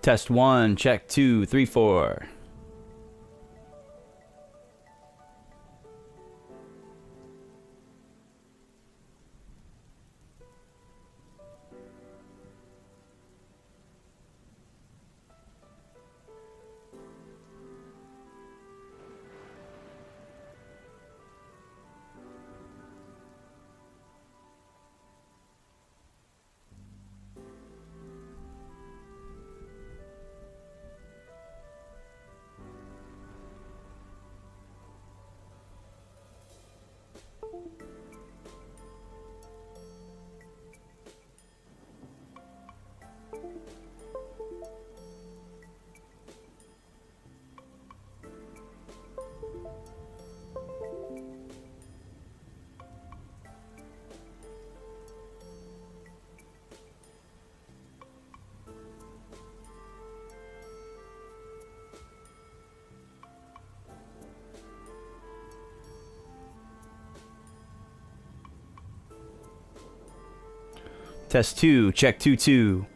Test 1, check 2, 3, 4. Test 2, check 2, 2.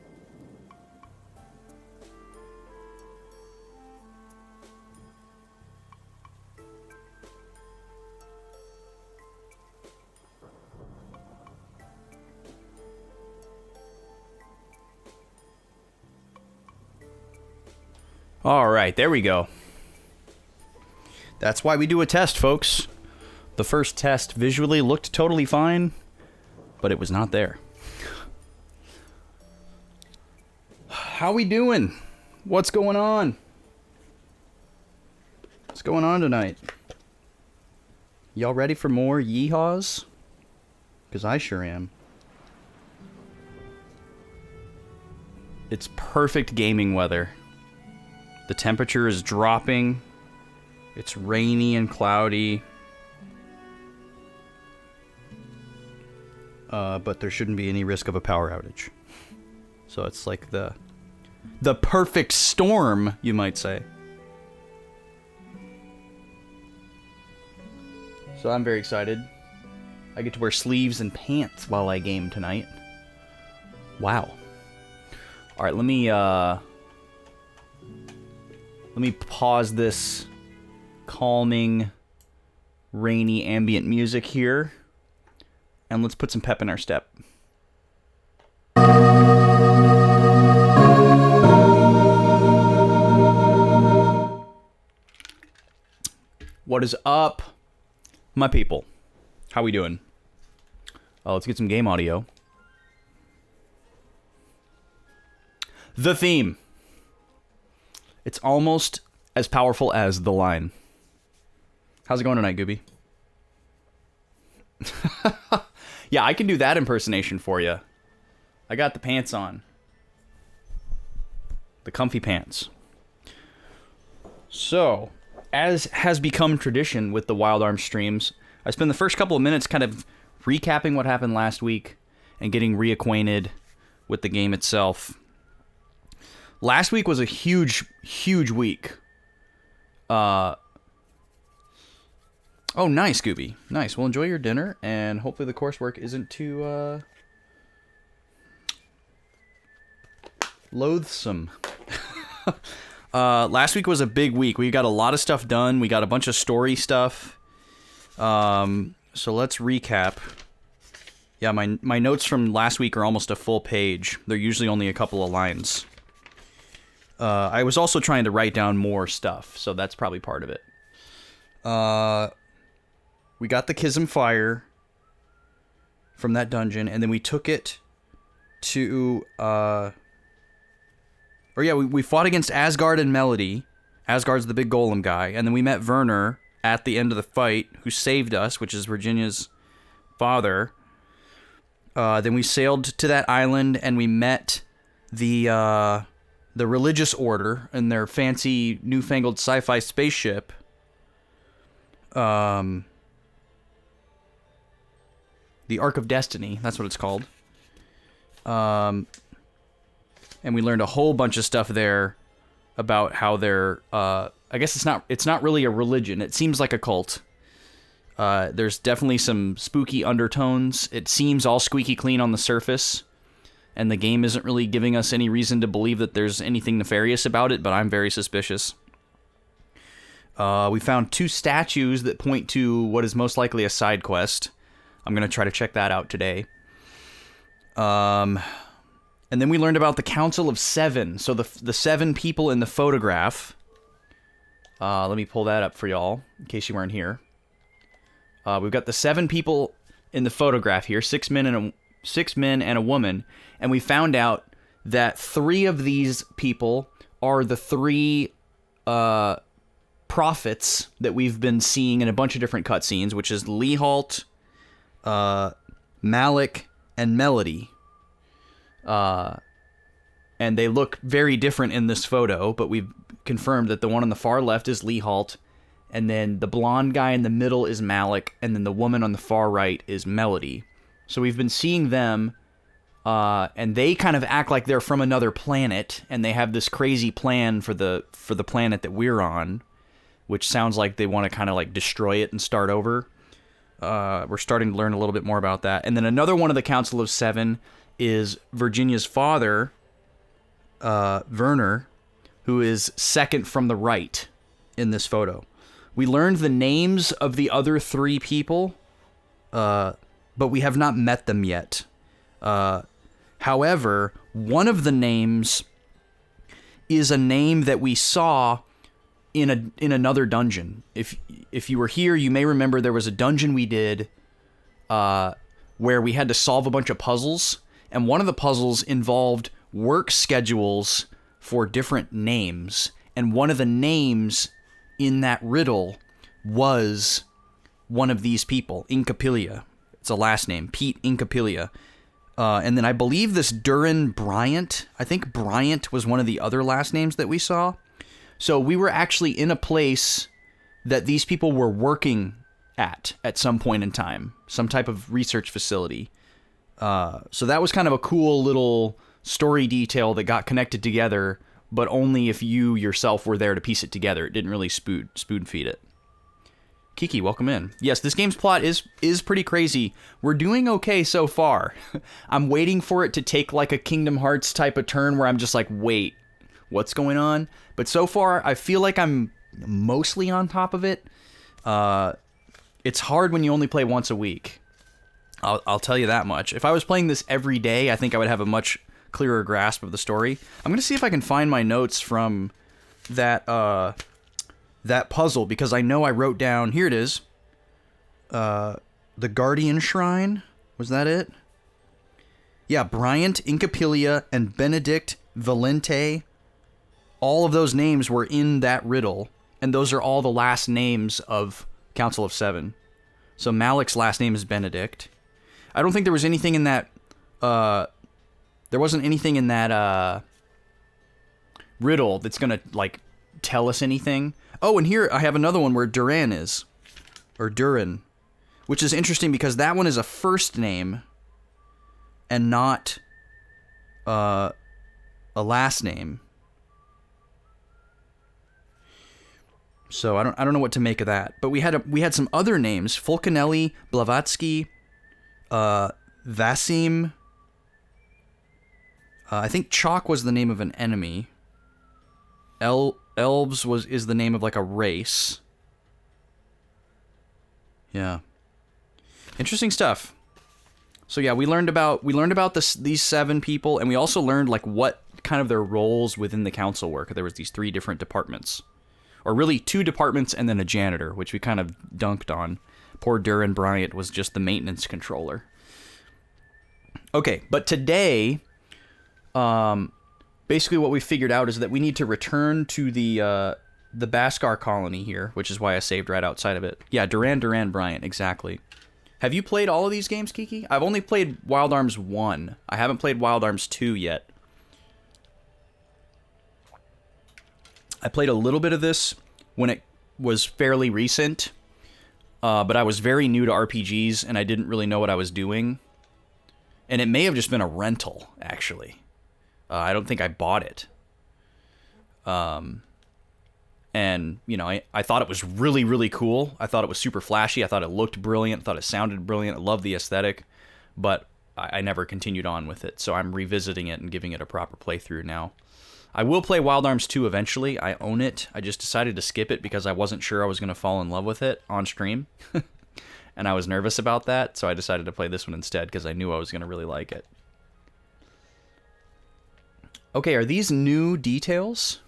All right, there we go. That's why we do a test, folks. The first test visually looked totally fine, but it was not there. How we doing? What's going on? What's going on tonight? Y'all ready for more yeehaws? Because I sure am. It's perfect gaming weather. The temperature is dropping. It's rainy and cloudy. But there shouldn't be any risk of a power outage. So it's like the perfect storm, you might say. So I'm very excited. I get to wear sleeves and pants while I game tonight. Wow. All right, let me pause this calming, rainy ambient music here, and let's put some pep in our step. What is up, my people? How we doing? Let's get some game audio. The theme. It's almost as powerful as the line. How's it going tonight, Gooby? Yeah, I can do that impersonation for you. I got the pants on. The comfy pants. So, as has become tradition with the Wild Arms streams, I spend the first couple of minutes kind of recapping what happened last week and getting reacquainted with the game itself. Last week was a huge, huge week. Oh, nice, Scooby. Nice. Well, enjoy your dinner, and hopefully the coursework isn't too loathsome. Last week was a big week. We got a lot of stuff done. We got a bunch of story stuff. So let's recap. Yeah, my notes from last week are almost a full page. They're usually only a couple of lines. I was also trying to write down more stuff, so that's probably part of it. We got the Kism Fire from that dungeon, and then we took it to... we fought against Asgard and Melody. Asgard's the big golem guy. And then we met Werner at the end of the fight, who saved us, which is Virginia's father. Then we sailed to that island, and we met the religious order in their fancy, newfangled sci-fi spaceship. The Ark of Destiny, that's what it's called. And we learned a whole bunch of stuff there about how they're, I guess it's not really a religion. It seems like a cult. There's definitely some spooky undertones. It seems all squeaky clean on the surface. and the game isn't really giving us any reason to believe that there's anything nefarious about it, but I'm very suspicious. We found 2 statues that point to what is most likely a side quest. I'm going to try to check that out today. And then we learned about the Council of 7. So the 7 people in the photograph. Let me pull that up for y'all, in case you weren't here. We've got the 7 people in the photograph here, 6 men and a woman, and we found out that 3 of these people are the 3 prophets that we've been seeing in a bunch of different cutscenes, which is Leehalt, Malik, and Melody. And they look very different in this photo, but we've confirmed that the one on the far left is Leehalt, and then the blonde guy in the middle is Malik, and then the woman on the far right is Melody. So we've been seeing them, and they kind of act like they're from another planet, and they have this crazy plan for the planet that we're on, which sounds like they want to kind of like destroy it and start over. We're starting to learn a little bit more about that. And then another one of the Council of 7 is Virginia's father, Werner, who is second from the right in this photo. We learned the names of the other 3 people, but we have not met them yet. However, one of the names is a name that we saw in another dungeon. If you were here, you may remember there was a dungeon we did where we had to solve a bunch of puzzles, and one of the puzzles involved work schedules for different names, and one of the names in that riddle was one of these people, Incapilia. It's a last name, Pete Incapilia. And then I believe this Duran Bryant, I think Bryant was one of the other last names that we saw. So we were actually in a place that these people were working at some point in time, some type of research facility. So that was kind of a cool little story detail that got connected together, but only if you yourself were there to piece it together. It didn't really spoon feed it. Kiki, welcome in. Yes, this game's plot is pretty crazy. We're doing okay so far. I'm waiting for it to take like a Kingdom Hearts type of turn where I'm just like, wait, what's going on? But so far, I feel like I'm mostly on top of it. It's hard when you only play once a week. I'll tell you that much. If I was playing this every day, I think I would have a much clearer grasp of the story. I'm going to see if I can find my notes from that puzzle, because I know I wrote down, here it is, the Guardian Shrine. Was that it? Yeah, Bryant, Incapilia, and Benedict Valente. All of those names were in that riddle, and those are all the last names of Council of 7. So Malik's last name is Benedict. I don't think there was anything in that, there wasn't anything in that, riddle that's gonna, like, tell us anything. Oh, and here I have another one where Duran is, or Duran, which is interesting because that one is a first name and not, a last name. So I don't know what to make of that. But we had some other names: Fulcanelli, Blavatsky, Vasim. I think Chalk was the name of an enemy. Elves is the name of like a race. Yeah. Interesting stuff. So yeah, we learned about these 7 people, and we also learned like what kind of their roles within the council were. There was these 3 different departments. Or really 2 departments and then a janitor, which we kind of dunked on. Poor Duran Bryant was just the maintenance controller. Okay, but today, basically what we figured out is that we need to return to the Bhaskar colony here, which is why I saved right outside of it. Yeah, Duran Bryant, exactly. Have you played all of these games, Kiki? I've only played Wild Arms 1. I haven't played Wild Arms 2 yet. I played a little bit of this when it was fairly recent, but I was very new to RPGs, and I didn't really know what I was doing. And it may have just been a rental, actually. I don't think I bought it. And, you know, I thought it was really, really cool. I thought it was super flashy. I thought it looked brilliant. I thought it sounded brilliant. I loved the aesthetic. But I never continued on with it. So I'm revisiting it and giving it a proper playthrough now. I will play Wild Arms 2 eventually. I own it. I just decided to skip it because I wasn't sure I was going to fall in love with it on stream. And I was nervous about that, so I decided to play this one instead because I knew I was going to really like it. Okay, are these new details?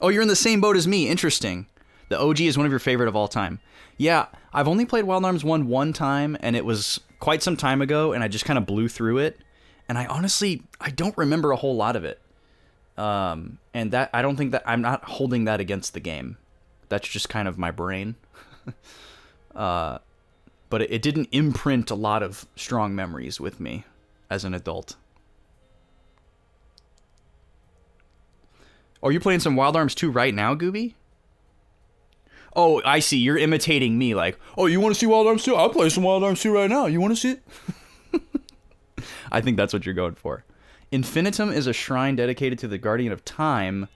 Oh, you're in the same boat as me. Interesting. The OG is one of your favorite of all time. Yeah, I've only played Wild Arms 1 one time, and it was quite some time ago, and I just kind of blew through it. And I don't remember a whole lot of it. And that I don't think that I'm not holding that against the game. That's just kind of my brain. But it didn't imprint a lot of strong memories with me as an adult. Oh, you're playing some Wild Arms 2 right now, Gooby? Oh, I see. You're imitating me like, oh, you want to see Wild Arms 2? I'll play some Wild Arms 2 right now. You want to see it? I think that's what you're going for. Infinitum is a shrine dedicated to the Guardian of Time,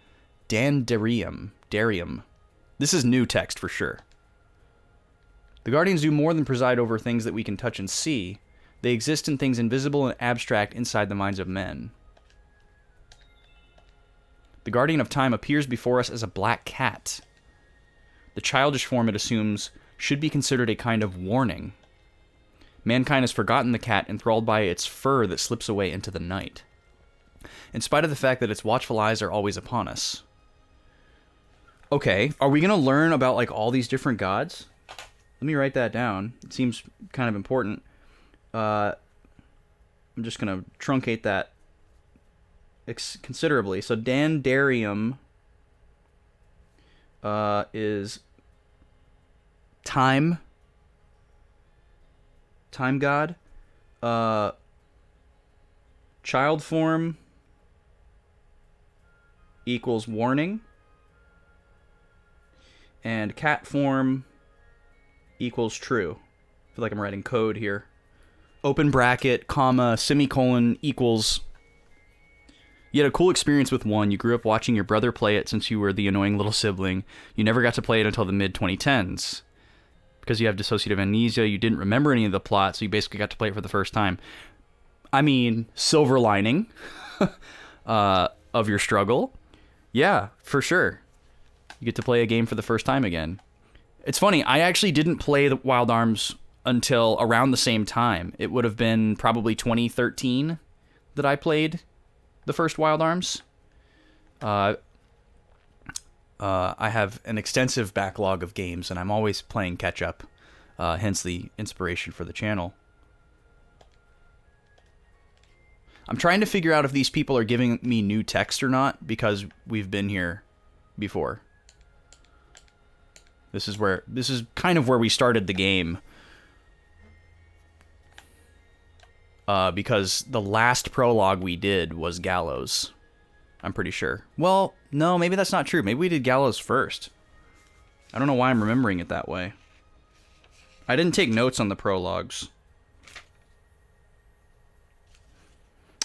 Dandarium. This is new text for sure. The Guardians do more than preside over things that we can touch and see. They exist in things invisible and abstract inside the minds of men. The Guardian of Time appears before us as a black cat. The childish form it assumes should be considered a kind of warning. Mankind has forgotten the cat, enthralled by its fur that slips away into the night, in spite of the fact that its watchful eyes are always upon us. Okay, are we going to learn about like all these different gods? Let me write that down. It seems kind of important. I'm just going to truncate that considerably. So Dandarium is time god. Child form equals warning. And cat form equals true. I feel like I'm writing code here. Open bracket, comma, semicolon equals... You had a cool experience with one. You grew up watching your brother play it since you were the annoying little sibling. You never got to play it until the mid-2010s. Because you have dissociative amnesia, you didn't remember any of the plot, so you basically got to play it for the first time. I mean, silver lining of your struggle. Yeah, for sure. You get to play a game for the first time again. It's funny, I actually didn't play the Wild Arms until around the same time. It would have been probably 2013 that I played the first Wild Arms. I have an extensive backlog of games, and I'm always playing catch-up, hence the inspiration for the channel. I'm trying to figure out if these people are giving me new text or not, because we've been here before. This is kind of where we started the game. Because the last prologue we did was Gallows. I'm pretty sure. Well, no, maybe that's not true. Maybe we did Gallows first. I don't know why I'm remembering it that way. I didn't take notes on the prologues.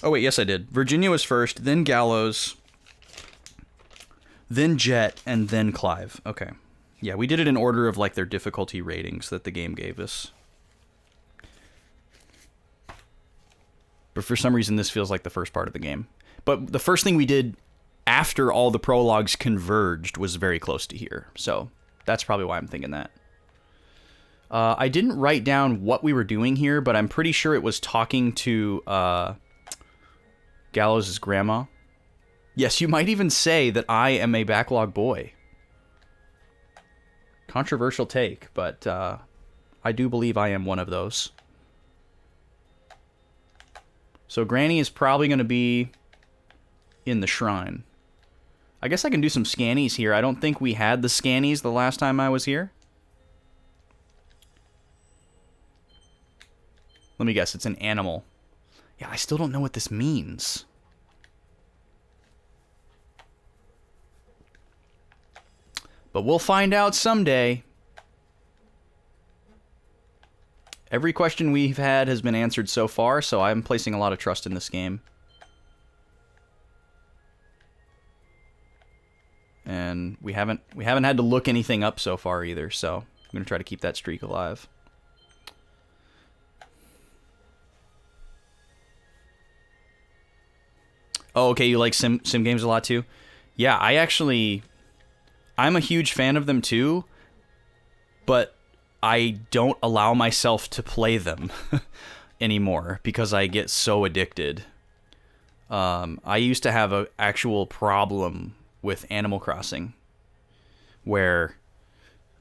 Oh, wait, yes, I did. Virginia was first, then Gallows, then Jet, and then Clive. Okay. Yeah, we did it in order of, like, their difficulty ratings that the game gave us. But for some reason, this feels like the first part of the game. But the first thing we did after all the prologues converged was very close to here. So that's probably why I'm thinking that. I didn't write down what we were doing here, but I'm pretty sure it was talking to Gallows' grandma. Yes, you might even say that I am a backlog boy. Controversial take, but I do believe I am one of those. So Granny is probably going to be in the shrine. I guess I can do some scannies here. I don't think we had the scannies the last time I was here. Let me guess, it's an animal. Yeah, I still don't know what this means. But we'll find out someday. Every question we've had has been answered so far, so I'm placing a lot of trust in this game. And we haven't had to look anything up so far either, so I'm going to try to keep that streak alive. Oh, okay, you like sim games a lot too? Yeah, I'm a huge fan of them too, but I don't allow myself to play them anymore because I get so addicted. I used to have an actual problem with Animal Crossing where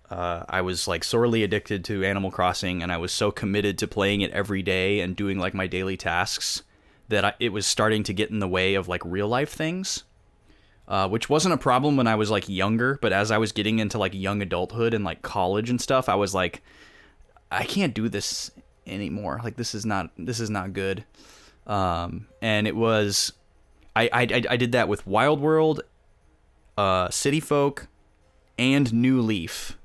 I was like sorely addicted to Animal Crossing, and I was so committed to playing it every day and doing like my daily tasks that it was starting to get in the way of like real life things, which wasn't a problem when I was like younger, but as I was getting into like young adulthood and like college and stuff, I was like, I can't do this anymore. Like this is not good. And it was, I did that with Wild World, City Folk, and New Leaf.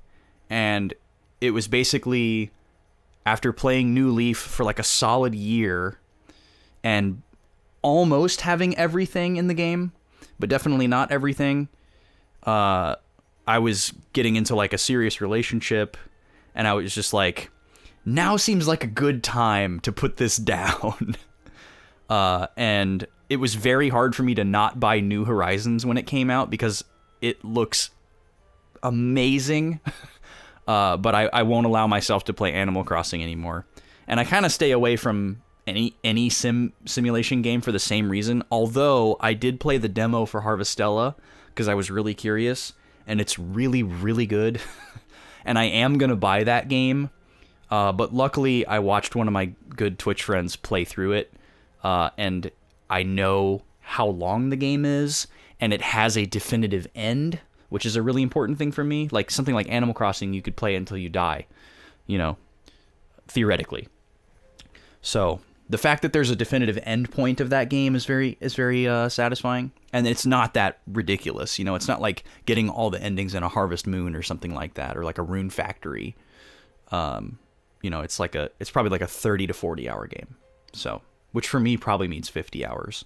And it was basically after playing New Leaf for like a solid year and almost having everything in the game, but definitely not everything, I was getting into like a serious relationship, and I was just like, now seems like a good time to put this down. And it was very hard for me to not buy New Horizons when it came out because it looks amazing. But I won't allow myself to play Animal Crossing anymore. And I kind of stay away from any simulation game for the same reason. Although I did play the demo for Harvestella because I was really curious, and it's really, really good. And I am going to buy that game. But luckily I watched one of my good Twitch friends play through it. And I know how long the game is, and it has a definitive end, which is a really important thing for me. Like something like Animal Crossing, you could play until you die, you know, theoretically. So the fact that there's a definitive end point of that game is very satisfying, and it's not that ridiculous. You know, it's not like getting all the endings in a Harvest Moon or something like that, or like a Rune Factory. You know, it's probably like a 30 to 40 hour game. So, which for me probably means 50 hours.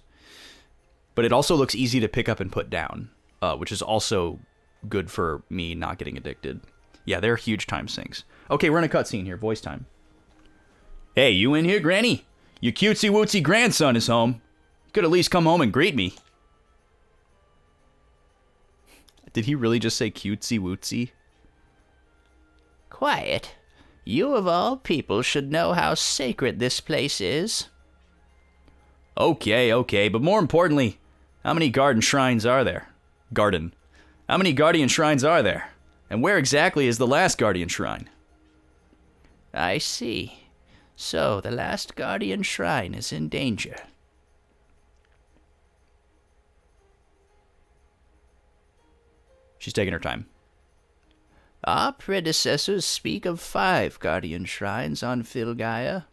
But it also looks easy to pick up and put down, which is also good for me not getting addicted. Yeah, they're huge time sinks. Okay, we're in a cutscene here. Voice time. Hey, you in here, Granny? Your cutesy wootsy grandson is home. You could at least come home and greet me. Did he really just say cutesy wootsy? Quiet. You of all people should know how sacred this place is. Okay, but more importantly, how many garden shrines are there? Garden. How many guardian shrines are there? And where exactly is the last guardian shrine? I see. So, the last guardian shrine is in danger. She's taking her time. Our predecessors speak of 5 guardian shrines on Filgaia.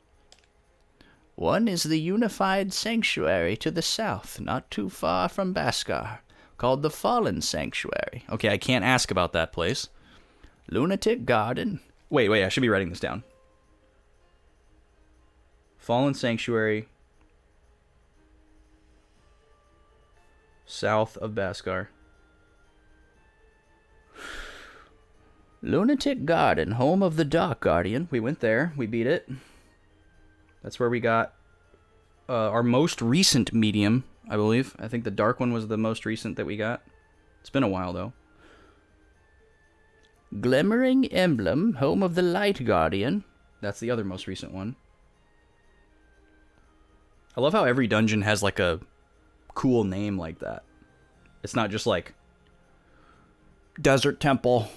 One is the unified sanctuary to the south, not too far from Baskar, called the Fallen Sanctuary. Okay, I can't ask about that place. Lunatic Garden. Wait, I should be writing this down. Fallen Sanctuary, south of Baskar. Lunatic Garden, home of the Dark Guardian. We went there. We beat it. That's where we got our most recent medium, I believe. I think the dark one was the most recent that we got. It's been a while, though. Glimmering Emblem, home of the Light Guardian. That's the other most recent one. I love how every dungeon has, like, a cool name like that. It's not just, like, Desert Temple.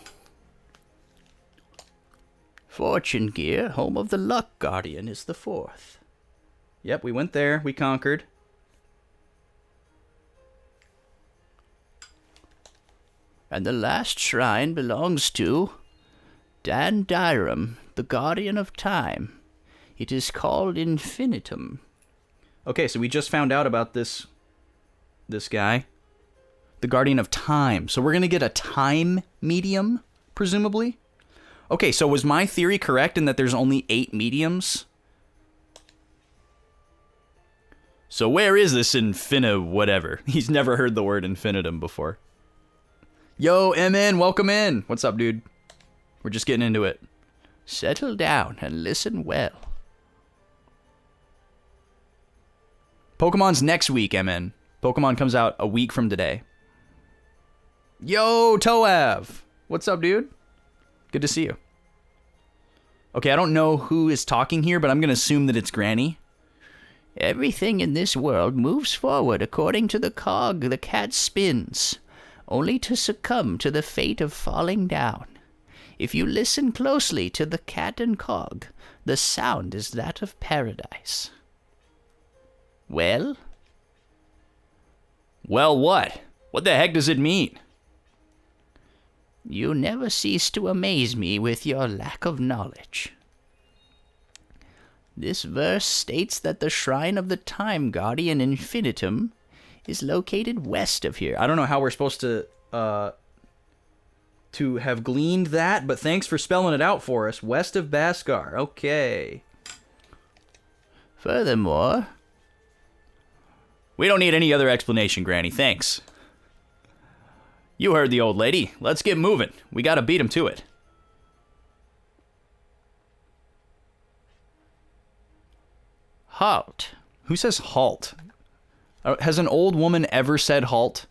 Fortune Gear, home of the Luck Guardian, is the 4th. Yep, we went there. We conquered. And the last shrine belongs to Dandyrum, the Guardian of Time. It is called Infinitum. Okay, so we just found out about this guy. The Guardian of Time. So we're going to get a time medium, presumably? Okay, so was my theory correct in that there's only 8 mediums? So where is this whatever? He's never heard the word infinitum before. Yo, MN, welcome in. What's up, dude? We're just getting into it. Settle down and listen well. Pokemon's next week, MN. Pokemon comes out a week from today. Yo, Toav! What's up, dude? Good to see you. Okay, I don't know who is talking here, but I'm going to assume that it's Granny. Everything in this world moves forward according to the cog the cat spins, only to succumb to the fate of falling down. If you listen closely to the cat and cog, the sound is that of paradise. Well? Well, what? What the heck does it mean? You never cease to amaze me with your lack of knowledge. This verse states that the shrine of the Time Guardian Infinitum is located west of here. I don't know how we're supposed to have gleaned that, but thanks for spelling it out for us. West of Baskar. Okay. Furthermore, we don't need any other explanation, Granny. Thanks. You heard the old lady. Let's get moving. We gotta beat him to it. halt. Who says halt? Has an old woman ever said halt?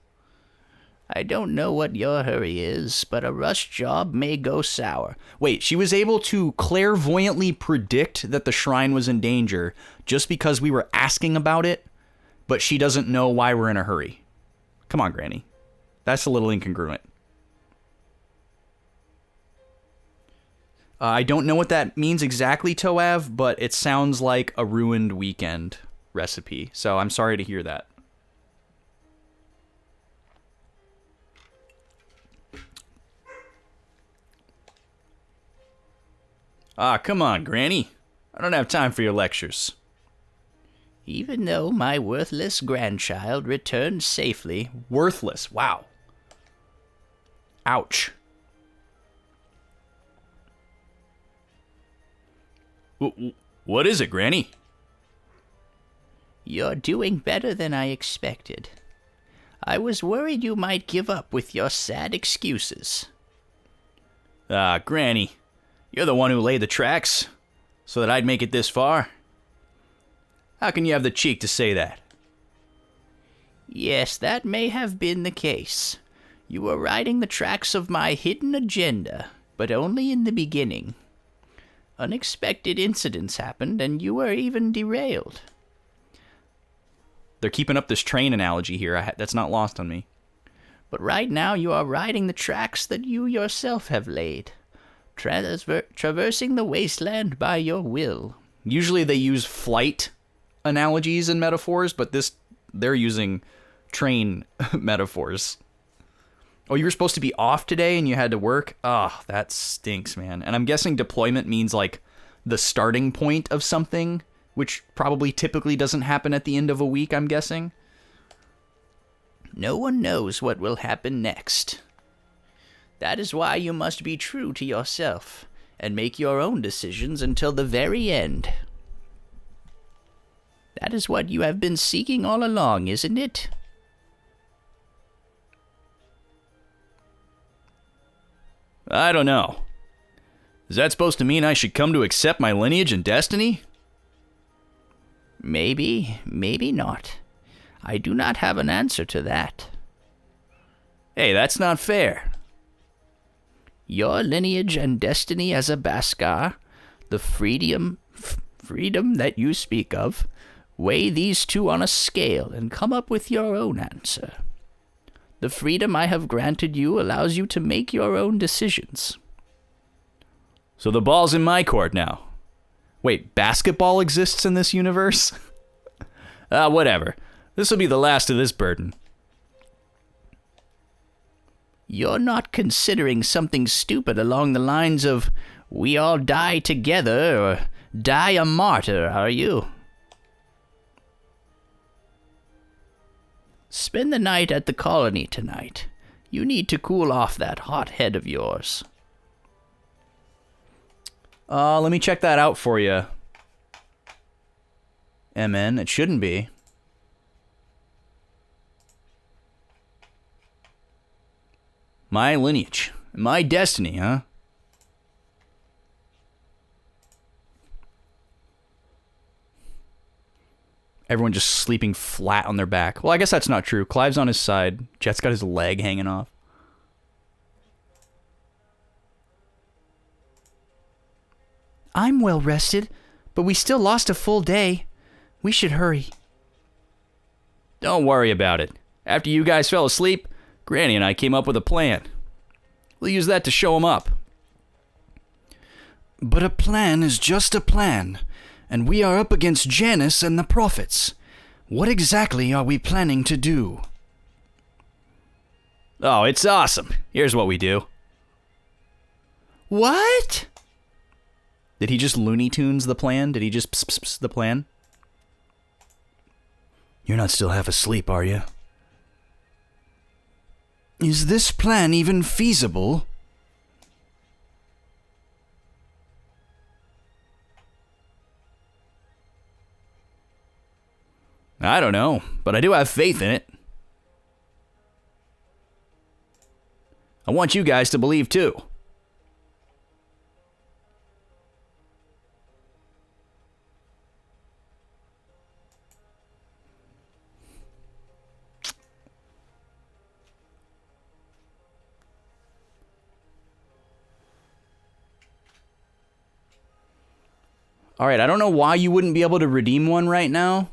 I don't know what your hurry is, but a rush job may go sour. Wait, she was able to clairvoyantly predict that the shrine was in danger just because we were asking about it, but she doesn't know why we're in a hurry. Come on, Granny. That's a little incongruent. I don't know what that means exactly, Toav, but it sounds like a ruined weekend recipe, so I'm sorry to hear that. Ah, come on, Granny. I don't have time for your lectures. Even though my worthless grandchild returned safely... Worthless, wow. Ouch. What is it, Granny? You're doing better than I expected. I was worried you might give up with your sad excuses. Ah, Granny, you're the one who laid the tracks so that I'd make it this far. How can you have the cheek to say that? Yes, that may have been the case. You were riding the tracks of my hidden agenda, but only in the beginning. Unexpected incidents happened, and you were even derailed. They're keeping up this train analogy here. That's not lost on me. But right now you are riding the tracks that you yourself have laid, traversing the wasteland by your will. Usually they use flight analogies and metaphors, but they're using train metaphors. Oh, you were supposed to be off today and you had to work? Ah, that stinks, man. And I'm guessing deployment means like the starting point of something, which probably typically doesn't happen at the end of a week, I'm guessing. No one knows what will happen next. That is why you must be true to yourself and make your own decisions until the very end. That is what you have been seeking all along, isn't it? I don't know. Is that supposed to mean I should come to accept my lineage and destiny? Maybe, maybe not. I do not have an answer to that. Hey, that's not fair. Your lineage and destiny as a Baskar, the freedom that you speak of, weigh these two on a scale and come up with your own answer. The freedom I have granted you allows you to make your own decisions. So the ball's in my court now. Wait, basketball exists in this universe? Whatever. This will be the last of this burden. You're not considering something stupid along the lines of, we all die together, or die a martyr, are you? Spend the night at the colony tonight. You need to cool off that hot head of yours. Let me check that out for you. MN, it shouldn't be. My lineage. My destiny, huh? Everyone just sleeping flat on their back. Well, I guess that's not true. Clive's on his side. Jet's got his leg hanging off. I'm well rested, but we still lost a full day. We should hurry. Don't worry about it. After you guys fell asleep, Granny and I came up with a plan. We'll use that to show them up. But a plan is just a plan, and we are up against Janus and the Prophets. What exactly are we planning to do? Oh, it's awesome. Here's what we do. What? Did he just Looney Tunes the plan? Did he just pss the plan? You're not still half asleep, are you? Is this plan even feasible? I don't know, but I do have faith in it. I want you guys to believe too. Alright, I don't know why you wouldn't be able to redeem one right now.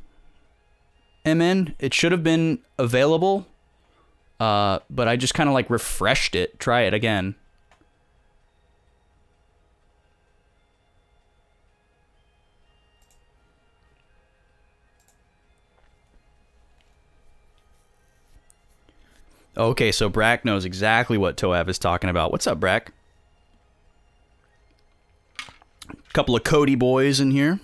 MN, it should have been available. But I just kind of like refreshed it. Try it again. Okay, so Brack knows exactly what Toav is talking about. What's up, Brack? Couple of Cody boys in here.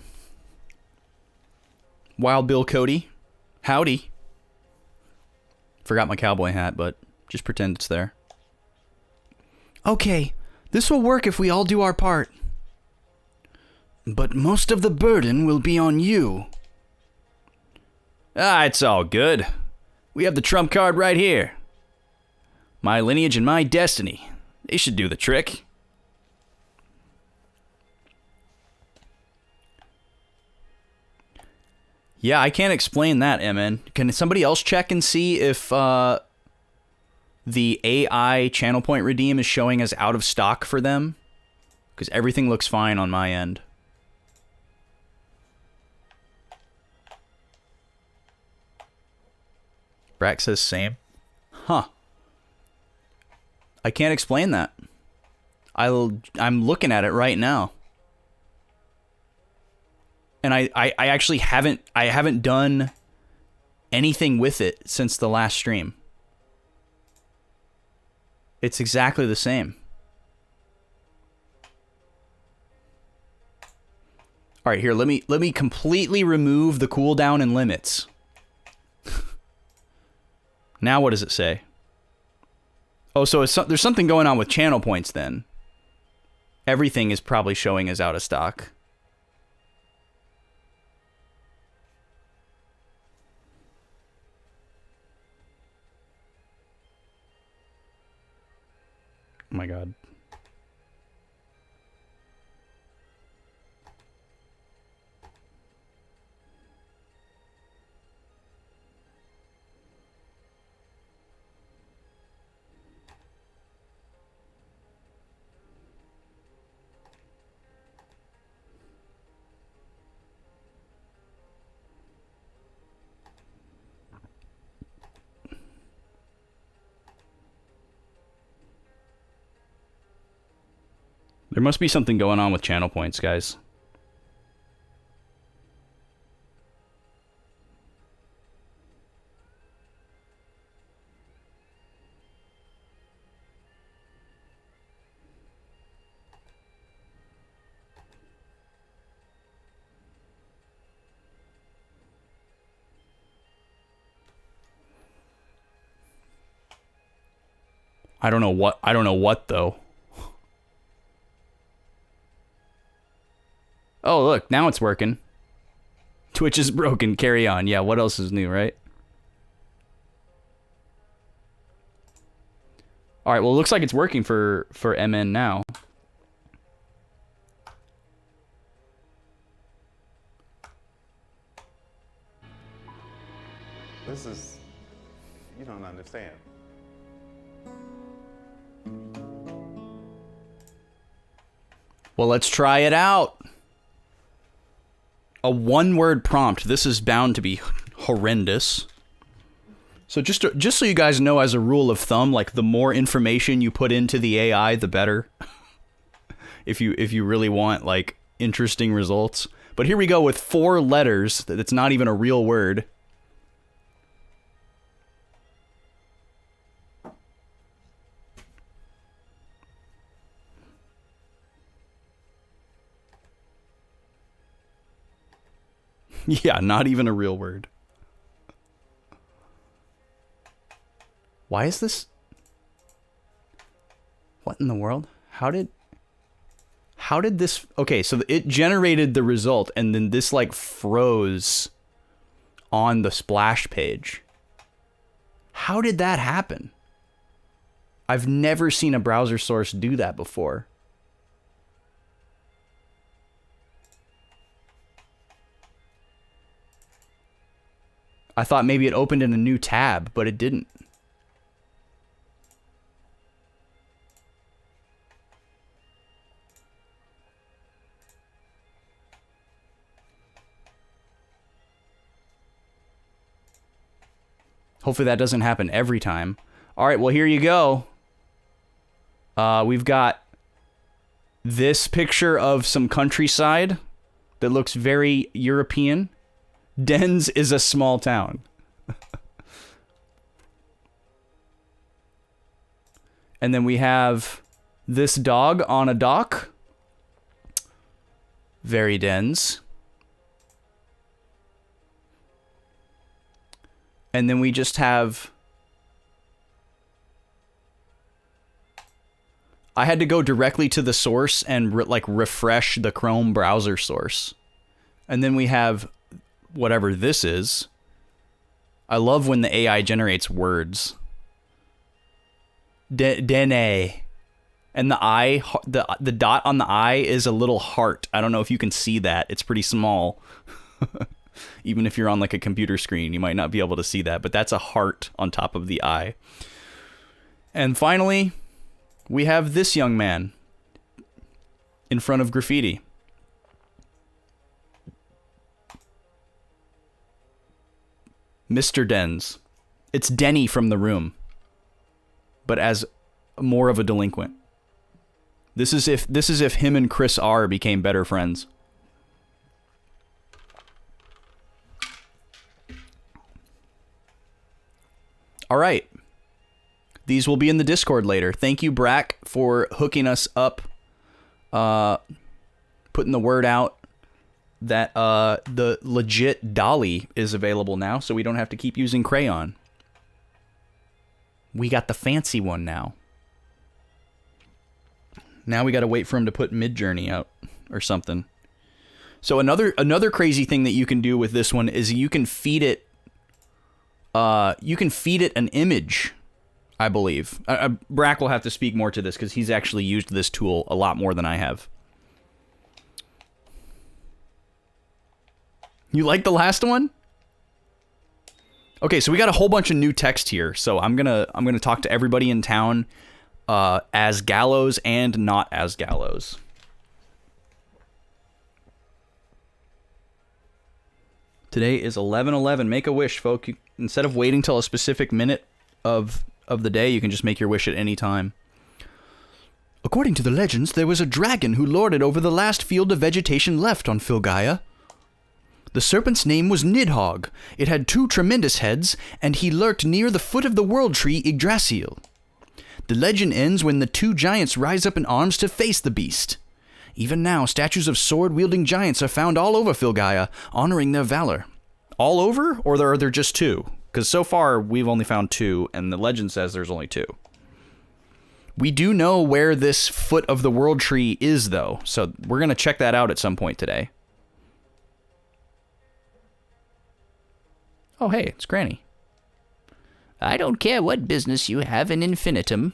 Wild Bill Cody. Howdy. Forgot my cowboy hat, but just pretend it's there. Okay, this will work if we all do our part. But most of the burden will be on you. Ah, it's all good. We have the trump card right here. My lineage and my destiny. They should do the trick. Yeah, I can't explain that, MN. Can somebody else check and see if the AI channel point redeem is showing as out of stock for them? Because everything looks fine on my end. Brack says same. Huh. I can't explain that. I'm looking at it right now. And I actually haven't done anything with it since the last stream. It's exactly the same. All right, here, let me completely remove the cooldown and limits. Now what does it say? Oh, so there's something going on with channel points then. Everything is probably showing as out of stock. Oh my god. There must be something going on with channel points, guys. I don't know what though. Oh, look, now it's working. Twitch is broken, carry on. Yeah, what else is new, right? Alright, well, it looks like it's working for MN now. This is, you don't understand. Well, let's try it out. A one-word prompt. This is bound to be horrendous. So just so you guys know, as a rule of thumb, like the more information you put into the AI, the better. if you really want like interesting results. But here we go with 4 letters. That's not even a real word. Yeah, not even a real word. Why is this? What in the world? How did this? Okay, so it generated the result and then this like froze on the splash page. How did that happen? I've never seen a browser source do that before. I thought maybe it opened in a new tab, but it didn't. Hopefully that doesn't happen every time. All right, well, here you go. We've got this picture of some countryside that looks very European. Dens is a small town. And then we have this dog on a dock. Very Dens. And then we just have... I had to go directly to the source and refresh the Chrome browser source. And then we have whatever this is. I love when the AI generates words. Dene. And the eye, the dot on the eye is a little heart. I don't know if you can see that. It's pretty small. Even if you're on like a computer screen, you might not be able to see that, but that's a heart on top of the eye. And finally, we have this young man in front of graffiti. Mr. Dens. It's Denny from The Room, but as more of a delinquent. This is if him and Chris R became better friends. All right. These will be in the Discord later. Thank you, Brack, for hooking us up, putting the word out that the legit Dolly is available now, so we don't have to keep using crayon. We got the fancy one now. Now we got to wait for him to put Midjourney out or something. So another crazy thing that you can do with this one is you can feed it an image, I believe. Brack will have to speak more to this because he's actually used this tool a lot more than I have. You like the last one? Okay, so we got a whole bunch of new text here. So I'm gonna talk to everybody in town as Gallows and not as Gallows. Today is 11/11. Make a wish, folk. Instead of waiting till a specific minute of the day, you can just make your wish at any time. According to the legends, there was a dragon who lorded over the last field of vegetation left on Filgaia. The serpent's name was Nidhogg. It had 2 tremendous heads, and he lurked near the foot of the world tree Yggdrasil. The legend ends when the 2 giants rise up in arms to face the beast. Even now, statues of sword-wielding giants are found all over Filgaia, honoring their valor. All over, or are there just 2? Because so far, we've only found 2, and the legend says there's only 2. We do know where this foot of the world tree is, though, so we're going to check that out at some point today. Oh, hey, it's Granny. I don't care what business you have in Infinitum.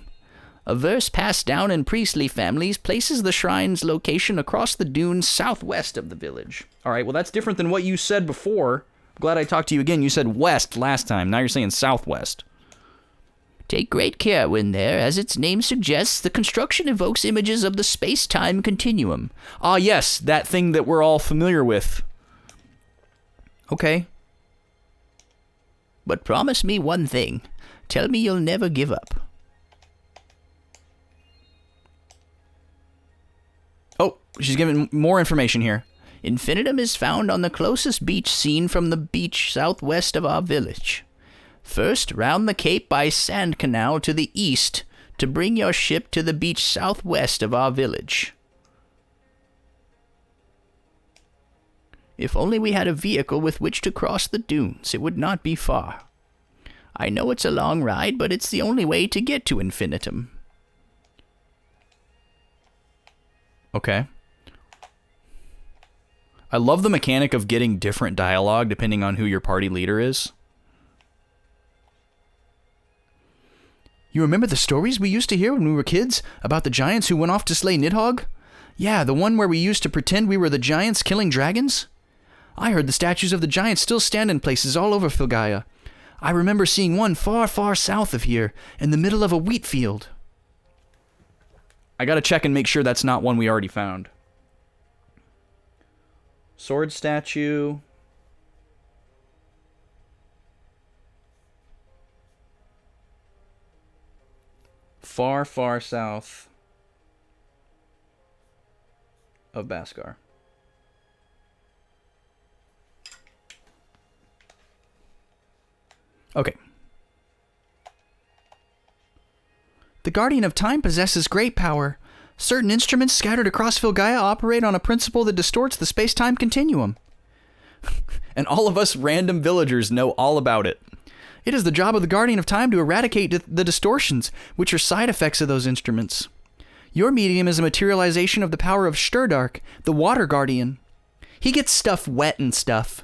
A verse passed down in priestly families places the shrine's location across the dunes southwest of the village. All right, well, that's different than what you said before. Glad I talked to you again. You said west last time. Now you're saying southwest. Take great care when there. As its name suggests, the construction evokes images of the space-time continuum. Ah, yes, that thing that we're all familiar with. Okay. But promise me one thing. Tell me you'll never give up. Oh, she's giving more information here. Infinitum is found on the closest beach seen from the beach southwest of our village. First, round the cape by Sand Canal to the east to bring your ship to the beach southwest of our village. If only we had a vehicle with which to cross the dunes, it would not be far. I know it's a long ride, but it's the only way to get to Infinitum. Okay. I love the mechanic of getting different dialogue depending on who your party leader is. You remember the stories we used to hear when we were kids about the giants who went off to slay Nidhogg? Yeah, the one where we used to pretend we were the giants killing dragons? I heard the statues of the giants still stand in places all over Filgaia. I remember seeing one far, far south of here, in the middle of a wheat field. I gotta check and make sure that's not one we already found. Sword statue. Far, far south of Baskar. Okay. The Guardian of Time possesses great power. Certain instruments scattered across Filgaia operate on a principle that distorts the space-time continuum. And all of us random villagers know all about it. It is the job of the Guardian of Time to eradicate the distortions, which are side effects of those instruments. Your medium is a materialization of the power of Sturdark, the Water Guardian. He gets stuff wet and stuff.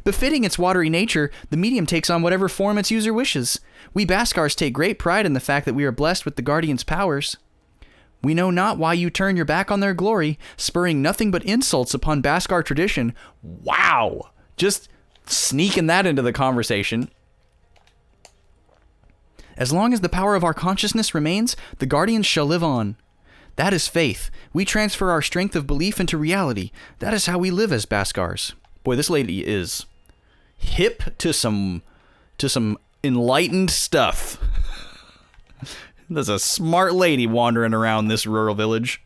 Befitting its watery nature, the medium takes on whatever form its user wishes. We Baskars take great pride in the fact that we are blessed with the Guardian's powers. We know not why you turn your back on their glory, spurring nothing but insults upon Baskar tradition. Wow! Just sneaking that into the conversation. As long as the power of our consciousness remains, the Guardians shall live on. That is faith. We transfer our strength of belief into reality. That is how we live as Baskars. Boy, this lady is hip to some enlightened stuff. There's a smart lady wandering around this rural village.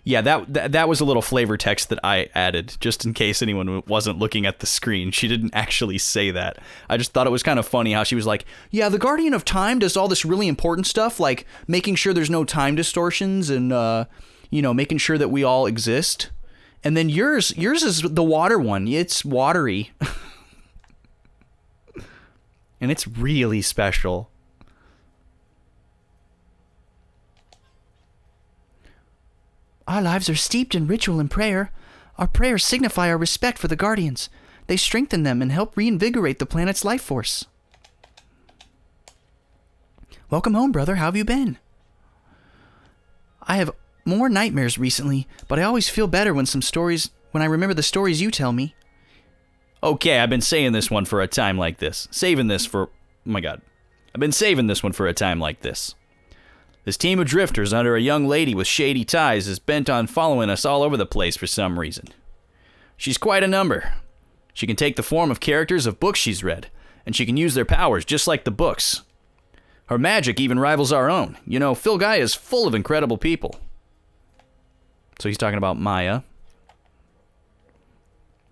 Yeah, that was a little flavor text that I added, just in case anyone wasn't looking at the screen. She didn't actually say that. I just thought it was kind of funny how she was like, yeah, the Guardian of Time does all this really important stuff, like making sure there's no time distortions and, making sure that we all exist. And then yours is the water one. It's watery. And it's really special. Our lives are steeped in ritual and prayer. Our prayers signify our respect for the Guardians. They strengthen them and help reinvigorate the planet's life force. Welcome home, brother. How have you been? I have more nightmares recently, but I always feel better when I remember the stories you tell me. Okay, I've been saying this one for a time like this. Oh my god. I've been saving this one for a time like this. This team of drifters under a young lady with shady ties is bent on following us all over the place for some reason. She's quite a number. She can take the form of characters of books she's read, and she can use their powers just like the books. Her magic even rivals our own. You know, Filgaia is full of incredible people. So he's talking about Maya,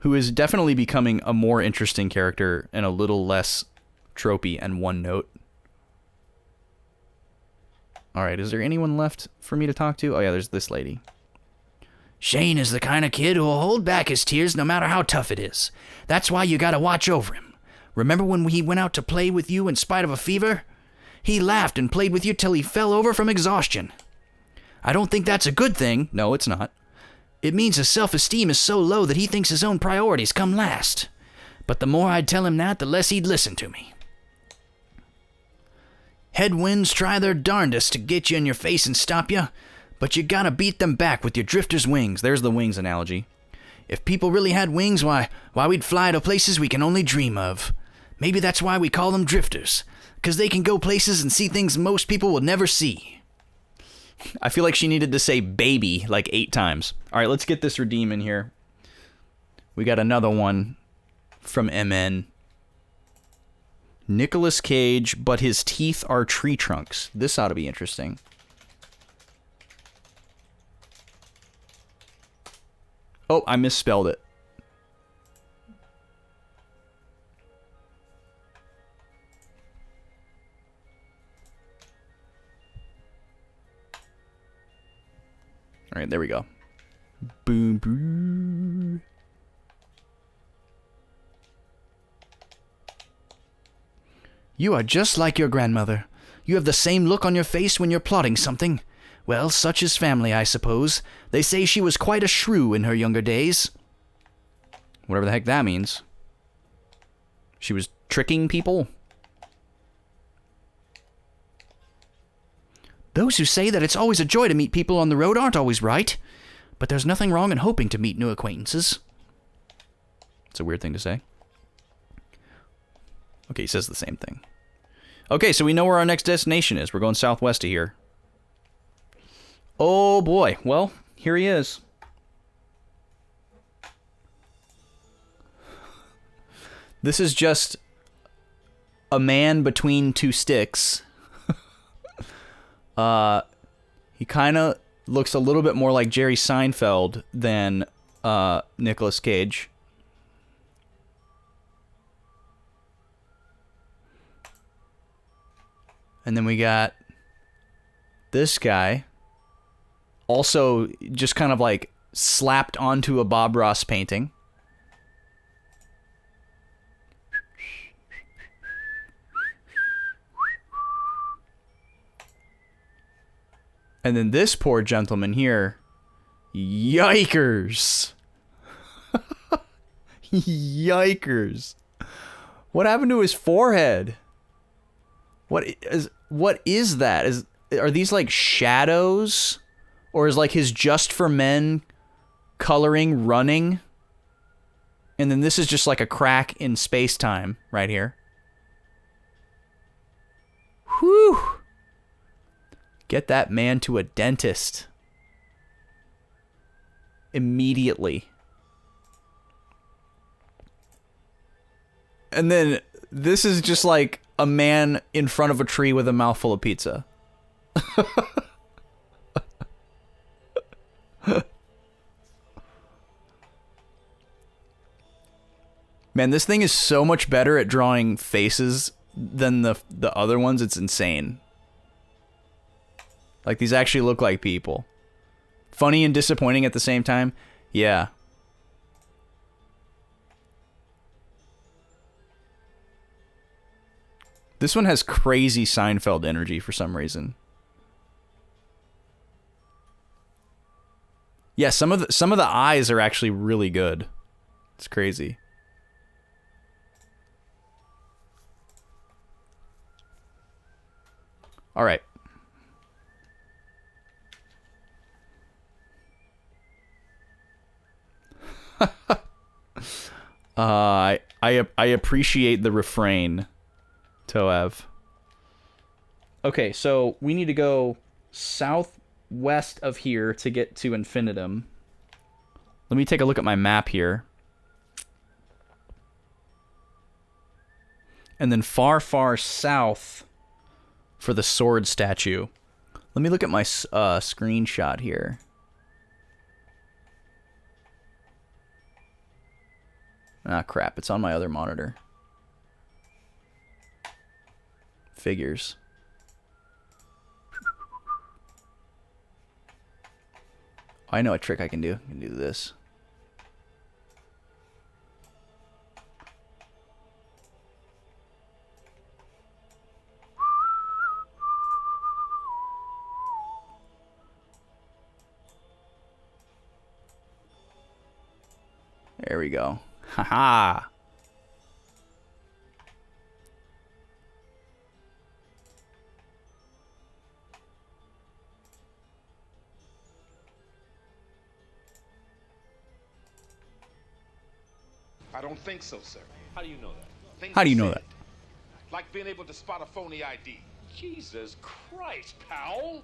who is definitely becoming a more interesting character and a little less tropey and one note. Alright, is there anyone left for me to talk to? Oh yeah, there's this lady. Shane is the kind of kid who will hold back his tears no matter how tough it is. That's why you gotta watch over him. Remember when he went out to play with you in spite of a fever? He laughed and played with you till he fell over from exhaustion. I don't think that's a good thing. No, it's not. It means his self-esteem is so low that he thinks his own priorities come last. But the more I'd tell him that, the less he'd listen to me. Headwinds try their darndest to get you in your face and stop you, but you gotta beat them back with your drifter's wings. There's the wings analogy. If people really had wings, why we'd fly to places we can only dream of. Maybe that's why we call them drifters, 'cause they can go places and see things most people will never see. I feel like she needed to say baby like 8 times. All right, let's get this redeem in here. We got another one from MN. Nicolas Cage, but his teeth are tree trunks. This ought to be interesting. Oh, I misspelled it. All right, there we go. Boom, boom. You are just like your grandmother. You have the same look on your face when you're plotting something. Well, such is family, I suppose. They say she was quite a shrew in her younger days. Whatever the heck that means. She was tricking people? Those who say that it's always a joy to meet people on the road aren't always right. But there's nothing wrong in hoping to meet new acquaintances. It's a weird thing to say. Okay, he says the same thing. Okay, so we know where our next destination is. We're going southwest of here. Oh boy. Well, here he is. This is just a man between two sticks. He kind of looks a little bit more like Jerry Seinfeld than Nicolas Cage. And then we got this guy. Also just kind of like slapped onto a Bob Ross painting. And then this poor gentleman here. Yikers. Yikers. What happened to his forehead? What is that? Are these like shadows? Or is like his Just for Men coloring running? And then this is just like a crack in space-time right here. Whew. Get that man to a dentist. Immediately. And then this is just like a man in front of a tree with a mouthful of pizza. Man, this thing is so much better at drawing faces than the other ones. It's insane. Like, these actually look like people. Funny and disappointing at the same time. Yeah. This one has crazy Seinfeld energy for some reason. Yeah, some of the eyes are actually really good. It's crazy. All right. I appreciate the refrain, Toev. Okay, so we need to go southwest of here to get to Infinitum. Let me take a look at my map here. And then far, far south for the sword statue. Let me look at my screenshot here. Ah, crap. It's on my other monitor. Figures. I know a trick I can do. I can do this. There we go. Haha. I don't think so, sir. How do you know that? Things How do you are know said, that? like being able to spot a phony ID. Jesus Christ, Powell!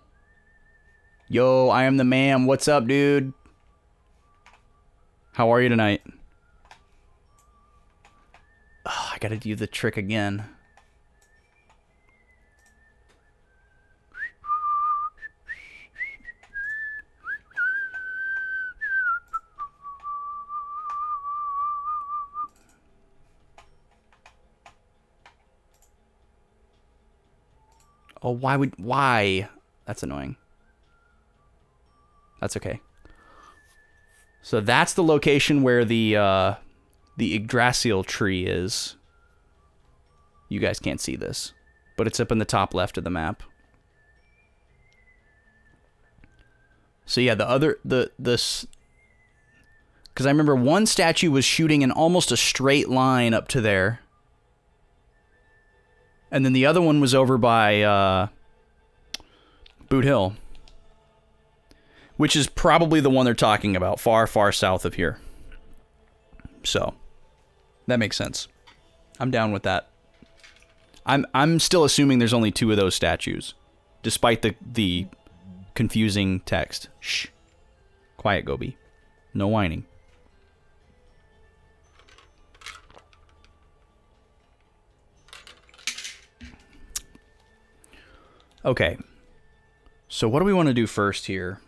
Yo, I am the man. What's up, dude? How are you tonight? Oh, I gotta do the trick again. Oh, why? That's annoying. That's okay. So that's the location where the Yggdrasil tree is. You guys can't see this, but it's up in the top left of the map. So yeah, because I remember one statue was shooting in almost a straight line up to there. And then the other one was over by Boot Hill, which is probably the one they're talking about, far, far south of here. So, that makes sense. I'm down with that. I'm still assuming there's only 2 of those statues, despite the confusing text. Shh. Quiet, Gobi. No whining. Okay. So what do we want to do first here?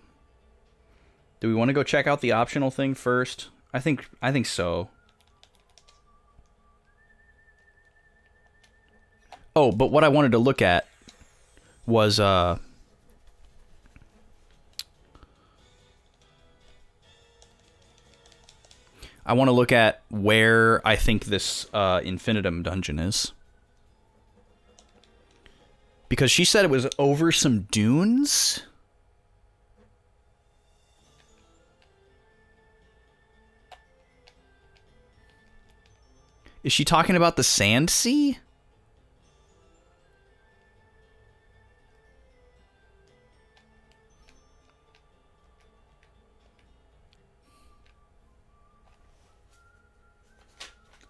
Do we want to go check out the optional thing first? I think so. Oh, but what I wanted to look at was I want to look at where I think this Infinitum dungeon is. Because she said it was over some dunes? Is she talking about the Sand Sea?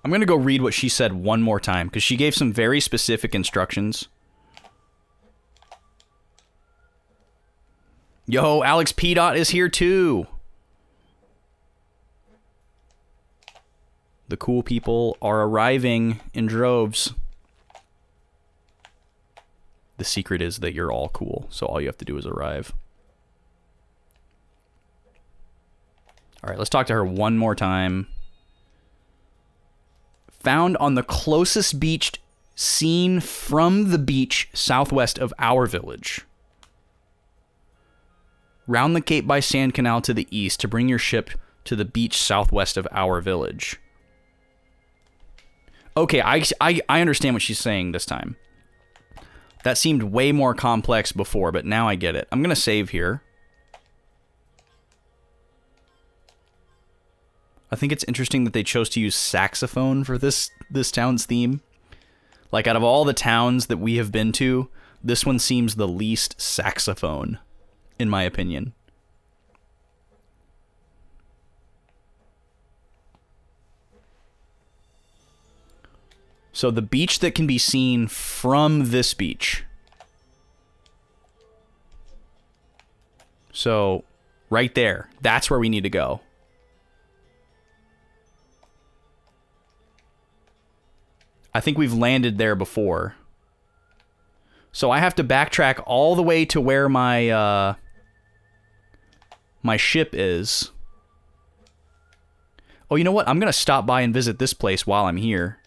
I'm going to go read what she said one more time, because she gave some very specific instructions. Yo, Alex P. Dot is here too. The cool people are arriving in droves. The secret is that you're all cool, so all you have to do is arrive. All right, let's talk to her one more time. Found on the closest beach seen from the beach southwest of our village. Round the Cape by Sand Canal to the east to bring your ship to the beach southwest of our village. Okay, I understand what she's saying this time. That seemed way more complex before, but now I get it. I'm going to save here. I think it's interesting that they chose to use saxophone for this town's theme. Like, out of all the towns that we have been to, this one seems the least saxophone, in my opinion. So the beach that can be seen from this beach. So, right there. That's where we need to go. I think we've landed there before. So I have to backtrack all the way to where my my ship is. Oh, you know what? I'm going to stop by and visit this place while I'm here.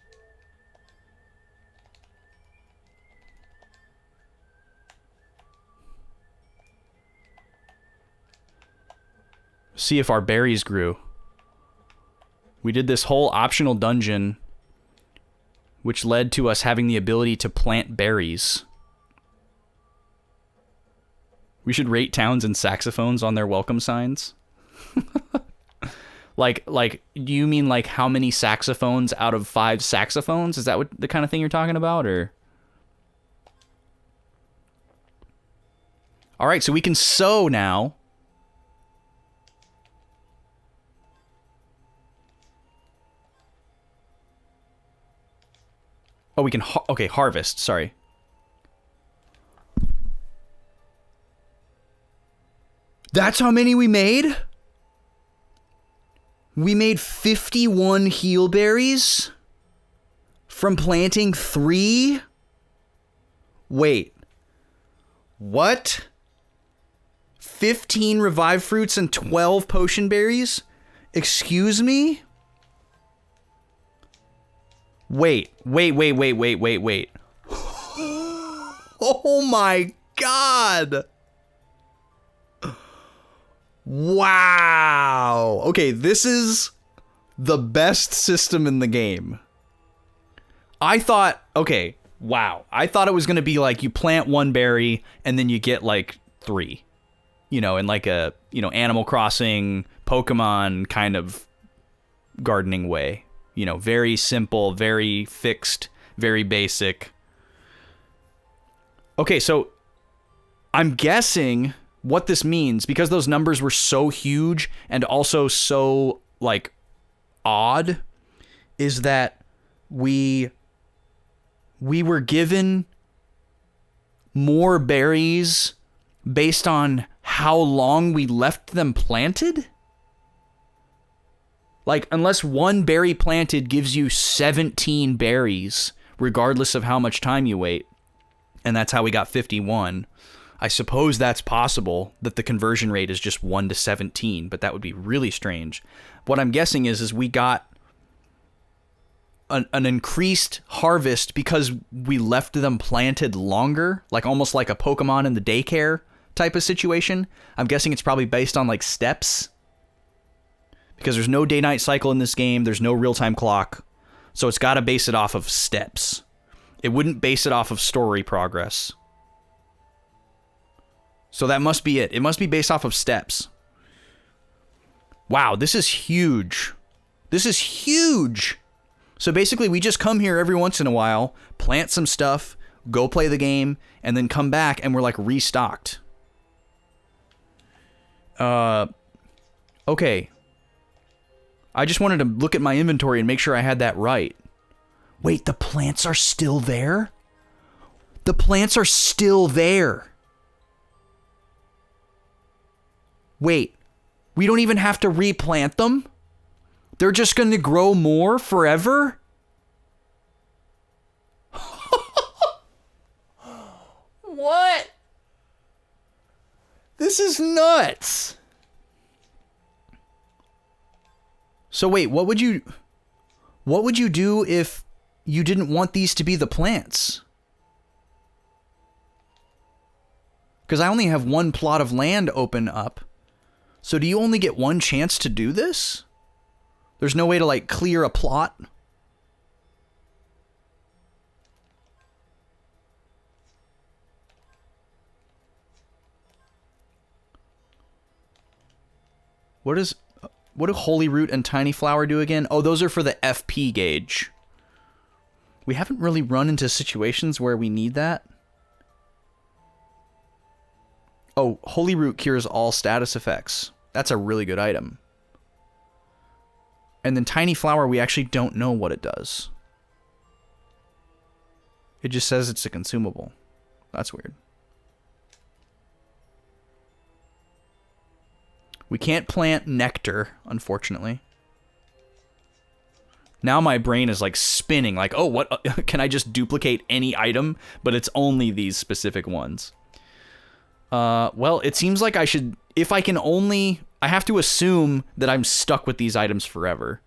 See if our berries grew. We did this whole optional dungeon, which led to us having the ability to plant berries. We should rate towns and saxophones on their welcome signs. like, do you mean like how many saxophones out of 5 saxophones? Is that what the kind of thing you're talking about, or? All right, so we can sew now. Oh, we can... okay, harvest. Sorry. That's how many we made? We made 51 heal berries from planting 3? Wait. What? 15 revive fruits and 12 potion berries? Excuse me? Wait. Oh my god! Wow! Okay, this is the best system in the game. I thought, okay, wow. I thought it was going to be like you plant 1 berry and then you get like 3. You know, in like a, you know, Animal Crossing, Pokemon kind of gardening way. You know, very simple, very fixed, very basic. Okay, so I'm guessing what this means, because those numbers were so huge and also so, like, odd, is that we were given more berries based on how long we left them planted? Like, unless 1 berry planted gives you 17 berries, regardless of how much time you wait, and that's how we got 51, I suppose that's possible, that the conversion rate is just 1 to 17, but that would be really strange. What I'm guessing is we got an increased harvest because we left them planted longer, like almost like a Pokemon in the daycare type of situation. I'm guessing it's probably based on like steps, because there's no day-night cycle in this game, there's no real-time clock, so it's got to base it off of steps. It wouldn't base it off of story progress. So that must be it. It must be based off of steps. Wow, this is huge. This is huge. So basically, we just come here every once in a while, plant some stuff, go play the game, and then come back and we're like restocked. Okay. I just wanted to look at my inventory and make sure I had that right. Wait, the plants are still there? The plants are still there. Wait, we don't even have to replant them? They're just going to grow more forever? What? This is nuts. So wait, what would you do if you didn't want these to be the plants? Because I only have 1 plot of land open up. So do you only get 1 chance to do this? There's no way to, like, clear a plot? What do Holy Root and Tiny Flower do again? Oh, those are for the FP gauge. We haven't really run into situations where we need that. Oh, Holy Root cures all status effects. That's a really good item. And then Tiny Flower, we actually don't know what it does. It just says it's a consumable. That's weird. We can't plant nectar, unfortunately. Now my brain is like spinning, like, oh, what? Can I just duplicate any item? But it's only these specific ones. Well, it seems like I should, if I can only, I have to assume that I'm stuck with these items forever.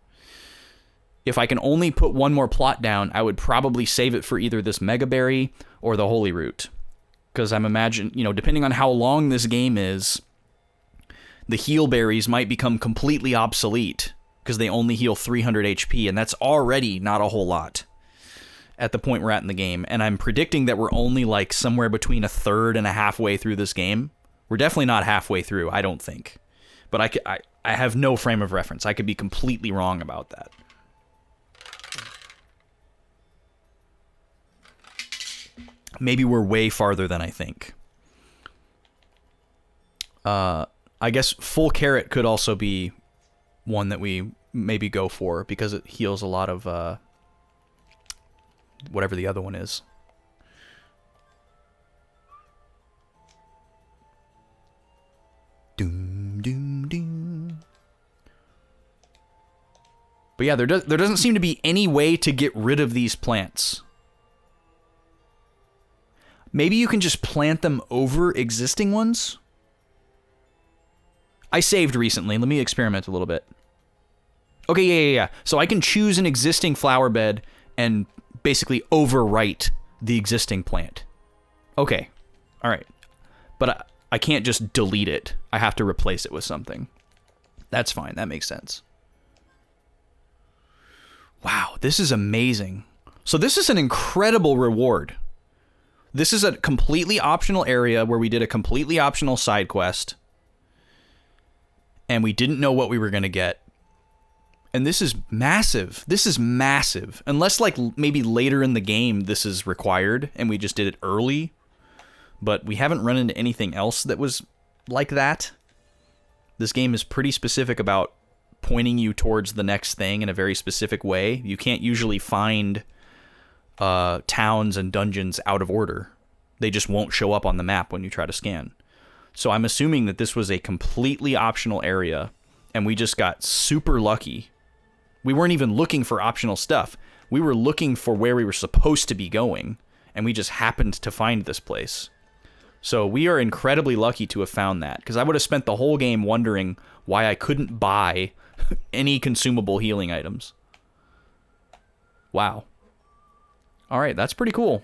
If I can only put 1 more plot down, I would probably save it for either this Mega Berry or the Holy Root. Because I'm imagining, you know, depending on how long this game is, the heal berries might become completely obsolete because they only heal 300 HP, and that's already not a whole lot at the point we're at in the game. And I'm predicting that we're only like somewhere between 1/3 and halfway through this game. We're definitely not halfway through, I don't think. But I have no frame of reference. I could be completely wrong about that. Maybe we're way farther than I think. I guess Full Carrot could also be one that we maybe go for because it heals a lot of whatever the other one is. Doom, doom, doom. But yeah, there doesn't seem to be any way to get rid of these plants. Maybe you can just plant them over existing ones? I saved recently. Let me experiment a little bit. Okay, yeah. So I can choose an existing flower bed and basically overwrite the existing plant. Okay. All right. But I can't just delete it. I have to replace it with something. That's fine. That makes sense. Wow, this is amazing. So this is an incredible reward. This is a completely optional area where we did a completely optional side quest. And we didn't know what we were going to get. And this is massive. This is massive. Unless, like, maybe later in the game this is required and we just did it early. But we haven't run into anything else that was like that. This game is pretty specific about pointing you towards the next thing in a very specific way. You can't usually find towns and dungeons out of order. They just won't show up on the map when you try to scan. So I'm assuming that this was a completely optional area, and we just got super lucky. We weren't even looking for optional stuff. We were looking for where we were supposed to be going, and we just happened to find this place. So we are incredibly lucky to have found that, because I would have spent the whole game wondering why I couldn't buy any consumable healing items. Wow. All right, that's pretty cool. All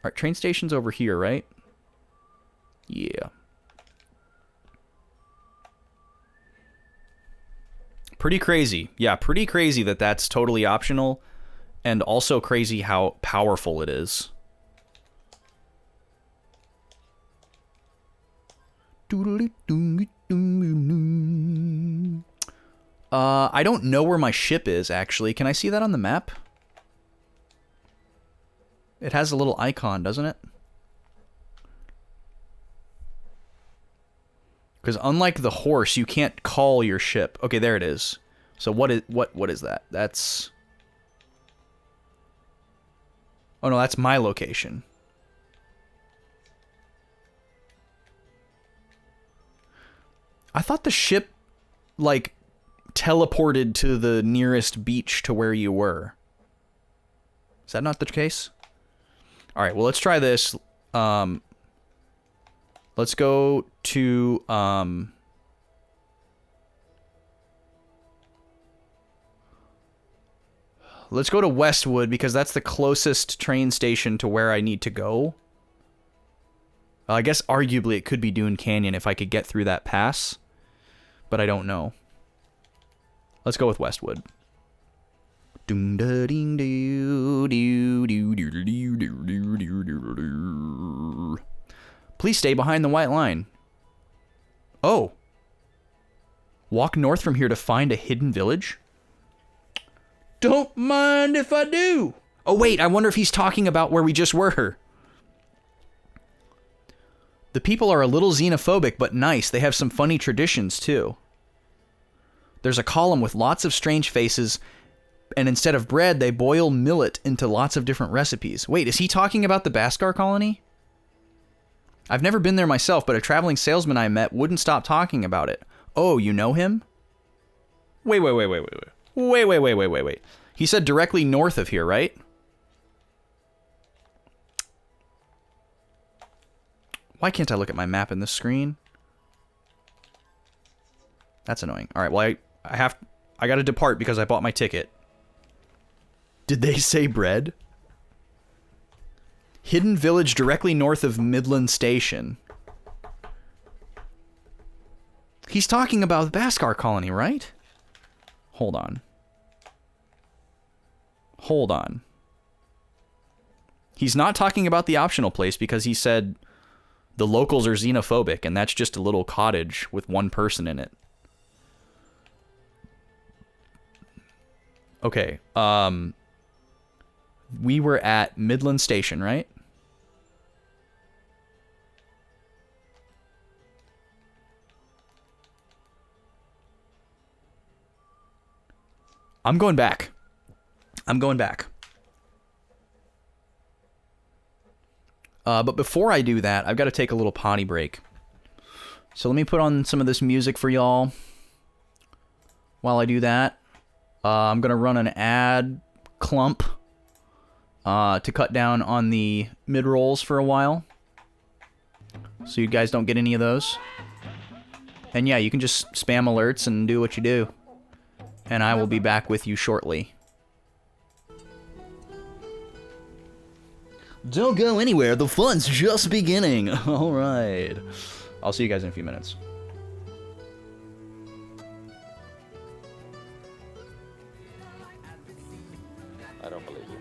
right, train station's over here, right? Yeah. Pretty crazy. Yeah, pretty crazy that that's totally optional, and also crazy how powerful it is. I don't know where my ship is, actually. Can I see that on the map? It has a little icon, doesn't it? Because unlike the horse, you can't call your ship. Okay, there it is. So what is that? That's... Oh no, that's my location. I thought the ship, like, teleported to the nearest beach to where you were. Is that not the case? Alright, well, let's try this. Let's go to, let's go to Westwood, because that's the closest train station to where I need to go. I guess arguably it could be Dune Canyon if I could get through that pass, but I don't know. Let's go with Westwood. Please stay behind the white line. Oh. Walk north from here to find a hidden village? Don't mind if I do. Oh wait, I wonder if he's talking about where we just were. The people are a little xenophobic, but nice. They have some funny traditions, too. There's a column with lots of strange faces, and instead of bread, they boil millet into lots of different recipes. Wait, is he talking about the Bhaskar colony? I've never been there myself, but a traveling salesman I met wouldn't stop talking about it. Oh, you know him? Wait. He said directly north of here, right? Why can't I look at my map in this screen? That's annoying. All right, well, I got to depart because I bought my ticket. Did they say bread? Hidden village directly north of Midland Station. He's talking about the Bhaskar colony, right? Hold on. He's not talking about the optional place because he said the locals are xenophobic, and that's just a little cottage with one person in it. Okay, we were at Midland Station, right? I'm going back. But before I do that, I've got to take a little potty break. So let me put on some of this music for y'all. While I do that, I'm going to run an ad clump to cut down on the mid-rolls for a while. So you guys don't get any of those. And yeah, you can just spam alerts and do what you do. And I will be back with you shortly. Don't go anywhere, the fun's just beginning. Alright. I'll see you guys in a few minutes. I don't believe you.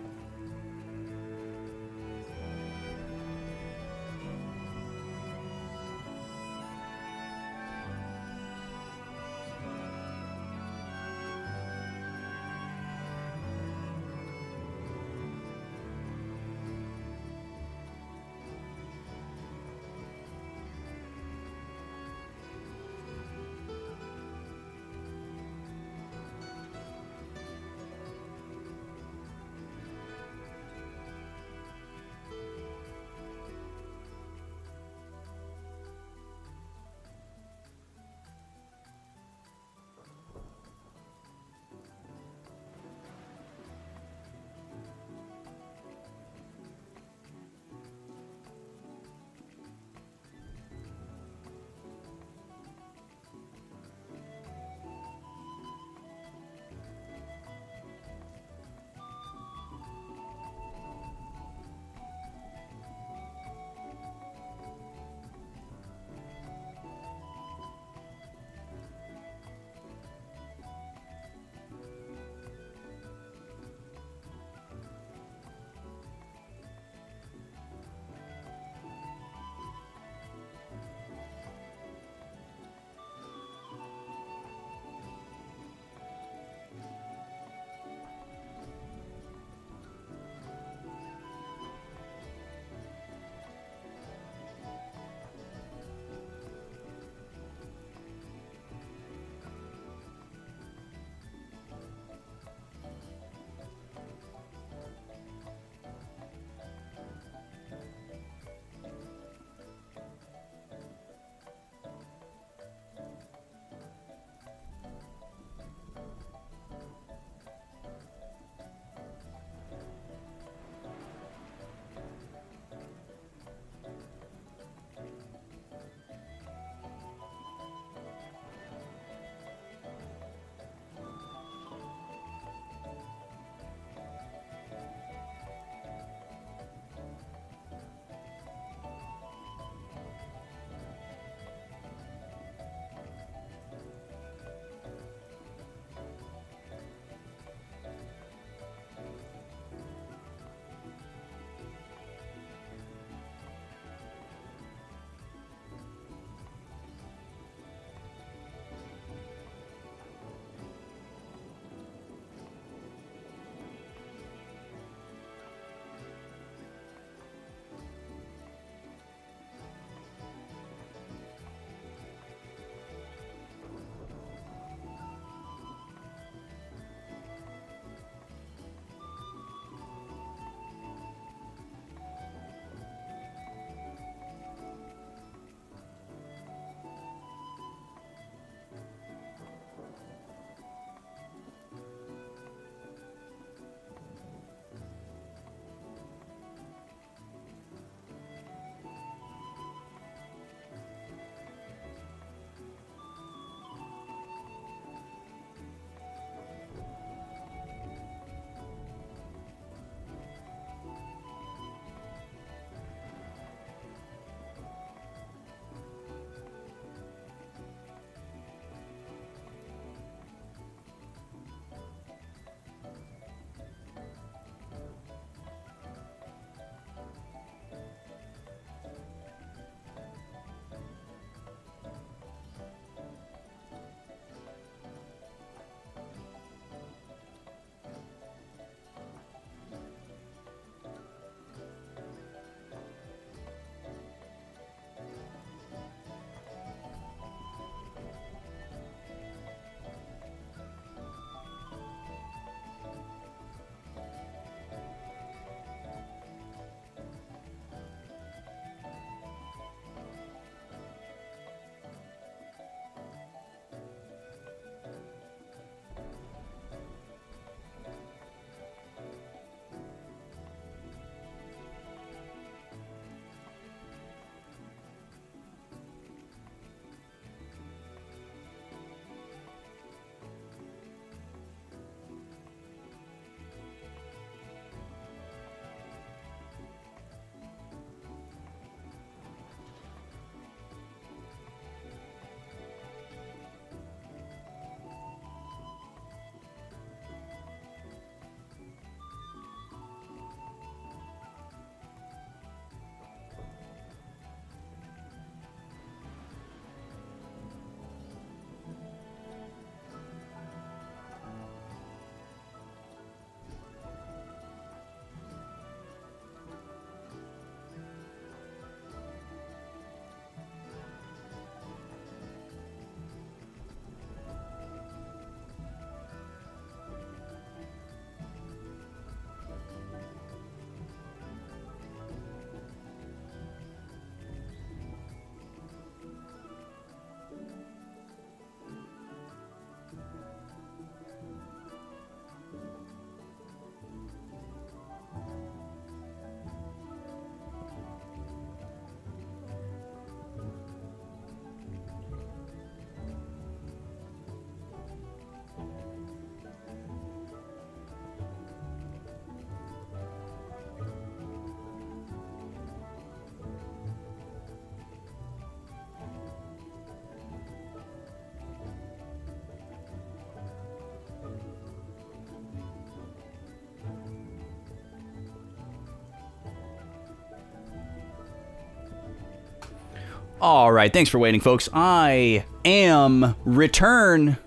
All right, thanks for waiting, folks. I am return.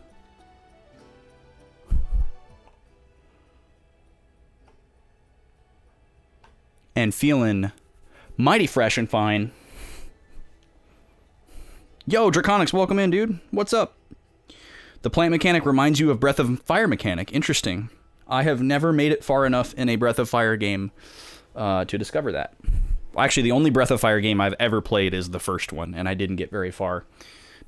And feeling mighty fresh and fine. Yo, Draconics, welcome in, dude. What's up? The plant mechanic reminds you of Breath of Fire mechanic. Interesting. I have never made it far enough in a Breath of Fire game to discover that. Actually, the only Breath of Fire game I've ever played is the first one, and I didn't get very far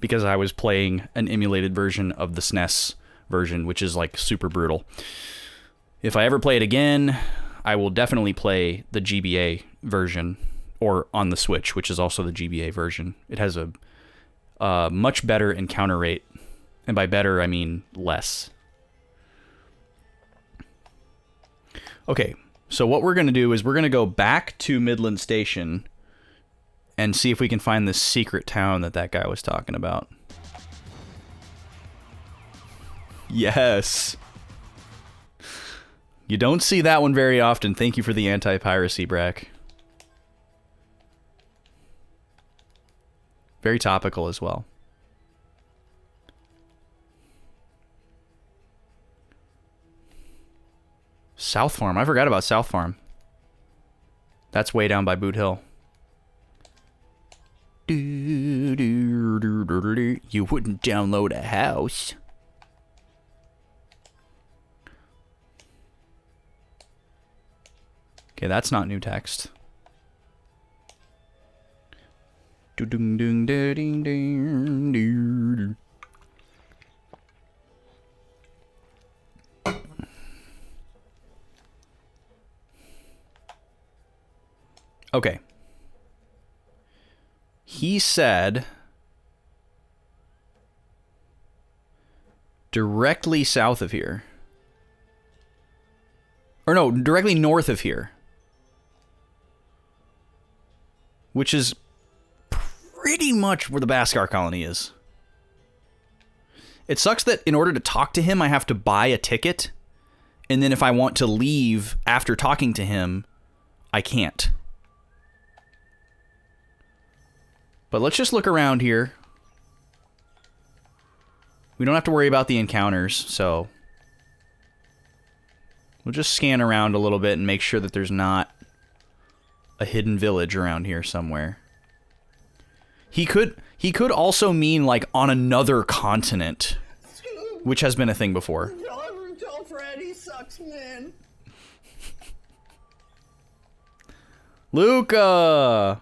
because I was playing an emulated version of the SNES version, which is like super brutal. If I ever play it again, I will definitely play the GBA version, or on the Switch, which is also the GBA version. It has a much better encounter rate, and by better I mean less. Okay, so what we're going to do is we're going to go back to Midland Station and see if we can find this secret town that guy was talking about. Yes. You don't see that one very often. Thank you for the anti-piracy, Brack. Very topical as well. South Farm. I forgot about South Farm. That's way down by Boot Hill. You wouldn't download a house. Okay, that's not new text. Okay. He said directly south of here. Or no, directly north of here. Which is pretty much where the Bhaskar colony is. It sucks that in order to talk to him, I have to buy a ticket. And then if I want to leave after talking to him, I can't. But let's just look around here. We don't have to worry about the encounters, so we'll just scan around a little bit and make sure that there's not a hidden village around here somewhere. He could also mean like on another continent, which has been a thing before. Tell Fred he sucks, man. Luca.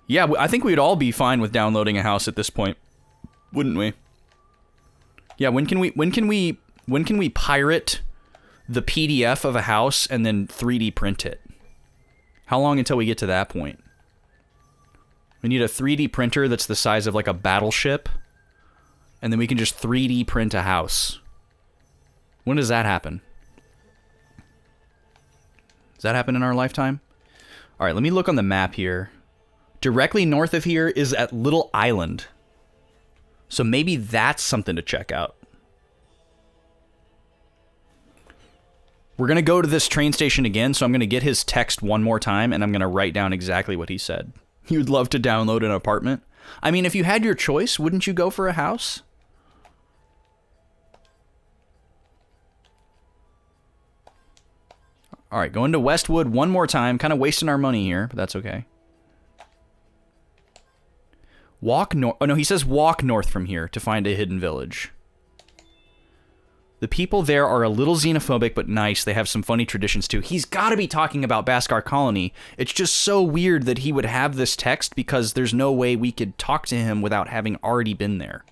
Yeah, I think we'd all be fine with downloading a house at this point, wouldn't we? Yeah, when can we pirate the PDF of a house and then 3D print it? How long until we get to that point? We need a 3D printer that's the size of like a battleship, and then we can just 3D print a house. When does that happen? Does that happen in our lifetime? All right, let me look on the map here. Directly north of here is at Little Island. So maybe that's something to check out. We're going to go to this train station again, so I'm going to get his text one more time, and I'm going to write down exactly what he said. You'd love to download an apartment? I mean, if you had your choice, wouldn't you go for a house? All right, going to Westwood one more time. Kind of wasting our money here, but that's okay. Walk north. Oh, no, he says walk north from here to find a hidden village. The people there are a little xenophobic, but nice. They have some funny traditions, too. He's got to be talking about Bhaskar Colony. It's just so weird that he would have this text because there's no way we could talk to him without having already been there.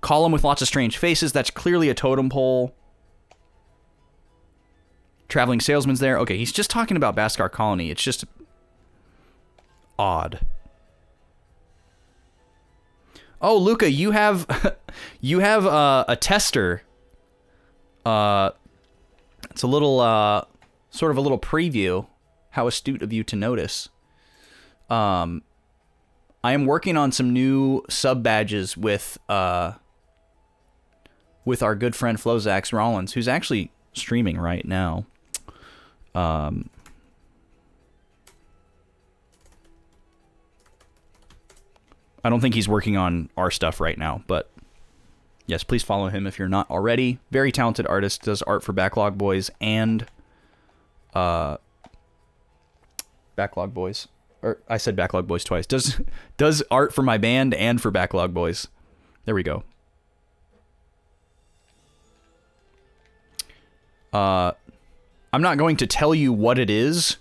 Column with lots of strange faces. That's clearly a totem pole. Traveling salesman's there. Okay, he's just talking about Bhaskar Colony. It's just odd. Oh, Luca, you have a tester. It's a little sort of a little preview. How astute of you to notice. I am working on some new sub badges with our good friend Flozax Rollins, who's actually streaming right now. I don't think he's working on our stuff right now, but yes, please follow him if you're not already. Very talented artist, does art for Backlog Boys and Backlog Boys. Or I said Backlog Boys twice. Does art for my band and for Backlog Boys. There we go. I'm not going to tell you what it is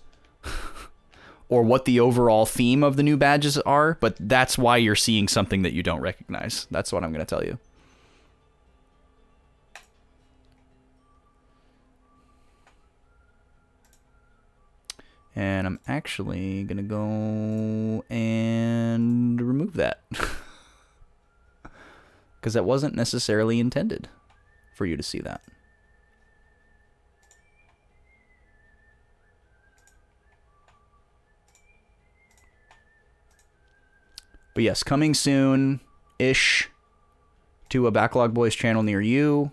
or what the overall theme of the new badges are, but that's why you're seeing something that you don't recognize. That's what I'm going to tell you. And I'm actually going to go and remove that. Because that wasn't necessarily intended for you to see that. But yes, coming soon-ish to a Backlog Boys channel near you.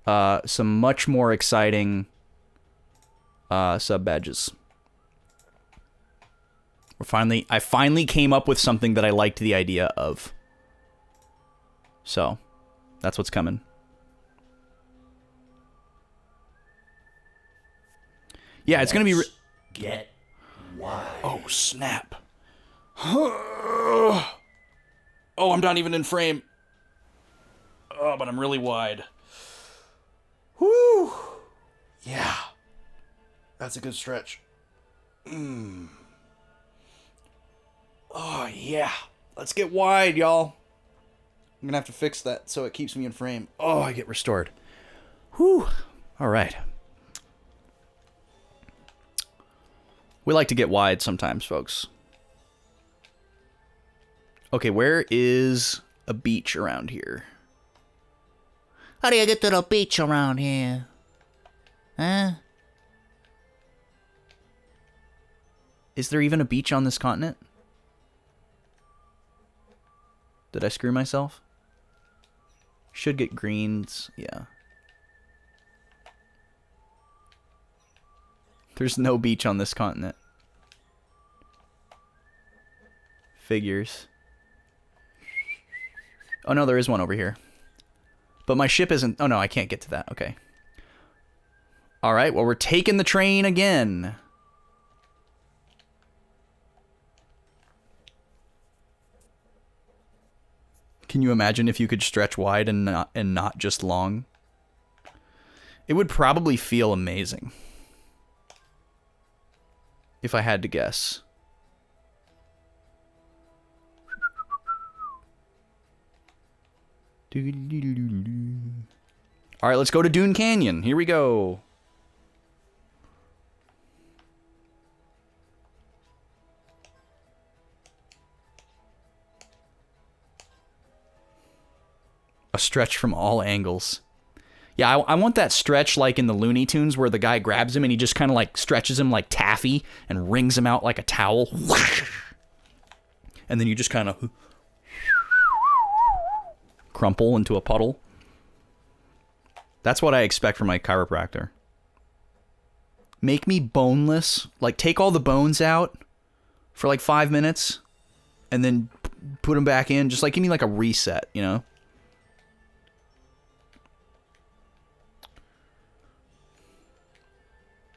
Some much more exciting sub-badges. I finally came up with something that I liked the idea of. So, that's what's coming. Yeah, it's going to be... Get wide. Oh, snap. Oh, I'm not even in frame. Oh, but I'm really wide. Woo! Yeah. That's a good stretch. Oh, yeah. Let's get wide, y'all. I'm gonna have to fix that so it keeps me in frame. Oh, I get restored. Whew. All right. We like to get wide sometimes, folks. Okay, where is a beach around here? How do you get to the beach around here? Huh? Is there even a beach on this continent? Did I screw myself? Should get greens, yeah. There's no beach on this continent. Figures. Oh no, there is one over here. But my ship isn't... Oh no, I can't get to that. Okay. Alright, well we're taking the train again. Can you imagine if you could stretch wide and not just long? It would probably feel amazing. If I had to guess. Alright, let's go to Dune Canyon. Here we go. A stretch from all angles. Yeah, I want that stretch like in the Looney Tunes where the guy grabs him and he just kind of like stretches him like taffy and wrings him out like a towel. And then you just kind of crumple into a puddle. That's what I expect from my chiropractor. Make me boneless. Like, take all the bones out for like 5 minutes and then put them back in. Just like, give me like a reset, you know?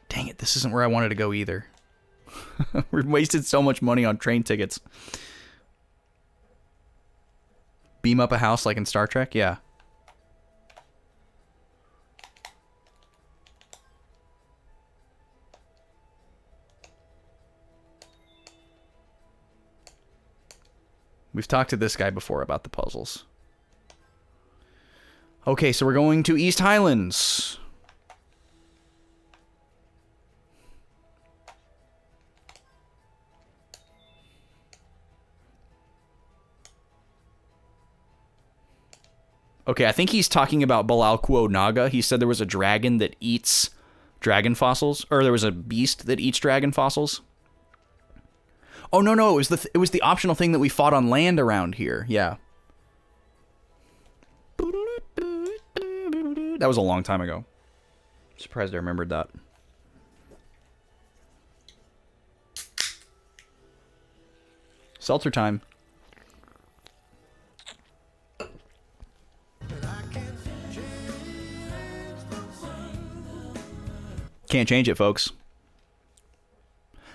Dang it, this isn't where I wanted to go either. We wasted so much money on train tickets. Beam up a house like in Star Trek? Yeah. We've talked to this guy before about the puzzles. Okay, so we're going to East Highlands. Okay, I think he's talking about Balalquo Naga. He said there was a dragon that eats dragon fossils, or there was a beast that eats dragon fossils. Oh no, it was the optional thing that we fought on land around here. Yeah. That was a long time ago. Surprised I remembered that. Seltzer time. Can't change it, folks.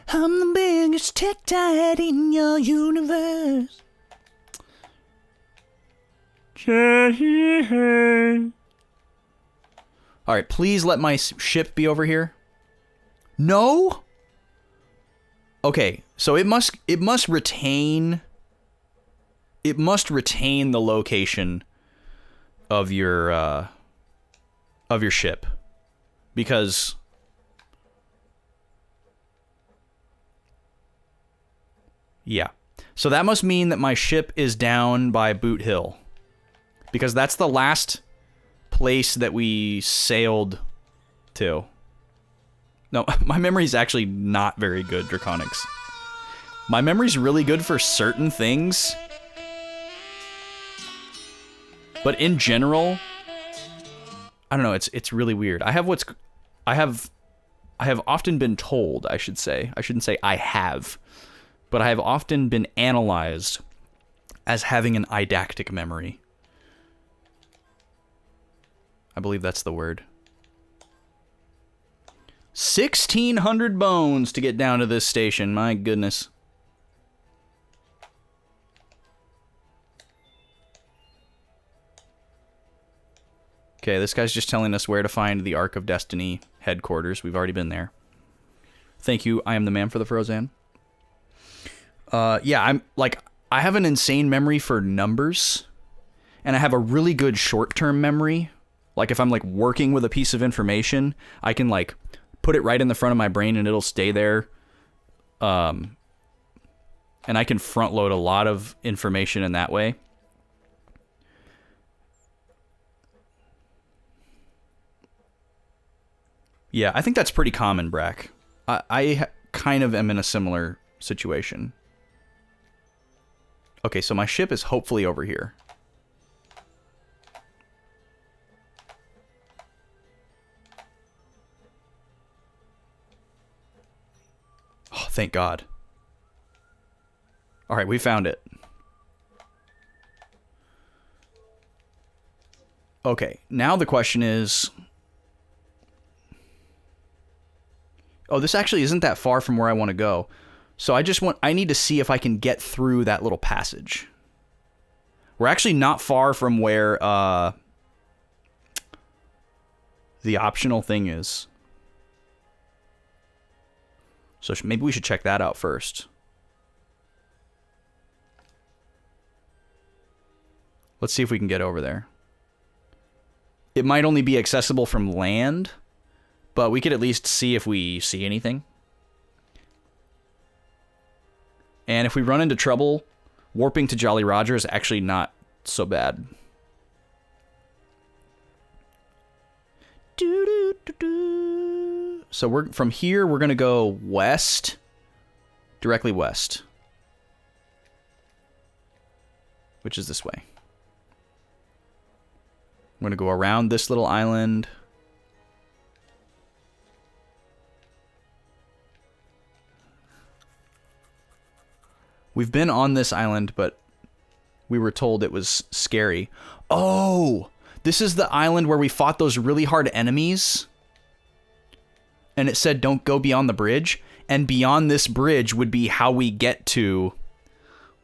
I'm the biggest tektite in your universe. All right, please let my ship be over here. No? Okay, so it must retain the location of your ship, because yeah. So that must mean that my ship is down by Boot Hill, because that's the last place that we sailed to. No, my memory's actually not very good, Draconics. My memory's really good for certain things, but in general, I don't know, it's really weird. I have often been told, I should say. I shouldn't say I have, but I have often been analyzed as having an eidactic memory. I believe that's the word. 1,600 bones to get down to this station. My goodness. Okay, this guy's just telling us where to find the Ark of Destiny headquarters. We've already been there. Thank you. I am the man for the Frozan. Yeah, I have an insane memory for numbers, and I have a really good short-term memory. Like, if I'm, like, working with a piece of information, I can, like, put it right in the front of my brain and it'll stay there. And I can front load a lot of information in that way. Yeah, I think that's pretty common, Brack. I kind of am in a similar situation. Okay, so my ship is hopefully over here. Oh, thank God. All right, we found it. Okay, now the question is... Oh, this actually isn't that far from where I want to go. So I need to see if I can get through that little passage. We're actually not far from where the optional thing is. So maybe we should check that out first. Let's see if we can get over there. It might only be accessible from land, but we could at least see if we see anything. And if we run into trouble, warping to Jolly Roger is actually not so bad. So from here, we're going to go west, directly west, which is this way. I'm going to go around this little island. We've been on this island, but we were told it was scary. Oh, this is the island where we fought those really hard enemies. And it said, don't go beyond the bridge. And beyond this bridge would be how we get to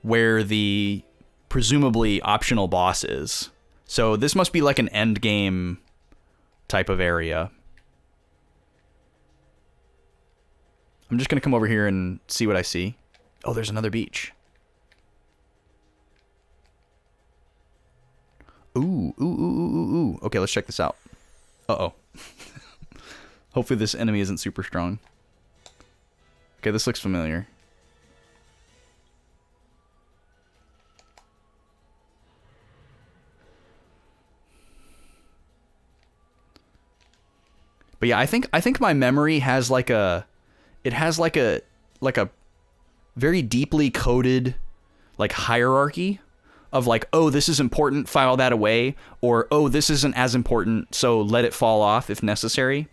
where the presumably optional boss is. So this must be like an end game type of area. I'm just going to come over here and see what I see. Oh, there's another beach. Ooh, ooh, ooh, ooh, ooh, ooh. Okay, let's check this out. Uh-oh. Hopefully this enemy isn't super strong. Okay, this looks familiar. But yeah, I think my memory has like a very deeply coded like hierarchy of like, oh, this is important, file that away, or oh, this isn't as important, so let it fall off if necessary.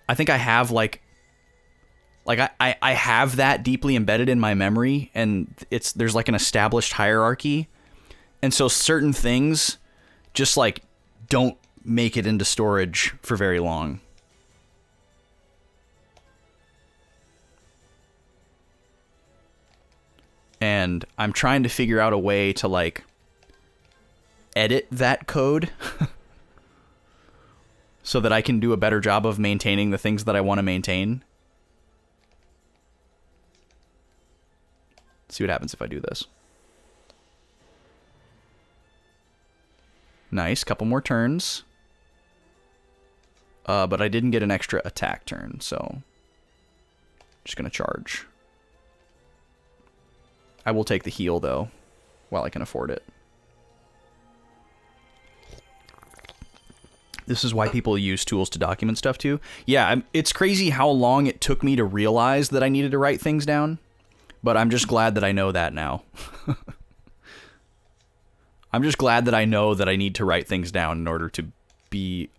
I think I have I have that deeply embedded in my memory, and there's like an established hierarchy. And so certain things just like don't make it into storage for very long. And I'm trying to figure out a way to, like, edit that code so that I can do a better job of maintaining the things that I want to maintain. Let's see what happens if I do this. Nice, couple more turns. But I didn't get an extra attack turn, so just gonna charge. I will take the heal, though, while I can afford it. This is why people use tools to document stuff, too. Yeah, it's crazy how long it took me to realize that I needed to write things down, but I'm just glad that I know that now. I'm just glad that I know that I need to write things down in order to be,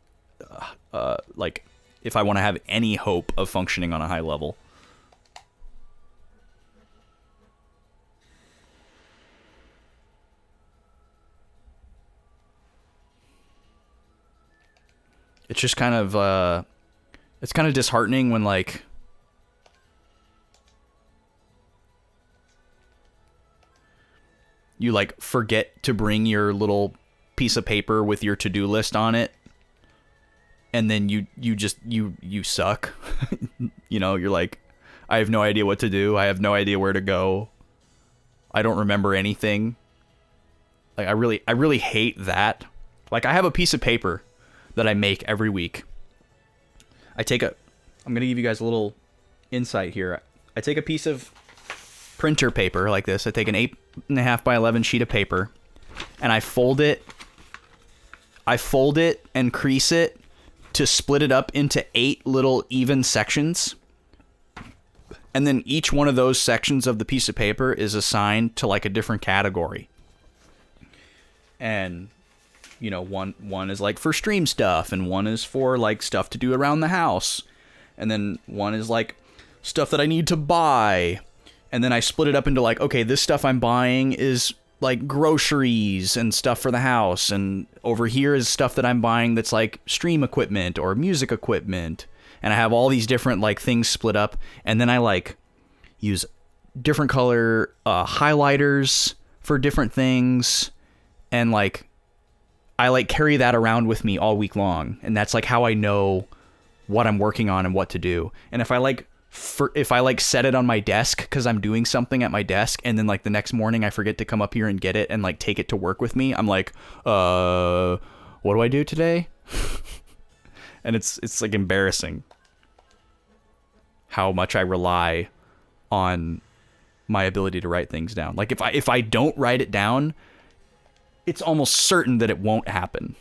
like, if I want to have any hope of functioning on a high level. It's just kind of, it's kind of disheartening when, like, you, like, forget to bring your little piece of paper with your to-do list on it, and then you suck. You know, you're like, I have no idea what to do. I have no idea where to go. I don't remember anything. Like, I really hate that. Like, I have a piece of paper that I make every week. I'm going to give you guys a little insight here. I take a piece of printer paper like this. I take an 8.5 by 11 sheet of paper, and I fold it and crease it to split it up into 8 little even sections. And then each one of those sections of the piece of paper is assigned to, like, a different category. And, you know, one is, like, for stream stuff, and one is for, like, stuff to do around the house. And then one is, like, stuff that I need to buy. And then I split it up into, like, okay, this stuff I'm buying is, like, groceries and stuff for the house. And over here is stuff that I'm buying that's, like, stream equipment or music equipment. And I have all these different, like, things split up. And then I, like, use different color highlighters for different things. And, like, I, like, carry that around with me all week long. And that's, like, how I know what I'm working on and what to do. And if I, like, set it on my desk because I'm doing something at my desk, and then, like, the next morning I forget to come up here and get it and, like, take it to work with me, I'm like, what do I do today? And it's like embarrassing how much I rely on my ability to write things down. Like, if I don't write it down, it's almost certain that it won't happen,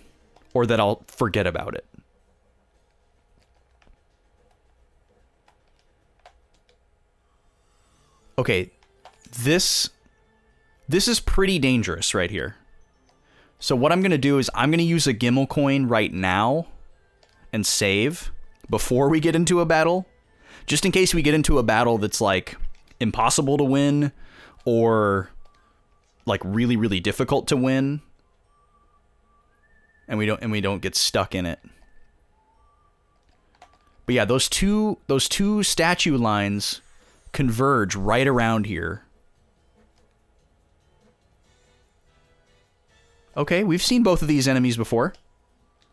or that I'll forget about it. Okay, this is pretty dangerous right here. So what I'm going to do is I'm going to use a Gimel coin right now and save before we get into a battle, just in case we get into a battle that's, like, impossible to win or, like, really, really difficult to win, and we don't get stuck in it. But yeah, those two statue lines converge right around here. Okay, we've seen both of these enemies before.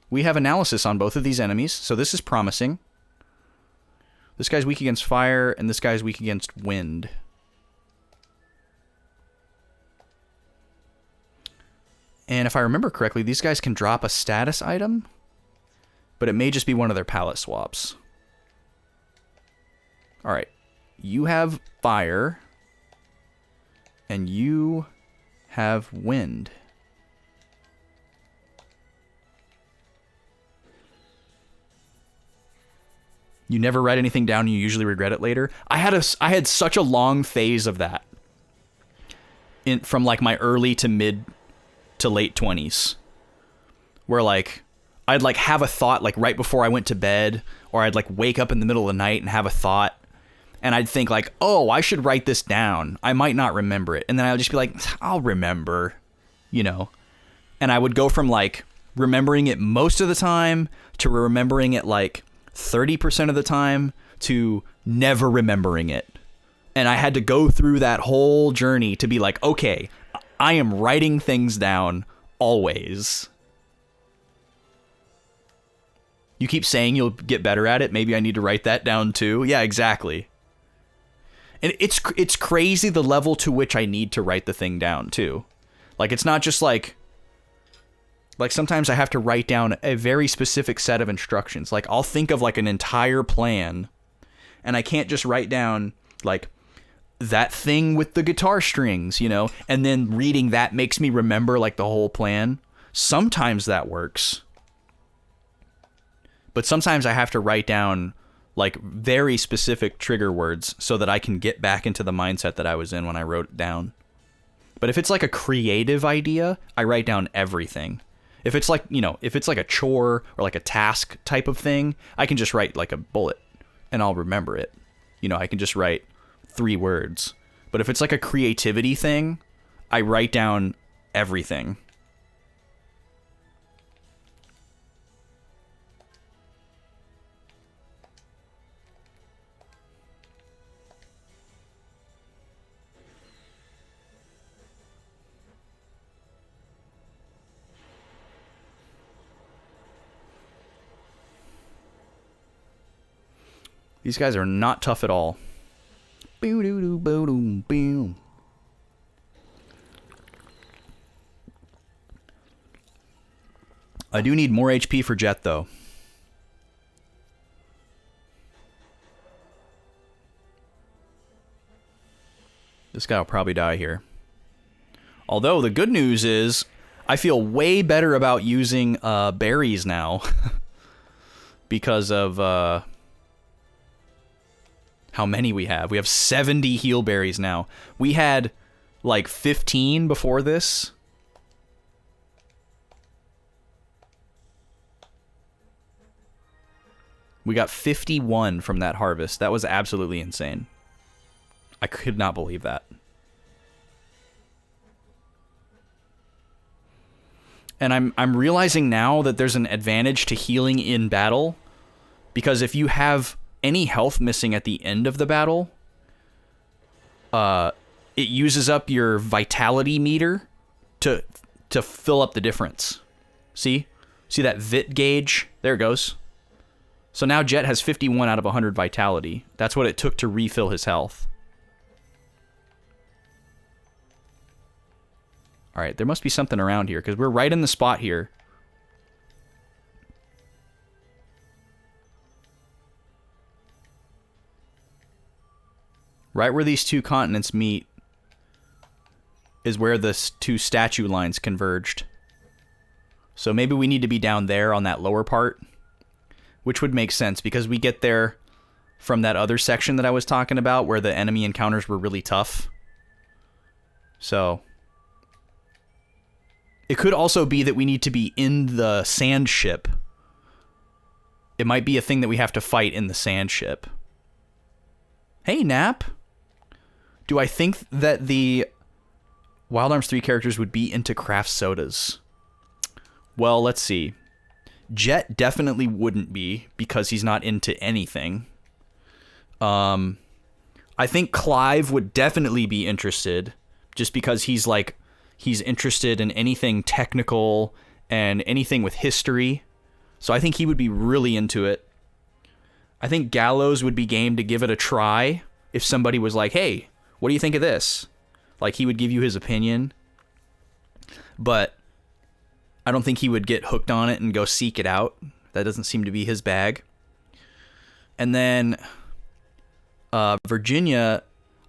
We have analysis on both of these enemies, so this is promising. This guy's weak against fire, and this guy's weak against wind. And if I remember correctly, these guys can drop a status item, but it may just be one of their palette swaps. Alright. You have fire, and you have wind. You never write anything down, and you usually regret it later. I had such a long phase of that from, like, my early to mid to late 20s, where, like, I'd, like, have a thought, like, right before I went to bed, or I'd, like, wake up in the middle of the night and have a thought. And I'd think, like, oh, I should write this down. I might not remember it. And then I would just be like, I'll remember, you know. And I would go from, like, remembering it most of the time to remembering it, like, 30% of the time to never remembering it And I had to go through that whole journey to be like, okay, I am writing things down always. You keep saying you'll get better at it. Maybe I need to write that down too. Yeah, exactly. And it's crazy the level to which I need to write the thing down too. Like, it's not just like sometimes I have to write down a very specific set of instructions. Like, I'll think of like an entire plan, and I can't just write down like that thing with the guitar strings, you know, and then reading that makes me remember like the whole plan. Sometimes that works. But sometimes I have to write down like very specific trigger words so that I can get back into the mindset that I was in when I wrote it down. But if it's like a creative idea, I write down everything. If it's like, you know, if it's like a chore or like a task type of thing, I can just write like a bullet and I'll remember it. You know, I can just write 3 words. But if it's like a creativity thing, I write down everything. These guys are not tough at all. I do need more HP for Jet, though. This guy will probably die here. Although, the good news is, I feel way better about using berries now. Because of how many we have. We have 70 heal berries now. We had like 15 before this. We got 51 from that harvest. That was absolutely insane. I could not believe that. And I'm realizing now that there's an advantage to healing in battle, because if you have any health missing at the end of the battle, it uses up your vitality meter to fill up the difference. See that vit gauge? There it goes. So now Jet has 51 out of 100 vitality. That's what it took to refill his health. All right, there must be something around here, because we're right in the spot here. Right where these 2 continents meet is where the 2 statue lines converged. So maybe we need to be down there on that lower part, which would make sense because we get there from that other section that I was talking about where the enemy encounters were really tough. So it could also be that we need to be in the sand ship. It might be a thing that we have to fight in the sand ship. Hey, Nap. Do I think that the Wild Arms 3 characters would be into craft sodas? Well, let's see. Jet definitely wouldn't be, because he's not into anything. I think Clive would definitely be interested, just because he's interested in anything technical and anything with history. So I think he would be really into it. I think Gallows would be game to give it a try if somebody was like, hey, what do you think of this? Like, he would give you his opinion. But I don't think he would get hooked on it and go seek it out. That doesn't seem to be his bag. And then Virginia,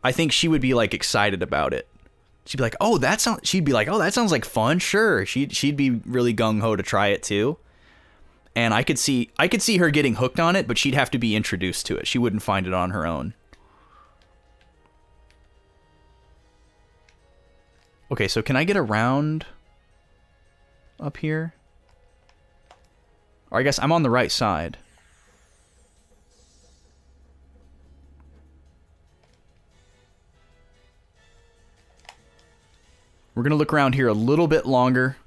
I think she would be like excited about it. She'd be like, oh, that sounds like fun. Sure. She'd be really gung-ho to try it too. And I could see her getting hooked on it, but she'd have to be introduced to it. She wouldn't find it on her own. Okay, so can I get around up here? Or I guess I'm on the right side. We're going to look around here a little bit longer.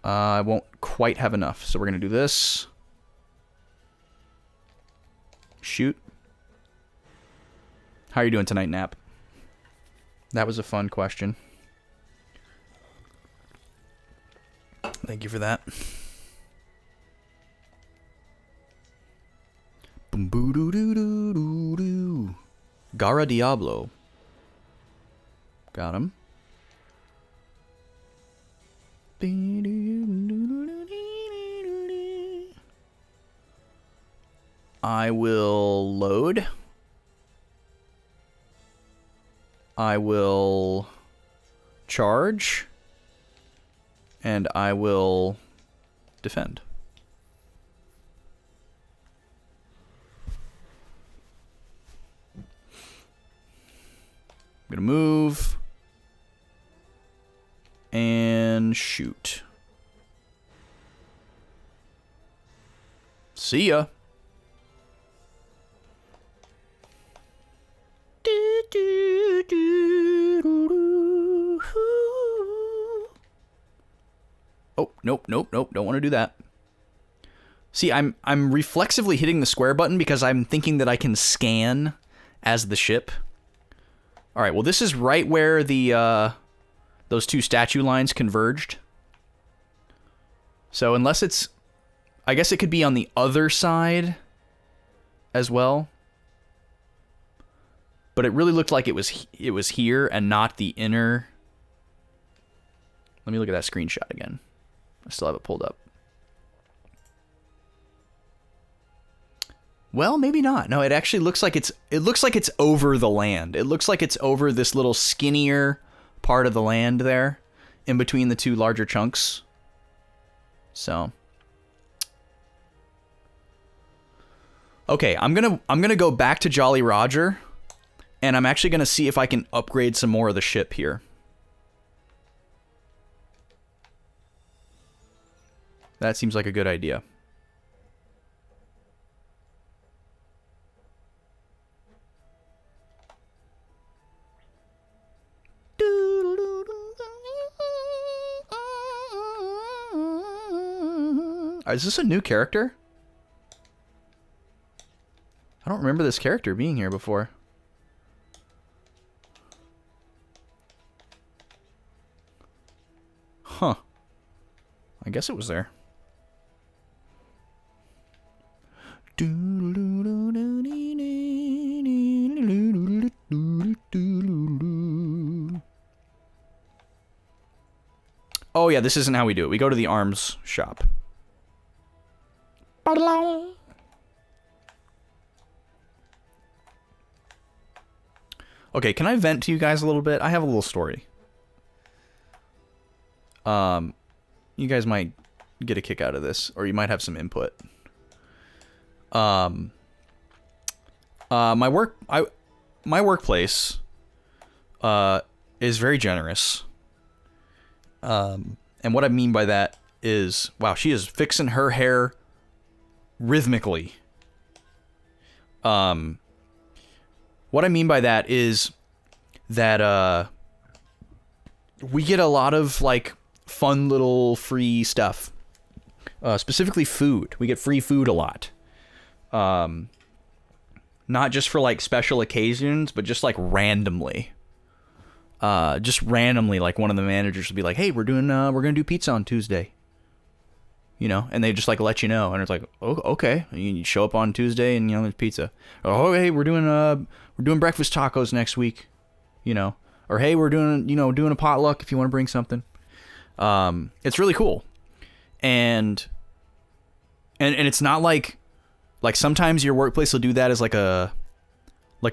I won't quite have enough. So we're going to do this. Shoot. How are you doing tonight, Nap? That was a fun question. Thank you for that. Boom boo doo doo doo doo doo. Gara Diablo. Got him. I will load. I will charge. And I will defend. I'm gonna move. And shoot. See ya. Oh, nope, nope, nope, don't want to do that. See, I'm reflexively hitting the square button because I'm thinking that I can scan as the ship. All right, well, this is right where the those two statue lines converged. So unless it's, I guess it could be on the other side as well. But it really looked like it was here and not the inner. Let me look at that screenshot again. I still have it pulled up. Well, maybe not. No, it actually looks like it's over the land. It looks like it's over this little skinnier part of the land there, in between the two larger chunks. So, okay, I'm gonna go back to Jolly Roger, and I'm actually gonna see if I can upgrade some more of the ship here. That seems like a good idea. Is this a new character? I don't remember this character being here before. Huh. I guess it was there. Oh yeah, this isn't how we do it. We go to the arms shop. Okay, can I vent to you guys a little bit? I have a little story. You guys might get a kick out of this, or you might have some input. My workplace is very generous. And what I mean by that is, wow, she is fixing her hair rhythmically. What I mean by that is that we get a lot of like fun little free stuff. Specifically food. We get free food a lot. Not just for like special occasions, but just like randomly. Like one of the managers will be like, "Hey, we're gonna do pizza on Tuesday." You know, and they just like let you know, and it's like, "Oh, okay." And you show up on Tuesday, and you know there's pizza. Oh, hey, we're doing breakfast tacos next week. You know, or hey, we're doing a potluck if you want to bring something. It's really cool, and it's not like sometimes your workplace will do that as like a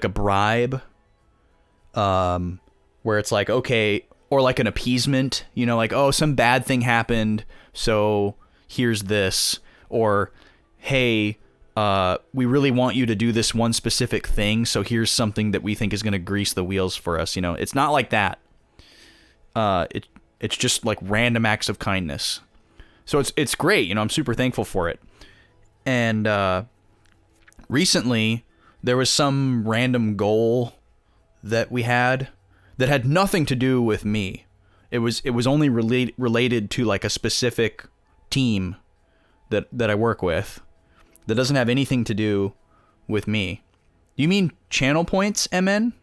bribe, where it's like, okay, or like an appeasement, you know, like, oh, some bad thing happened, so here's this, or hey, we really want you to do this one specific thing, so here's something that we think is going to grease the wheels for us. You know, it's not like that. It's just like random acts of kindness. So it's great. You know, I'm super thankful for it. And recently there was some random goal that we had that had nothing to do with me. It was only related to like a specific team that I work with that doesn't have anything to do with me. You mean channel points, MN?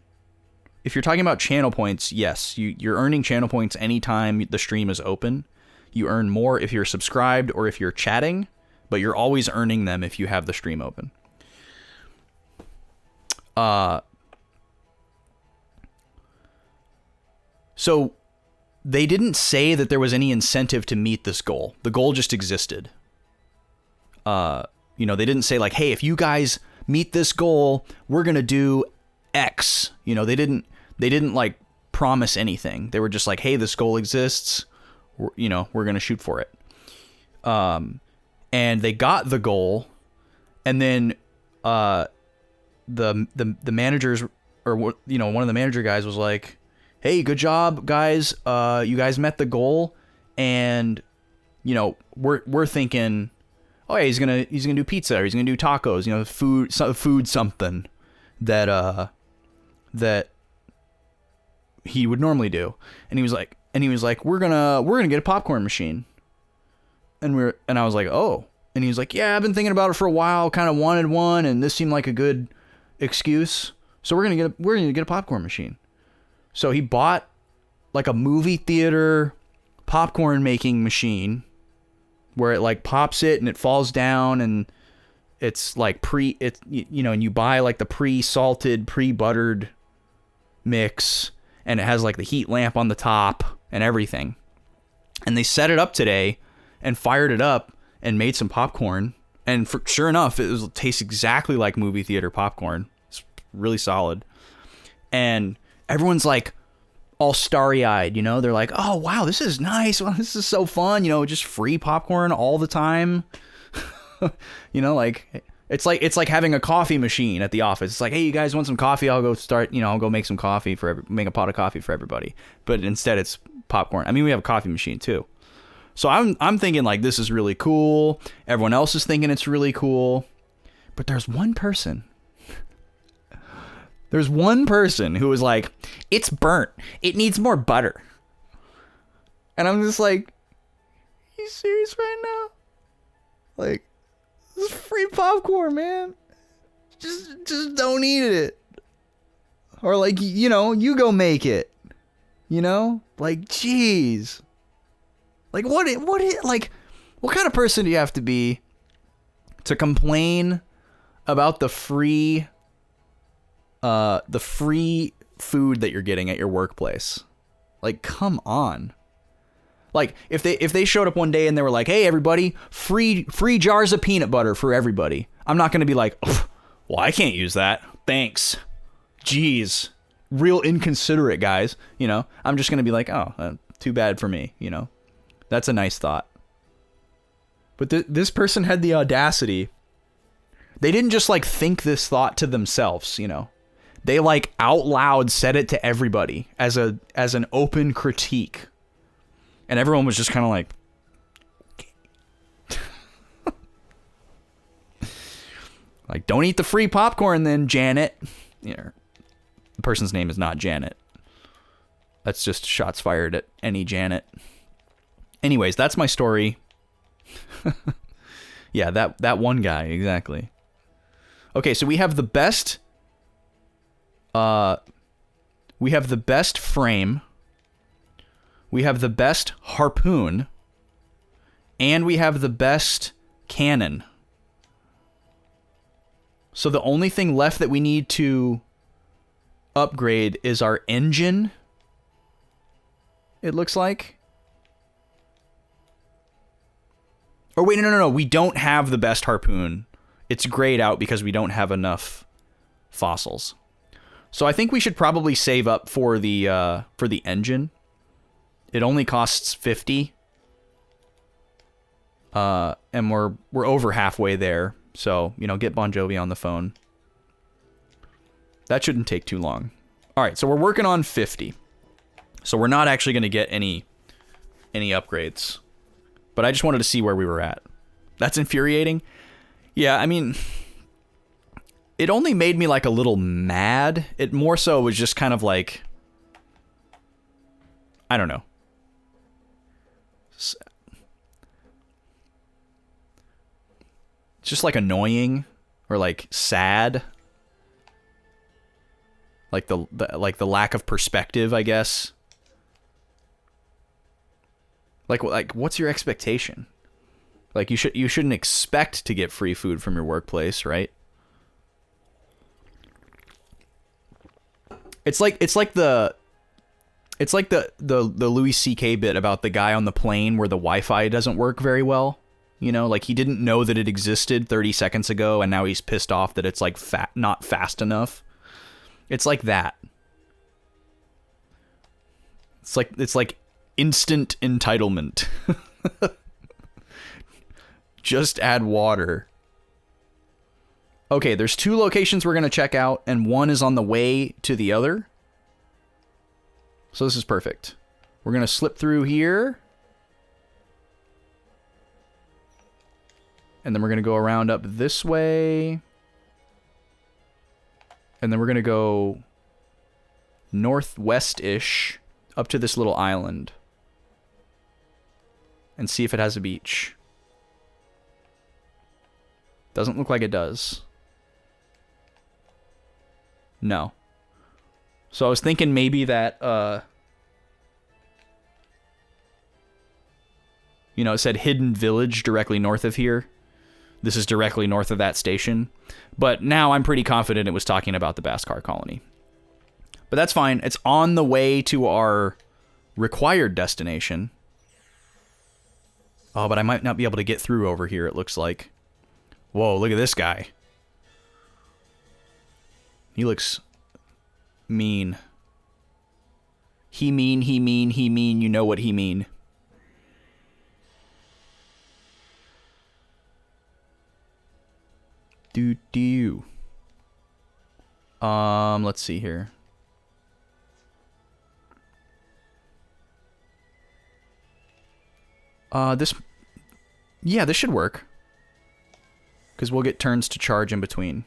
If you're talking about channel points, yes, you're earning channel points anytime the stream is open. You earn more if you're subscribed or if you're chatting, but you're always earning them if you have the stream open. So they didn't say that there was any incentive to meet this goal. The goal just existed. You know, they didn't say like, hey, if you guys meet this goal, we're going to do X. You know, they didn't like promise anything. They were just like, hey, this goal exists. We're going to shoot for it. And they got the goal, and then the managers, or you know, one of the manager guys was like, hey, good job, guys. You guys met the goal, and you know, we're thinking, oh yeah, he's gonna do pizza, or he's gonna do tacos, you know, food something that he would normally do. And he was like, we're gonna get a popcorn machine. And I was like, oh. And he was like, yeah, I've been thinking about it for a while, kind of wanted one, and this seemed like a good excuse. So we're gonna get a popcorn machine. So he bought like a movie theater popcorn making machine where it like pops it and it falls down, and it's like and you buy like the pre-salted, pre-buttered mix, and it has like the heat lamp on the top and everything. And they set it up today and fired it up and made some popcorn, and sure enough, it tastes exactly like movie theater popcorn. It's really solid. And everyone's like all starry-eyed, you know? They're like, oh, wow, this is nice. Well, this is so fun, you know, just free popcorn all the time. You know, like it's like having a coffee machine at the office. It's like, hey, you guys want some coffee? I'll go make some coffee make a pot of coffee for everybody. But instead it's popcorn. I mean, we have a coffee machine too. So I'm thinking like, this is really cool. Everyone else is thinking it's really cool. But there's one person who was like, it's burnt. It needs more butter. And I'm just like, are you serious right now? Like, this is free popcorn, man. Just don't eat it. Or like, you know, you go make it. You know? Like, jeez. Like, what kind of person do you have to be to complain about the free food that you're getting at your workplace? Like, come on. Like, if they showed up one day and they were like, hey, everybody, free jars of peanut butter for everybody, I'm not going to be like, well, I can't use that. Thanks. Jeez. Real inconsiderate, guys. You know, I'm just going to be like, oh, too bad for me, you know. That's a nice thought. But this person had the audacity. They didn't just like think this thought to themselves, you know. They like out loud said it to everybody as an open critique. And everyone was just kind of like, okay. Like, don't eat the free popcorn then, Janet. You know, the person's name is not Janet. That's just shots fired at any Janet. Anyways, that's my story. Yeah, that one guy, exactly. Okay, so we have the best frame, we have the best harpoon, and we have the best cannon. So the only thing left that we need to upgrade is our engine, it looks like. Or wait, no, we don't have the best harpoon. It's grayed out because we don't have enough fossils. So I think we should probably save up for the engine. It only costs 50. And we're over halfway there. So, you know, get Bon Jovi on the phone. That shouldn't take too long. All right, so we're working on 50. So we're not actually going to get any upgrades. But I just wanted to see where we were at. That's infuriating. Yeah, I mean, it only made me like a little mad. It more so was just kind of like, I don't know. It's just like annoying or like sad. Like the lack of perspective, I guess. Like what's your expectation? Like you shouldn't expect to get free food from your workplace, right? It's like the Louis C.K. bit about the guy on the plane where the Wi-Fi doesn't work very well. You know, like he didn't know that it existed 30 seconds ago, and now he's pissed off that it's like not fast enough. It's like that. It's like instant entitlement. Just add water. Okay, there's 2 locations we're going to check out, and one is on the way to the other. So this is perfect. We're going to slip through here. And then we're going to go around up this way. And then we're going to go northwest-ish up to this little island. And see if it has a beach. Doesn't look like it does. No. So I was thinking maybe that, you know, it said hidden village directly north of here. This is directly north of that station. But now I'm pretty confident it was talking about the Beskar colony. But that's fine. It's on the way to our required destination. Oh, but I might not be able to get through over here, it looks like. Whoa, look at this guy. He looks mean. He mean, you know what he mean. Do. Let's see here. Yeah, this should work. Because we'll get turns to charge in between.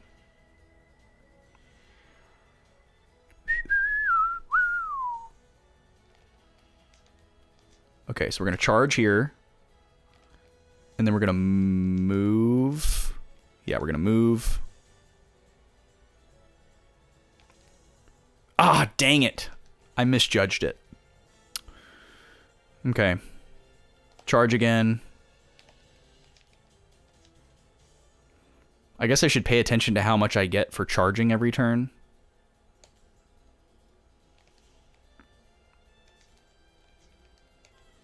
Okay, so we're going to charge here. And then we're going to move. Yeah, we're going to move. Ah, dang it. I misjudged it. Okay. Charge again. I guess I should pay attention to how much I get for charging every turn.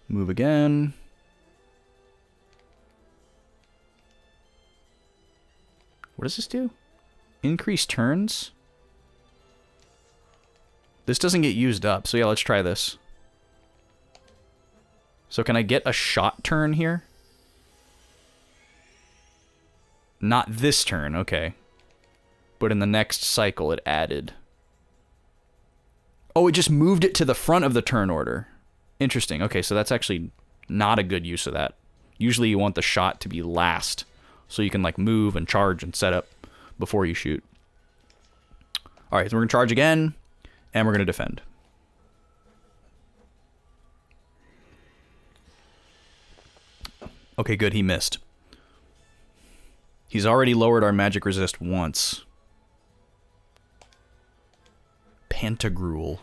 Move again. What does this do? Increase turns? This doesn't get used up, so yeah, let's try this. So can I get a shot turn here? Not this turn, okay. But in the next cycle it added. Oh, it just moved it to the front of the turn order. Interesting. Okay, so that's actually not a good use of that. Usually you want the shot to be last, so you can like move and charge and set up before you shoot. Alright, so we're going to charge again, and we're going to defend. Okay, good, he missed. He's already lowered our magic resist once. Pantagruel.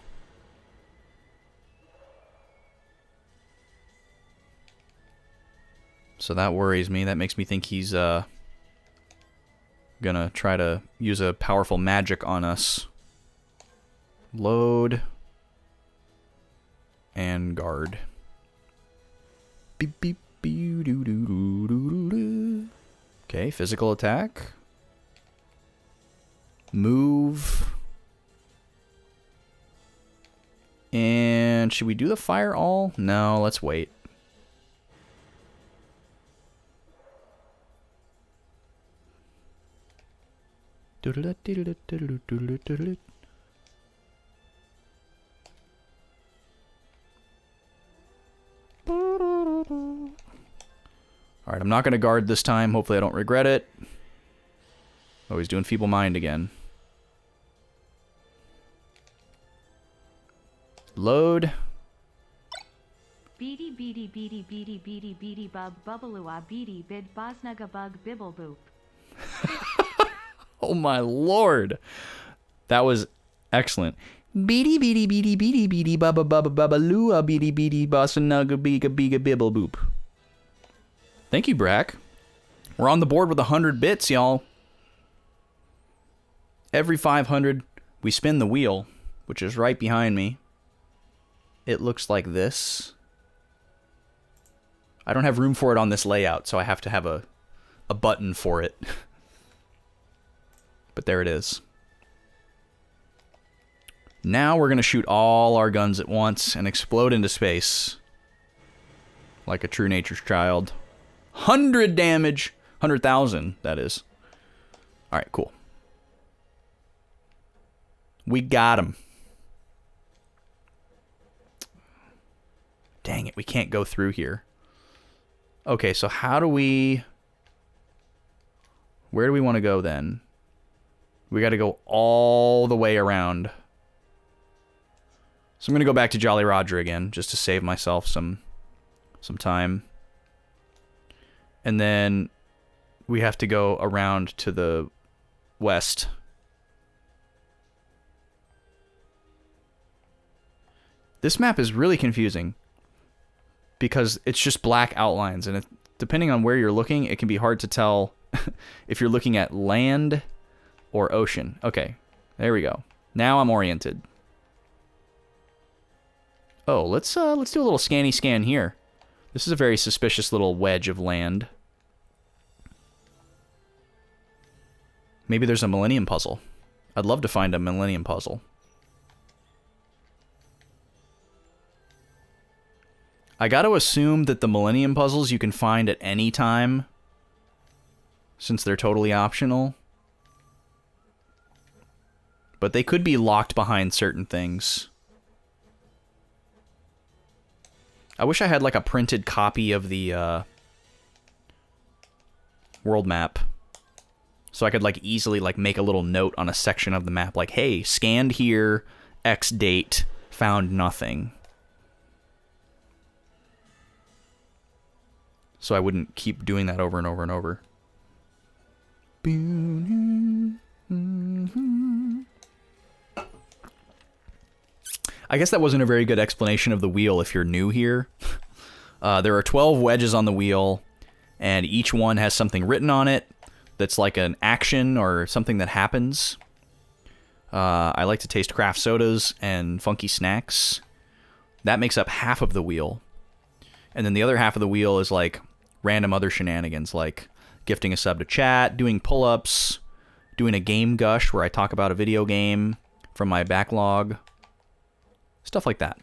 So that worries me. That makes me think he's gonna try to use a powerful magic on us. Load. And guard. Beep beep beep doo doo doo doo doo. Okay, physical attack. Move. And should we do the fire all? No, let's wait. Alright, I'm not going to guard this time. Hopefully I don't regret it. Oh, he's doing Feeble Mind again. Load. Beady beady beady beady beady beady bug bubbalua beady bid bosnaga bug bibble boop. Oh my lord. That was excellent. Beady beady beady beady beady baba baba baba lua beady beady bosanaga biga biga bibble boop. Thank you, Brack. We're on the board with 100 bits, y'all. Every 500, we spin the wheel, which is right behind me. It looks like this. I don't have room for it on this layout, so I have to have a button for it. But there it is. Now we're going to shoot all our guns at once and explode into space. Like a true nature's child. 100 damage! 100,000, that is. Alright, cool. We got him. Dang it, we can't go through here. Okay, so how do we... Where do we want to go then? We got to go all the way around. So I'm going to go back to Jolly Roger again, just to save myself some time. And then we have to go around to the west. This map is really confusing because it's just black outlines, and depending on where you're looking, it can be hard to tell if you're looking at land or ocean. Okay, there we go. Now I'm oriented. Oh, let's do a little scanny scan here. This is a very suspicious little wedge of land. Maybe there's a Millennium Puzzle. I'd love to find a Millennium Puzzle. I got to assume that the Millennium Puzzles you can find at any time, since they're totally optional. But they could be locked behind certain things. I wish I had like a printed copy of the world map, so I could like easily like make a little note on a section of the map, like, hey, scanned here, X date, found nothing. So I wouldn't keep doing that over and over and over. I guess that wasn't a very good explanation of the wheel if you're new here. There are 12 wedges on the wheel, and each one has something written on it that's like an action or something that happens. I like to taste craft sodas and funky snacks. That makes up half of the wheel. And then the other half of the wheel is like random other shenanigans, like gifting a sub to chat, doing pull-ups, doing a game gush where I talk about a video game from my backlog. Stuff like that.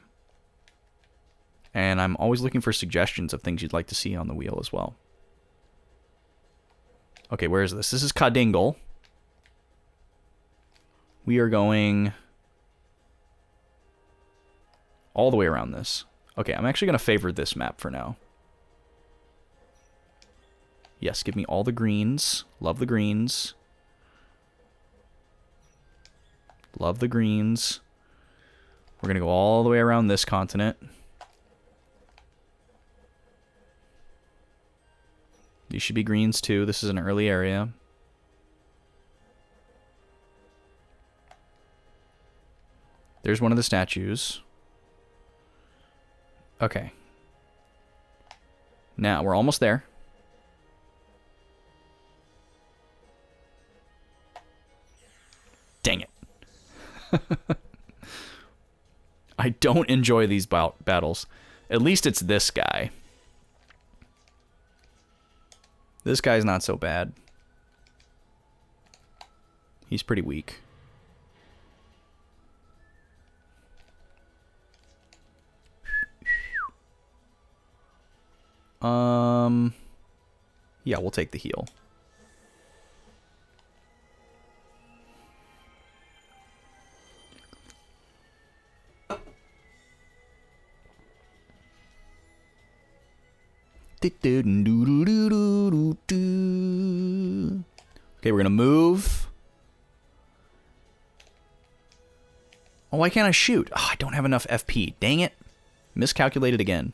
And I'm always looking for suggestions of things you'd like to see on the wheel as well. Okay, where is this? This is Kadingle. We are going all the way around this. Okay, I'm actually going to favor this map for now. Yes, give me all the greens. Love the greens. Love the greens. We're going to go all the way around this continent. These should be greens too. This is an early area. There's one of the statues. Okay. Now, we're almost there. Dang it. I don't enjoy these battles. At least it's this guy. This guy's not so bad. He's pretty weak. Yeah, we'll take the heal. Okay, we're gonna move. Oh, why can't I shoot? Oh, I don't have enough FP. Dang it. Miscalculated again.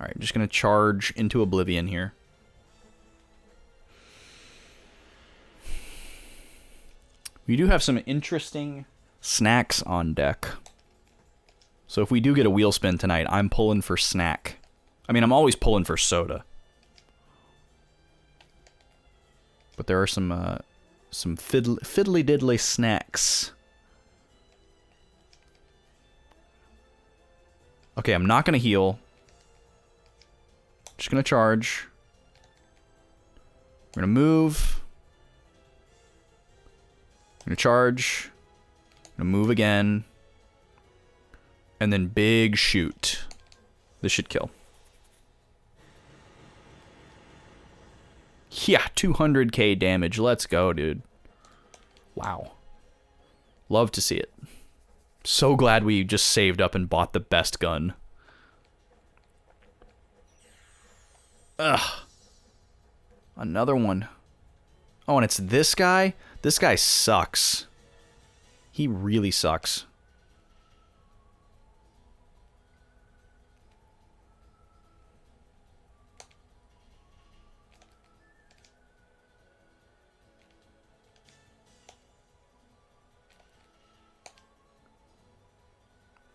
Alright, I'm just gonna charge into oblivion here. We do have some interesting snacks on deck. So if we do get a wheel spin tonight, I'm pulling for snack. I mean, I'm always pulling for soda. But there are some fiddly diddly snacks. Okay, I'm not gonna heal. Just gonna charge. I'm gonna move. I'm gonna charge. I'm gonna move again. And then big shoot. This should kill. Yeah, 200k damage. Let's go, dude. Wow. Love to see it. So glad we just saved up and bought the best gun. Ugh. Another one. Oh, and it's this guy? This guy sucks. He really sucks.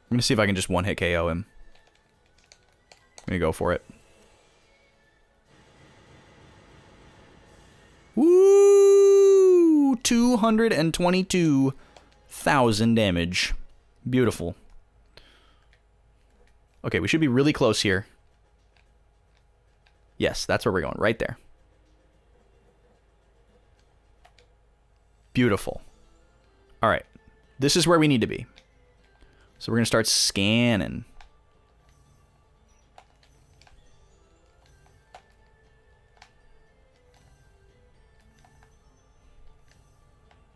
I'm gonna see if I can just one-hit KO him. I'm gonna go for it. Woo! 222,000 damage. Beautiful. Okay, we should be really close here. Yes, that's where we're going. Right there. Beautiful. Alright. This is where we need to be. So we're going to start scanning.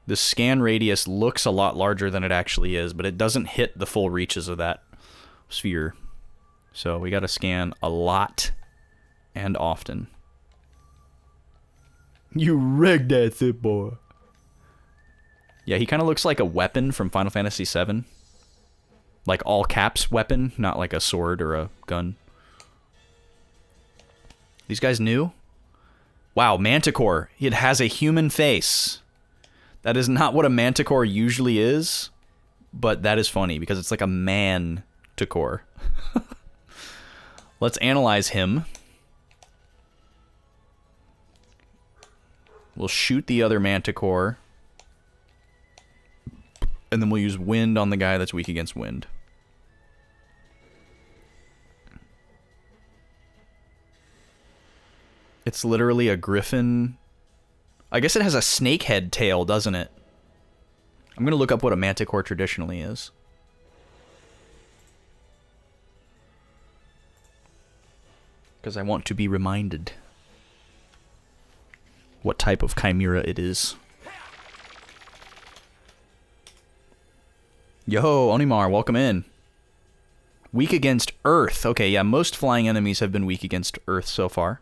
The scan radius looks a lot larger than it actually is, but it doesn't hit the full reaches of that sphere. So we got to scan a lot and often. You rigged that, Sith boy. Yeah, he kind of looks like a weapon from Final Fantasy VII. Like all caps weapon, not like a sword or a gun. These guys new? Wow, Manticore. It has a human face. That is not what a Manticore usually is, but that is funny because it's like a man-ticore. Let's analyze him. We'll shoot the other Manticore. And then we'll use wind on the guy that's weak against wind. It's literally a griffin. I guess it has a snakehead tail, doesn't it? I'm going to look up what a manticore traditionally is. Because I want to be reminded what type of chimera it is. Yo, Onimar, welcome in. Weak against Earth. Okay, yeah, most flying enemies have been weak against Earth so far.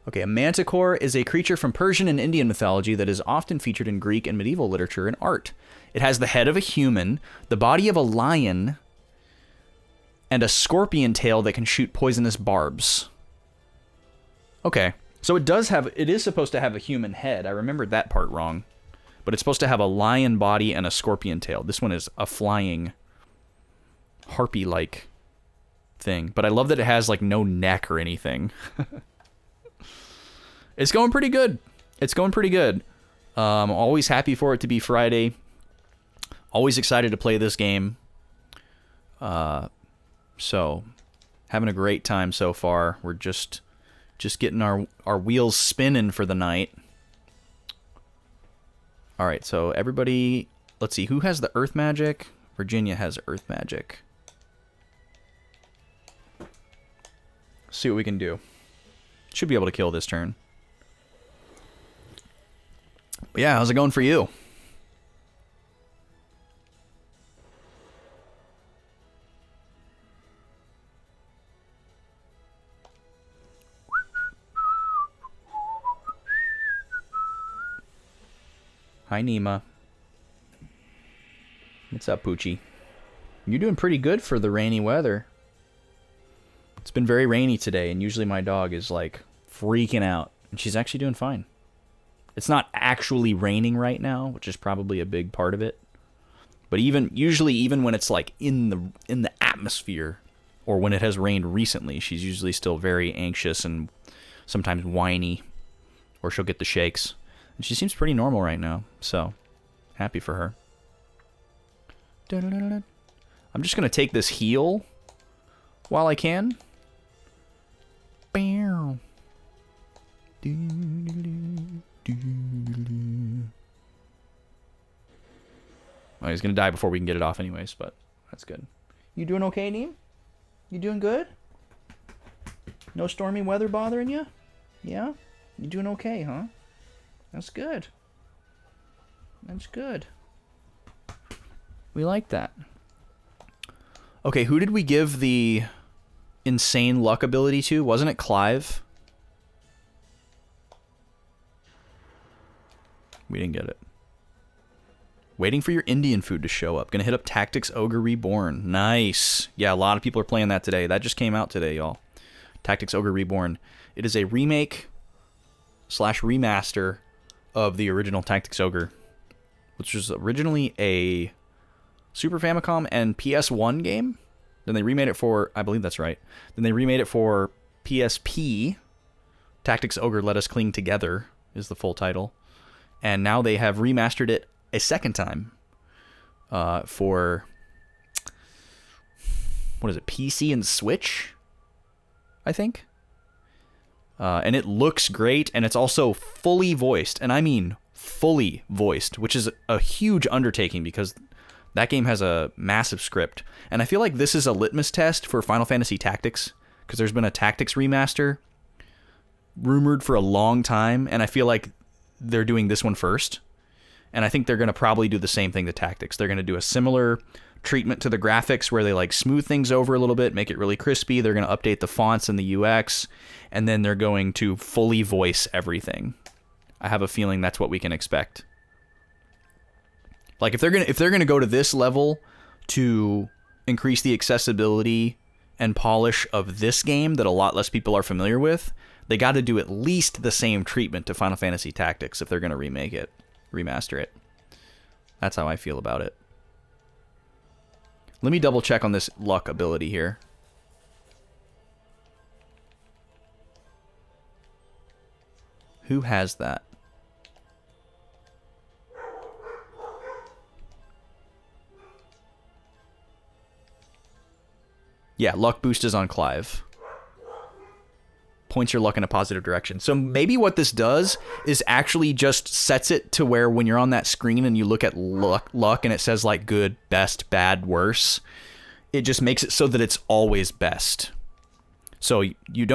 Okay, a manticore is a creature from Persian and Indian mythology that is often featured in Greek and medieval literature and art. It has the head of a human, the body of a lion, and a scorpion tail that can shoot poisonous barbs. Okay, so it is supposed to have a human head. I remembered that part wrong. But it's supposed to have a lion body and a scorpion tail. This one is a flying harpy-like thing. But I love that it has like no neck or anything. It's going pretty good. It's going pretty good. Always happy for it to be Friday. Always excited to play this game. So, having a great time so far. We're just getting our wheels spinning for the night. Alright, so everybody... Let's see, who has the Earth Magic? Virginia has Earth Magic. Let's see what we can do. Should be able to kill this turn. But yeah, how's it going for you? Hi, Nima. What's up, Poochie? You're doing pretty good for the rainy weather. It's been very rainy today, and usually my dog is like freaking out, and she's actually doing fine. It's not actually raining right now, which is probably a big part of it. But usually when it's like in the atmosphere, or when it has rained recently, she's usually still very anxious and sometimes whiny, or she'll get the shakes. And she seems pretty normal right now, so happy for her. I'm just gonna take this heal while I can. Oh, he's gonna die before we can get it off anyways, but that's good. You doing okay, Neem? You doing good? No stormy weather bothering you? Yeah? You doing okay, huh? That's good. That's good. We like that. Okay, who did we give the insane luck ability to? Wasn't it Clive? We didn't get it. Waiting for your Indian food to show up. Gonna hit up Tactics Ogre Reborn. Nice. Yeah, a lot of people are playing that today. That just came out today, y'all. Tactics Ogre Reborn. It is a remake / remaster of the original Tactics Ogre, which was originally a Super Famicom and PS1 game. Then they remade it for, I believe that's right. Then they remade it for PSP. Tactics Ogre Let Us Cling Together is the full title. And now they have remastered it a second time for, what is it, PC and Switch, I think. And it looks great, and it's also fully voiced, and I mean fully voiced, which is a huge undertaking because that game has a massive script. And I feel like this is a litmus test for Final Fantasy Tactics, because there's been a Tactics remaster rumored for a long time, and I feel like they're doing this one first. And I think they're going to probably do the same thing to Tactics. They're going to do a similar treatment to the graphics where they like smooth things over a little bit, make it really crispy. They're going to update the fonts and the UX, and then they're going to fully voice everything. I have a feeling that's what we can expect. Like if they're gonna go to this level to increase the accessibility and polish of this game that a lot less people are familiar with, they got to do at least the same treatment to Final Fantasy Tactics if they're gonna remake it, remaster it. That's how I feel about it. Let me double check on this luck ability here. Who has that? Yeah, luck boost is on Clive. Points your luck in a positive direction. So maybe what this does is actually just sets it to where when you're on that screen and you look at luck and it says like good, best, bad, worse, it just makes it so that it's always best. So you're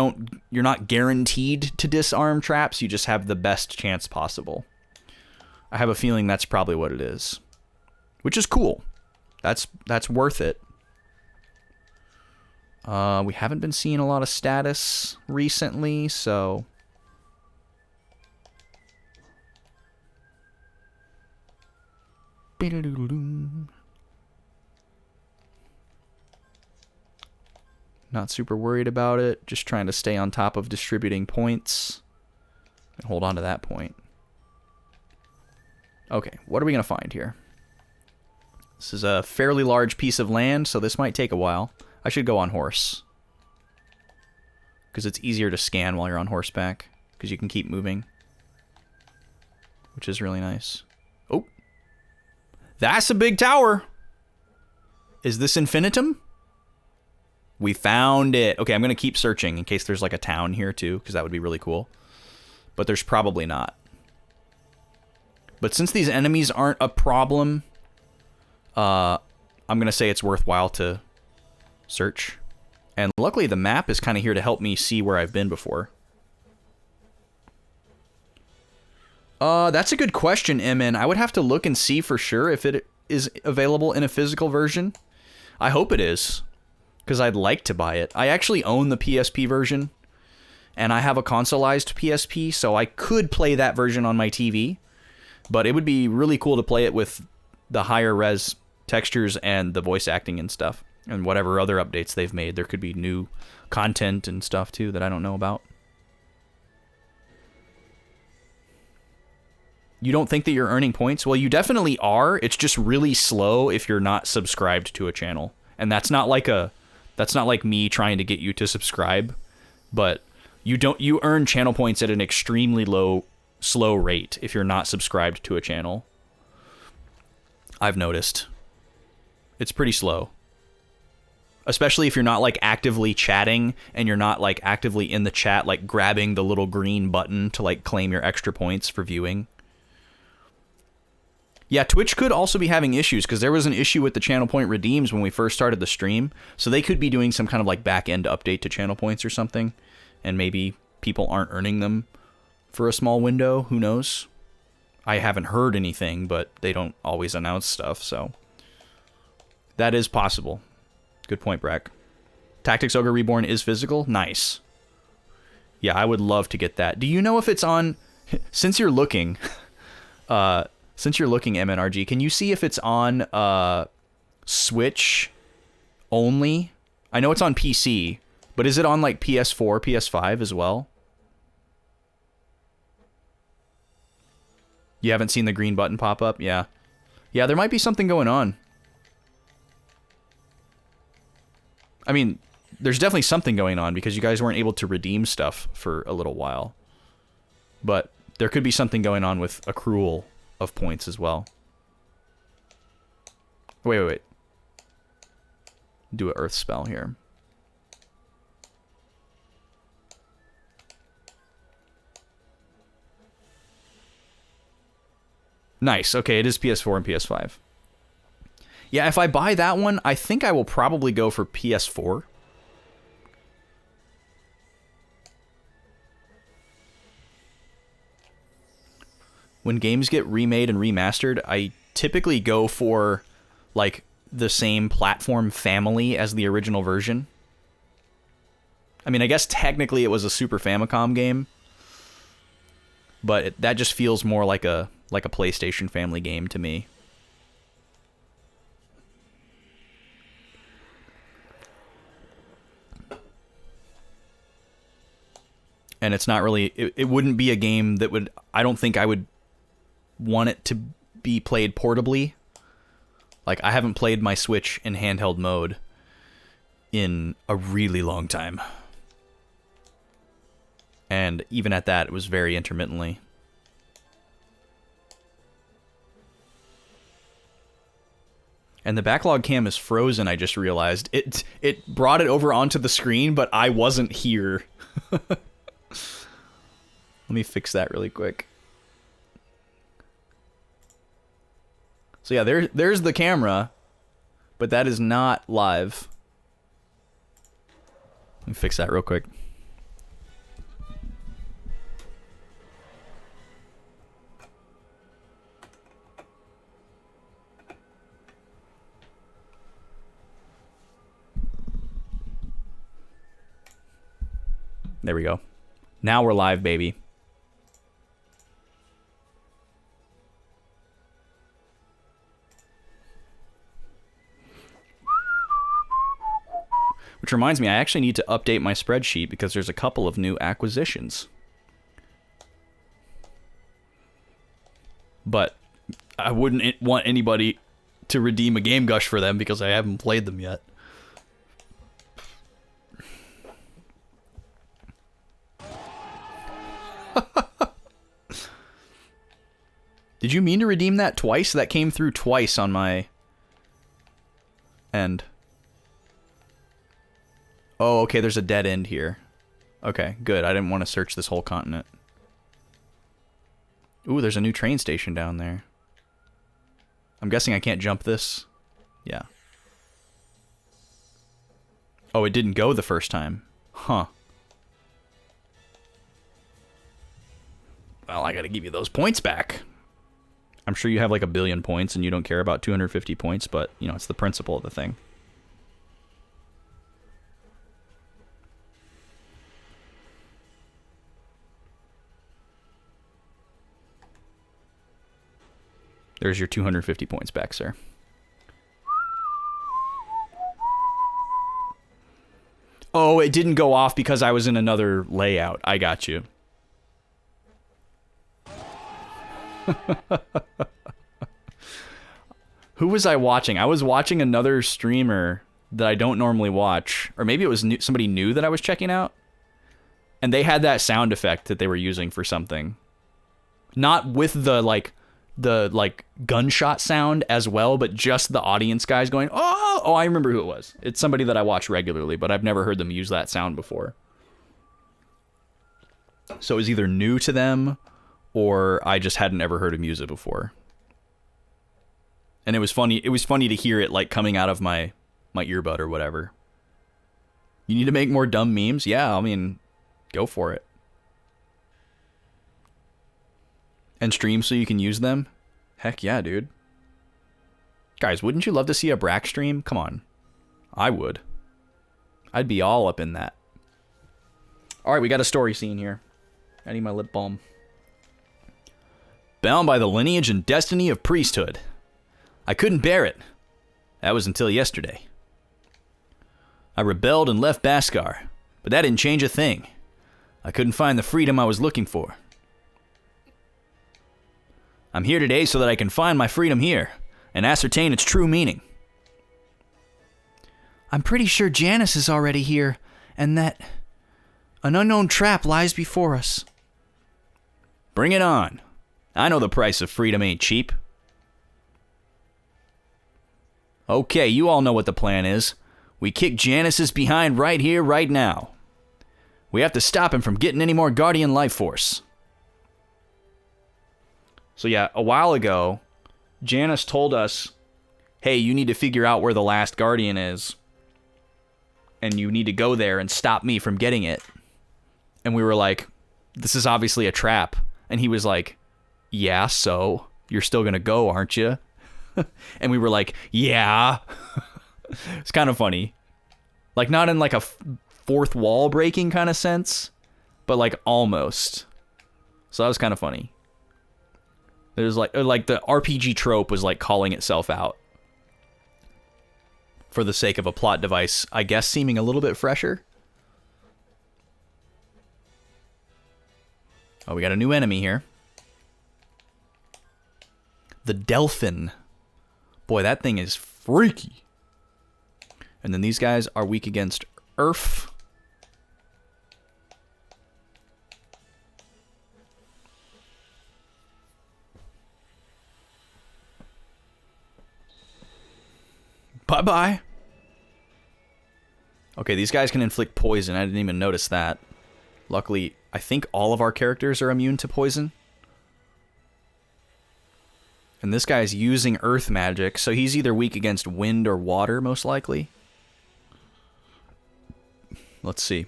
not guaranteed to disarm traps, you just have the best chance possible. I have a feeling that's probably what it is. Which is cool. That's worth it. We haven't been seeing a lot of status recently, so not super worried about it. Just trying to stay on top of distributing points and hold on to that point. Okay, what are we gonna find here? This is a fairly large piece of land, so this might take a while. I should go on horse, because it's easier to scan while you're on horseback, because you can keep moving, which is really nice. Oh, that's a big tower. Is this infinitum? We found it. Okay, I'm going to keep searching in case there's like a town here too, because that would be really cool. But there's probably not. But since these enemies aren't a problem, I'm going to say it's worthwhile to search. And luckily the map is kind of here to help me see where I've been before. That's a good question, MN. I would have to look and see for sure if it is available in a physical version. I hope it is, because I'd like to buy it. I actually own the PSP version, and I have a consoleized PSP, so I could play that version on my TV. But it would be really cool to play it with the higher res textures and the voice acting and stuff. And whatever other updates they've made. There could be new content and stuff, too, that I don't know about. You don't think that you're earning points? Well, you definitely are. It's just really slow if you're not subscribed to a channel. And that's not like me trying to get you to subscribe, but you earn channel points at an extremely slow rate if you're not subscribed to a channel. I've noticed. It's pretty slow. Especially if you're not like actively chatting and you're not like actively in the chat like grabbing the little green button to like claim your extra points for viewing. Yeah, Twitch could also be having issues because there was an issue with the channel point redeems when we first started the stream. So they could be doing some kind of like back end update to channel points or something. And maybe people aren't earning them for a small window. Who knows? I haven't heard anything, but they don't always announce stuff. So that is possible. Good point, Brack. Tactics Ogre Reborn is physical? Nice. Yeah, I would love to get that. Do you know if it's on... Since you're looking... MNRG, can you see if it's on Switch only? I know it's on PC, but is it on like PS4, PS5 as well? You haven't seen the green button pop up? Yeah. Yeah, there might be something going on. I mean, there's definitely something going on because you guys weren't able to redeem stuff for a little while. But there could be something going on with accrual of points as well. Wait. Do a earth spell here. Nice. Okay, it is PS4 and PS5. Yeah, if I buy that one, I think I will probably go for PS4. When games get remade and remastered, I typically go for like the same platform family as the original version. I mean, I guess technically it was a Super Famicom game, but that just feels more like a PlayStation family game to me. And it's not really... It wouldn't be a game that would... I don't think I would want it to be played portably. Like, I haven't played my Switch in handheld mode in a really long time. And even at that, it was very intermittently. And the backlog cam is frozen, I just realized. It brought it over onto the screen, but I wasn't here. Let me fix that really quick. So yeah, there's the camera, but that is not live. Let me fix that real quick. There we go. Now we're live, baby. Which reminds me, I actually need to update my spreadsheet because there's a couple of new acquisitions. But I wouldn't want anybody to redeem a Game Gush for them because I haven't played them yet. Did you mean to redeem that twice? That came through twice on my end. Oh, okay, there's a dead end here. Okay, good. I didn't want to search this whole continent. Ooh, there's a new train station down there. I'm guessing I can't jump this. Yeah. Oh, it didn't go the first time. Huh. Well, I gotta give you those points back. I'm sure you have like 1 billion points and you don't care about 250 points, but, you know, it's the principle of the thing. There's your 250 points back, sir. Oh, it didn't go off because I was in another layout. I got you. Who was I watching? I was watching another streamer that I don't normally watch. Or maybe it was somebody new that I was checking out. And they had that sound effect that they were using for something. Not with the gunshot sound as well, but just the audience guys going, oh, I remember who it was. It's somebody that I watch regularly, but I've never heard them use that sound before. So it was either new to them, or I just hadn't ever heard him use it before. And it was funny to hear it like coming out of my earbud or whatever. You need to make more dumb memes? Yeah, I mean, go for it. And stream so you can use them? Heck yeah, dude. Guys, wouldn't you love to see a Brack stream? Come on. I would. I'd be all up in that. Alright, we got a story scene here. I need my lip balm. Bound by the lineage and destiny of priesthood. I couldn't bear it. That was until yesterday. I rebelled and left Baskar, but that didn't change a thing. I couldn't find the freedom I was looking for. I'm here today so that I can find my freedom here and ascertain its true meaning. I'm pretty sure Janice is already here, and that an unknown trap lies before us. Bring it on. I know the price of freedom ain't cheap. Okay, you all know what the plan is. We kick Janice's behind right here, right now. We have to stop him from getting any more Guardian life force. So yeah, a while ago, Janice told us, hey, you need to figure out where the last Guardian is. And you need to go there and stop me from getting it. And we were like, this is obviously a trap. And he was like, yeah, so you're still gonna go, aren't you? And we were like, yeah. It's kind of funny. Like, not in like a fourth wall breaking kind of sense, but like almost. So that was kind of funny. There's like the RPG trope was like calling itself out for the sake of a plot device, I guess, seeming a little bit fresher. Oh, we got a new enemy here. The Delphin. Boy, that thing is freaky. And then these guys are weak against Earth. Bye-bye. Okay, these guys can inflict poison. I didn't even notice that. Luckily, I think all of our characters are immune to poison. And this guy's using earth magic, so he's either weak against wind or water, most likely. Let's see.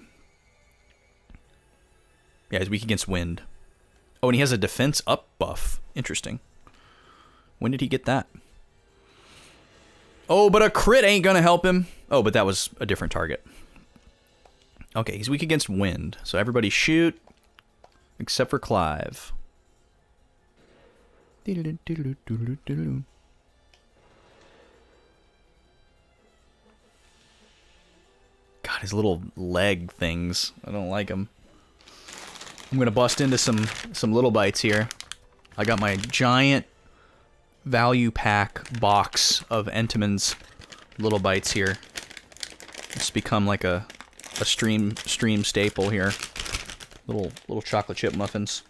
Yeah, he's weak against wind. Oh, and he has a defense up buff. Interesting. When did he get that? Oh, but a crit ain't gonna help him. Oh, but that was a different target. Okay, he's weak against wind. So everybody shoot, except for Clive. God, his little leg things. I don't like them. I'm gonna bust into some little bites here. I got my giant value pack box of Entenmann's little bites here. It's become like a stream staple here. Little chocolate chip muffins.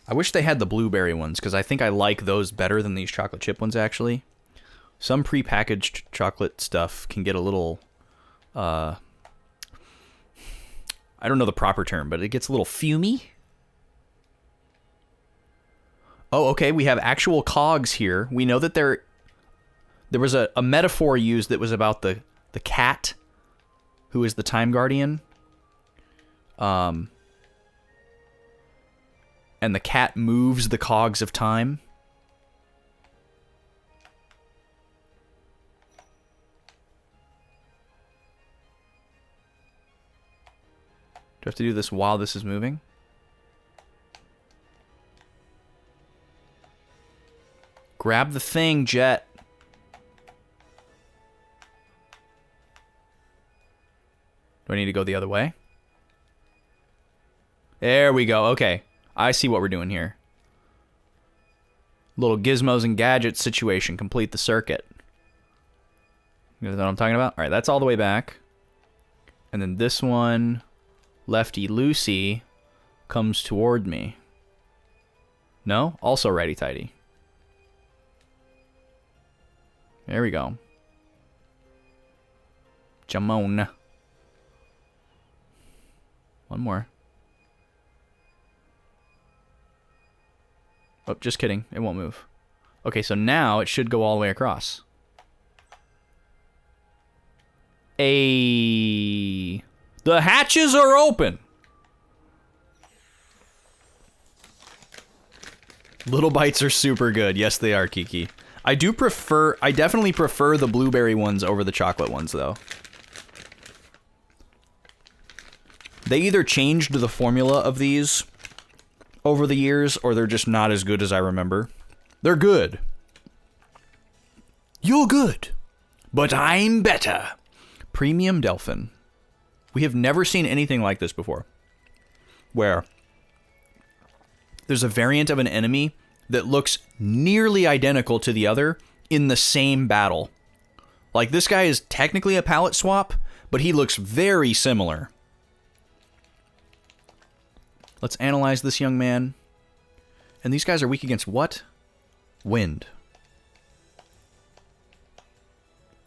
I wish they had the blueberry ones, because I think I like those better than these chocolate chip ones, actually. Some prepackaged chocolate stuff can get a little, I don't know the proper term, but it gets a little fumey. Oh, okay, we have actual cogs here. We know that there was a metaphor used that was about the cat, who is the Time Guardian. And the cat moves the cogs of time. Do I have to do this while this is moving? Grab the thing, Jet. Do Do I need to go the other way? There we go. Okay. I see what we're doing here. Little gizmos and gadgets situation. Complete the circuit. You know what I'm talking about? Alright, that's all the way back. And then this one, lefty loosey, comes toward me. No? Also righty-tighty. There we go. Jamon. One more. Oh, just kidding. It won't move. Okay, so now it should go all the way across. The hatches are open. Little bites are super good. Yes, they are, Kiki. I definitely prefer the blueberry ones over the chocolate ones, though. They either changed the formula of these over the years, or they're just not as good as I remember. They're good. You're good, but I'm better. Premium Delphin. We have never seen anything like this before. Where there's a variant of an enemy that looks nearly identical to the other in the same battle. Like, this guy is technically a palette swap, but he looks very similar. Let's analyze this young man. And these guys are weak against what? Wind.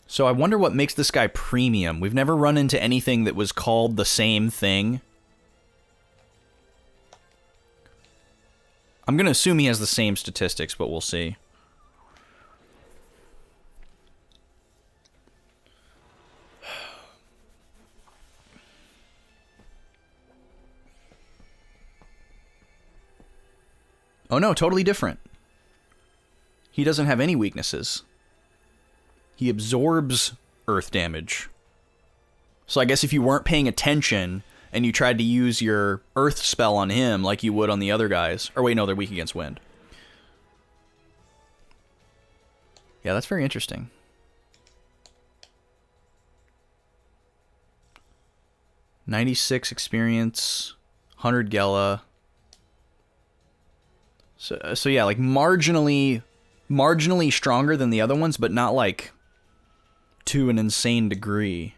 So I wonder what makes this guy premium. We've never run into anything that was called the same thing. I'm going to assume he has the same statistics, but we'll see. Oh no, totally different. He doesn't have any weaknesses. He absorbs earth damage. So I guess if you weren't paying attention and you tried to use your earth spell on him like you would on the other guys... Or wait, no, they're weak against wind. Yeah, that's very interesting. .96 experience, 100 Gela. So yeah, like marginally stronger than the other ones, but not like to an insane degree.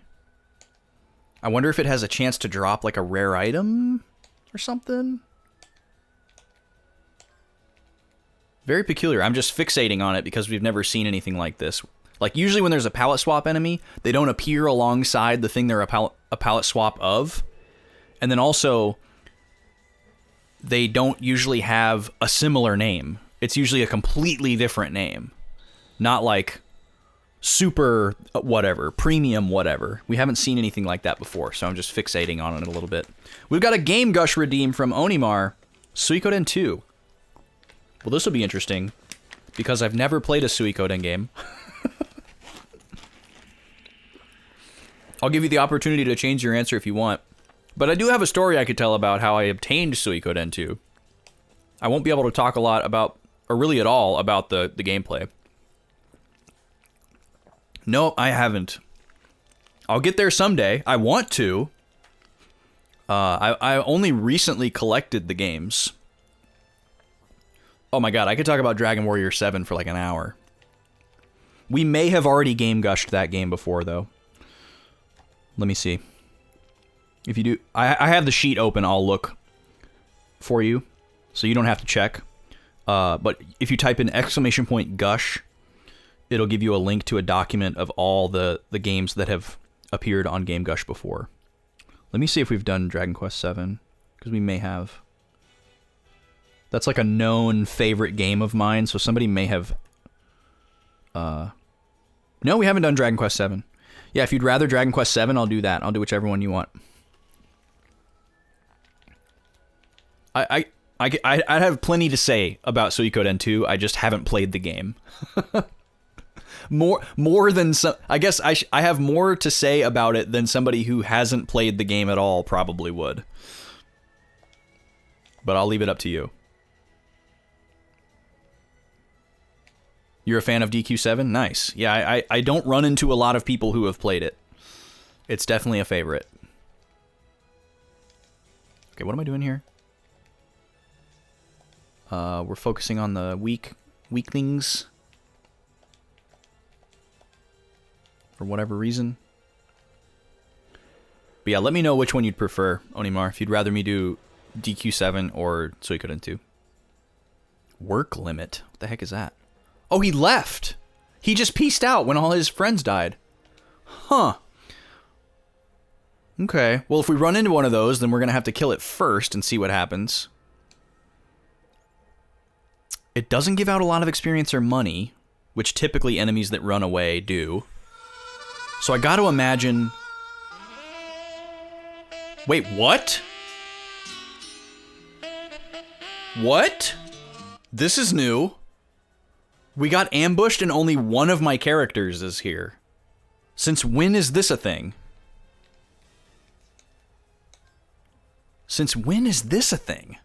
I wonder if it has a chance to drop like a rare item or something. Very peculiar. I'm just fixating on it because we've never seen anything like this. Like, usually when there's a palette swap enemy, they don't appear alongside the thing they're a palette swap of. And then also, they don't usually have a similar name. It's usually a completely different name. Not like super whatever, premium whatever. We haven't seen anything like that before, so I'm just fixating on it a little bit. We've got a Game Gush redeem from Onimar, Suikoden 2. Well, this will be interesting, because I've never played a Suikoden game. I'll give you the opportunity to change your answer if you want. But I do have a story I could tell about how I obtained Suikoden 2. I won't be able to talk a lot about, or really at all, about the gameplay. No, I haven't. I'll get there someday. I want to. I only recently collected the games. Oh my god, I could talk about Dragon Warrior 7 for like an hour. We may have already game gushed that game before, though. Let me see. If you do... I have the sheet open, I'll look for you, so you don't have to check. But if you type in !Gush, it'll give you a link to a document of all the games that have appeared on Game Gush before. Let me see if we've done Dragon Quest VII, because we may have. That's like a known favorite game of mine, so somebody may have... No, we haven't done Dragon Quest VII. Yeah, if you'd rather Dragon Quest VII, I'll do that. I'll do whichever one you want. I have plenty to say about Suikoden 2. I just haven't played the game. more than some. I guess I have more to say about it than somebody who hasn't played the game at all probably would. But I'll leave it up to you. You're a fan of DQ7? Nice. Yeah, I don't run into a lot of people who have played it. It's definitely a favorite. Okay, what am I doing here? We're focusing on the weaklings. For whatever reason. But yeah, let me know which one you'd prefer, Onimar. If you'd rather me do DQ7 or Suikoden 2. Work limit? What the heck is that? Oh, he left! He just peaced out when all his friends died. Huh. Okay. Well, if we run into one of those, then we're going to have to kill it first and see what happens. It doesn't give out a lot of experience or money, which typically enemies that run away do. So I got to imagine... Wait, what? What? This is new. We got ambushed and only one of my characters is here. Since when is this a thing? Since when is this a thing?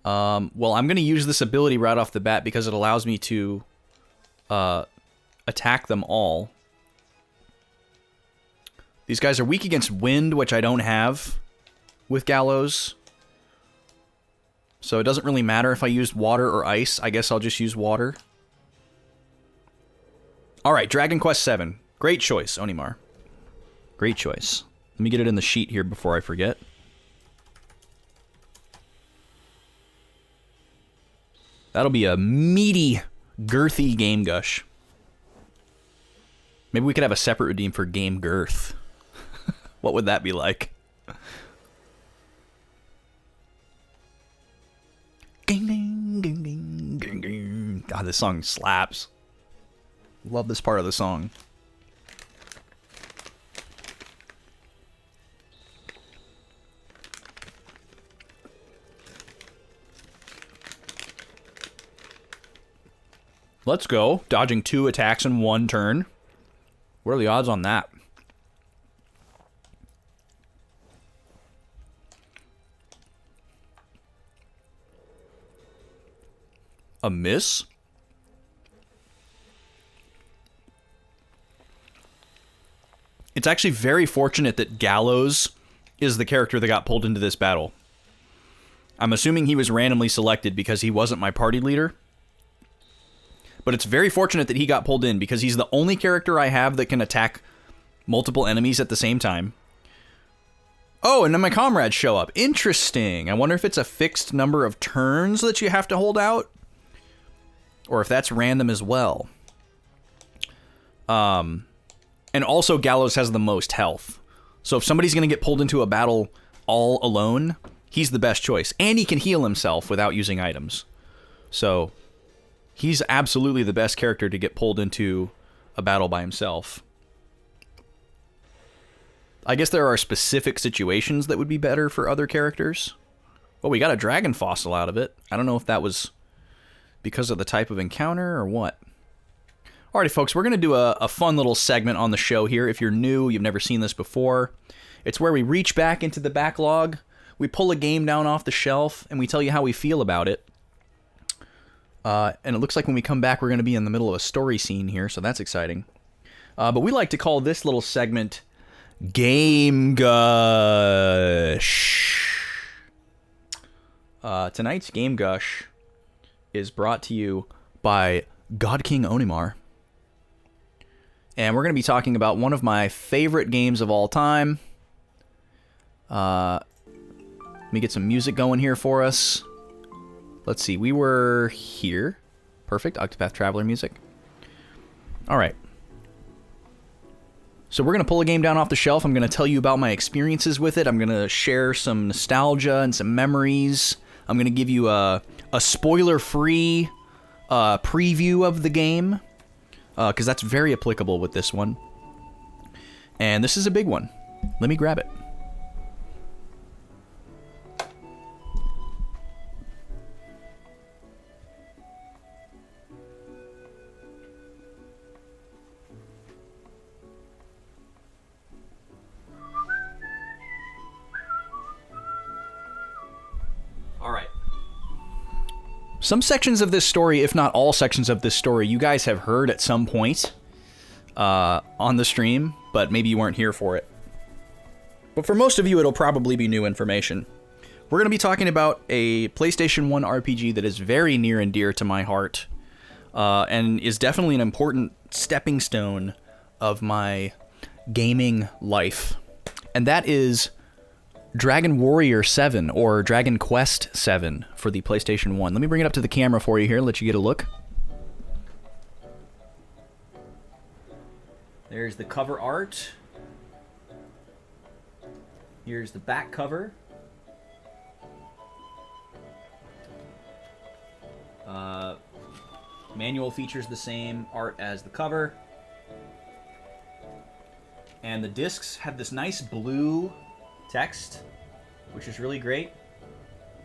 Well, I'm going to use this ability right off the bat because it allows me to attack them all. These guys are weak against wind, which I don't have with Gallows. So it doesn't really matter if I use water or ice. I guess I'll just use water. Alright, Dragon Quest VII. Great choice, Onimar. Great choice. Let me get it in the sheet here before I forget. That'll be a meaty, girthy game gush. Maybe we could have a separate redeem for game girth. What would that be like? God, this song slaps. Love this part of the song. Let's go. Dodging 2 attacks in 1 turn. What are the odds on that? A miss? It's actually very fortunate that Gallows is the character that got pulled into this battle. I'm assuming he was randomly selected because he wasn't my party leader. But it's very fortunate that he got pulled in because he's the only character I have that can attack multiple enemies at the same time. Oh, and then my comrades show up. Interesting. I wonder if it's a fixed number of turns that you have to hold out. Or if that's random as well. And also Gallows has the most health. So if somebody's going to get pulled into a battle all alone, he's the best choice. And he can heal himself without using items. So he's absolutely the best character to get pulled into a battle by himself. I guess there are specific situations that would be better for other characters. Well, we got a dragon fossil out of it. I don't know if that was because of the type of encounter or what. Alrighty, folks, we're going to do a fun little segment on the show here. If you're new, you've never seen this before. It's where we reach back into the backlog, we pull a game down off the shelf, and we tell you how we feel about it. And it looks like when we come back, we're going to be in the middle of a story scene here, so that's exciting. But we like to call this little segment Game Gush. Tonight's Game Gush is brought to you by God King Onimar. And we're going to be talking about one of my favorite games of all time. Let me get some music going here for us. Let's see, we were here. Perfect, Octopath Traveler music. Alright. So we're going to pull a game down off the shelf. I'm going to tell you about my experiences with it. I'm going to share some nostalgia and some memories. I'm going to give you a spoiler-free preview of the game. Because that's very applicable with this one. And this is a big one. Let me grab it. Alright. Some sections of this story, if not all sections of this story, you guys have heard at some point on the stream. but maybe you weren't here for it. But for most of you, it'll probably be new information. We're going to be talking about a PlayStation 1 RPG that is very near and dear to my heart, and is definitely an important stepping stone of my gaming life. And that is Dragon Warrior 7, or Dragon Quest 7 for the PlayStation 1. Let me bring it up to the camera for you here, let you get a look. There's the cover art. Here's the back cover. Manual features the same art as the cover. And the discs have this nice blue text, which is really great.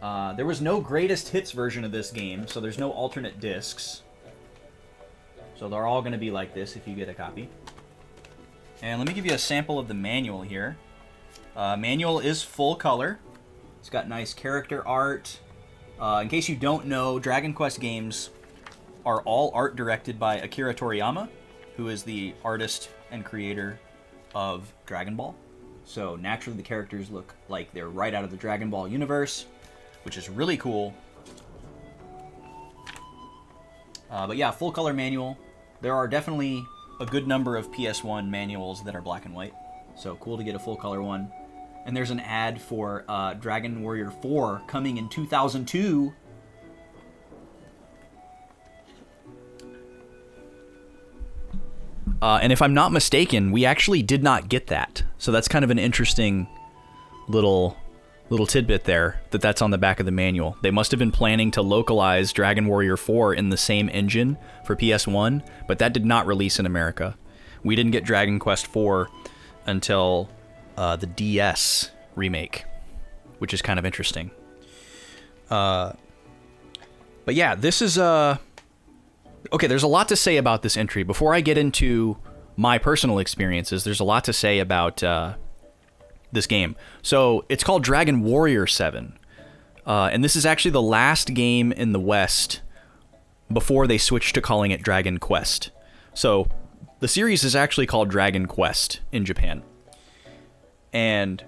There was no greatest hits version of this game, so there's no alternate discs. So they're all going to be like this if you get a copy. And let me give you a sample of the manual here. Manual is full color. It's got nice character art. In case you don't know, Dragon Quest games are all art directed by Akira Toriyama, who is the artist and creator of Dragon Ball. So naturally the characters look like they're right out of the Dragon Ball universe, which is really cool. But yeah, full color manual. There are definitely a good number of PS1 manuals that are black and white, so cool to get a full color one. And there's an ad for Dragon Warrior 4 coming in 2002. And if I'm not mistaken, we actually did not get that. So that's kind of an interesting little tidbit there, that's on the back of the manual. They must have been planning to localize Dragon Warrior 4 in the same engine for PS1, but that did not release in America. We didn't get Dragon Quest 4 until the DS remake, which is kind of interesting. But yeah, this is okay, there's a lot to say about this entry. Before I get into my personal experiences, there's a lot to say about this game. So it's called Dragon Warrior 7. And this is actually the last game in the West before they switched to calling it Dragon Quest. So the series is actually called Dragon Quest in Japan. And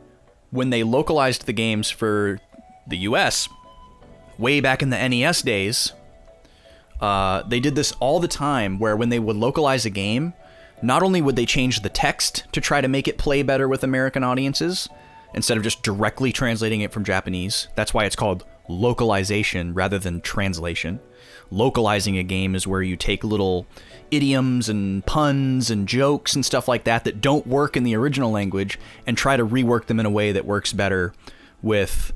when they localized the games for the US, way back in the NES days, they did this all the time, where when they would localize a game, not only would they change the text to try to make it play better with American audiences, instead of just directly translating it from Japanese. That's why it's called localization rather than translation. Localizing a game is where you take little idioms and puns and jokes and stuff like that don't work in the original language and try to rework them in a way that works better with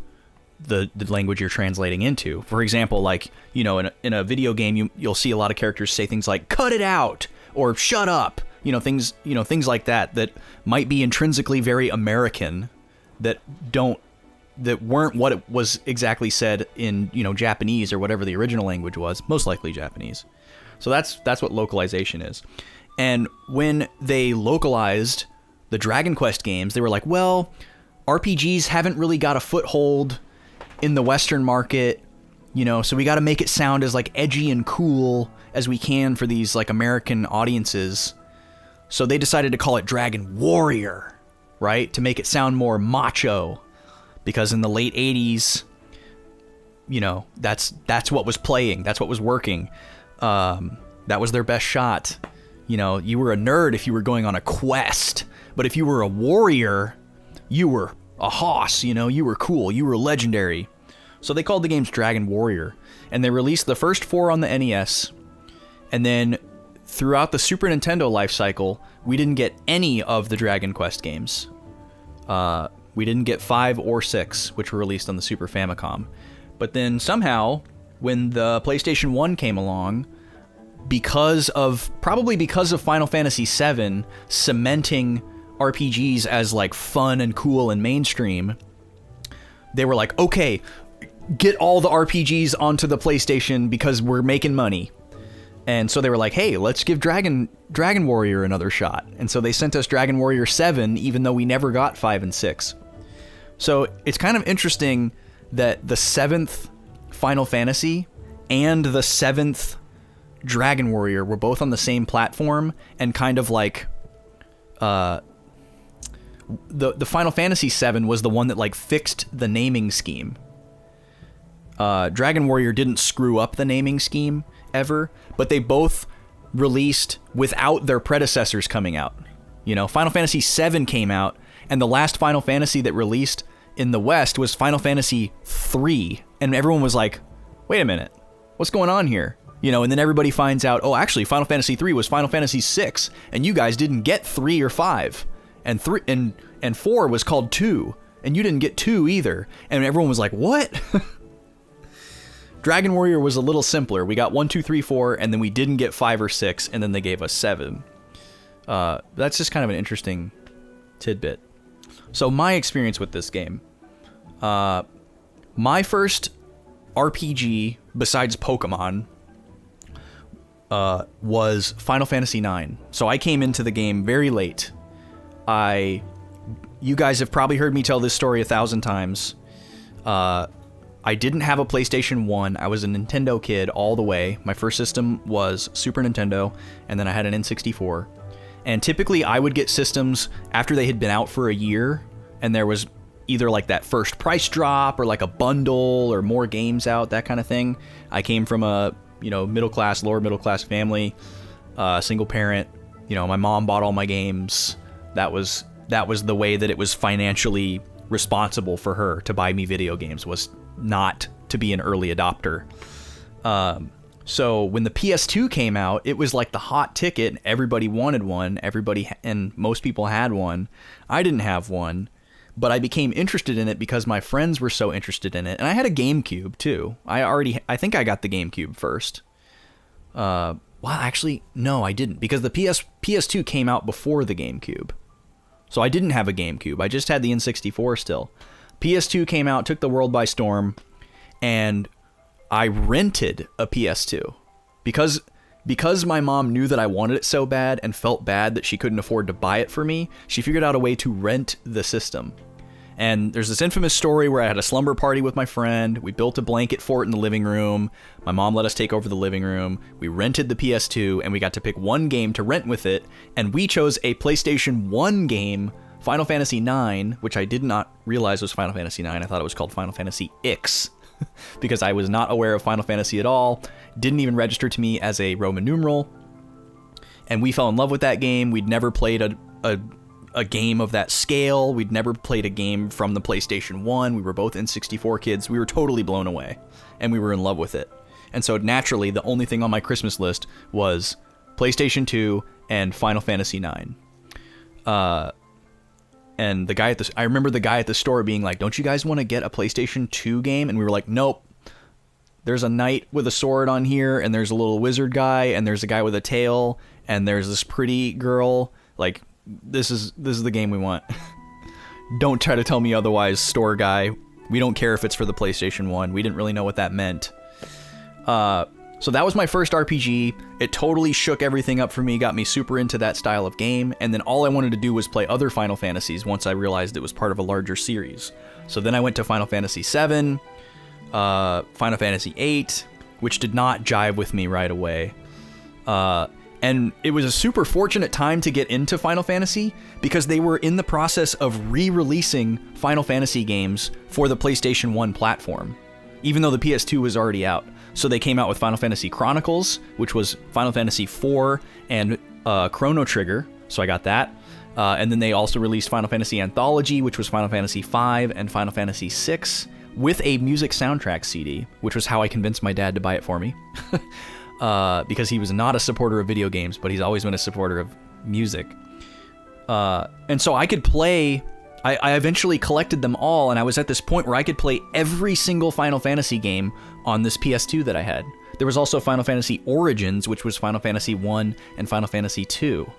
the language you're translating into. For example, like, you know, in a video game, you'll see a lot of characters say things like "cut it out" or "shut up," things like that might be intrinsically very American, that weren't what it was exactly said in, Japanese or whatever the original language was, most likely Japanese. So that's what localization is. And when they localized the Dragon Quest games, they were like, well, RPGs haven't really got a foothold in the Western market, so we got to make it sound as like edgy and cool as we can for these like American audiences. So they decided to call it Dragon Warrior, right? To make it sound more macho, because in the late 80s, that's what was playing, that's what was working. That was their best shot. You were a nerd if you were going on a quest, but if you were a warrior, you were a hoss, you were cool, you were legendary. So they called the games Dragon Warrior, and they released the first 4 on the NES, and then throughout the Super Nintendo life cycle, we didn't get any of the Dragon Quest games. We didn't get 5 or 6, which were released on the Super Famicom. But then somehow, when the PlayStation 1 came along, probably because of Final Fantasy VII cementing RPGs as like fun and cool and mainstream, they were like, okay, get all the RPGs onto the PlayStation because we're making money. And so they were like, hey, let's give Dragon Warrior another shot. And so they sent us Dragon Warrior 7, even though we never got 5 and 6. So it's kind of interesting that the 7th Final Fantasy and the 7th Dragon Warrior were both on the same platform and kind of like the Final Fantasy VII was the one that like fixed the naming scheme. Dragon Warrior didn't screw up the naming scheme ever, but they both released without their predecessors coming out. You know, Final Fantasy VII came out, and the last Final Fantasy that released in the West was Final Fantasy III, and everyone was like, wait a minute, what's going on here? You know, and then everybody finds out, oh, actually, Final Fantasy III was Final Fantasy VI, and you guys didn't get 3 or 5, and 3 and 4 was called 2, and you didn't get 2 either, and everyone was like, what? Dragon Warrior was a little simpler. We got 1, 2, 3, 4, and then we didn't get 5 or 6, and then they gave us 7. That's just kind of an interesting tidbit. So my experience with this game, my first RPG besides Pokemon was Final Fantasy IX. So I came into the game very late. You guys have probably heard me tell this story 1,000 times. I didn't have a PlayStation 1. I was a Nintendo kid all the way. My first system was Super Nintendo, and then I had an N64. And typically I would get systems after they had been out for a year, and there was either like that first price drop or like a bundle or more games out, that kind of thing. I came from a, you know, lower middle class family, single parent. You know, my mom bought all my games. That was the way that it was financially responsible for her to buy me video games, was not to be an early adopter. So when the PS2 came out, it was like the hot ticket. Everybody wanted one. And most people had one. I didn't have one, but I became interested in it because my friends were so interested in it. And I had a GameCube too. I think I got the GameCube first. Well, actually, no, I didn't, because the PS2 came out before the GameCube. So I didn't have a GameCube. I just had the N64 still. PS2 came out, took the world by storm, and I rented a PS2 because my mom knew that I wanted it so bad and felt bad that she couldn't afford to buy it for me. She figured out a way to rent the system. And there's this infamous story where I had a slumber party with my friend. We built a blanket fort in the living room. My mom let us take over the living room. We rented the PS2, and we got to pick one game to rent with it. And we chose a PlayStation 1 game, Final Fantasy IX, which I did not realize was Final Fantasy IX. I thought it was called Final Fantasy X, because I was not aware of Final Fantasy at all. Didn't even register to me as a Roman numeral. And we fell in love with that game. We'd never played a game of that scale. We'd never played a game from the PlayStation 1. We were both N64 kids. We were totally blown away, and we were in love with it. And so naturally, the only thing on my Christmas list was PlayStation 2 and Final Fantasy IX. And I remember the guy at the store being like, don't you guys want to get a PlayStation 2 game? And we were like, nope. There's a knight with a sword on here, and there's a little wizard guy, and there's a guy with a tail, and there's this pretty girl. Like, this is the game we want. Don't try to tell me otherwise, store guy. We don't care if it's for the PlayStation 1. We didn't really know what that meant. So that was my first RPG. It totally shook everything up for me, got me super into that style of game, and then all I wanted to do was play other Final Fantasies once I realized it was part of a larger series. So then I went to Final Fantasy VII, Final Fantasy VIII, which did not jive with me right away. And it was a super fortunate time to get into Final Fantasy because they were in the process of re-releasing Final Fantasy games for the PlayStation 1 platform, even though the PS2 was already out. So they came out with Final Fantasy Chronicles, which was Final Fantasy IV and Chrono Trigger, so I got that. And then they also released Final Fantasy Anthology, which was Final Fantasy V and Final Fantasy VI, with a music soundtrack CD, which was how I convinced my dad to buy it for me. Because he was not a supporter of video games, but he's always been a supporter of music. And so I could play... I eventually collected them all, and I was at this point where I could play every single Final Fantasy game on this PS2 that I had. There was also Final Fantasy Origins, which was Final Fantasy 1 and Final Fantasy 2.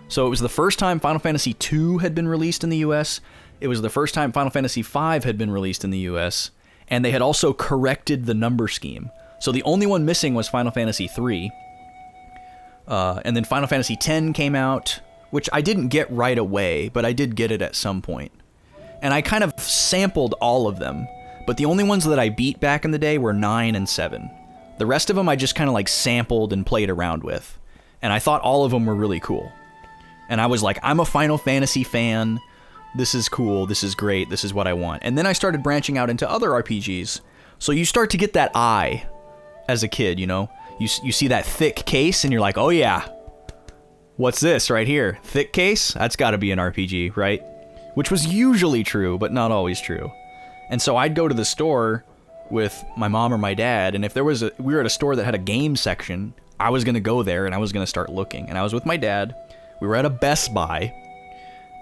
So it was the first time Final Fantasy 2 had been released in the US. It was the first time Final Fantasy 5 had been released in the US. And they had also corrected the number scheme. So the only one missing was Final Fantasy 3. And then Final Fantasy X came out, which I didn't get right away, but I did get it at some point. And I kind of sampled all of them, but the only ones that I beat back in the day were 9 and 7. The rest of them I just kind of like sampled and played around with. And I thought all of them were really cool. And I was like, I'm a Final Fantasy fan. this is cool, this is great, this is what I want. And then I started branching out into other RPGs. So you start to get that eye as a kid, you know? You see that thick case and you're like, oh yeah, what's this right here? Thick case? That's gotta be an RPG, right? Which was usually true, but not always true. And so I'd go to the store with my mom or my dad, and if we were at a store that had a game section, I was gonna go there and I was gonna start looking. And I was with my dad, we were at a Best Buy,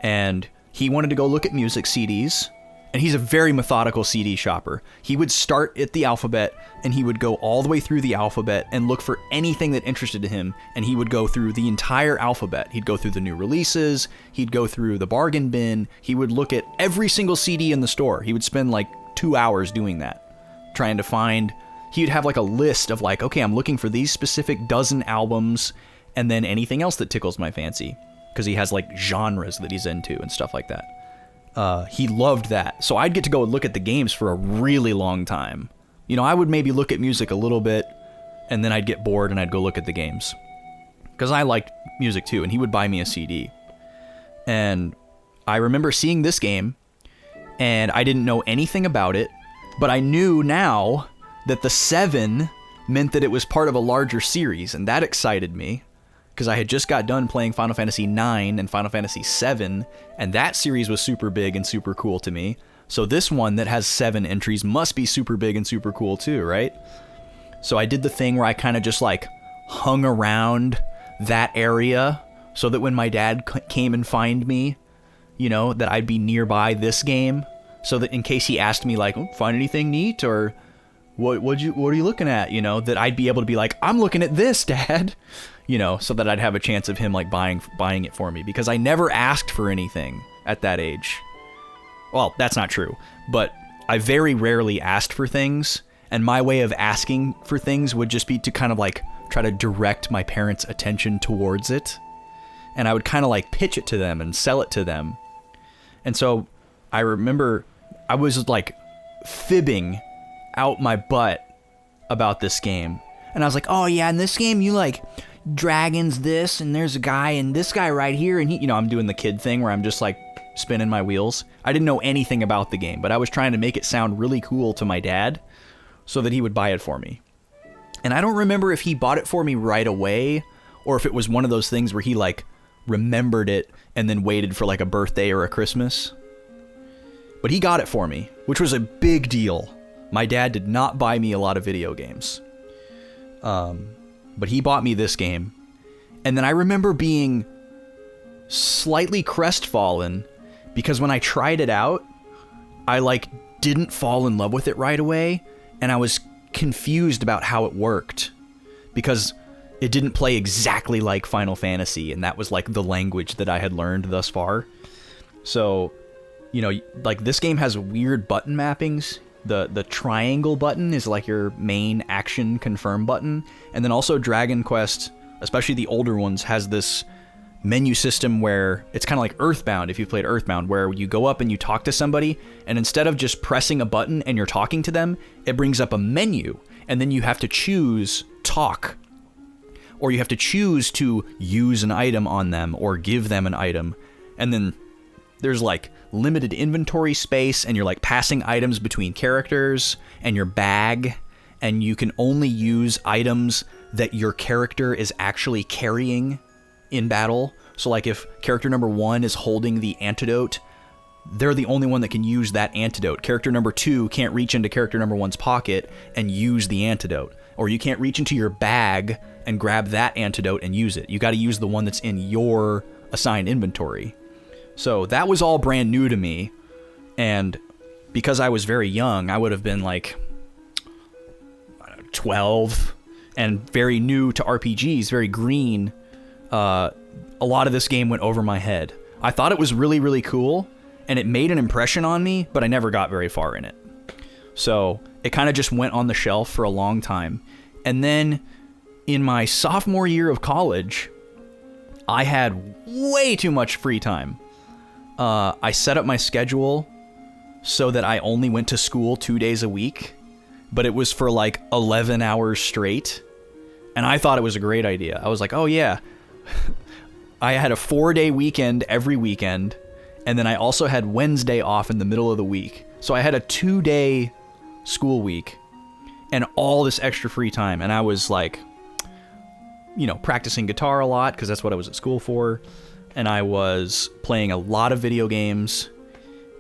and he wanted to go look at music CDs, and he's a very methodical CD shopper. He would start at the alphabet, and he would go all the way through the alphabet and look for anything that interested him, and he would go through the entire alphabet. He'd go through the new releases, he'd go through the bargain bin, he would look at every single CD in the store. He would spend like 2 hours doing that, trying to find... He'd have like a list of like, okay, I'm looking for these specific dozen albums, and then anything else that tickles my fancy, because he has like genres that he's into and stuff like that. He loved that. So I'd get to go and look at the games for a really long time. You know, I would maybe look at music a little bit, and then I'd get bored and I'd go look at the games. Because I liked music too, and he would buy me a CD. And I remember seeing this game, and I didn't know anything about it, but I knew now that the 7 meant that it was part of a larger series, and that excited me. Because I had just got done playing Final Fantasy IX and Final Fantasy VII, and that series was super big and super cool to me. So this one that has 7 entries must be super big and super cool too, right? So I did the thing where I kind of just like hung around that area so that when my dad came and find me, you know, that I'd be nearby this game, so that in case he asked me like, oh, find anything neat, or what are you looking at, you know, that I'd be able to be like, I'm looking at this, Dad. You know, so that I'd have a chance of him like buying it for me, because I never asked for anything at that age. Well, that's not true, but I very rarely asked for things, and my way of asking for things would just be to kind of like try to direct my parents' attention towards it, and I would kind of like pitch it to them and sell it to them. And so I remember I was like fibbing out my butt about this game, and I was like, oh yeah, in this game you like dragons this, and there's a guy, and this guy right here, and he, you know, I'm doing the kid thing where I'm just like spinning my wheels. I didn't know anything about the game, but I was trying to make it sound really cool to my dad so that he would buy it for me. And I don't remember if he bought it for me right away, or if it was one of those things where he like remembered it and then waited for like a birthday or a Christmas. But he got it for me, which was a big deal. My dad did not buy me a lot of video games. But he bought me this game. And then I remember being slightly crestfallen because when I tried it out, I like didn't fall in love with it right away, and I was confused about how it worked because it didn't play exactly like Final Fantasy, and that was like the language that I had learned thus far. So, you know, like this game has weird button mappings. The triangle button is like your main action confirm button. And then also Dragon Quest, especially the older ones, has this menu system where it's kind of like Earthbound, if you've played Earthbound, where you go up and you talk to somebody, and instead of just pressing a button and you're talking to them, it brings up a menu, and then you have to choose talk, or you have to choose to use an item on them or give them an item. And then there's like limited inventory space, and you're like passing items between characters and your bag, and you can only use items that your character is actually carrying in battle. So like if character number 1 is holding the antidote, they're the only one that can use that antidote. Character number 2 can't reach into character number 1's pocket and use the antidote. Or you can't reach into your bag and grab that antidote and use it. You got to use the one that's in your assigned inventory. So that was all brand new to me, and because I was very young, I would have been like 12, and very new to RPGs, very green. A lot of this game went over my head. I thought it was really, really cool, and it made an impression on me, but I never got very far in it. So it kind of just went on the shelf for a long time. And then in my sophomore year of college, I had way too much free time. I set up my schedule so that I only went to school 2 days a week, but it was for like 11 hours straight. And I thought it was a great idea. I was like, oh yeah, I had a 4-day weekend every weekend, And then I also had Wednesday off in the middle of the week. So I had a 2-day school week and all this extra free time. And I was like, you know, practicing guitar a lot because that's what I was at school for. And I was playing a lot of video games.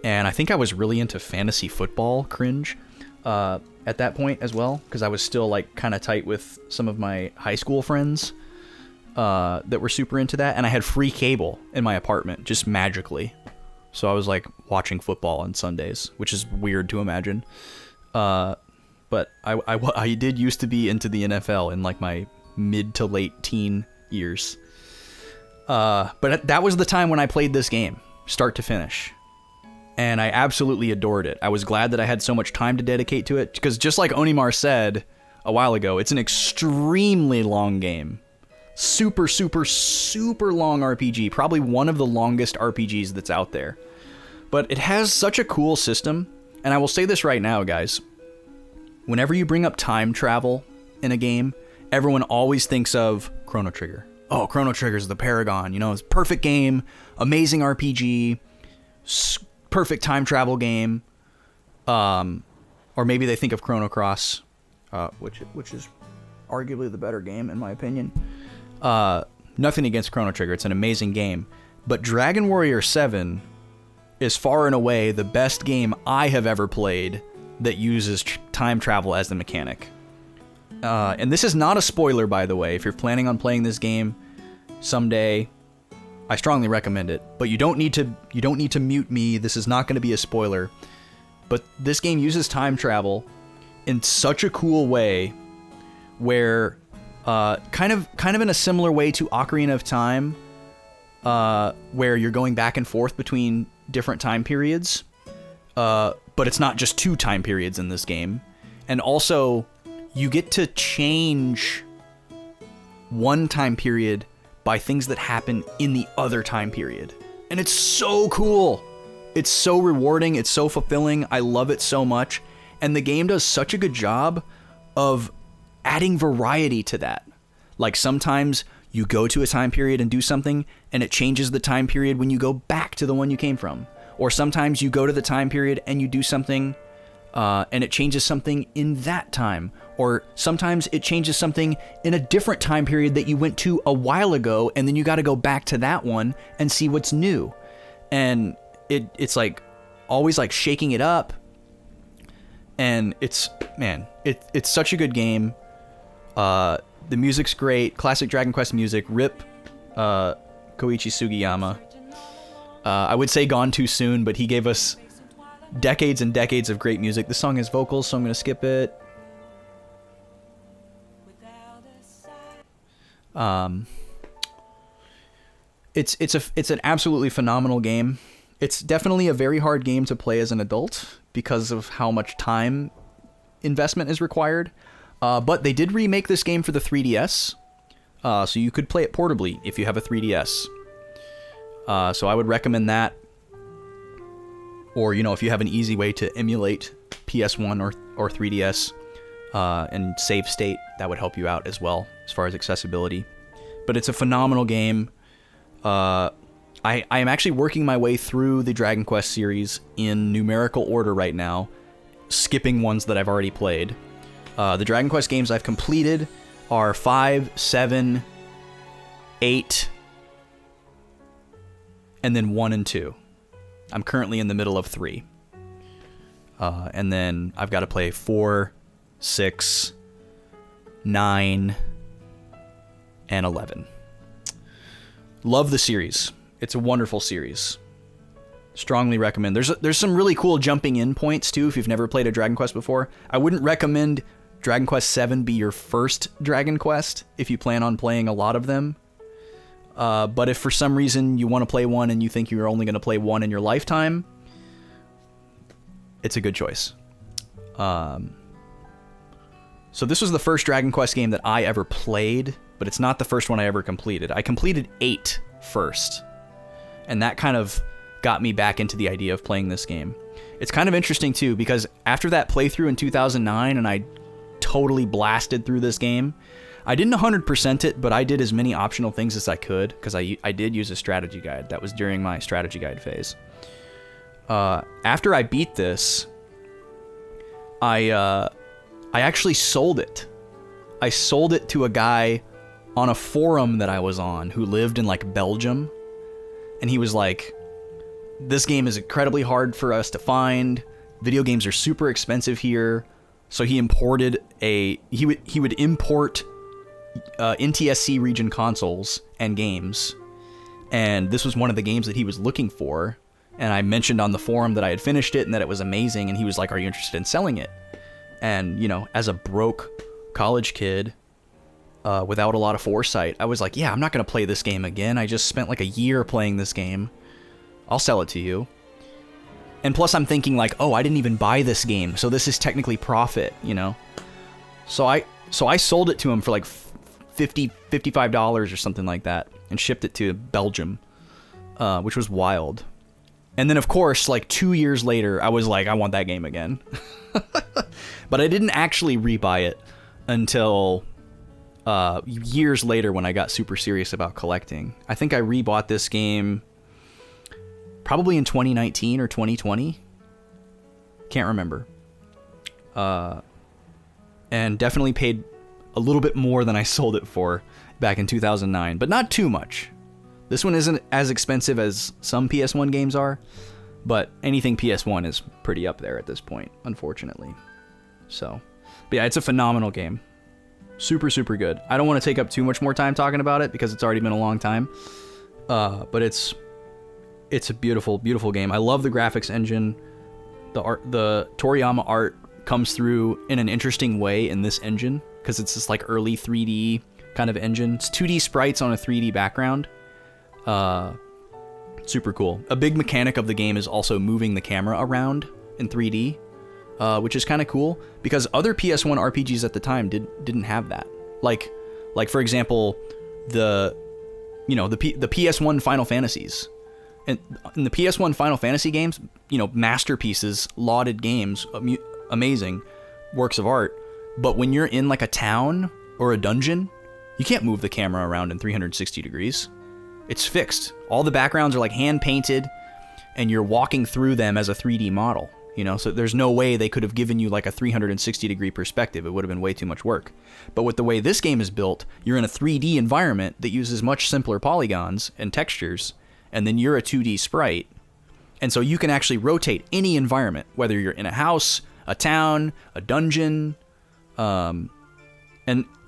And I think I was really into fantasy football, cringe, at that point as well. Because I was still like kind of tight with some of my high school friends that were super into that. And I had free cable in my apartment, just magically. So I was like watching football on Sundays, which is weird to imagine. But I did used to be into the NFL in like my mid to late teen years. But that was the time when I played this game, start to finish. And I absolutely adored it. I was glad that I had so much time to dedicate to it, because just like Onimar said a while ago, it's an extremely long game. Super, super, super long RPG. Probably one of the longest RPGs that's out there. But it has such a cool system. And I will say this right now, guys. Whenever you bring up time travel in a game, everyone always thinks of Chrono Trigger. Oh, Chrono Trigger's the paragon. You know, it's a perfect game, amazing RPG, perfect time travel game. Or maybe they think of Chrono Cross, which is arguably the better game in my opinion. Nothing against Chrono Trigger, it's an amazing game. But Dragon Warrior 7 is far and away the best game I have ever played that uses time travel as the mechanic. And this is not a spoiler, by the way. If you're planning on playing this game someday, I strongly recommend it. But you don't need to mute me. This is not going to be a spoiler. But this game uses time travel in such a cool way, where kind of in a similar way to Ocarina of Time, where you're going back and forth between different time periods. But it's not just 2 time periods in this game. And also, you get to change one time period by things that happen in the other time period. And it's so cool. It's so rewarding. It's so fulfilling. I love it so much. And the game does such a good job of adding variety to that. Like sometimes you go to a time period and do something, and it changes the time period when you go back to the one you came from. Or sometimes you go to the time period and you do something, and it changes something in that time. Or sometimes it changes something in a different time period that you went to a while ago, and then you got to go back to that one and see what's new. And it's like always like shaking it up. And it's such a good game. The music's great. Classic Dragon Quest music. Rip Koichi Sugiyama. I would say gone too soon, but he gave us decades and decades of great music. This song has vocals, so I'm going to skip it. It's an absolutely phenomenal game. It's definitely a very hard game to play as an adult because of how much time investment is required. But they did remake this game for the 3DS, so you could play it portably if you have a 3DS. So I would recommend that. Or, you know, if you have an easy way to emulate PS1 or 3DS and save state, that would help you out as well as far as accessibility. But it's a phenomenal game. I am actually working my way through the Dragon Quest series in numerical order right now, skipping ones that I've already played. The Dragon Quest games I've completed are 5, 7, 8, and then 1 and 2. I'm currently in the middle of 3. And then I've got to play 4, 6, 9, and 11. Love the series. It's a wonderful series. Strongly recommend. There's some really cool jumping in points too if you've never played a Dragon Quest before. I wouldn't recommend Dragon Quest VII be your first Dragon Quest if you plan on playing a lot of them. But if for some reason you want to play one and you think you're only going to play one in your lifetime, it's a good choice. So this was the first Dragon Quest game that I ever played, but it's not the first one I ever completed. I completed 8 first, and that kind of got me back into the idea of playing this game. It's kind of interesting too, because after that playthrough in 2009 and I totally blasted through this game, I didn't 100% it, but I did as many optional things as I could, because I did use a strategy guide. That was during my strategy guide phase. After I beat this, I actually sold it. I sold it to a guy on a forum that I was on who lived in like Belgium, and he was like, this game is incredibly hard for us to find. Video games are super expensive here. So he imported he would import NTSC region consoles and games. And this was one of the games that he was looking for. And I mentioned on the forum that I had finished it and that it was amazing. And he was like, are you interested in selling it? And, you know, as a broke college kid, without a lot of foresight, I was like, yeah, I'm not going to play this game again. I just spent like a year playing this game. I'll sell it to you. And plus I'm thinking like, oh, I didn't even buy this game, so this is technically profit, you know? So I sold it to him for like $55 or something like that, and shipped it to Belgium, which was wild. And then of course, like 2 years later, I was like, I want that game again. But I didn't actually rebuy it until years later when I got super serious about collecting. I think I rebought this game probably in 2019 or 2020. Can't remember. And definitely paid a little bit more than I sold it for back in 2009, but not too much. This one isn't as expensive as some PS1 games are, but anything PS1 is pretty up there at this point, unfortunately. So, but yeah, it's a phenomenal game. Super, super good. I don't want to take up too much more time talking about it because it's already been a long time. But it's a beautiful, beautiful game. I love the graphics engine. The art, the Toriyama art comes through in an interesting way in this engine because it's this like early 3D kind of engine. It's 2D sprites on a 3D background. Super cool. A big mechanic of the game is also moving the camera around in 3D, which is kind of cool because other PS1 RPGs at the time didn't have that. Like for example, the PS1 Final Fantasies. And in the PS1 Final Fantasy games, you know, masterpieces, lauded games, amazing works of art. But when you're in like a town or a dungeon, you can't move the camera around in 360 degrees. It's fixed. All the backgrounds are like hand painted and you're walking through them as a 3D model, you know, so there's no way they could have given you like a 360 degree perspective. It would have been way too much work. But with the way this game is built, you're in a 3D environment that uses much simpler polygons and textures, and then you're a 2D sprite. And so you can actually rotate any environment, whether you're in a house, a town, a dungeon, and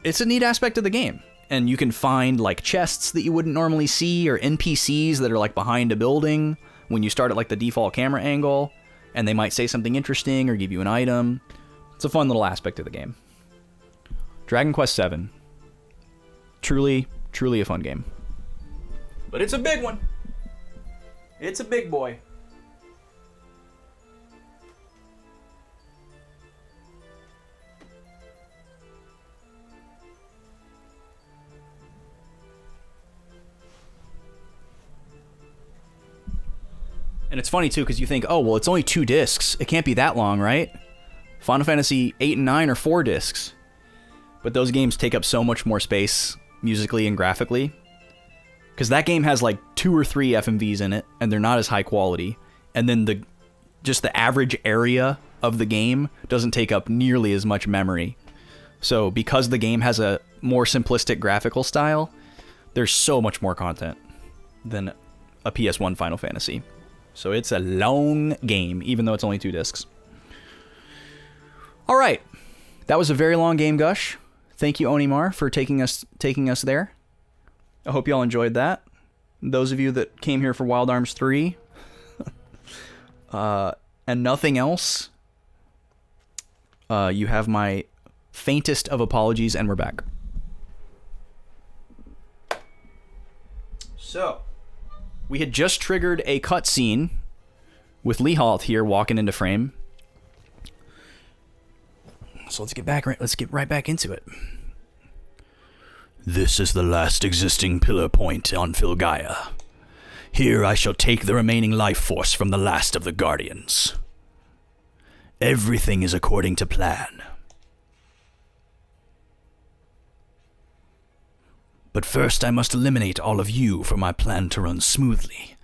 it's a neat aspect of the game. And you can find like chests that you wouldn't normally see, or NPCs that are like behind a building when you start at like the default camera angle, and they might say something interesting or give you an item. It's a fun little aspect of the game. Dragon Quest VII. Truly, truly a fun game. But it's a big one. It's a big boy. And it's funny too, because you think, oh, well, it's only 2 discs. It can't be that long, right? Final Fantasy 8 and 9 are 4 discs. But those games take up so much more space, musically and graphically. Because that game has like 2 or 3 FMVs in it, and they're not as high quality. And then just the average area of the game doesn't take up nearly as much memory. So because the game has a more simplistic graphical style, there's so much more content than a PS1 Final Fantasy. So it's a long game, even though it's only 2 discs. All right, that was a very long game, Gush. Thank you, Onimar, for taking us there. I hope y'all enjoyed that. Those of you that came here for Wild Arms 3, and nothing else, you have my faintest of apologies, and we're back. So, we had just triggered a cutscene with Leholt here walking into frame. So let's get right back into it. This is the last existing pillar point on Filgaia. Here I shall take the remaining life force from the last of the Guardians. Everything is according to plan. But first I must eliminate all of you for my plan to run smoothly.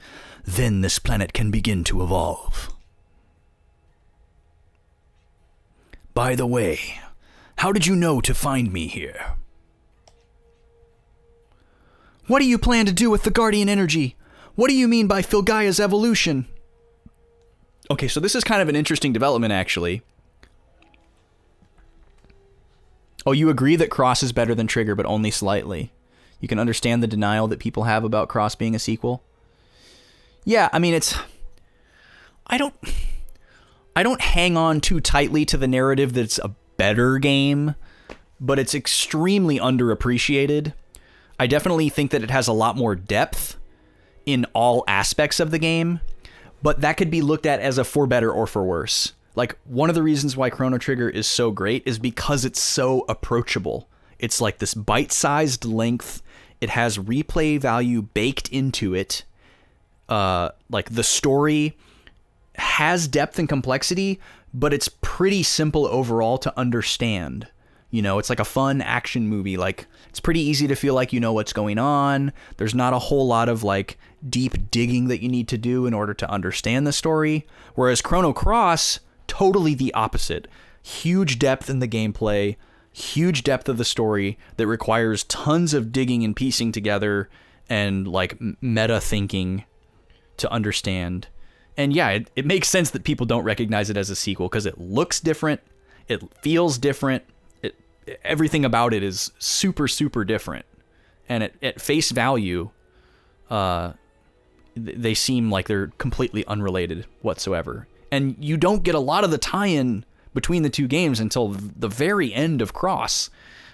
then this planet can begin to evolve. By the way, how did you know to find me here? What do you plan to do with the Guardian energy? What do you mean by Filgaia's evolution? Okay, so this is kind of an interesting development, actually. Oh, you agree that Cross is better than Trigger, but only slightly. You can understand the denial that people have about Cross being a sequel. Yeah, I mean, I don't hang on too tightly to the narrative that it's a better game, but it's extremely underappreciated. I definitely think that it has a lot more depth in all aspects of the game, but that could be looked at as a for better or for worse. Like, one of the reasons why Chrono Trigger is so great is because it's so approachable. It's like this bite-sized length. It has replay value baked into it. Like, the story has depth and complexity, but it's pretty simple overall to understand. You know, it's like a fun action movie. Like, it's pretty easy to feel like you know what's going on. There's not a whole lot of, like, deep digging that you need to do in order to understand the story. Whereas Chrono Cross, totally the opposite. Huge depth in the gameplay, huge depth of the story that requires tons of digging and piecing together and, like, meta thinking to understand. And yeah, it makes sense that people don't recognize it as a sequel because it looks different, it feels different, everything about it is super, super different. And at face value, they seem like they're completely unrelated whatsoever. And you don't get a lot of the tie-in between the two games until the very end of Cross,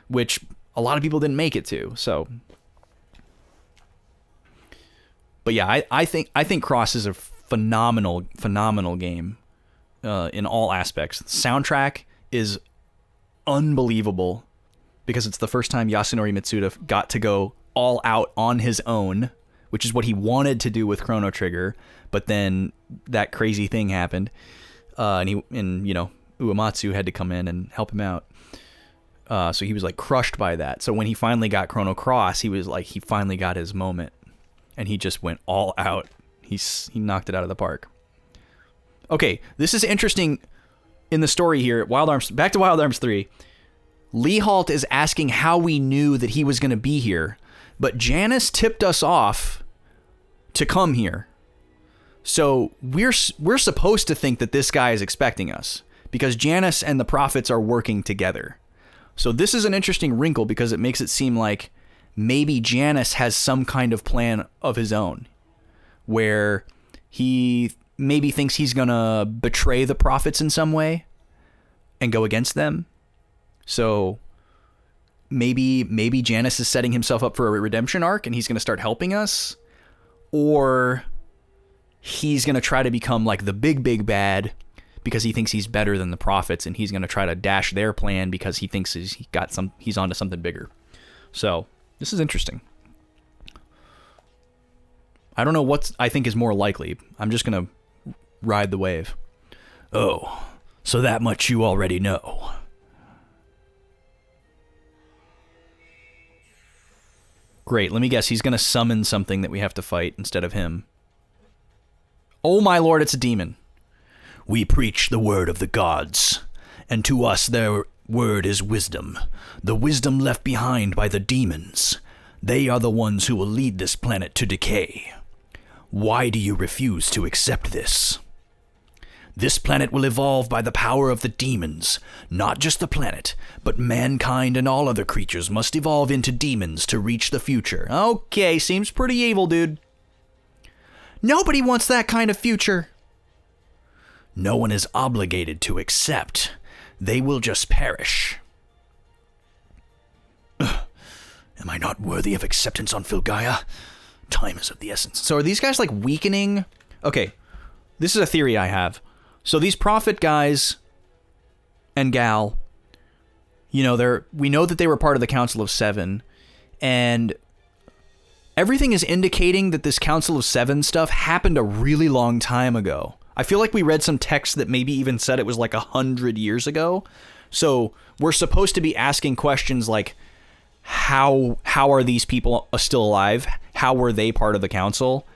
which a lot of people didn't make it to. So, but yeah, I think Cross is a phenomenal game in all aspects. The soundtrack is unbelievable because it's the first time Yasunori Mitsuda got to go all out on his own, which is what he wanted to do with Chrono Trigger, but then that crazy thing happened, and you know, Uematsu had to come in and help him out. So he was like crushed by that. So when he finally got Chrono Cross, he was like, he finally got his moment, and he just went all out. He knocked it out of the park. Okay, this is interesting in the story here. Back to Wild Arms 3. Lee Halt is asking how we knew that he was going to be here, but Janice tipped us off to come here. So we're supposed to think that this guy is expecting us because Janice and the Prophets are working together. So this is an interesting wrinkle because it makes it seem like maybe Janice has some kind of plan of his own where he maybe thinks he's going to betray the Prophets in some way and go against them. So maybe Janice is setting himself up for a redemption arc and he's going to start helping us, or he's going to try to become like the big bad because he thinks he's better than the Prophets and he's going to try to dash their plan because he thinks he's onto something bigger. So this is interesting. I don't know what I think is more likely. I'm just going to ride the wave. Oh, so that much you already know. Great, let me guess. He's going to summon something that we have to fight instead of him. Oh my lord, it's a demon. We preach the word of the gods, and to us their word is wisdom. The wisdom left behind by the demons. They are the ones who will lead this planet to decay. Why do you refuse to accept this? This planet will evolve by the power of the demons. Not just the planet, but mankind and all other creatures must evolve into demons to reach the future. Okay, seems pretty evil, dude. Nobody wants that kind of future. No one is obligated to accept. They will just perish. Ugh. Am I not worthy of acceptance on Filgaia? Time is of the essence. So are these guys like weakening? Okay, this is a theory I have. So these Prophet guys and gal, you know, we know that they were part of the Council of Seven, and everything is indicating that this Council of Seven stuff happened a really long time ago. I feel like we read some text that maybe even said it was like 100 years ago. So we're supposed to be asking questions like, how are these people still alive? How were they part of the council?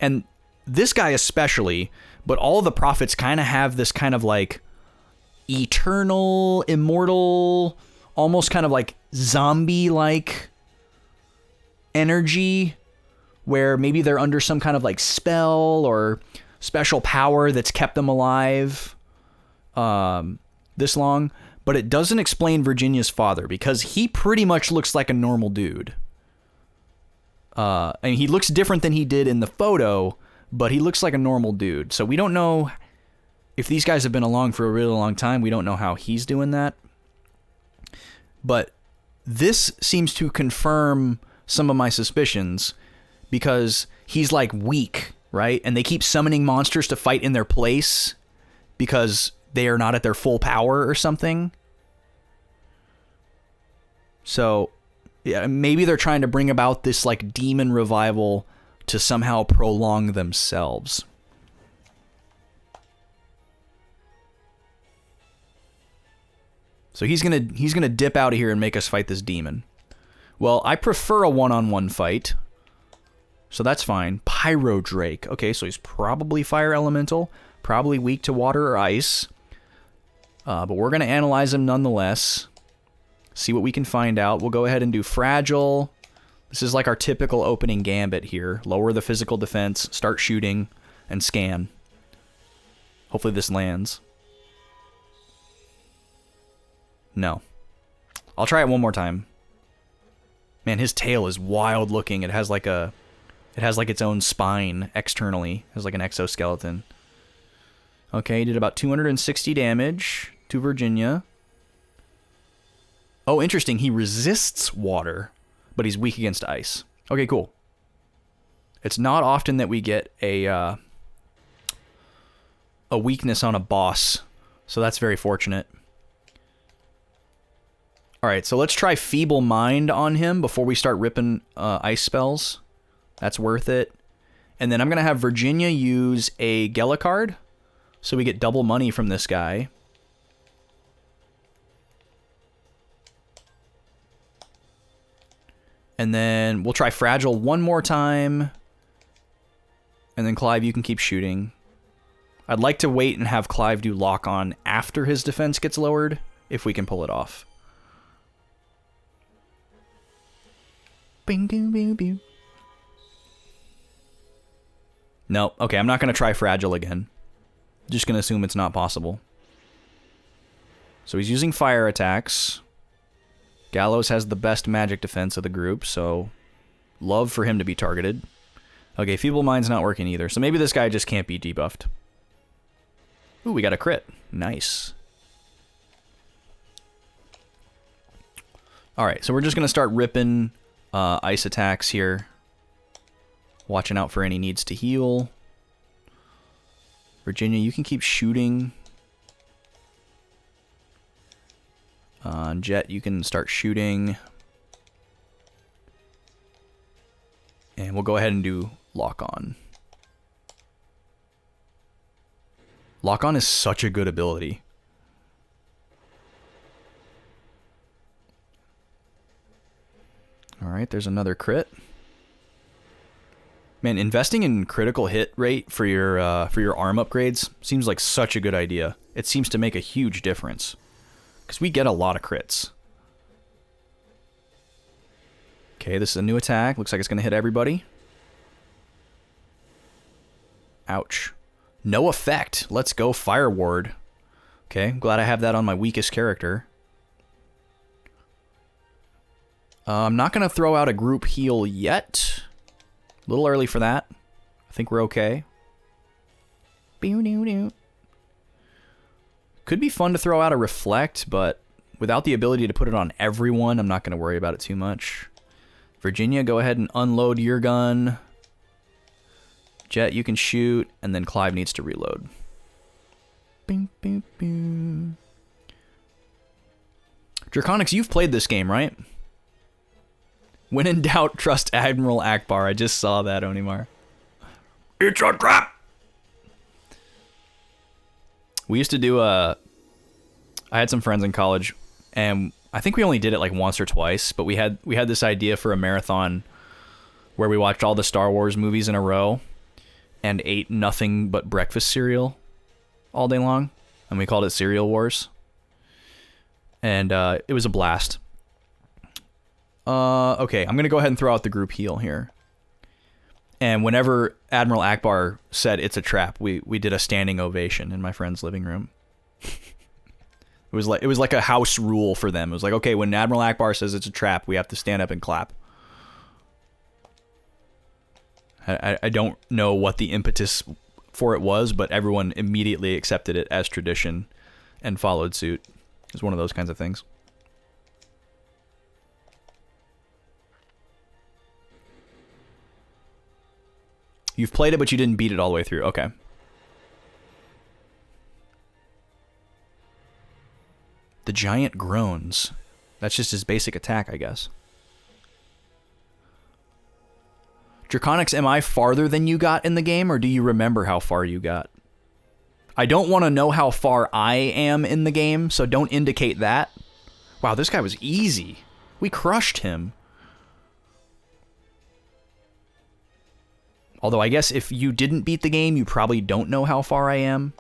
And this guy especially, but all the prophets kind of have this kind of like eternal, immortal, almost kind of like zombie-like energy, where maybe they're under some kind of like spell or special power that's kept them alive this long. But it doesn't explain Virginia's father, because he pretty much looks like a normal dude. And he looks different than he did in the photo, but he looks like a normal dude. So we don't know if these guys have been along for a really long time. We don't know how he's doing that. But this seems to confirm some of my suspicions, because he's like weak, right? And they keep summoning monsters to fight in their place because they are not at their full power or something. So yeah, maybe they're trying to bring about this like demon revival to somehow prolong themselves. So he's gonna dip out of here and make us fight this demon. Well, I prefer a one-on-one fight, so that's fine. Pyro Drake. Okay, so he's probably fire elemental, probably weak to water or ice. But we're gonna analyze him nonetheless. See what we can find out. We'll go ahead and do fragile. This is like our typical opening gambit here. Lower the physical defense, start shooting, and scan. Hopefully this lands. No. I'll try it one more time. Man, his tail is wild looking. It has like its own spine externally. It has like an exoskeleton. Okay, he did about 260 damage to Virginia. Oh, interesting. He resists water, but he's weak against ice. Okay, cool. It's not often that we get a weakness on a boss, so that's very fortunate. Alright, so let's try Feeble Mind on him before we start ripping ice spells. That's worth it. And then I'm going to have Virginia use a Gela card, so we get double money from this guy. And then we'll try Fragile one more time. And then Clive, you can keep shooting. I'd like to wait and have Clive do Lock On after his defense gets lowered, if we can pull it off. No, okay, I'm not going to try Fragile again. Just going to assume it's not possible. So he's using fire attacks. Gallows has the best magic defense of the group, so love for him to be targeted. Okay, Feeble Mind's not working either, so maybe this guy just can't be debuffed. Ooh, we got a crit. Nice. Alright, so we're just going to start ripping ice attacks here. Watching out for any needs to heal. Virginia, you can keep shooting. Jet, you can start shooting. And we'll go ahead and do Lock On. Lock On is such a good ability. Alright, there's another crit. Man, investing in critical hit rate for your arm upgrades seems like such a good idea. It seems to make a huge difference. Because we get a lot of crits. Okay, this is a new attack. Looks like it's going to hit everybody. Ouch. No effect. Let's go Fire Ward. Okay, I'm glad I have that on my weakest character. I'm not going to throw out a group heal yet. A little early for that. I think we're okay. Could be fun to throw out a Reflect, but without the ability to put it on everyone, I'm not going to worry about it too much. Virginia, go ahead and unload your gun. Jet, you can shoot, and then Clive needs to reload. Draconics, you've played this game, right? When in doubt, trust Admiral Akbar. I just saw that, Onimar. It's a trap! We used to do I had some friends in college, and I think we only did it like once or twice, but we had this idea for a marathon where we watched all the Star Wars movies in a row, and ate nothing but breakfast cereal all day long, and we called it Cereal Wars. And it was a blast. Okay, I'm going to go ahead and throw out the group heal here. And whenever Admiral Akbar said it's a trap, we did a standing ovation in my friend's living room. It was like a house rule for them. It was like, okay, when Admiral Akbar says it's a trap, we have to stand up and clap. I don't know what the impetus for it was, but everyone immediately accepted it as tradition and followed suit. It was one of those kinds of things. You've played it, but you didn't beat it all the way through. Okay. The giant groans. That's just his basic attack, I guess. Draconics, am I farther than you got in the game, or do you remember how far you got? I don't want to know how far I am in the game, so don't indicate that. Wow, this guy was easy. We crushed him. Although I guess if you didn't beat the game, you probably don't know how far I am.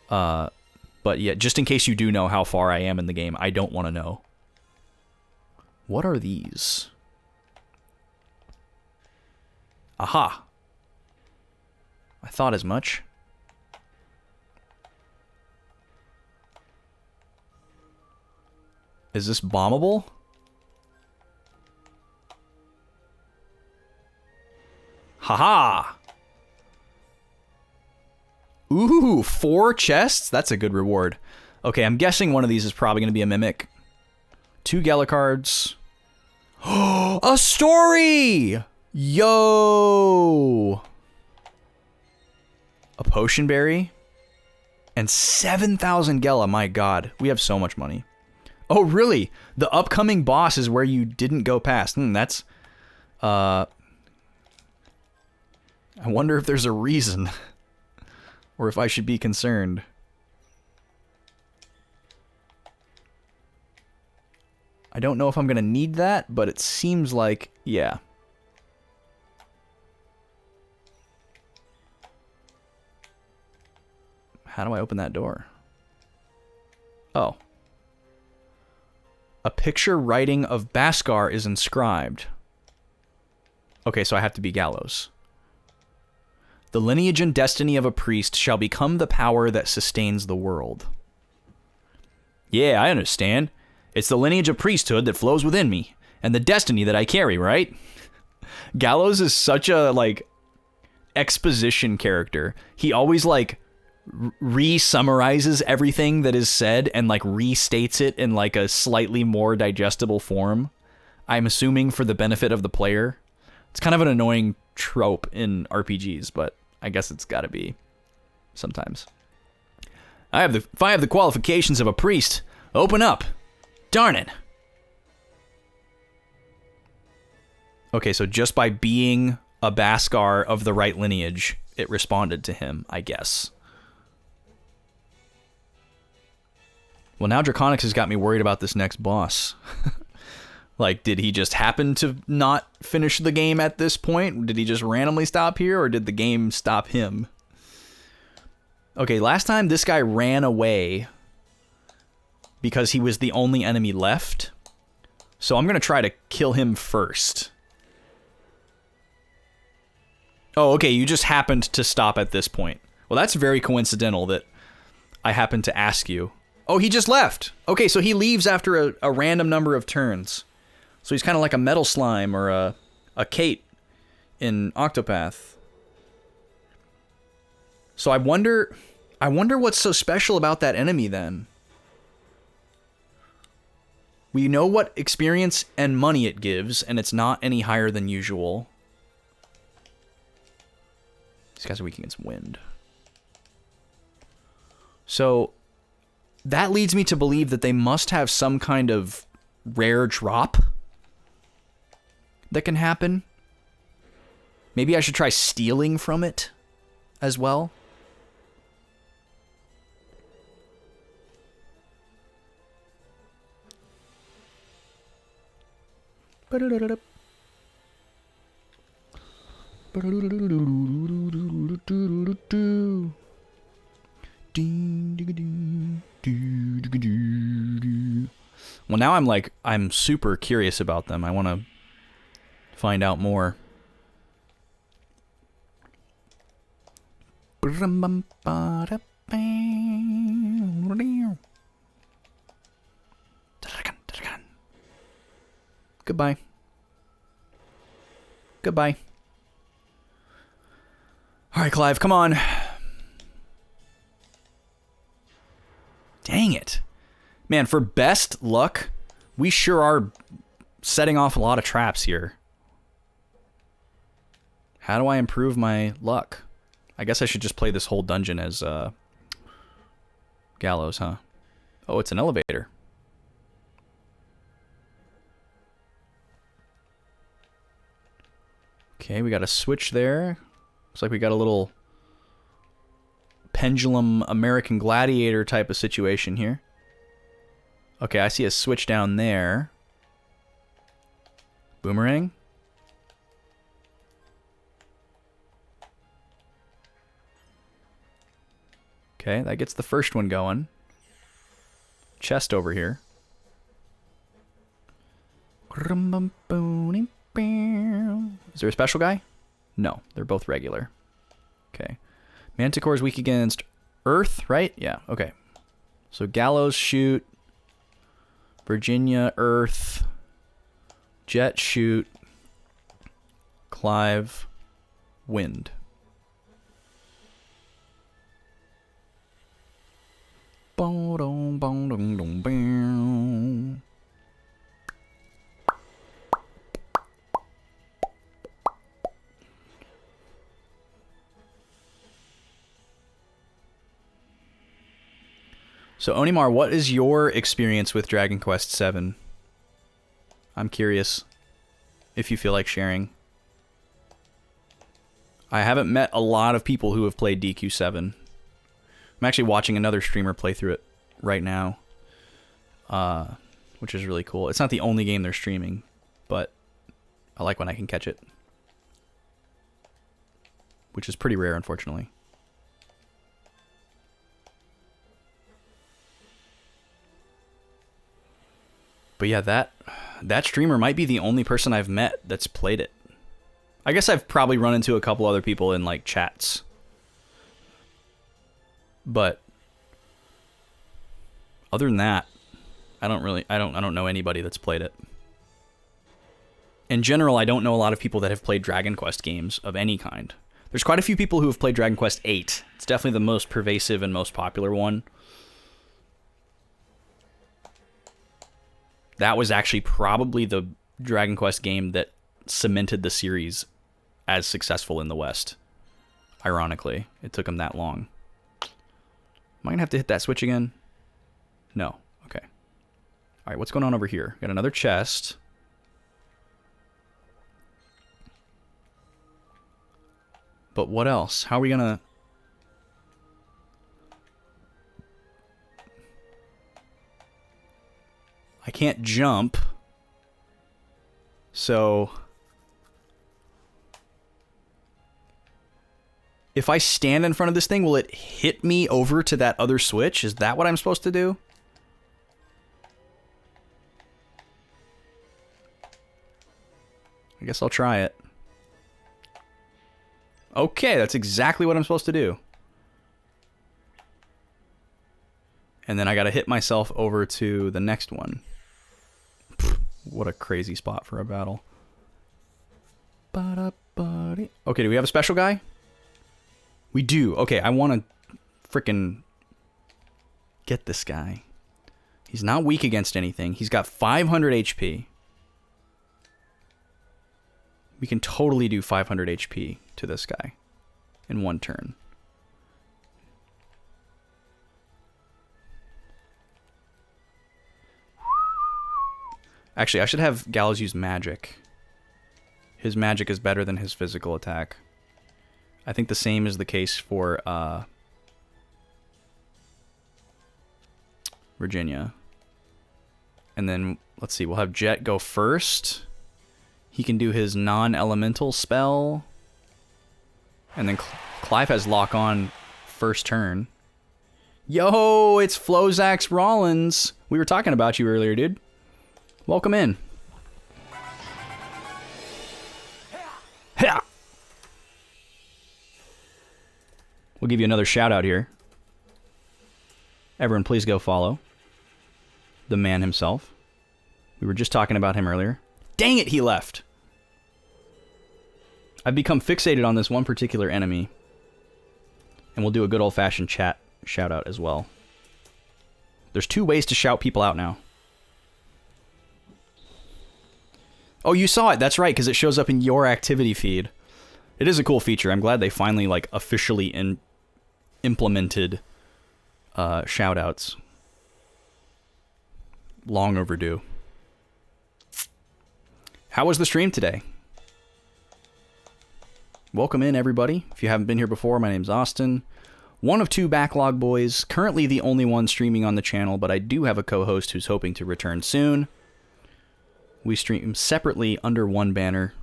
But yeah, just in case you do know how far I am in the game, I don't want to know. What are these? Aha. I thought as much. Is this bombable? Haha! Ooh, 4 chests? That's a good reward. Okay, I'm guessing one of these is probably going to be a mimic. 2 Gala cards. A story! Yo! A potion berry. And 7,000 Gala. My god, we have so much money. Oh, really? The upcoming boss is where you didn't go past. That's... I wonder if there's a reason. Or if I should be concerned. I don't know if I'm going to need that, but it seems like, yeah. How do I open that door? Oh. A picture writing of Baskar is inscribed. Okay, so I have to be Gallows. The lineage and destiny of a priest shall become the power that sustains the world. Yeah, I understand. It's the lineage of priesthood that flows within me, and the destiny that I carry, right? Gallows is such a, like, exposition character. He always, like, re-summarizes everything that is said and, like, restates it in, like, a slightly more digestible form. I'm assuming for the benefit of the player. It's kind of an annoying trope in RPGs, but I guess it's gotta be sometimes. If I have the qualifications of a priest, open up. Darn it. Okay, so just by being a Baskar of the right lineage, it responded to him, I guess. Well, now Draconics has got me worried about this next boss. Like, did he just happen to not finish the game at this point? Did he just randomly stop here, or did the game stop him? Okay, last time this guy ran away because he was the only enemy left. So I'm going to try to kill him first. Oh, okay, you just happened to stop at this point. Well, that's very coincidental that I happened to ask you. Oh, he just left. Okay, so he leaves after a random number of turns. So he's kind of like a metal slime or a Kate in Octopath. So I wonder what's so special about that enemy then. We know what experience and money it gives, and it's not any higher than usual. These guys are weak against wind. So that leads me to believe that they must have some kind of rare drop that can happen. Maybe I should try stealing from it as well. Well, now I'm super curious about them. I want to find out more. Goodbye. Goodbye. All right, Clive, come on. Dang it. Man, for best luck, we sure are setting off a lot of traps here. How do I improve my luck? I guess I should just play this whole dungeon as Gallows, huh? Oh, it's an elevator. Okay, we got a switch there. Looks like we got a little pendulum American Gladiator type of situation here. Okay, I see a switch down there. Boomerang. Okay, that gets the first one going. Chest over here. Is there a special guy? No, they're both regular. Okay. Manticore is weak against Earth, right? Yeah, okay. So Gallows, shoot. Virginia, Earth. Jet, shoot. Clive, wind. So Onimar, what is your experience with Dragon Quest VII? I'm curious if you feel like sharing. I haven't met a lot of people who have played DQ7. I'm actually watching another streamer play through it right now, which is really cool. It's not the only game they're streaming, but I like when I can catch it, which is pretty rare, unfortunately. But yeah, that streamer might be the only person I've met that's played it. I guess I've probably run into a couple other people in like chats. But other than that, I don't know anybody that's played it. In general, I don't know a lot of people that have played Dragon Quest games of any kind. There's quite a few people who have played Dragon Quest VIII. It's definitely the most pervasive and most popular one. That was actually probably the Dragon Quest game that cemented the series as successful in the West. Ironically, it took them that long. Am I going to have to hit that switch again? No. Okay. All right, what's going on over here? Got another chest. But what else? How are we going to... I can't jump. So... if I stand in front of this thing, will it hit me over to that other switch? Is that what I'm supposed to do? I guess I'll try it. Okay, that's exactly what I'm supposed to do. And then I gotta hit myself over to the next one. Pfft, what a crazy spot for a battle. Okay, do we have a special guy? We do. Okay, I want to frickin' get this guy. He's not weak against anything. He's got 500 HP. We can totally do 500 HP to this guy in one turn. Actually, I should have Gallows use magic. His magic is better than his physical attack. I think the same is the case for Virginia. And then, let's see, we'll have Jet go first. He can do his non-elemental spell. And then Clive has lock on first turn. Yo, it's Flozax Rollins. We were talking about you earlier, dude. Welcome in. We'll give you another shout out here. Everyone, please go follow the man himself. We were just talking about him earlier. Dang it, he left. I've become fixated on this one particular enemy. And we'll do a good old-fashioned chat shout out as well. There's 2 ways to shout people out now. Oh, you saw it. That's right, because it shows up in your activity feed. It is a cool feature. I'm glad they finally like officially implemented shout outs. Long overdue. How was the stream today? Welcome in, everybody. If you haven't been here before, my name's Austin. One of 2 Backlog boys. Currently the only one streaming on the channel, but I do have a co-host who's hoping to return soon. We stream separately under one banner.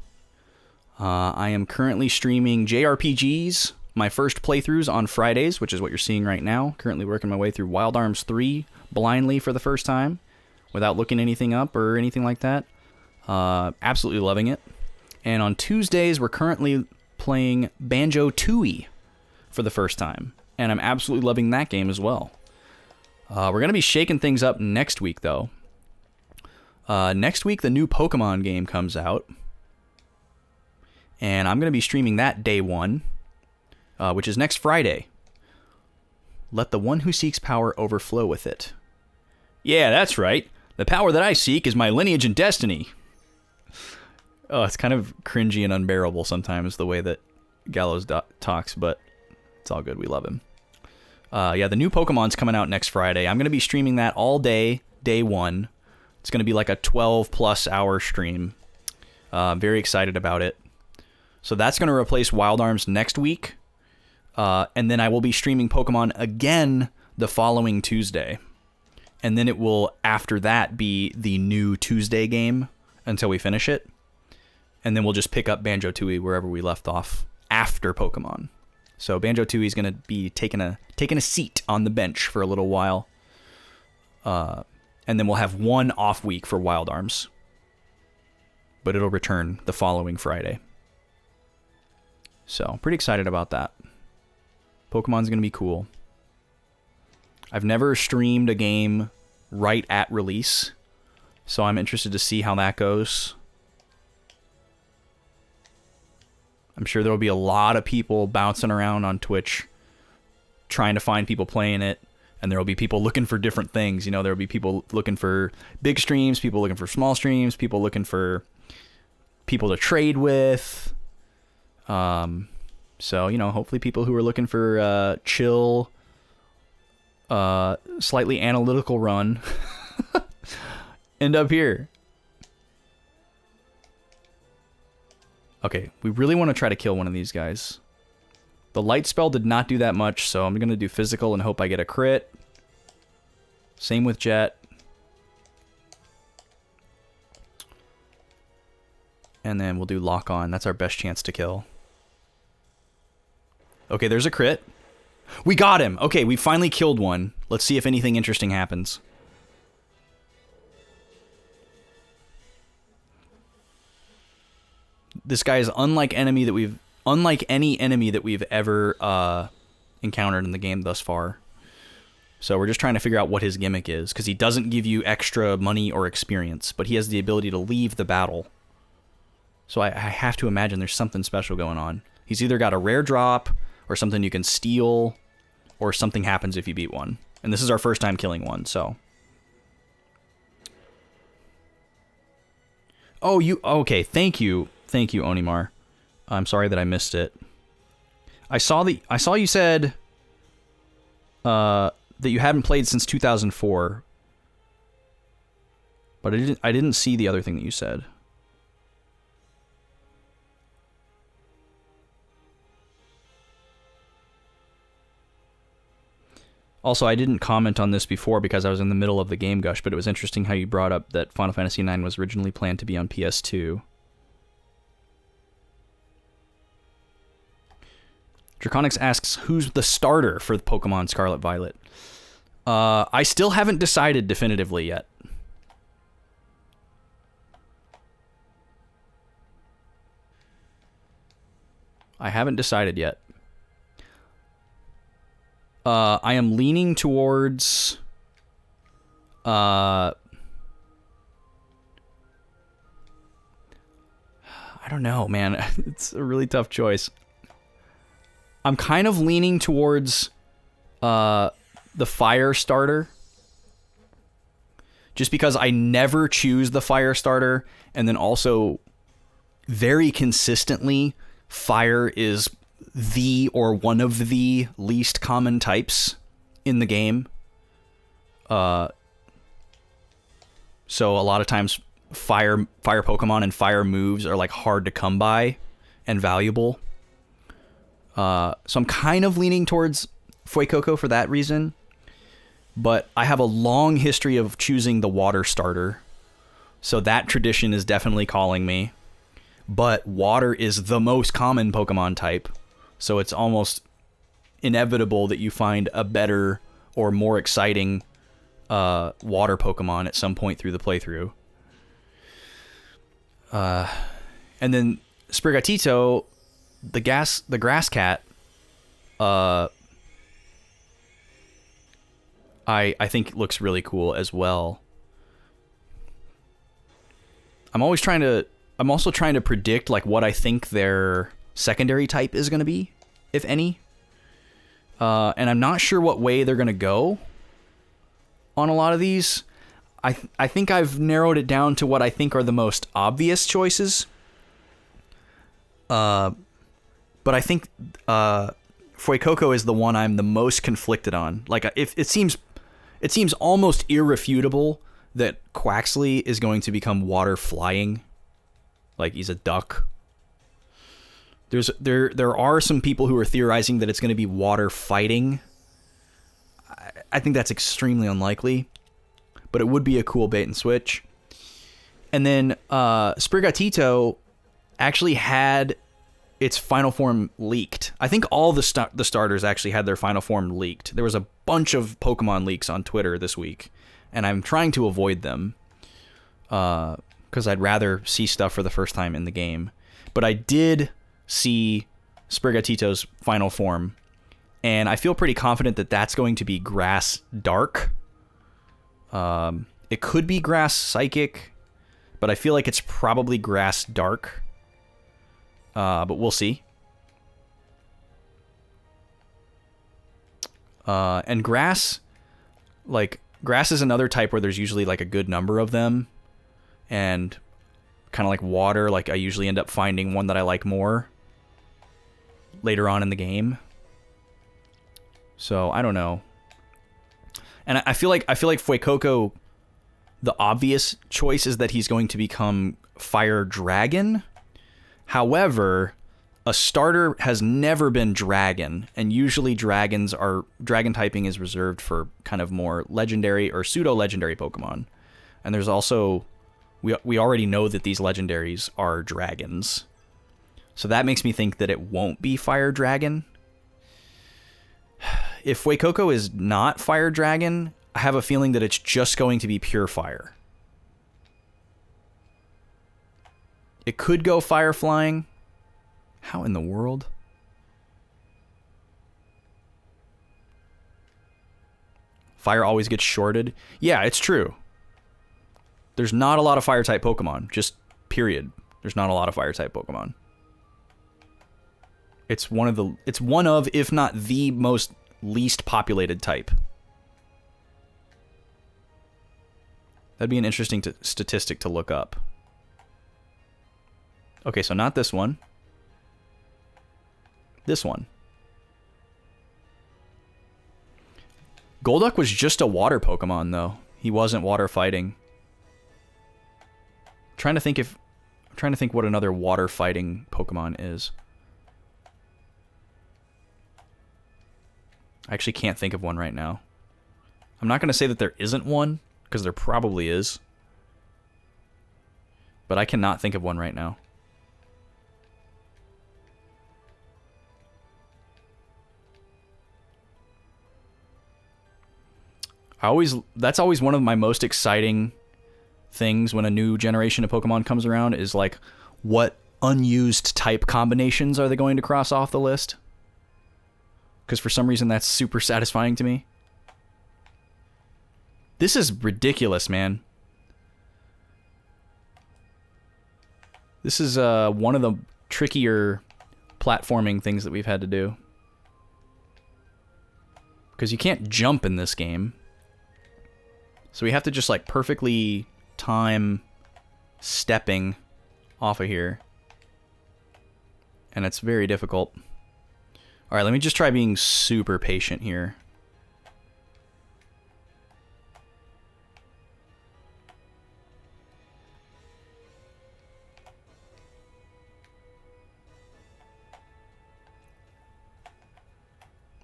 I am currently streaming JRPGs, my first playthroughs on Fridays, which is what you're seeing right now. Currently working my way through Wild Arms 3 blindly for the first time, without looking anything up or anything like that. Absolutely loving it. And on Tuesdays, we're currently playing Banjo-Tooie for the first time. And I'm absolutely loving that game as well. We're going to be shaking things up next week, though. Next week, the new Pokemon game comes out. And I'm going to be streaming that day 1, which is next Friday. Let the one who seeks power overflow with it. Yeah, that's right. The power that I seek is my lineage and destiny. Oh, it's kind of cringy and unbearable sometimes, the way that Gallows talks, but it's all good. We love him. Yeah, the new Pokemon's coming out next Friday. I'm going to be streaming that all day, day 1. It's going to be like a 12-plus hour stream. Very excited about it. So that's going to replace Wild Arms next week. And then I will be streaming Pokemon again the following Tuesday. And then it will, after that, be the new Tuesday game until we finish it. And then we'll just pick up Banjo-Tooie wherever we left off after Pokemon. So Banjo-Tooie is going to be taking a seat on the bench for a little while. And then we'll have 1 off week for Wild Arms. But it'll return the following Friday. So, pretty excited about that. Pokemon's going to be cool. I've never streamed a game right at release, so I'm interested to see how that goes. I'm sure there will be a lot of people bouncing around on Twitch trying to find people playing it, and there will be people looking for different things. You know, there will be people looking for big streams, people looking for small streams, people looking for people to trade with. So, you know, hopefully people who are looking for chill, slightly analytical run end up here. Okay, we really want to try to kill one of these guys. The light spell did not do that much, so I'm going to do physical and hope I get a crit. Same with Jet. And then we'll do lock on. That's our best chance to kill. Okay, there's a crit. We got him! Okay, we finally killed one. Let's see if anything interesting happens. This guy is unlike any enemy that we've ever encountered in the game thus far. So we're just trying to figure out what his gimmick is, because he doesn't give you extra money or experience, but he has the ability to leave the battle. So I have to imagine there's something special going on. He's either got a rare drop, or something you can steal, or something happens if you beat one. And this is our first time killing one, so... Oh, okay, thank you. Thank you, Onimar. I'm sorry that I missed it. I saw you said that you hadn't played since 2004. But I didn't see the other thing that you said. Also, I didn't comment on this before because I was in the middle of the game, Gush, but it was interesting how you brought up that Final Fantasy IX was originally planned to be on PS2. Draconix asks, who's the starter for Pokemon Scarlet Violet? I still haven't decided definitively yet. I haven't decided yet. I am leaning towards... I don't know, man. It's a really tough choice. I'm kind of leaning towards the fire starter. Just because I never choose the fire starter, and then also very consistently, fire is the or one of the least common types in the game. So a lot of times fire Pokemon and fire moves are like hard to come by and valuable. So I'm kind of leaning towards Fuecoco for that reason. But I have a long history of choosing the water starter. So that tradition is definitely calling me. But water is the most common Pokemon type. So it's almost inevitable that you find a better or more exciting water Pokemon at some point through the playthrough. And then Sprigatito, the grass cat, I think looks really cool as well. I'm also trying to predict like what I think their secondary type is going to be, if any. And I'm not sure what way they're going to go on a lot of these. I think I've narrowed it down to what I think are the most obvious choices. But I think Fuecoco is the one I'm the most conflicted on. Like, if it seems almost irrefutable that Quaxley is going to become water flying, like he's a duck. There are some people who are theorizing that it's going to be water fighting. I think that's extremely unlikely, but it would be a cool bait and switch. And then Sprigatito actually had its final form leaked. I think all the starters actually had their final form leaked. There was a bunch of Pokemon leaks on Twitter this week, and I'm trying to avoid them because I'd rather see stuff for the first time in the game. But I did see Sprigatito's final form, and I feel pretty confident that that's going to be Grass Dark. It could be Grass Psychic, but I feel like it's probably Grass Dark. But we'll see. And grass is another type where there's usually like a good number of them, and kind of like water, like I usually end up finding one that I like more later on in the game. So I don't know. And I feel like Fuecoco, the obvious choice is that he's going to become Fire Dragon. However, a starter has never been dragon, and usually dragon typing is reserved for kind of more legendary or pseudo-legendary Pokemon. And there's also, we already know that these legendaries are dragons. So that makes me think that it won't be Fire Dragon. If Fuecoco is not Fire Dragon, I have a feeling that it's just going to be pure fire. It could go Fire Flying. How in the world? Fire always gets shorted. Yeah, it's true. There's not a lot of Fire-type Pokemon. Just period. There's not a lot of Fire-type Pokemon. It's one of, if not the most least populated type. That'd be an interesting statistic to look up. Okay, so not this one. This one. Golduck was just a water Pokemon, though. He wasn't water fighting. I'm trying to think what another water fighting Pokemon is. I actually can't think of one right now. I'm not going to say that there isn't one, because there probably is. But I cannot think of one right now. That's always one of my most exciting things when a new generation of Pokemon comes around, is like, what unused type combinations are they going to cross off the list? Because for some reason that's super satisfying to me. This is ridiculous, man. This is one of the trickier platforming things that we've had to do. Because you can't jump in this game. So we have to just like perfectly time stepping off of here. And it's very difficult. Alright, let me just try being super patient here.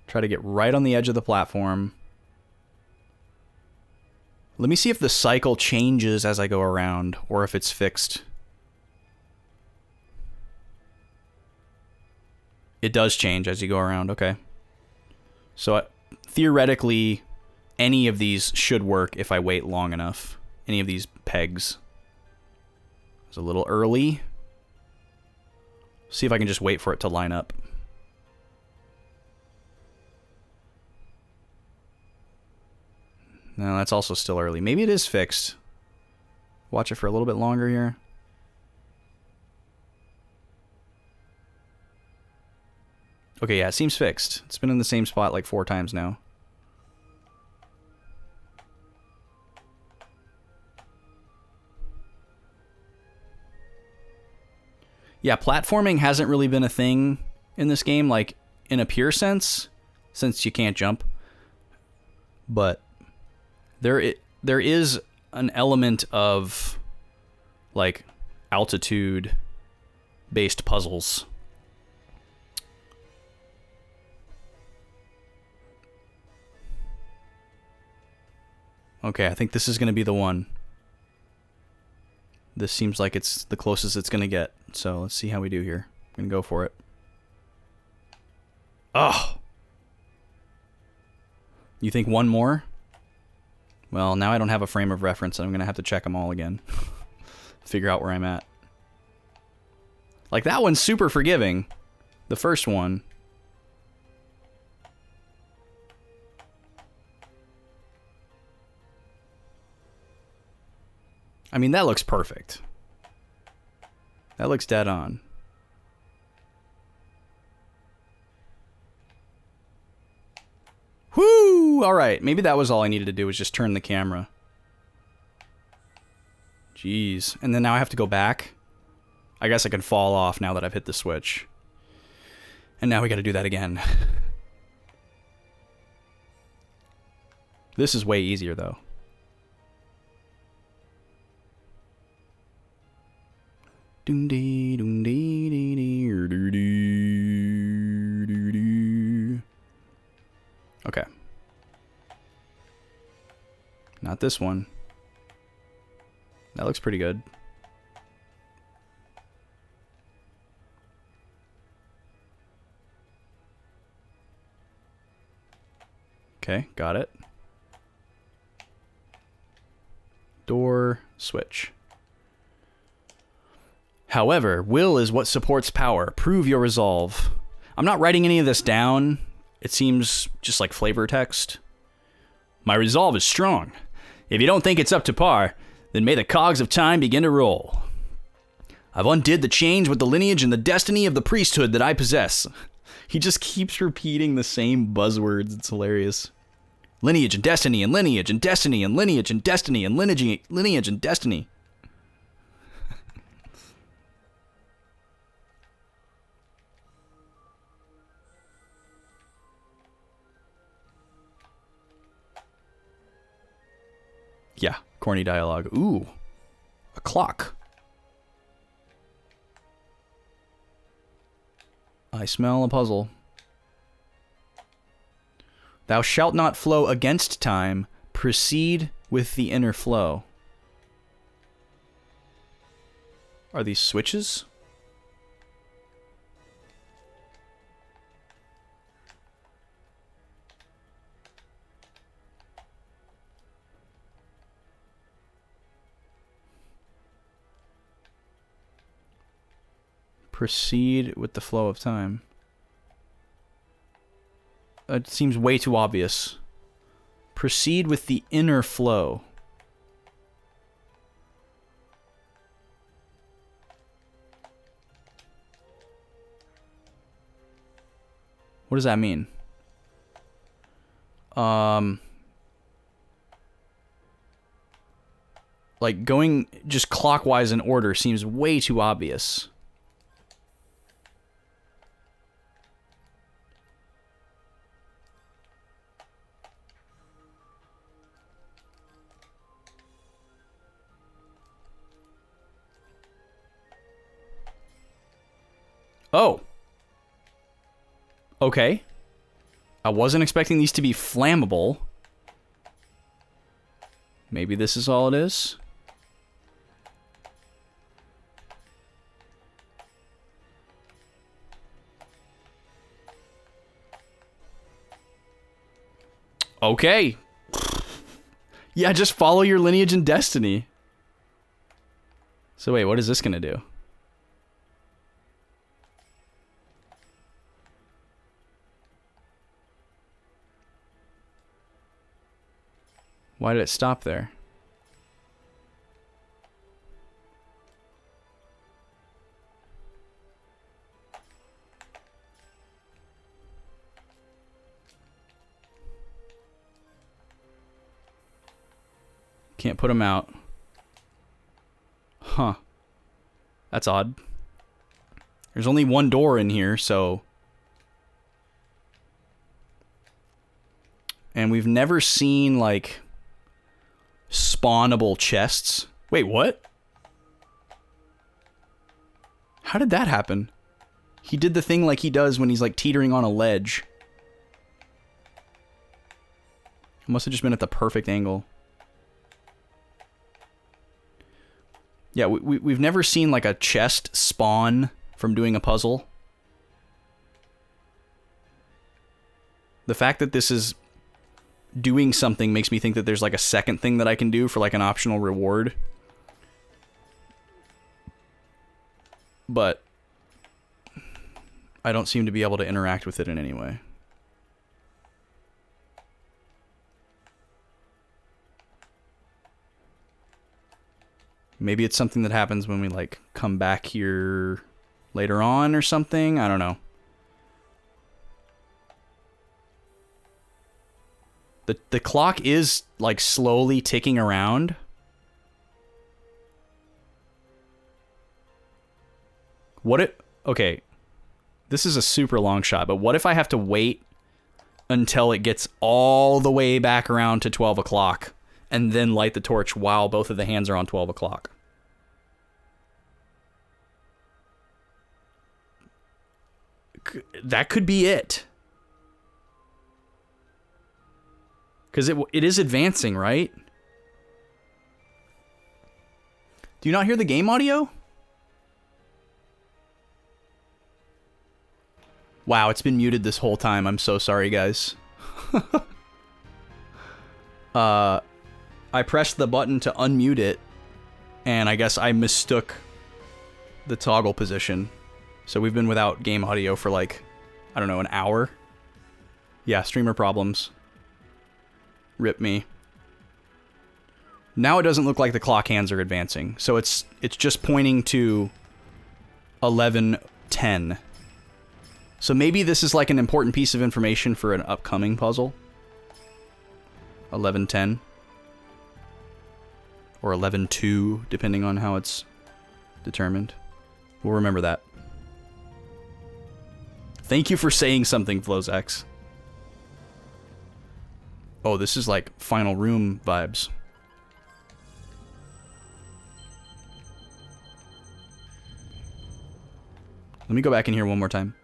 Try to get right on the edge of the platform. Let me see if the cycle changes as I go around, or if it's fixed. It does change as you go around, okay. So theoretically, any of these should work if I wait long enough. Any of these pegs. It's a little early. See if I can just wait for it to line up. No, that's also still early. Maybe it is fixed. Watch it for a little bit longer here. Okay, yeah, it seems fixed. It's been in the same spot like 4 times now. Yeah, platforming hasn't really been a thing in this game, like, in a pure sense, since you can't jump. But there is an element of, like, altitude-based puzzles. Okay, I think this is going to be the one. This seems like it's the closest it's going to get. So let's see how we do here. I'm going to go for it. Oh! You think one more? Well, now I don't have a frame of reference, and I'm going to have to check them all again. Figure out where I'm at. Like, that one's super forgiving. The first one. I mean, that looks perfect. That looks dead on. Whoo! Alright, maybe that was all I needed to do, was just turn the camera. Jeez. And then now I have to go back. I guess I can fall off now that I've hit the switch. And now we gotta do that again. This is way easier, though. Okay. Not this one. That looks pretty good. Okay, got it. Door, switch. However, will is what supports power. Prove your resolve. I'm not writing any of this down. It seems just like flavor text. My resolve is strong. If you don't think it's up to par, then may the cogs of time begin to roll. I've undid the change with the lineage and the destiny of the priesthood that I possess. He just keeps repeating the same buzzwords. It's hilarious. Lineage and destiny and lineage and destiny and lineage and destiny and lineage and destiny. Yeah, corny dialogue. Ooh, a clock. I smell a puzzle. Thou shalt not flow against time. Proceed with the inner flow. Are these switches? Proceed with the flow of time. It seems way too obvious. Proceed with the inner flow. What does that mean? Like going just clockwise in order seems way too obvious. Oh. Okay. I wasn't expecting these to be flammable. Maybe this is all it is? Okay. Yeah, just follow your lineage and destiny. So wait, what is this gonna do? Why did it stop there? Can't put them out. Huh. That's odd. There's only one door in here, so... And we've never seen, like... spawnable chests. Wait, what? How did that happen? He did the thing like he does when he's like teetering on a ledge. It must have just been at the perfect angle. Yeah, we've never seen like a chest spawn from doing a puzzle. The fact that this is doing something makes me think that there's like a second thing that I can do for like an optional reward. But I don't seem to be able to interact with it in any way. Maybe it's something that happens when we like come back here later on or something. I don't know. The clock is like slowly ticking around. What it? Okay. This is a super long shot, but what if I have to wait until it gets all the way back around to 12 o'clock and then light the torch while both of the hands are on 12 o'clock? That could be it. Because it is advancing, right? Do you not hear the game audio? Wow, it's been muted this whole time. I'm so sorry, guys. I pressed the button to unmute it, and I guess I mistook the toggle position. So we've been without game audio for like, I don't know, an hour? Yeah, streamer problems. Rip me. Now it doesn't look like the clock hands are advancing. So it's just pointing to 11:10. So maybe this is like an important piece of information for an upcoming puzzle. 11:10. Or 11:2, depending on how it's determined. We'll remember that. Thank you for saying something, Flozax. Oh, this is like Final Room vibes. Let me go back in here one more time.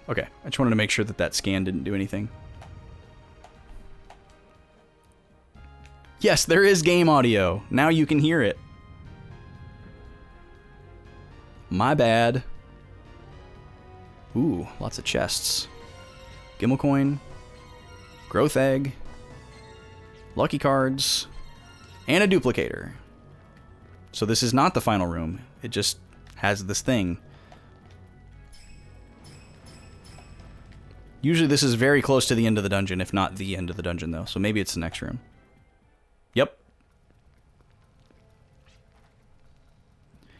Okay, I just wanted to make sure that that scan didn't do anything. Yes, there is game audio. Now you can hear it. My bad. Ooh, lots of chests. Gimmel coin. Growth egg. Lucky cards. And a duplicator. So this is not the final room. It just has this thing. Usually this is very close to the end of the dungeon, if not the end of the dungeon, though. So maybe it's the next room. Yep.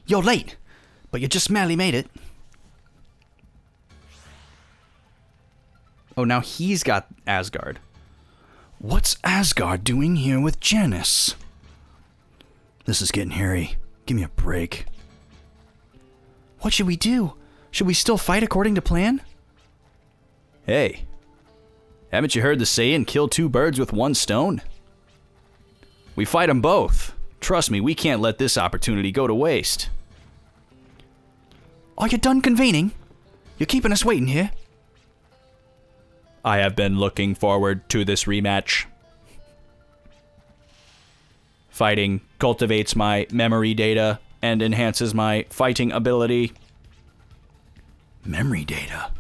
You're late, but you just barely made it. Oh, now he's got Asgard. What's Asgard doing here with Janice? This is getting hairy. Give me a break. What should we do? Should we still fight according to plan? Hey, haven't you heard the saying, kill two birds with one stone? We fight them both. Trust me, we can't let this opportunity go to waste. Are you done convening? You're keeping us waiting here. I have been looking forward to this rematch. Fighting cultivates my memory data and enhances my fighting ability. Memory data?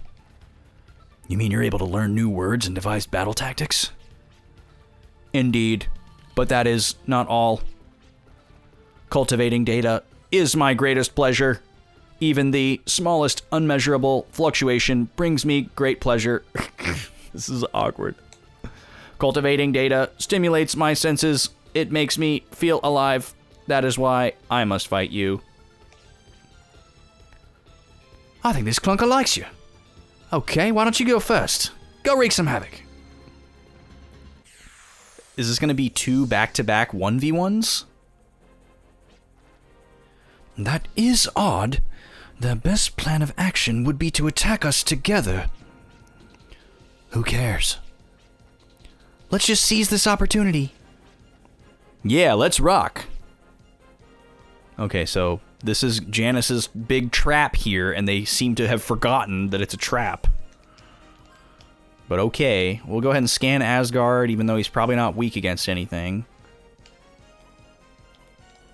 You mean you're able to learn new words and devise battle tactics? Indeed, but that is not all. Cultivating data is my greatest pleasure. Even the smallest unmeasurable fluctuation brings me great pleasure. This is awkward. Cultivating data stimulates my senses. It makes me feel alive. That is why I must fight you. I think this clunker likes you. Okay, why don't you go first? Go wreak some havoc. Is this going to be 2 back-to-back 1v1s? That is odd. The best plan of action would be to attack us together. Who cares? Let's just seize this opportunity. Yeah, let's rock. Okay, so this is Janice's big trap here, and they seem to have forgotten that it's a trap. But okay, we'll go ahead and scan Asgard, even though he's probably not weak against anything.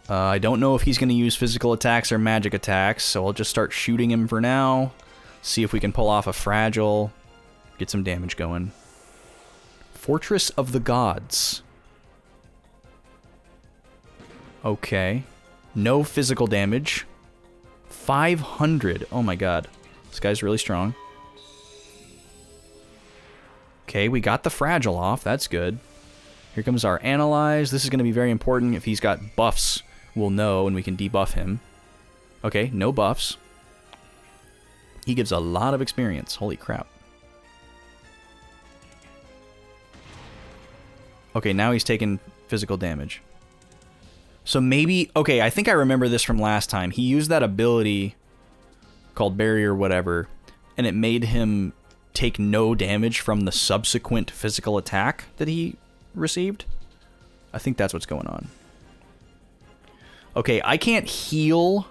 I don't know if he's going to use physical attacks or magic attacks, so I'll just start shooting him for now. See if we can pull off a fragile. Get some damage going. Fortress of the Gods. Okay. No physical damage. 500. Oh my god. This guy's really strong. Okay, we got the fragile off. That's good. Here comes our analyze. This is going to be very important. If he's got buffs, we'll know and we can debuff him. Okay, no buffs. He gives a lot of experience. Holy crap. Okay, now he's taking physical damage. So maybe... Okay, I think I remember this from last time. He used that ability called Barrier whatever, and it made him take no damage from the subsequent physical attack that he received. I think that's what's going on. Okay, I can't heal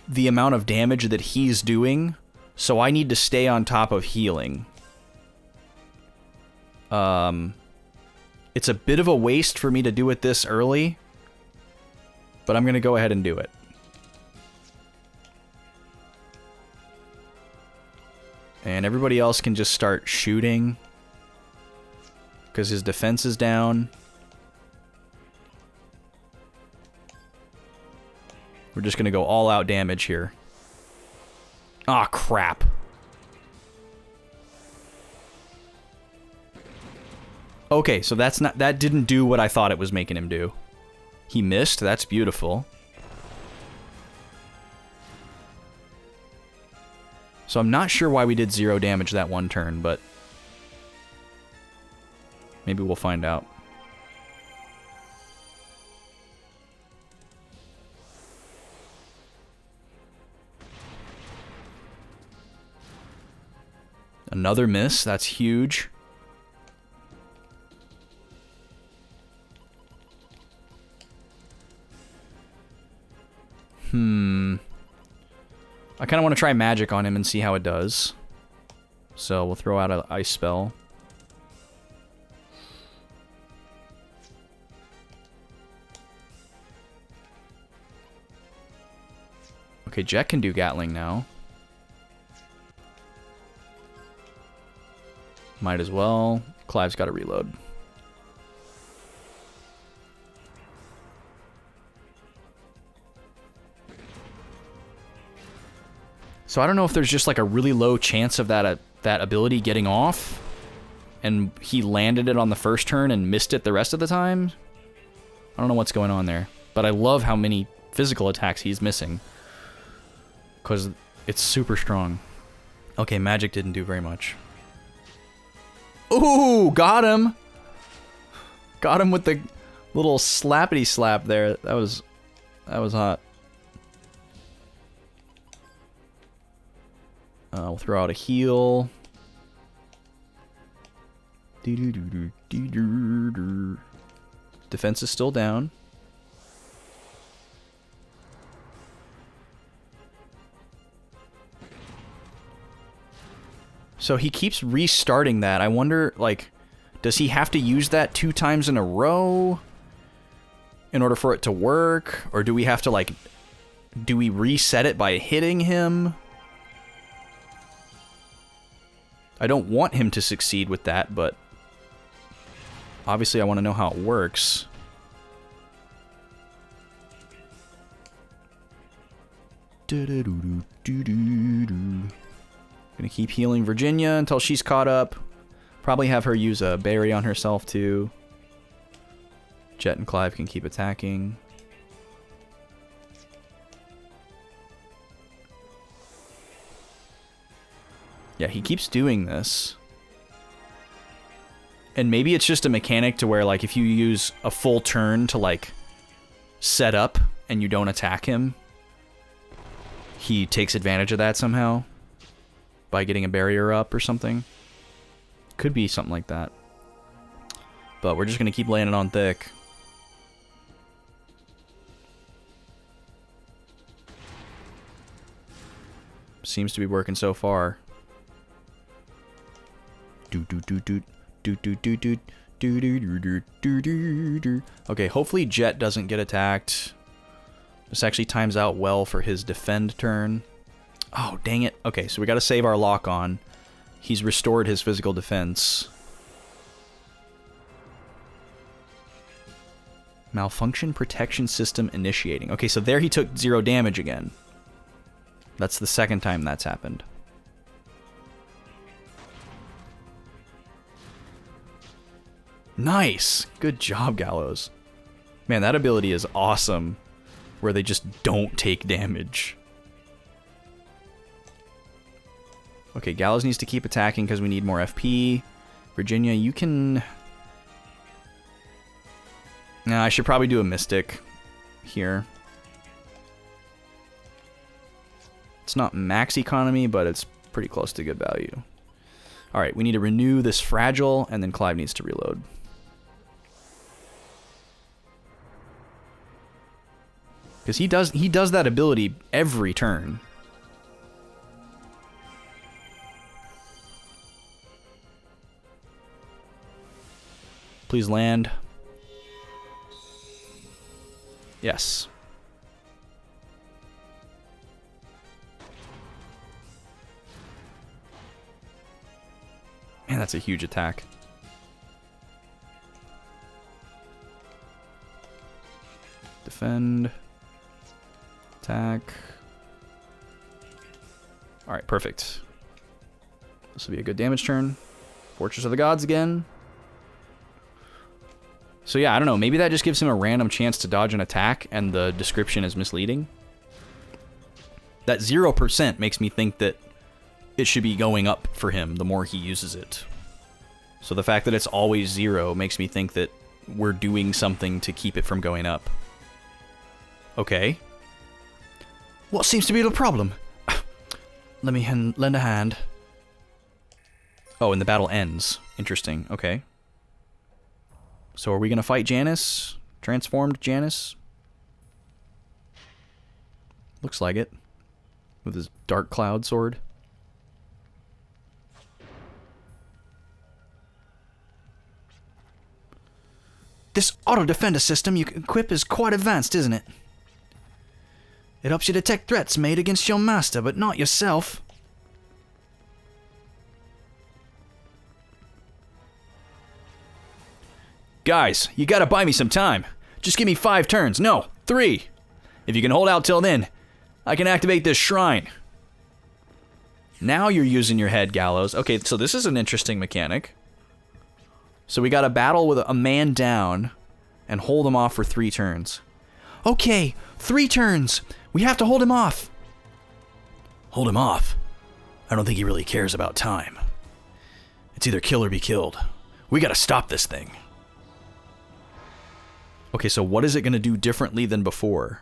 the amount of damage that he's doing, so I need to stay on top of healing. It's a bit of a waste for me to do it this early, but I'm going to go ahead and do it. And everybody else can just start shooting, because his defense is down. We're just going to go all out damage here. Ah, crap. Okay, so that didn't do what I thought it was making him do. He missed. That's beautiful. So I'm not sure why we did 0 damage that one turn, but maybe we'll find out. Another miss. That's huge. I kind of want to try magic on him and see how it does. So we'll throw out an ice spell. Okay, Jet can do Gatling now. Might as well. Clive's got to reload. So I don't know if there's just like a really low chance of that ability getting off, and he landed it on the first turn and missed it the rest of the time. I don't know what's going on there, but I love how many physical attacks he's missing, because it's super strong. Okay, magic didn't do very much. Ooh, got him! Got him with the little slappity slap there. That was hot. We'll throw out a heal. Defense is still down. So he keeps restarting that. I wonder, like, does he have to use that 2 times in a row in order for it to work? Or do we have to, like, do we reset it by hitting him? I don't want him to succeed with that, but obviously I want to know how it works. Gonna keep healing Virginia until she's caught up. Probably have her use a berry on herself too. Jet and Clive can keep attacking. Yeah, he keeps doing this. And maybe it's just a mechanic to where, like, if you use a full turn to, like, set up and you don't attack him, he takes advantage of that somehow by getting a barrier up or something. Could be something like that. But we're just going to keep laying it on thick. Seems to be working so far. Okay, hopefully Jet doesn't get attacked. This actually times out well for his defend turn. Oh, dang it. Okay, so we gotta save our lock on. He's restored his physical defense. Malfunction protection system initiating. Okay, so there he took 0 damage again. That's the second time that's happened. Nice! Good job, Gallows. Man, that ability is awesome. Where they just don't take damage. Okay, Gallows needs to keep attacking because we need more FP. Virginia, you can... Nah, I should probably do a Mystic here. It's not max economy, but it's pretty close to good value. Alright, we need to renew this Fragile, and then Clive needs to reload. Because he does that ability every turn. Please land. Yes. Man, that's a huge attack. Defend. Attack. Alright, perfect. This will be a good damage turn. Fortress of the Gods again. So yeah, I don't know. Maybe that just gives him a random chance to dodge an attack, and the description is misleading. That 0% makes me think that it should be going up for him the more he uses it. So the fact that it's always 0 makes me think that we're doing something to keep it from going up. Okay. What seems to be the problem? Let me lend a hand. Oh, and the battle ends. Interesting. Okay. So are we going to fight Janice? Transformed Janice? Looks like it. With his dark cloud sword. This auto-defender system you can equip is quite advanced, isn't it? It helps you detect threats made against your master, but not yourself. Guys, you gotta buy me some time. Just give me 5 turns. No, 3. If you can hold out till then, I can activate this shrine. Now you're using your head, Gallows. Okay, so this is an interesting mechanic. So we got to battle with a man down and hold him off for 3 turns. Okay, 3 turns. We have to hold him off. Hold him off? I don't think he really cares about time. It's either kill or be killed. We got to stop this thing. Okay, so what is it going to do differently than before?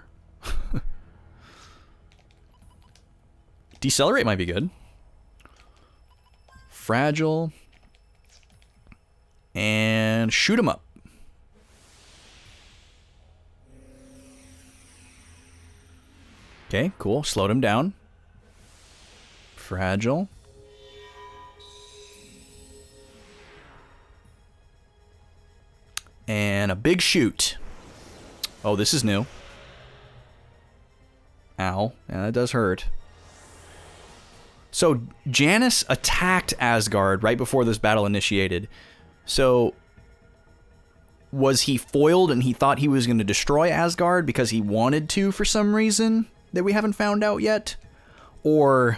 Decelerate might be good. Fragile. And shoot him up. Okay, cool. Slowed him down. Fragile. And a big shoot. Oh, this is new. Ow. Yeah, that does hurt. So, Janus attacked Asgard right before this battle initiated. So, was he foiled and he thought he was going to destroy Asgard because he wanted to for some reason that we haven't found out yet? Or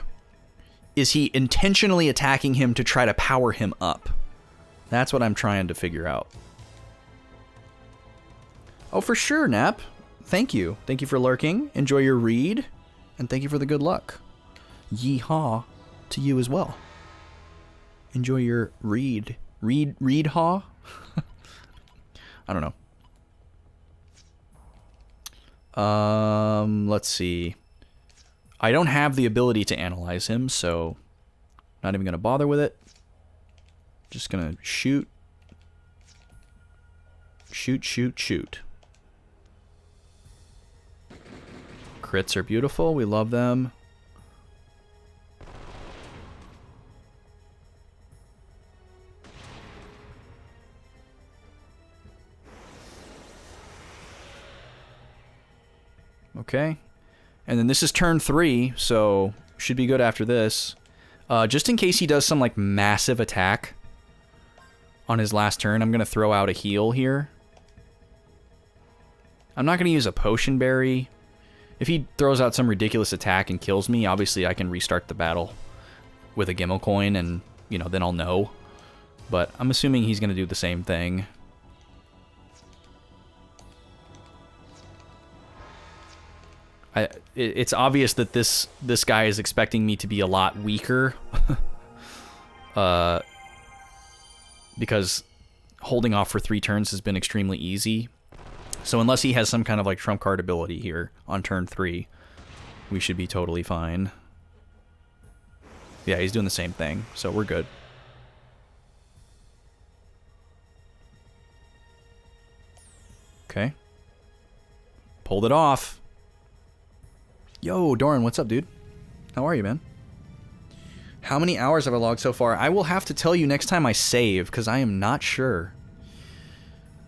is he intentionally attacking him to try to power him up? That's what I'm trying to figure out. Oh, for sure, Nap. Thank you. Thank you for lurking. Enjoy your read. And thank you for the good luck. Yeehaw to you as well. Enjoy your read. Read haw? I don't know. Let's see. I don't have the ability to analyze him, so not even going to bother with it. Just going to shoot. Shoot, shoot, shoot. Crits are beautiful. We love them. Okay. And then this is turn 3, so should be good after this. Just in case he does some like massive attack on his last turn, I'm going to throw out a heal here. I'm not going to use a potion berry. If he throws out some ridiculous attack and kills me, obviously I can restart the battle with a Gimmel coin and, you know, then I'll know. But I'm assuming he's going to do the same thing. It's obvious that this guy is expecting me to be a lot weaker. Because holding off for 3 turns has been extremely easy. So unless he has some kind of like trump card ability here on turn 3, we should be totally fine. Yeah, he's doing the same thing, so we're good. Okay. Pulled it off. Yo, Doran, what's up, dude? How are you, man? How many hours have I logged so far? I will have to tell you next time I save, because I am not sure.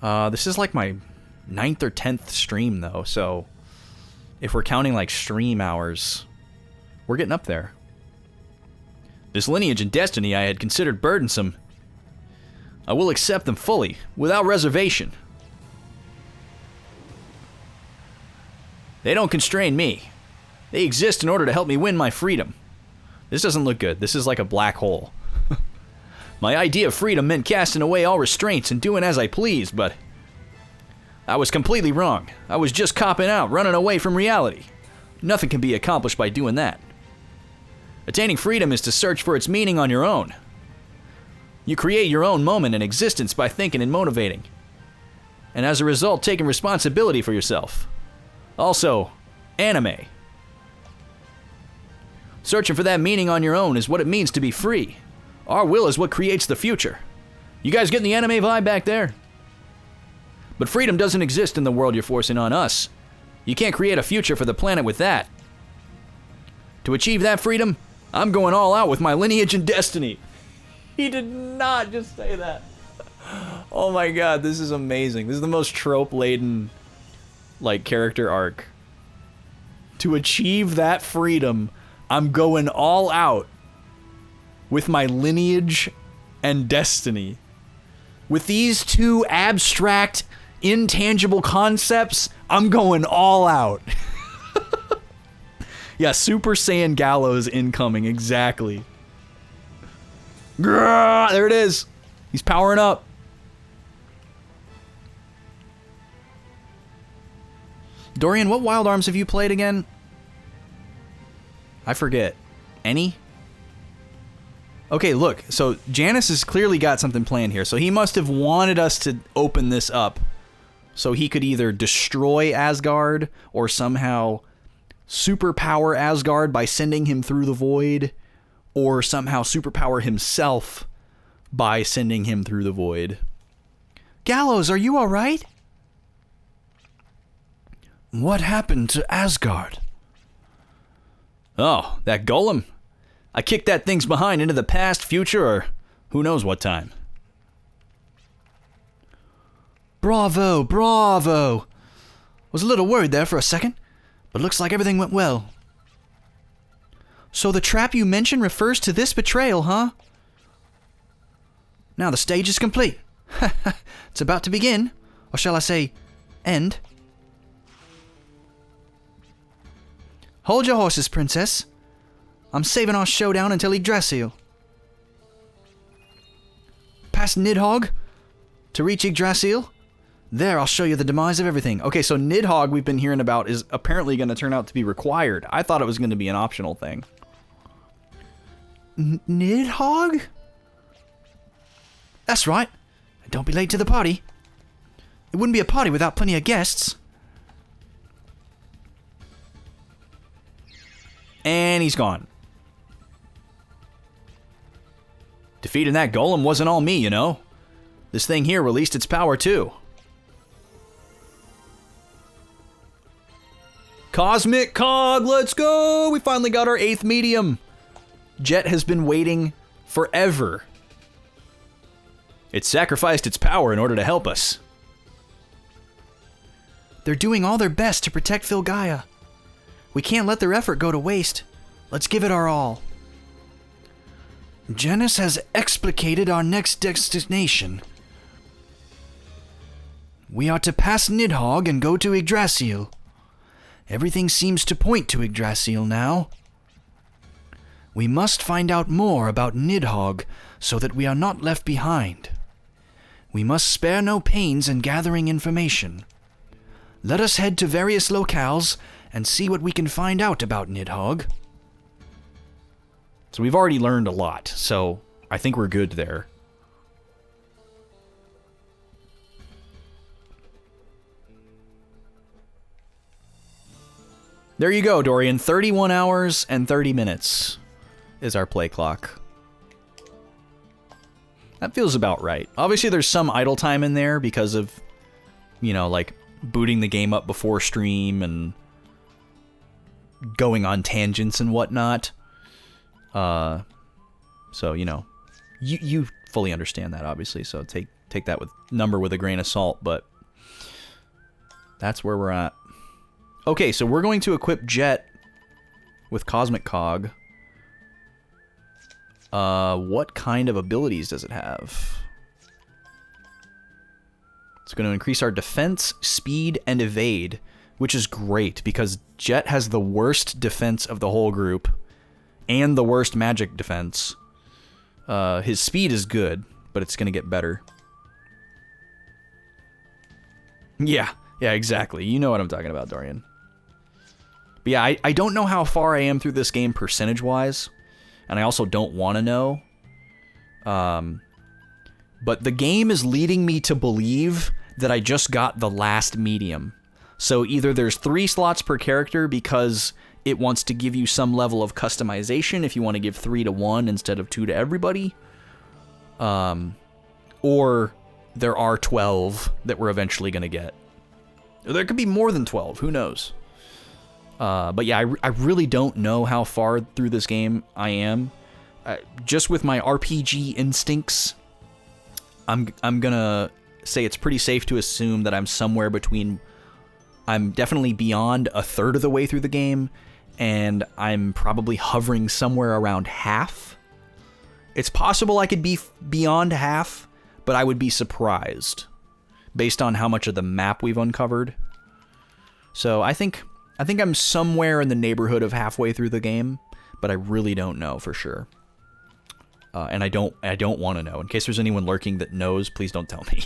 This is like my 9th or 10th stream, though, so if we're counting like stream hours, we're getting up there. This lineage and destiny I had considered burdensome. I will accept them fully, without reservation. They don't constrain me. They exist in order to help me win my freedom. This doesn't look good. This is like a black hole. My idea of freedom meant casting away all restraints and doing as I pleased, but I was completely wrong. I was just copping out, running away from reality. Nothing can be accomplished by doing that. Attaining freedom is to search for its meaning on your own. You create your own moment in existence by thinking and motivating. And as a result, taking responsibility for yourself. Also, anime. Searching for that meaning on your own is what it means to be free. Our will is what creates the future. You guys getting the anime vibe back there? But freedom doesn't exist in the world you're forcing on us. You can't create a future for the planet with that. To achieve that freedom, I'm going all out with my lineage and destiny. He did not just say that. Oh my god, this is amazing. This is the most trope-laden, like, character arc. To achieve that freedom, I'm going all out with my lineage and destiny. With these two abstract, intangible concepts, I'm going all out. Yeah, Super Saiyan Gallows incoming, exactly. Grrr, there it is. He's powering up. Dorian, what Wild Arms have you played again? I forget. Any? Okay, look. So Janus has clearly got something planned here. So he must have wanted us to open this up so he could either destroy Asgard or somehow superpower Asgard by sending him through the void, or somehow superpower himself by sending him through the void. Gallows, are you all right? What happened to Asgard? Oh, that golem. I kicked that thing's behind into the past, future, or who knows what time. Bravo, bravo. Was a little worried there for a second, but looks like everything went well. So the trap you mentioned refers to this betrayal, huh? Now the stage is complete. It's about to begin, or shall I say, end. Hold your horses, princess. I'm saving our showdown until Yggdrasil. Past Nidhogg to reach Yggdrasil. There, I'll show you the demise of everything. Okay, so Nidhogg we've been hearing about is apparently going to turn out to be required. I thought it was going to be an optional thing. Nidhogg? That's right. Don't be late to the party. It wouldn't be a party without plenty of guests. And he's gone. Defeating that golem wasn't all me, you know. This thing here released its power too. Cosmic Cog, let's go! We finally got our 8th medium. Jet has been waiting forever. It sacrificed its power in order to help us. They're doing all their best to protect Filgaia. We can't let their effort go to waste. Let's give it our all. Janus has explicated our next destination. We are to pass Nidhogg and go to Yggdrasil. Everything seems to point to Yggdrasil now. We must find out more about Nidhogg so that we are not left behind. We must spare no pains in gathering information. Let us head to various locales and see what we can find out about Nidhogg. So we've already learned a lot, so I think we're good there. There you go, Dorian. 31 hours and 30 minutes is our play clock. That feels about right. Obviously, there's some idle time in there because of, you know, like booting the game up before stream and going on tangents and whatnot. So, you know, you fully understand that, obviously, so take that number with a grain of salt, but that's where we're at. Okay, so we're going to equip Jet with Cosmic Cog. What kind of abilities does it have? It's going to increase our defense, speed, and evade, which is great because Jet has the worst defense of the whole group and the worst magic defense. His speed is good, but it's going to get better. Yeah, exactly. You know what I'm talking about, Dorian. But yeah, I don't know how far I am through this game percentage-wise, and I also don't want to know. But the game is leading me to believe that I just got the last medium. So either there's 3 slots per character because it wants to give you some level of customization if you want to give 3 to 1 instead of 2 to everybody. Or there are 12 that we're eventually going to get. There could be more than 12, who knows? But yeah, I really don't know how far through this game I am. Just with my RPG instincts, I'm gonna say it's pretty safe to assume that I'm somewhere between... I'm definitely beyond a third of the way through the game, and I'm probably hovering somewhere around half. It's possible I could be beyond half, but I would be surprised based on how much of the map we've uncovered. So I think I'm somewhere in the neighborhood of halfway through the game, but I really don't know for sure. And I don't want to know. In case there's anyone lurking that knows, please don't tell me.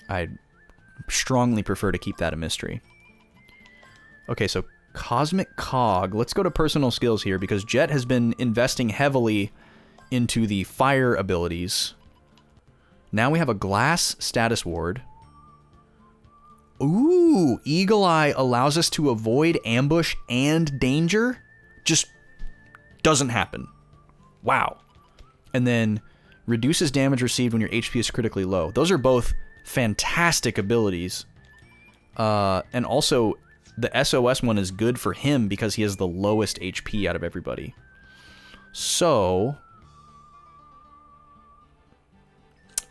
I strongly prefer to keep that a mystery. Okay, so Cosmic Cog. Let's go to personal skills here because Jet has been investing heavily into the fire abilities. Now we have a glass status ward. Ooh, Eagle Eye allows us to avoid ambush and danger. Just doesn't happen. Wow. And then reduces damage received when your HP is critically low. Those are both fantastic abilities. And also, the SOS one is good for him because he has the lowest HP out of everybody. So...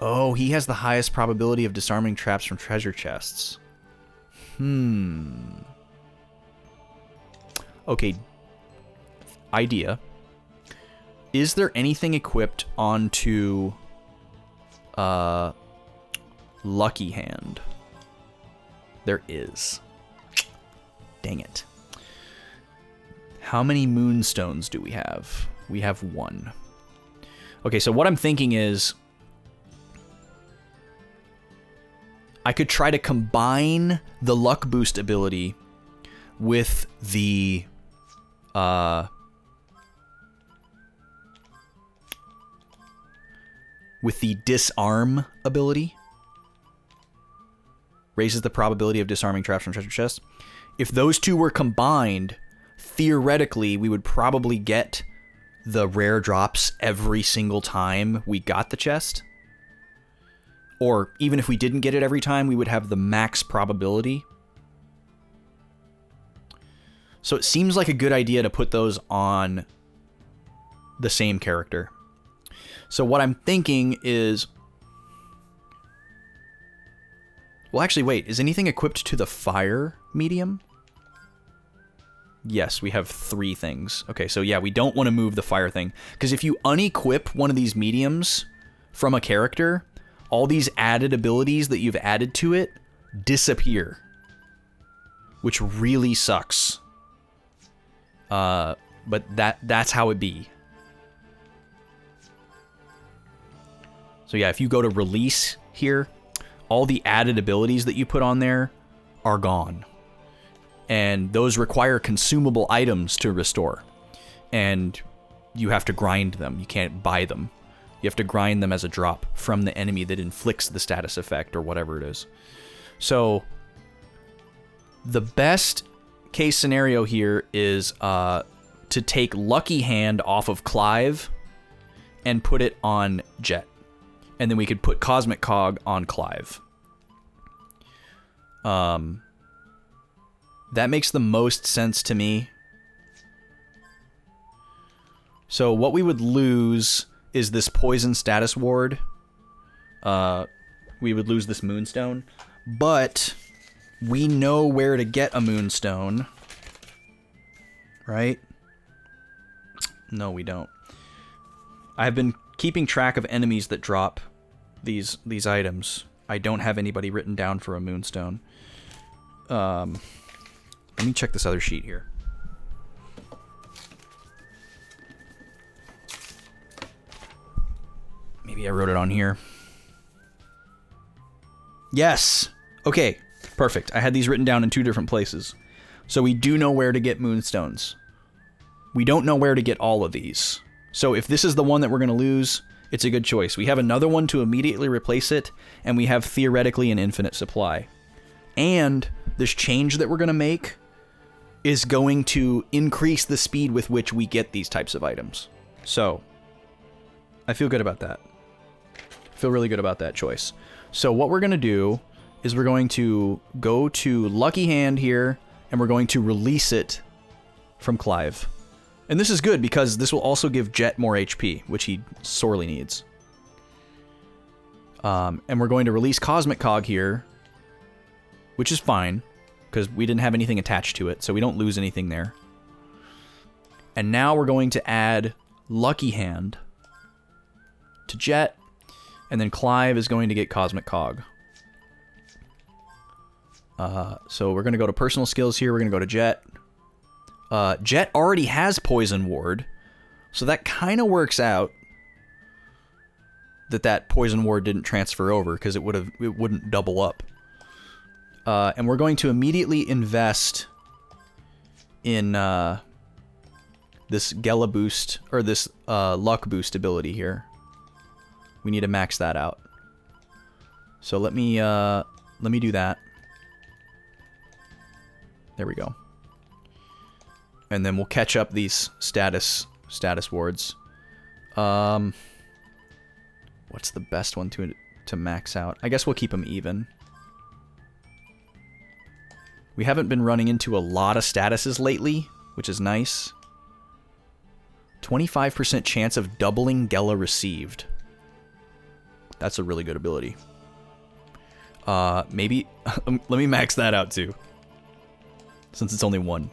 oh, he has the highest probability of disarming traps from treasure chests. Okay. Idea. Is there anything equipped onto Lucky Hand? There is. Dang it. How many moonstones do we have? We have 1. Okay, so what I'm thinking is I could try to combine the luck boost ability with the disarm ability. Raises the probability of disarming traps from treasure chests. If those two were combined, theoretically, we would probably get the rare drops every single time we got the chest. Or even if we didn't get it every time, we would have the max probability. So it seems like a good idea to put those on the same character. So what I'm thinking is... well, actually, wait. Is anything equipped to the fire medium? Yes, we have 3 things. Okay, so yeah, we don't want to move the fire thing. Because if you unequip one of these mediums from a character, all these added abilities that you've added to it disappear. Which really sucks. But that's how it be. So yeah, if you go to release here, all the added abilities that you put on there are gone. And those require consumable items to restore. And you have to grind them. You can't buy them. You have to grind them as a drop from the enemy that inflicts the status effect or whatever it is. So the best case scenario here is to take Lucky Hand off of Clive and put it on Jet. And then we could put Cosmic Cog on Clive. That makes the most sense to me. So what we would lose is this poison status ward. We would lose this moonstone. But we know where to get a moonstone. Right? No, we don't. I've been keeping track of enemies that drop these items. I don't have anybody written down for a moonstone. Let me check this other sheet here. Maybe I wrote it on here. Yes! Okay, perfect. I had these written down in 2 different places. So we do know where to get moonstones. We don't know where to get all of these. So if this is the one that we're going to lose, it's a good choice. We have another one to immediately replace it, and we have theoretically an infinite supply. And this change that we're going to make is going to increase the speed with which we get these types of items. So, I feel good about that. I feel really good about that choice. So what we're going to do is we're going to go to Lucky Hand here, and we're going to release it from Clive. And this is good because this will also give Jet more HP, which he sorely needs. And we're going to release Cosmic Cog here, which is fine, because we didn't have anything attached to it, so we don't lose anything there. And now we're going to add Lucky Hand to Jet, and then Clive is going to get Cosmic Cog. So we're going to go to personal skills here. We're going to go to Jet. Jet already has Poison Ward, so that kind of works out that Poison Ward didn't transfer over because it wouldn't double up. And we're going to immediately invest in this Gela boost, or this luck boost ability here. We need to max that out. So let me do that. There we go. And then we'll catch up these status wards. What's the best one to max out? I guess we'll keep them even. We haven't been running into a lot of statuses lately, which is nice. 25% chance of doubling Gela received. That's a really good ability. Maybe let me max that out too, since it's only one.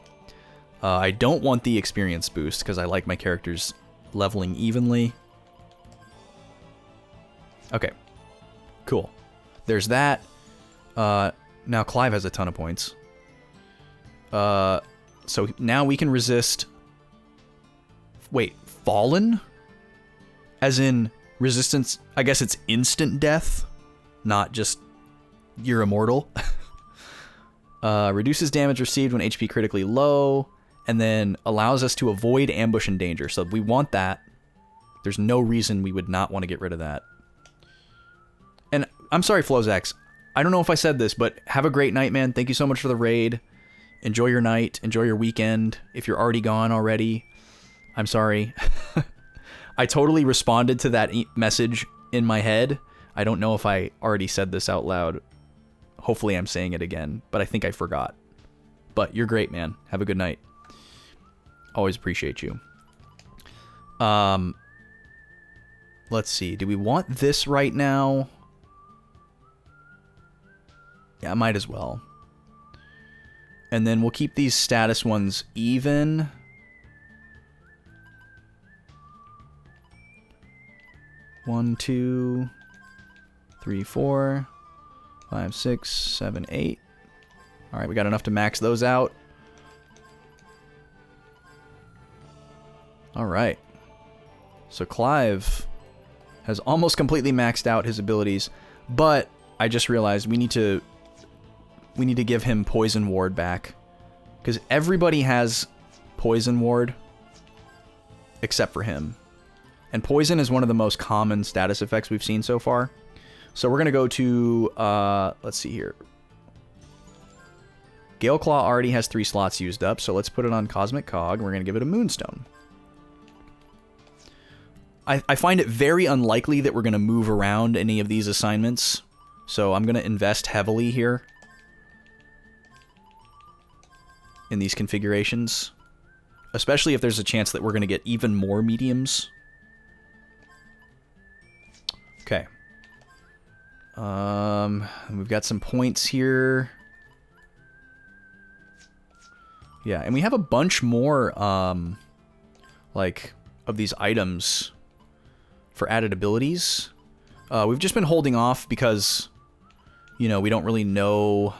I don't want the experience boost because I like my characters leveling evenly. Okay, cool. There's that. Now Clive has a ton of points. So now we can resist... Wait, Fallen? As in resistance... I guess it's instant death, not just you're immortal. Reduces damage received when HP critically low, and then allows us to avoid ambush and danger. So we want that. There's no reason we would not want to get rid of that. And I'm sorry, Flozax. I don't know if I said this, but have a great night, man. Thank you so much for the raid. Enjoy your night. Enjoy your weekend. If you're already gone already, I'm sorry. I totally responded to that message in my head. I don't know if I already said this out loud. Hopefully I'm saying it again, but I think I forgot. But you're great, man. Have a good night. Always appreciate you. Let's see. Do we want this right now? Yeah, I might as well. And then we'll keep these status ones even. One, 2, 3, 4, 5, 6, 7, 8. All right, we got enough to max those out. All right. So Clive has almost completely maxed out his abilities, but I just realized we need to give him Poison Ward back, because everybody has Poison Ward except for him. And Poison is one of the most common status effects we've seen so far. So we're going to go to, let's see here. Gale Claw already has 3 slots used up, so let's put it on Cosmic Cog. We're going to give it a Moonstone. I find it very unlikely that we're going to move around any of these assignments, so I'm going to invest heavily here in these configurations, especially if there's a chance that we're going to get even more mediums. Okay. We've got some points here. Yeah, and we have a bunch more, like, of these items for added abilities. We've just been holding off because, you know, we don't really know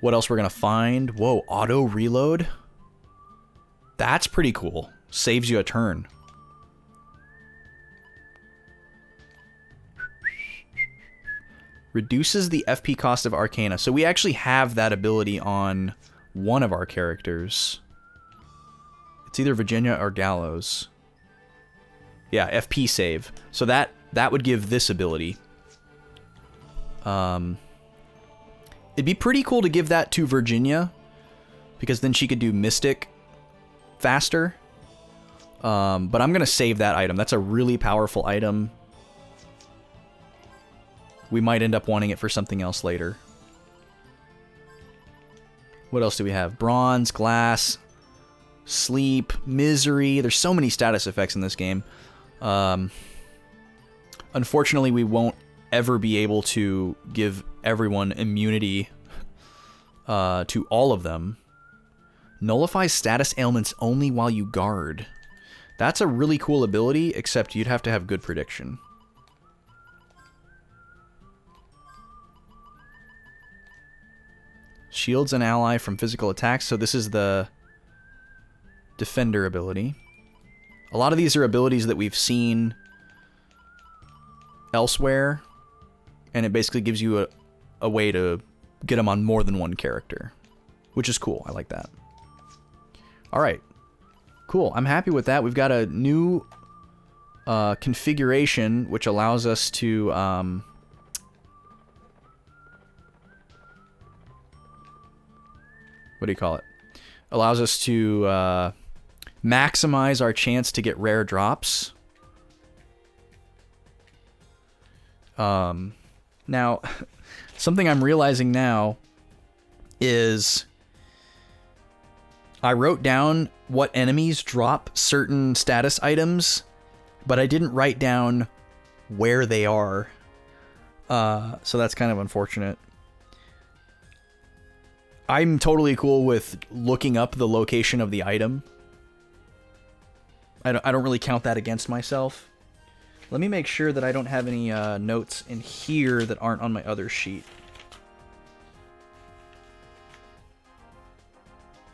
what else we're gonna find. Whoa, auto reload? That's pretty cool. Saves you a turn. Reduces the FP cost of Arcana. So we actually have that ability on one of our characters. It's either Virginia or Gallows. Yeah, FP save. So that would give this ability. It'd be pretty cool to give that to Virginia, because then she could do Mystic faster. But I'm gonna save that item. That's a really powerful item. We might end up wanting it for something else later. What else do we have? Bronze, Glass, Sleep, Misery. There's so many status effects in this game. Unfortunately, we won't ever be able to give everyone immunity to all of them. Nullifies status ailments only while you guard. That's a really cool ability, except you'd have to have good prediction. Shields an ally from physical attacks, so this is the defender ability. A lot of these are abilities that we've seen elsewhere, and it basically gives you a way to get them on more than one character, which is cool. I like that. Alright. Cool. I'm happy with that. We've got a new configuration, which allows us to... what do you call it? Allows us to maximize our chance to get rare drops. Now, something I'm realizing now is I wrote down what enemies drop certain status items, but I didn't write down where they are. So that's kind of unfortunate. I'm totally cool with looking up the location of the item. I don't really count that against myself. Let me make sure that I don't have any notes in here that aren't on my other sheet.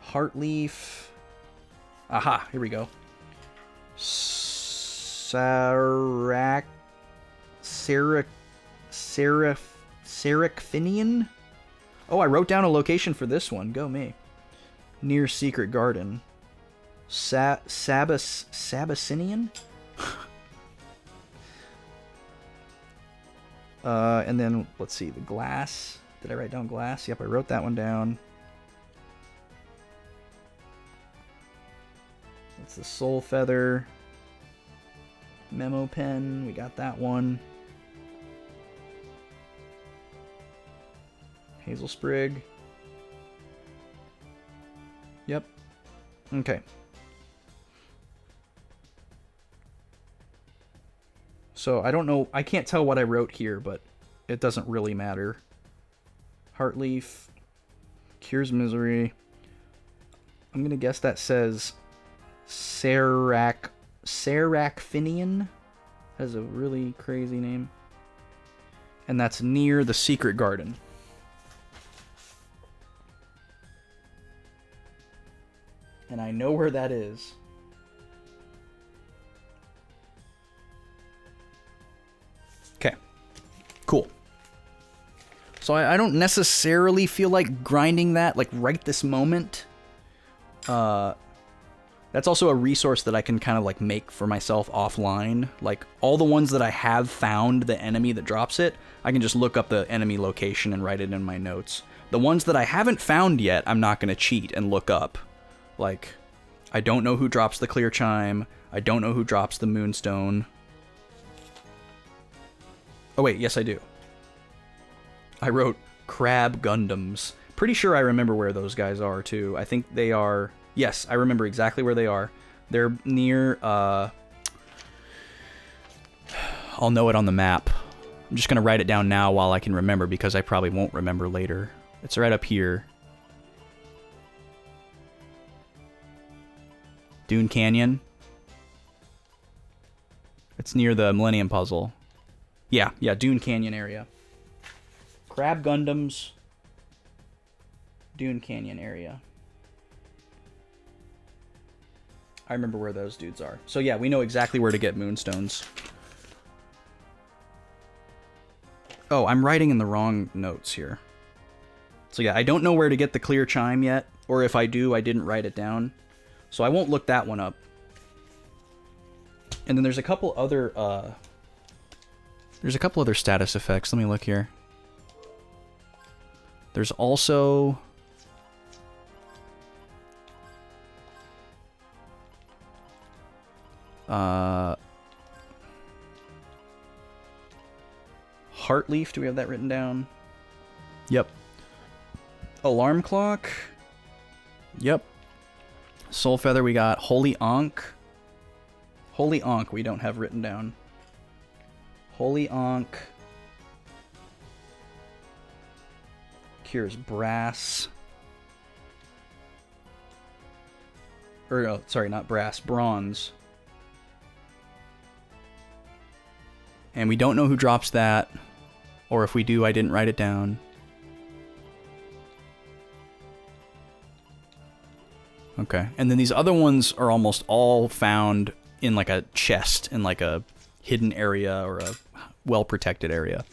Heartleaf. Aha, here we go. Seraphinean? Oh, I wrote down a location for this one. Go me. Near Secret Garden. Sabasinian? And then, let's see, the glass. Did I write down glass? Yep, I wrote that one down. That's the soul feather. Memo pen, we got that one. Hazel sprig. Yep. Okay. So I don't know, I can't tell what I wrote here, but it doesn't really matter. Heartleaf. Cures misery. I'm gonna guess that says Seraphinean. Has a really crazy name. And that's near the Secret Garden. And I know where that is. Okay. Cool. So I don't necessarily feel like grinding that, like, right this moment. That's also a resource that I can kind of, like, make for myself offline. Like, all the ones that I have found the enemy that drops it, I can just look up the enemy location and write it in my notes. The ones that I haven't found yet, I'm not going to cheat and look up. Like, I don't know who drops the clear chime. I don't know who drops the moonstone. Oh wait, yes I do. I wrote Crab Gundams. Pretty sure I remember where those guys are too. I think they are... Yes, I remember exactly where they are. They're near... I'll know it on the map. I'm just going to write it down now while I can remember because I probably won't remember later. It's right up here. Dune Canyon. It's near the Millennium Puzzle. Yeah, Dune Canyon area. Crab Gundams. Dune Canyon area. I remember where those dudes are. So yeah, we know exactly where to get moonstones. Oh, I'm writing in the wrong notes here. So yeah, I don't know where to get the clear chime yet. Or if I do, I didn't write it down. So I won't look that one up. And then there's a couple other status effects. Let me look here. There's also Heartleaf. Do we have that written down? Yep. Alarm clock. Yep. Soul feather. We got Holy Ankh. Holy Ankh we don't have written down. Holy Ankh. Cures brass. Or, oh, sorry, not brass. Bronze. And we don't know who drops that. Or if we do, I didn't write it down. Okay. And then these other ones are almost all found in like a chest, in like a hidden area or a well-protected area.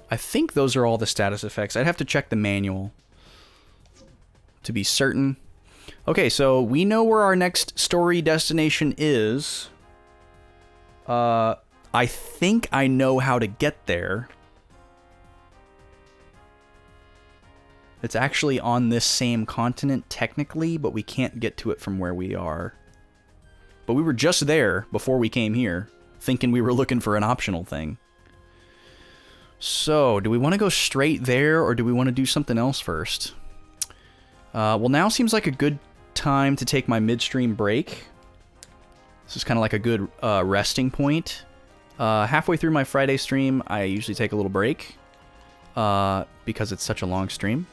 I think those are all the status effects. I'd have to check the manual to be certain. Okay, so we know where our next story destination is. I think I know how to get there. It's actually on this same continent, technically, but we can't get to it from where we are. But we were just there before we came here, thinking we were looking for an optional thing. So, do we want to go straight there, or do we want to do something else first? Well, now seems like a good time to take my midstream break. This is kind of like a good resting point. Halfway through my Friday stream, I usually take a little break because it's such a long stream.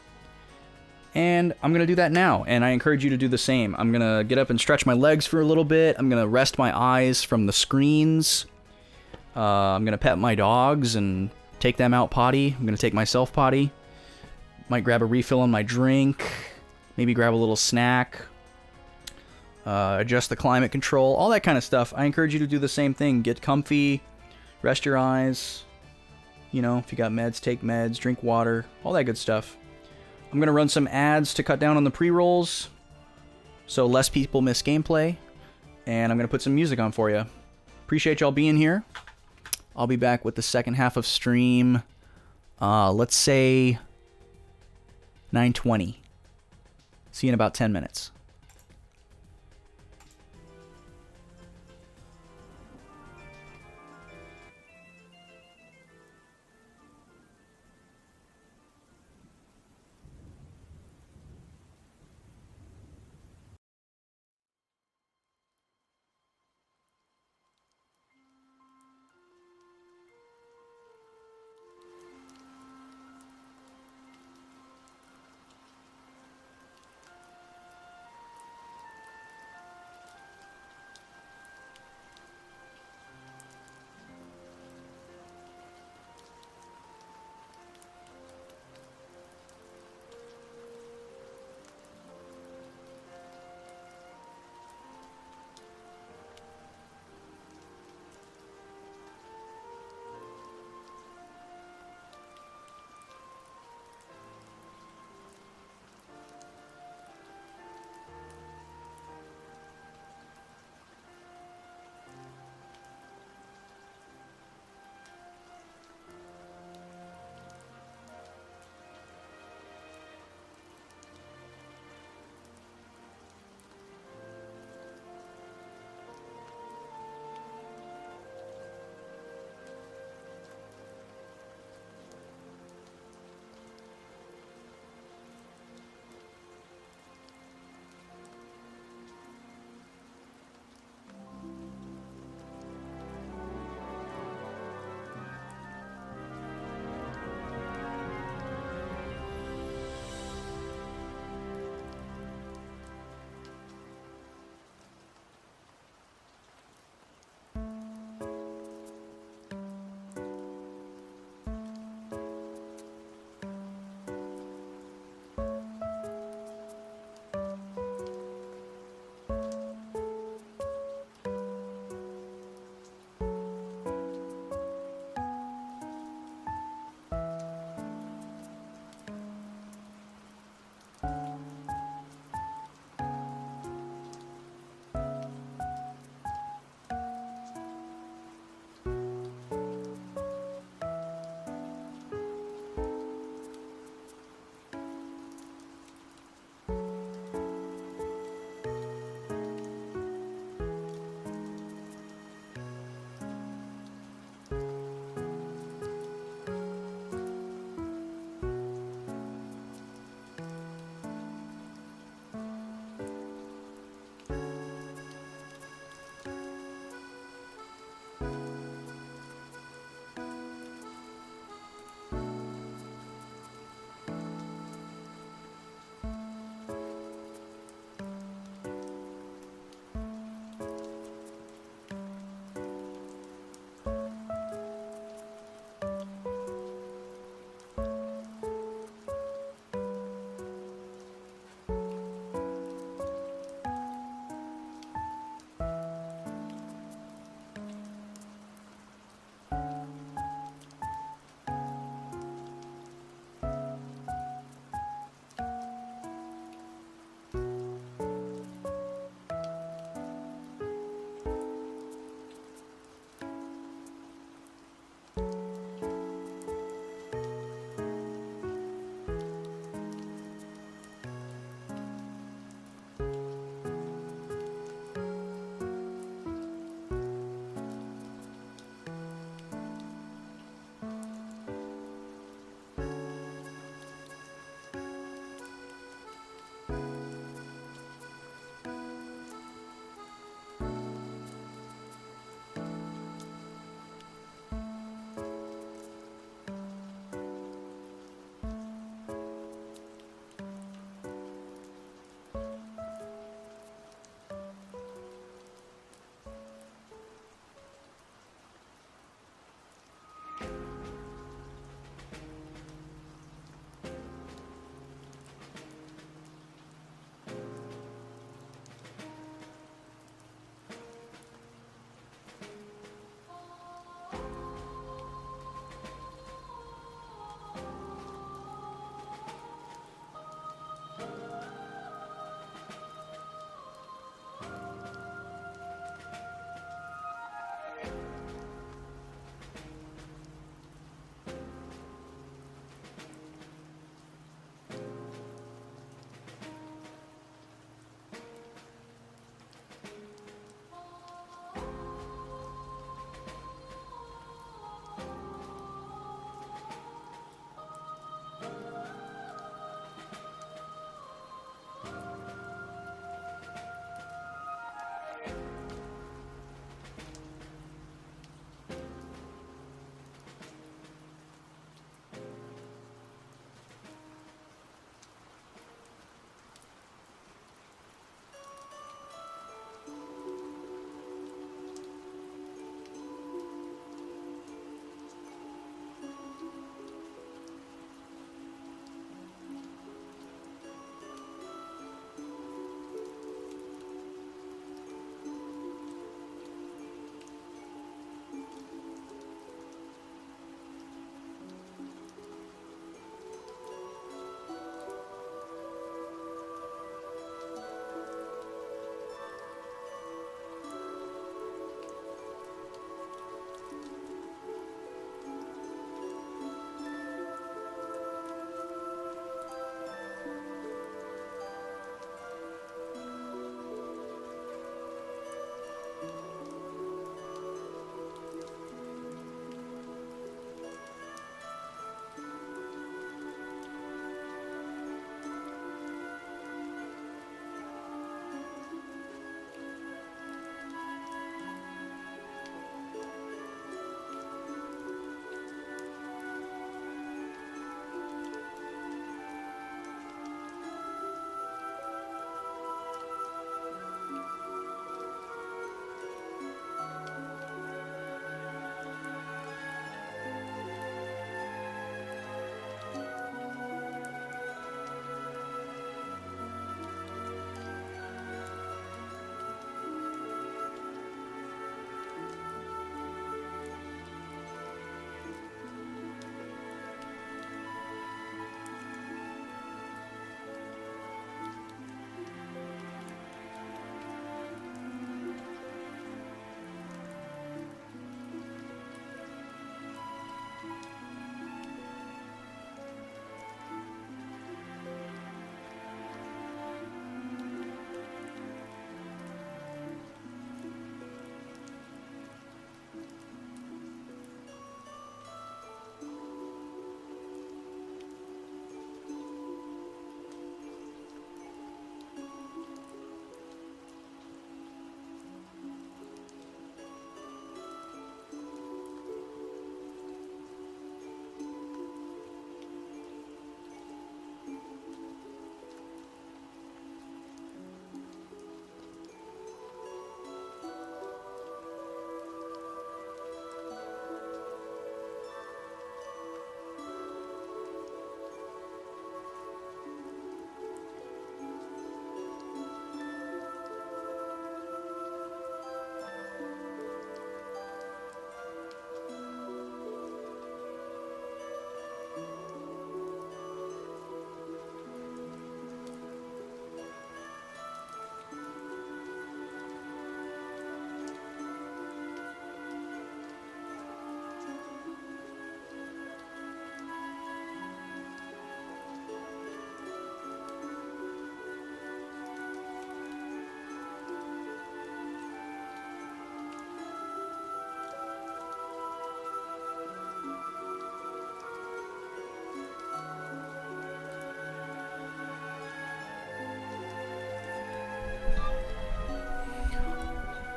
And I'm going to do that now, and I encourage you to do the same. I'm going to get up and stretch my legs for a little bit. I'm going to rest my eyes from the screens. I'm going to pet my dogs and take them out potty. I'm going to take myself potty. Might grab a refill on my drink. Maybe grab a little snack. Adjust the climate control. All that kind of stuff. I encourage you to do the same thing. Get comfy. Rest your eyes. You know, if you got meds, take meds. Drink water. All that good stuff. I'm going to run some ads to cut down on the pre-rolls so less people miss gameplay. And I'm going to put some music on for you. Appreciate y'all being here. I'll be back with the second half of stream. Let's say 9:20. See you in about 10 minutes.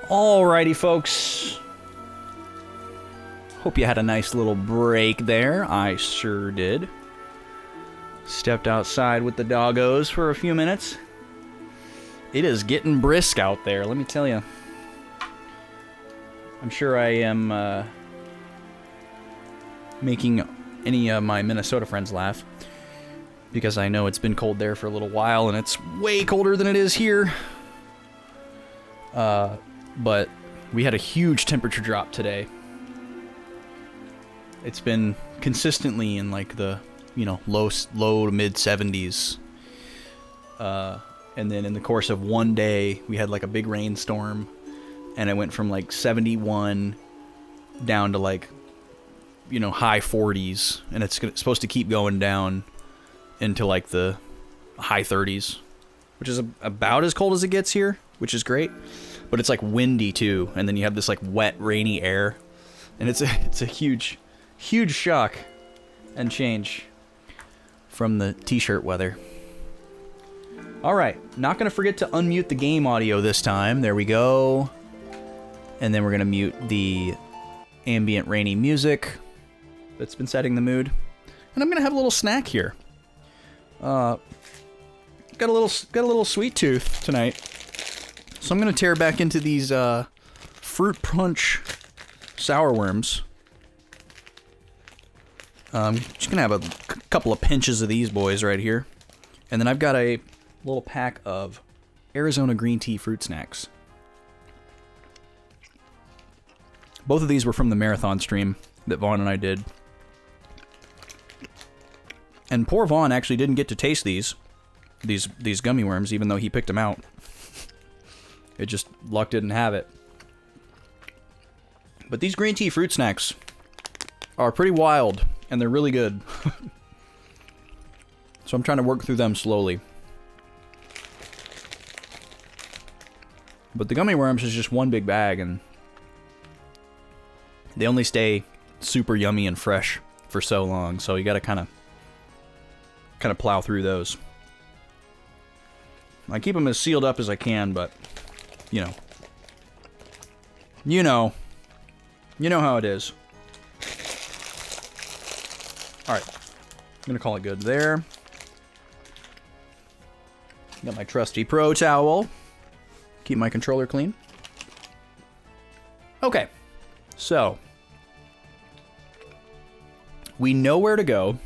Alrighty, folks. Hope you had a nice little break there. I sure did. Stepped outside with the doggos for a few minutes. It is getting brisk out there, let me tell you. I'm sure I am making any of my Minnesota friends laugh, because I know it's been cold there for a little while, and it's way colder than it is here. But we had a huge temperature drop today. It's been consistently in like the, low to mid 70s. And then in the course of one day, we had like a big rainstorm, and it went from like 71 down to like, high 40s, and it's supposed to keep going down into like the high 30s, which is about as cold as it gets here, which is great. But it's like windy too, and then you have this like wet, rainy air, and it's a huge shock and change from the t-shirt weather. All right, not gonna forget to unmute the game audio this time. There we go. And then we're gonna mute the ambient rainy music that's been setting the mood. And I'm gonna have a little snack here. Got a little sweet tooth tonight. So I'm gonna tear back into these fruit punch sour worms. Just gonna have a couple of pinches of these boys right here, and then I've got a little pack of Arizona green tea fruit snacks. Both of these were from the marathon stream that Vaughn and I did, and poor Vaughn actually didn't get to taste these gummy worms, even though he picked them out. It just, luck didn't have it. But these green tea fruit snacks are pretty wild, and they're really good. So I'm trying to work through them slowly. But the gummy worms is just one big bag, and they only stay super yummy and fresh for so long, so you gotta kind of plow through those. I keep them as sealed up as I can, but you know how it is. All right, I'm gonna call it good there. Got my trusty Pro Towel. Keep my controller clean. Okay, so we know where to go.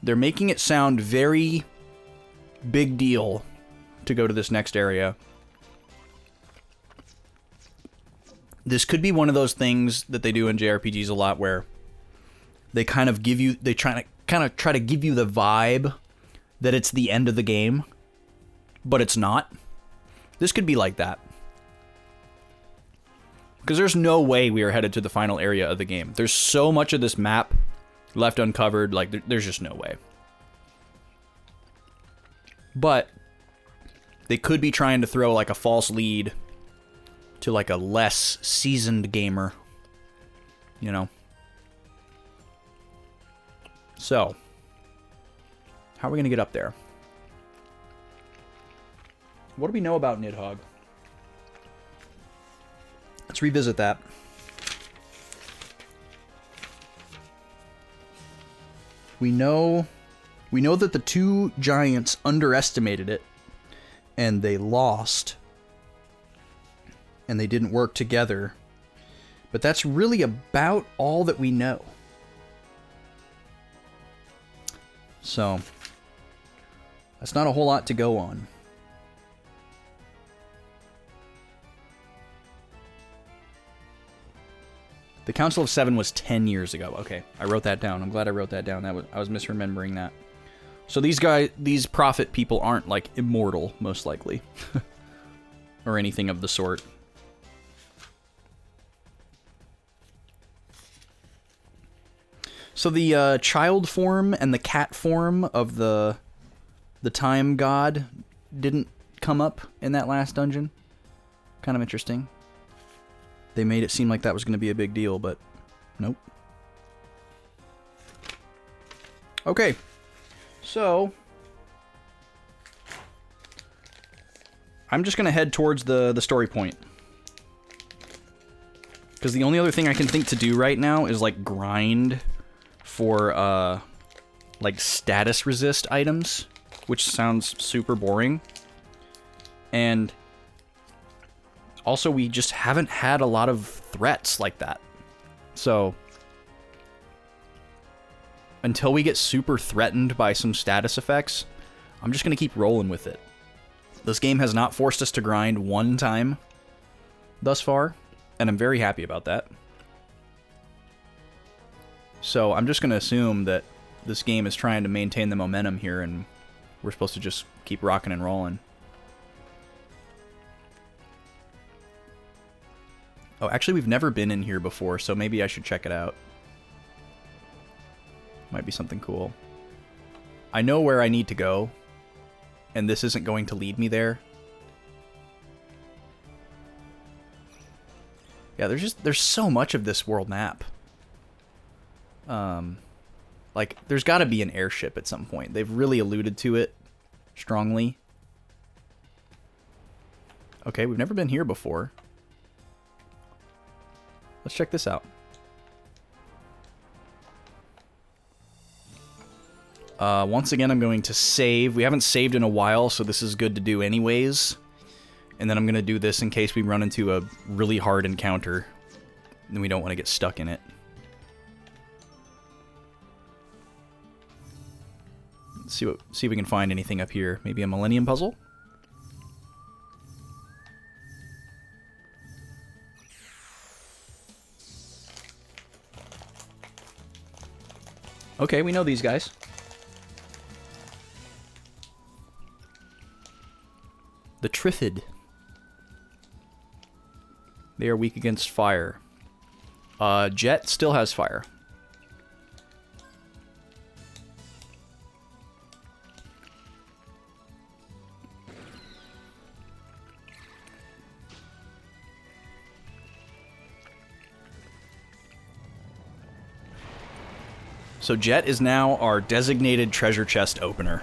They're making it sound very big deal to go to this next area. This could be one of those things that they do in JRPGs a lot, where they kind of give you, they try to give you the vibe that it's the end of the game, but it's not. This could be like that. Because there's no way we are headed to the final area of the game. There's so much of this map left uncovered, like there's just no way. But they could be trying to throw like a false lead to like a less seasoned gamer, So, how are we gonna get up there? What do we know about Nidhogg? Let's revisit that. We know that the two giants underestimated it, and they lost, and they didn't work together. But that's really about all that we know. So, that's not a whole lot to go on. The Council of Seven was 10 years ago. Okay, I wrote that down. I'm glad I wrote that down. I was misremembering that. So these prophet people aren't like immortal, most likely. Or anything of the sort. So the child form and the cat form of the time god didn't come up in that last dungeon. Kind of interesting. They made it seem like that was going to be a big deal, but nope. Okay, so I'm just gonna head towards the story point. Because the only other thing I can think to do right now is, like, grind for, like, status resist items, which sounds super boring. And also, we just haven't had a lot of threats like that. So, until we get super threatened by some status effects, I'm just gonna keep rolling with it. This game has not forced us to grind one time thus far, and I'm very happy about that. So I'm just going to assume that this game is trying to maintain the momentum here, and we're supposed to just keep rocking and rolling. Oh, actually, we've never been in here before, so maybe I should check it out. Might be something cool. I know where I need to go, and this isn't going to lead me there. Yeah, there's so much of this world map. Like, there's got to be an airship at some point. They've really alluded to it strongly. Okay, we've never been here before. Let's check this out. Once again, I'm going to save. We haven't saved in a while, so this is good to do anyways. And then I'm going to do this in case we run into a really hard encounter. And we don't want to get stuck in it. Let's see if we can find anything up here. Maybe a Millennium Puzzle? Okay, we know these guys. The Triffid. They are weak against fire. Jet still has fire. So Jet is now our designated treasure chest opener.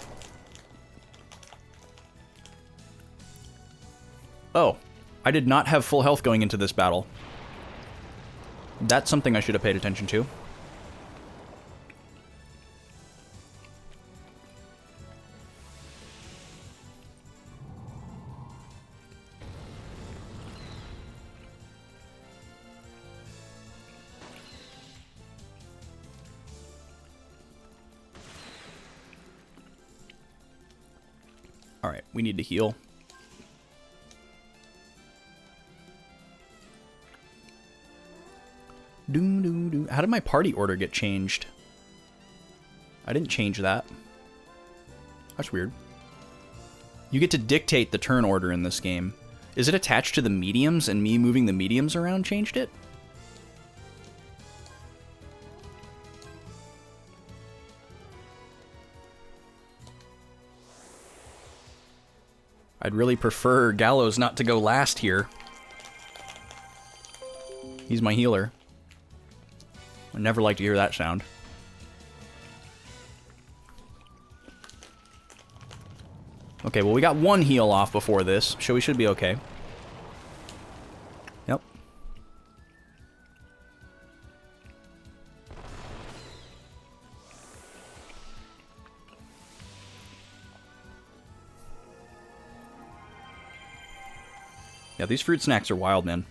Oh, I did not have full health going into this battle. That's something I should have paid attention to. Alright, we need to heal. How did my party order get changed? I didn't change that. That's weird. You get to dictate the turn order in this game. Is it attached to the mediums, and me moving the mediums around changed it? I'd really prefer Gallows not to go last here. He's my healer. I never like to hear that sound. Okay, well, we got one heal off before this, so we should be okay. Yep. Yeah, these fruit snacks are wild, man.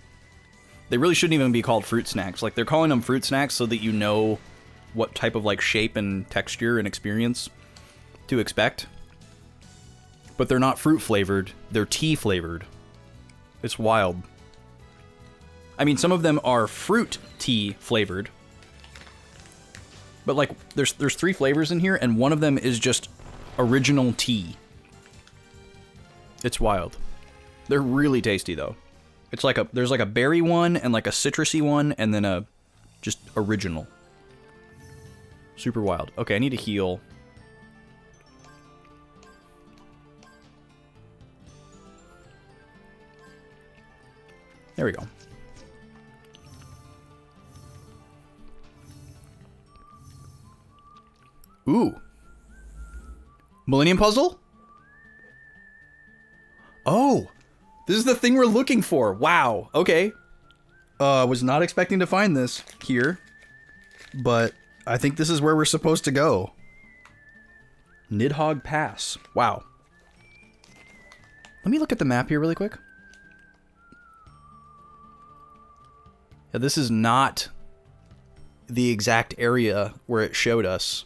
They really shouldn't even be called fruit snacks. Like, they're calling them fruit snacks so that you know what type of, like, shape and texture and experience to expect. But they're not fruit flavored, they're tea flavored. It's wild. I mean, some of them are fruit tea flavored. But, like, there's 3 flavors in here, and one of them is just original tea. It's wild. They're really tasty, though. It's like there's like a berry one, and like a citrusy one, and then a just original. Super wild. Okay, I need to heal. There we go. Ooh. Millennium Puzzle? Oh, This is the thing we're looking for. Wow. Okay. Was not expecting to find this here, but I think this is where we're supposed to go. Nidhogg Pass. Wow. Let me look at the map here really quick. Yeah, this is not the exact area where it showed us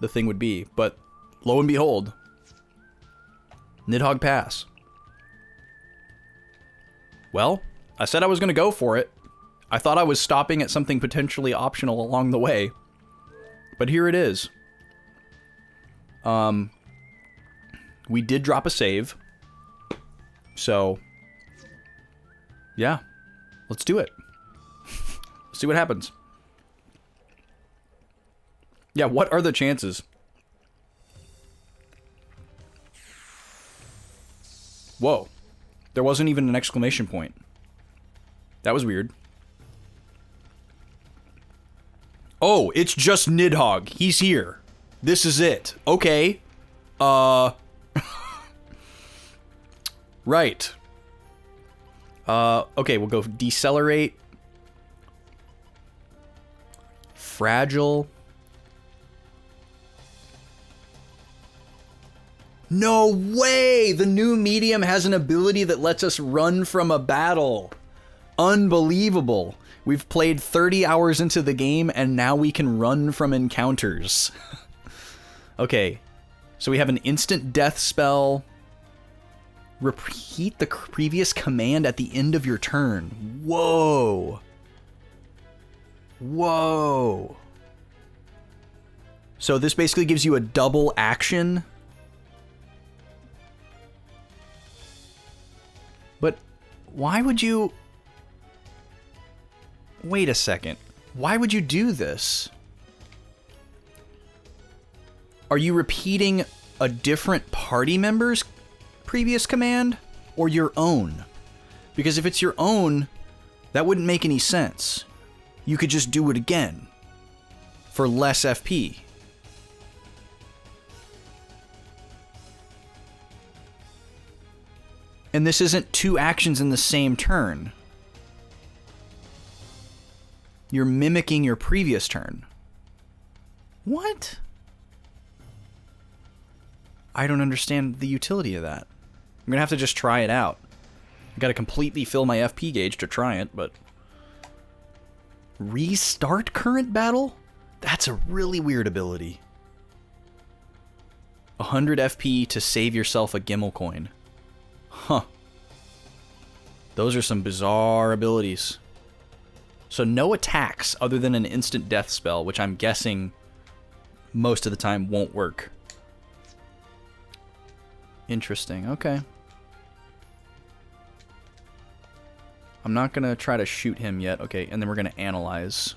the thing would be, but lo and behold, Nidhogg Pass. Well, I said I was going to go for it. I thought I was stopping at something potentially optional along the way, but here it is. We did drop a save, so yeah, let's do it. Let's see what happens. Yeah, what are the chances? Whoa. There wasn't even an exclamation point. That was weird. Oh, it's just Nidhogg. He's here. This is it. Okay. Right. Okay, we'll go decelerate. Fragile. No way! The new medium has an ability that lets us run from a battle. Unbelievable. We've played 30 hours into the game and now we can run from encounters. Okay, so we have an instant death spell. Repeat the previous command at the end of your turn. Whoa. Whoa. So this basically gives you a double action. But why would you... Wait a second. Why would you do this? Are you repeating a different party member's previous command or your own? Because if it's your own, that wouldn't make any sense. You could just do it again for less FP. And this isn't two actions in the same turn. You're mimicking your previous turn. What? I don't understand the utility of that. I'm gonna have to just try it out. I gotta completely fill my FP gauge to try it, but... Restart current battle? That's a really weird ability. 100 FP to save yourself a Gimmel coin. Huh. Those are some bizarre abilities. So no attacks other than an instant death spell, which I'm guessing most of the time won't work. Interesting, okay. I'm not gonna try to shoot him yet. Okay, and then we're gonna analyze.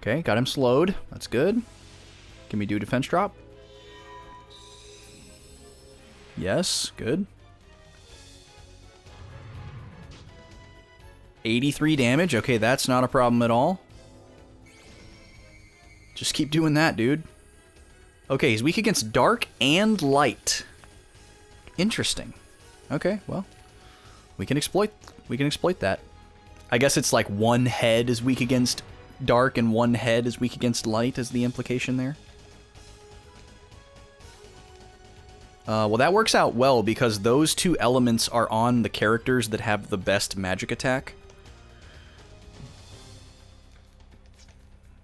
Okay, got him slowed. That's good. Can we do defense drop? Yes, good. 83 damage. Okay, that's not a problem at all. Just keep doing that, dude. Okay, he's weak against dark and light. Interesting. Okay, well, we can exploit that. I guess it's like one head is weak against dark and one head is weak against light is the implication there. Well, that works out well because those two elements are on the characters that have the best magic attack.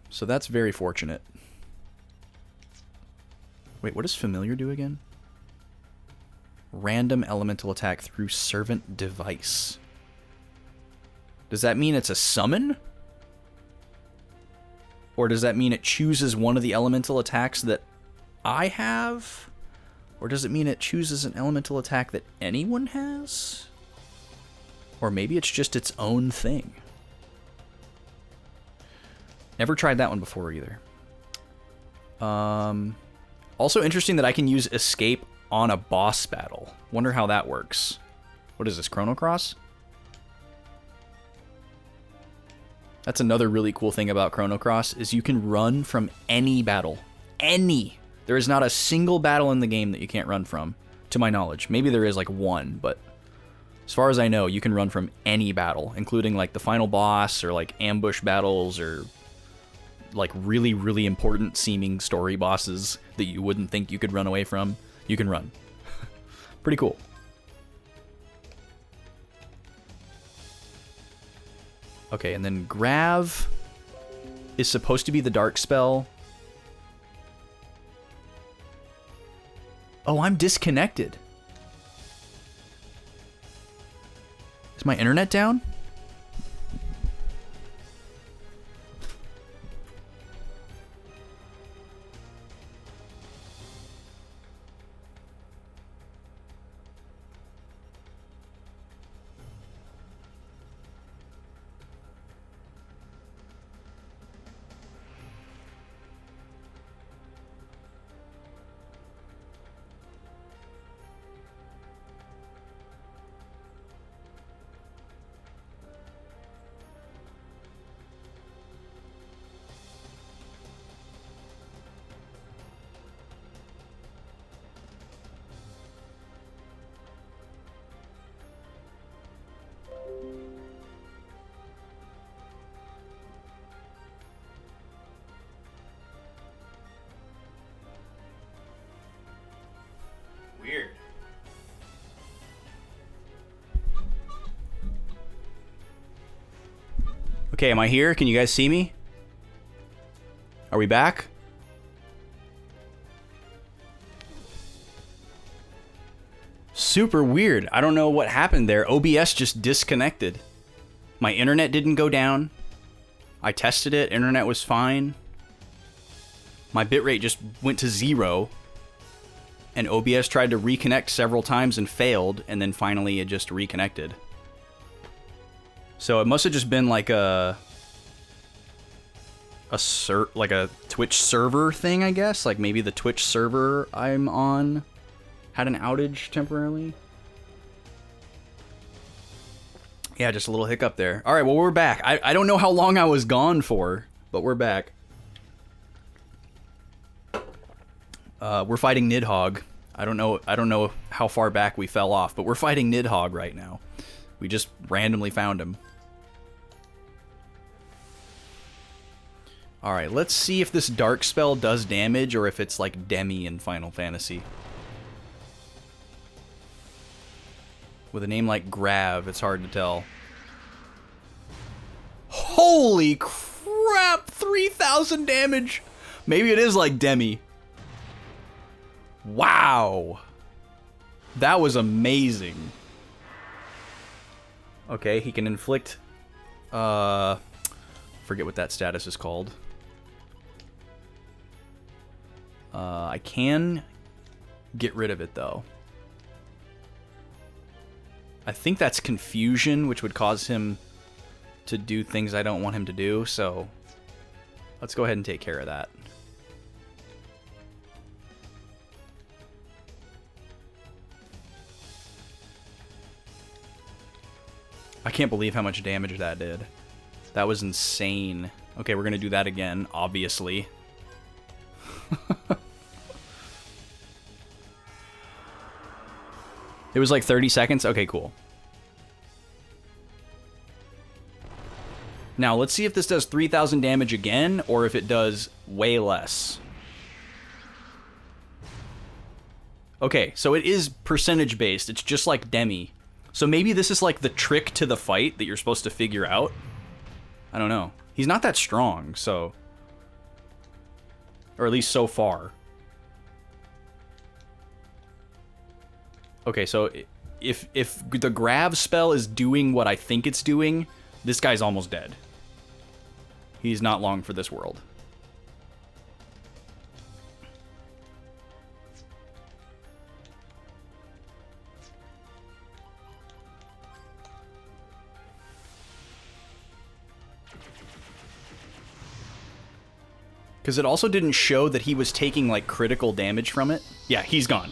So that's very fortunate. Wait, what does familiar do again? Random elemental attack through servant device. Does that mean it's a summon? Or does that mean it chooses one of the elemental attacks that I have? Or does it mean it chooses an elemental attack that anyone has? Or maybe it's just its own thing. Never tried that one before either. Also interesting that I can use escape on a boss battle. Wonder how that works. What is this, Chrono Cross? That's another really cool thing about Chrono Cross is you can run from any battle. any. There is not a single battle in the game that you can't run from, to my knowledge. Maybe there is like one, but as far as I know, you can run from any battle, including like the final boss or like ambush battles or like really, really important seeming story bosses that you wouldn't think you could run away from. You can run. Pretty cool. Okay, and then Grav is supposed to be the dark spell. Oh, I'm disconnected. Is my internet down? Weird. Okay, am I here? Can you guys see me? Are we back? Super weird. I don't know what happened there. OBS just disconnected. My internet didn't go down. I tested it. Internet was fine. My bitrate just went to 0. And OBS tried to reconnect several times and failed, and then finally it just reconnected. So it must have just been like a Twitch server thing, I guess. Like maybe the Twitch server I'm on had an outage temporarily. Yeah, just a little hiccup there. All right, well, we're back. I don't know how long I was gone for, but we're back. We're fighting Nidhogg. I don't know how far back we fell off, but we're fighting Nidhogg right now. We just randomly found him. All right, let's see if this dark spell does damage or if it's like Demi in Final Fantasy. With a name like Grav, it's hard to tell. Holy crap! 3,000 damage! Maybe it is like Demi. Wow! That was amazing. Okay, he can inflict... forget what that status is called. I can get rid of it, though. I think that's confusion, which would cause him to do things I don't want him to do, so let's go ahead and take care of that. I can't believe how much damage that did. That was insane. Okay, we're gonna do that again, obviously. It was like 30 seconds? Okay, cool. Now, let's see if this does 3,000 damage again, or if it does way less. Okay, so it is percentage-based. It's just like Demi. So maybe this is like the trick to the fight that you're supposed to figure out. I don't know. He's not that strong, so... Or at least so far. Okay, so if the Grav spell is doing what I think it's doing, this guy's almost dead. He's not long for this world. Because it also didn't show that he was taking, like, critical damage from it. Yeah, he's gone.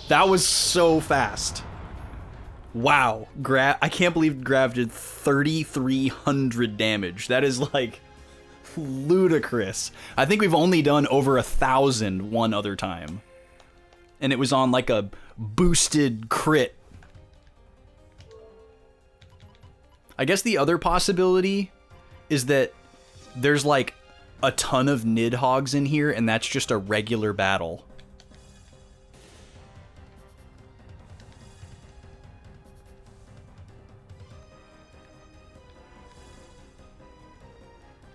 That was so fast. Wow. I can't believe Grav did 3,300 damage. That is, like, ludicrous. I think we've only done over 1,000 one other time. And it was on like a boosted crit. I guess the other possibility is that there's like a ton of Nidhogg's in here and that's just a regular battle.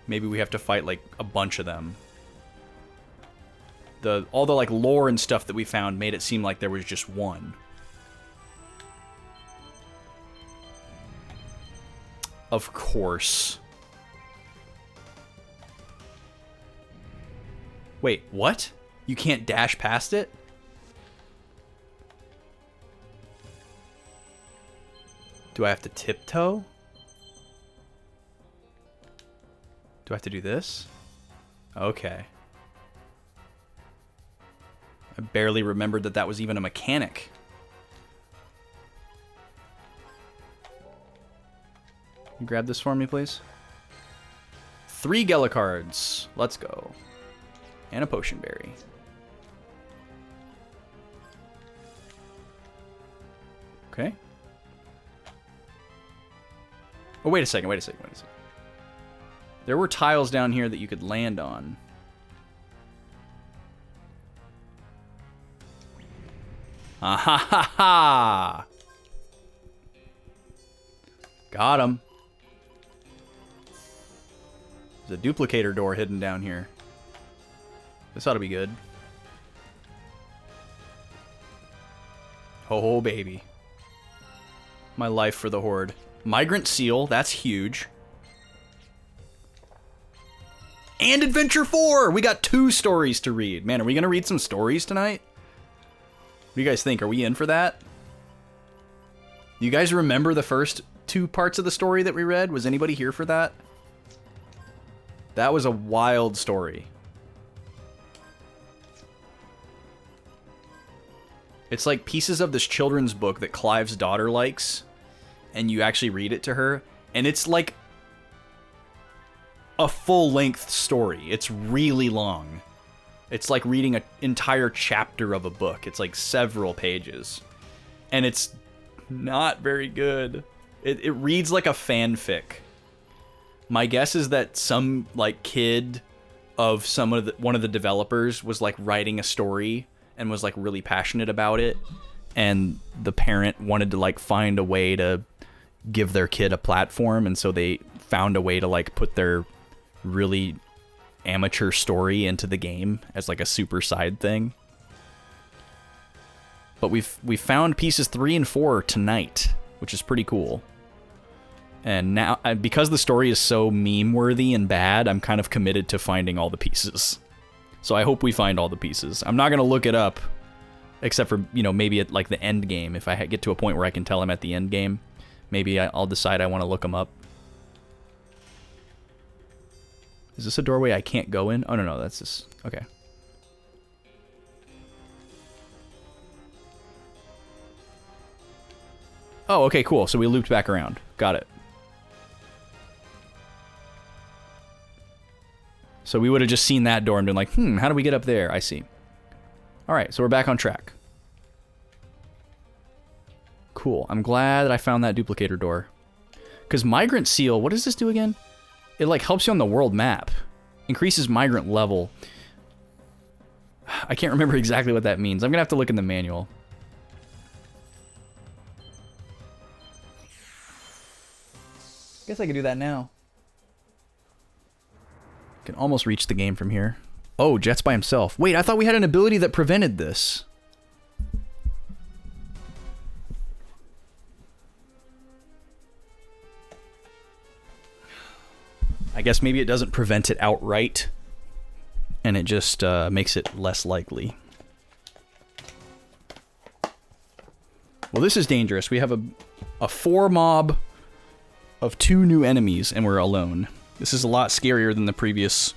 Maybe we have to fight like a bunch of them. All the like lore and stuff that we found made it seem like there was just one. Of course. Wait, what? You can't dash past it? Do I have to tiptoe? Do I have to do this? Okay. I barely remembered that that was even a mechanic. Can you grab this for me, please? 3 Gela cards. Let's go. And a potion berry. Okay. Oh, wait a second. There were tiles down here that you could land on. Ah ha ha ha! Got him. There's a duplicator door hidden down here. This ought to be good. Oh, baby. My life for the Horde. Migrant Seal, that's huge. And Adventure 4! We got 2 stories to read. Man, are we going to read some stories tonight? What do you guys think? Are we in for that? You guys remember the first 2 parts of the story that we read? Was anybody here for that? That was a wild story. It's like pieces of this children's book that Clive's daughter likes, and you actually read it to her, and it's like a full-length story. It's really long. It's like reading an entire chapter of a book. It's like several pages. And it's not very good. It reads like a fanfic. My guess is that some like kid of one of the developers was like writing a story and was like really passionate about it, and the parent wanted to like find a way to give their kid a platform, and so they found a way to like put their really amateur story into the game as like a super side thing. But we found pieces 3 and 4 tonight, which is pretty cool. And now, because the story is so meme-worthy and bad, I'm kind of committed to finding all the pieces. So I hope we find all the pieces. I'm not going to look it up, except for, you know, maybe at like the end game. If I get to a point where I can tell I'm at the end game, maybe I'll decide I want to look them up. Is this a doorway I can't go in? Oh, no, that's just... Okay. Oh, okay, cool. So we looped back around. Got it. So we would have just seen that door and been like, how do we get up there? I see. All right, so we're back on track. Cool. I'm glad that I found that duplicator door. Because Migrant Seal, what does this do again? It like helps you on the world map. Increases migrant level. I can't remember exactly what that means. I'm going to have to look in the manual. Guess I could do that now. Can almost reach the game from here. Oh, Jet's by himself. Wait, I thought we had an ability that prevented this. I guess maybe it doesn't prevent it outright, and it just makes it less likely. Well, this is dangerous. We have a 4 mob of 2 new enemies, and we're alone. This is a lot scarier than the previous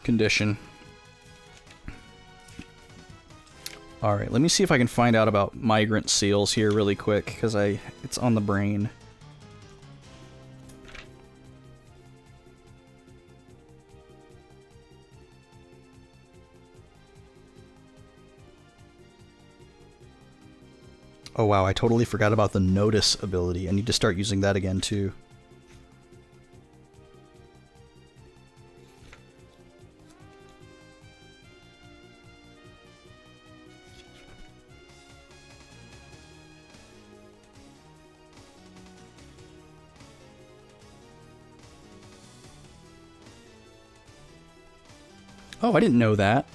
condition. Alright, let me see if I can find out about migrant seals here really quick, because it's on the brain. Oh wow, I totally forgot about the notice ability. I need to start using that again too. Oh, I didn't know that.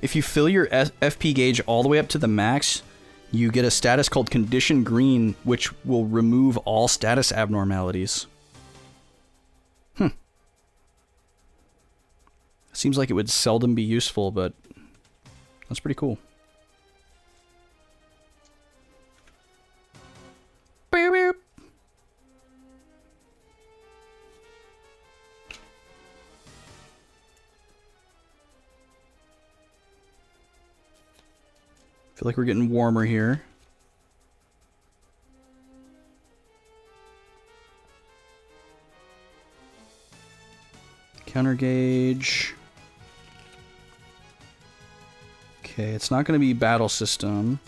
If you fill your FP gauge all the way up to the max, you get a status called Condition Green, which will remove all status abnormalities. Seems like it would seldom be useful, but that's pretty cool. Beep, beep. Feel like we're getting warmer here. Counter gauge. Okay, it's not going to be battle system.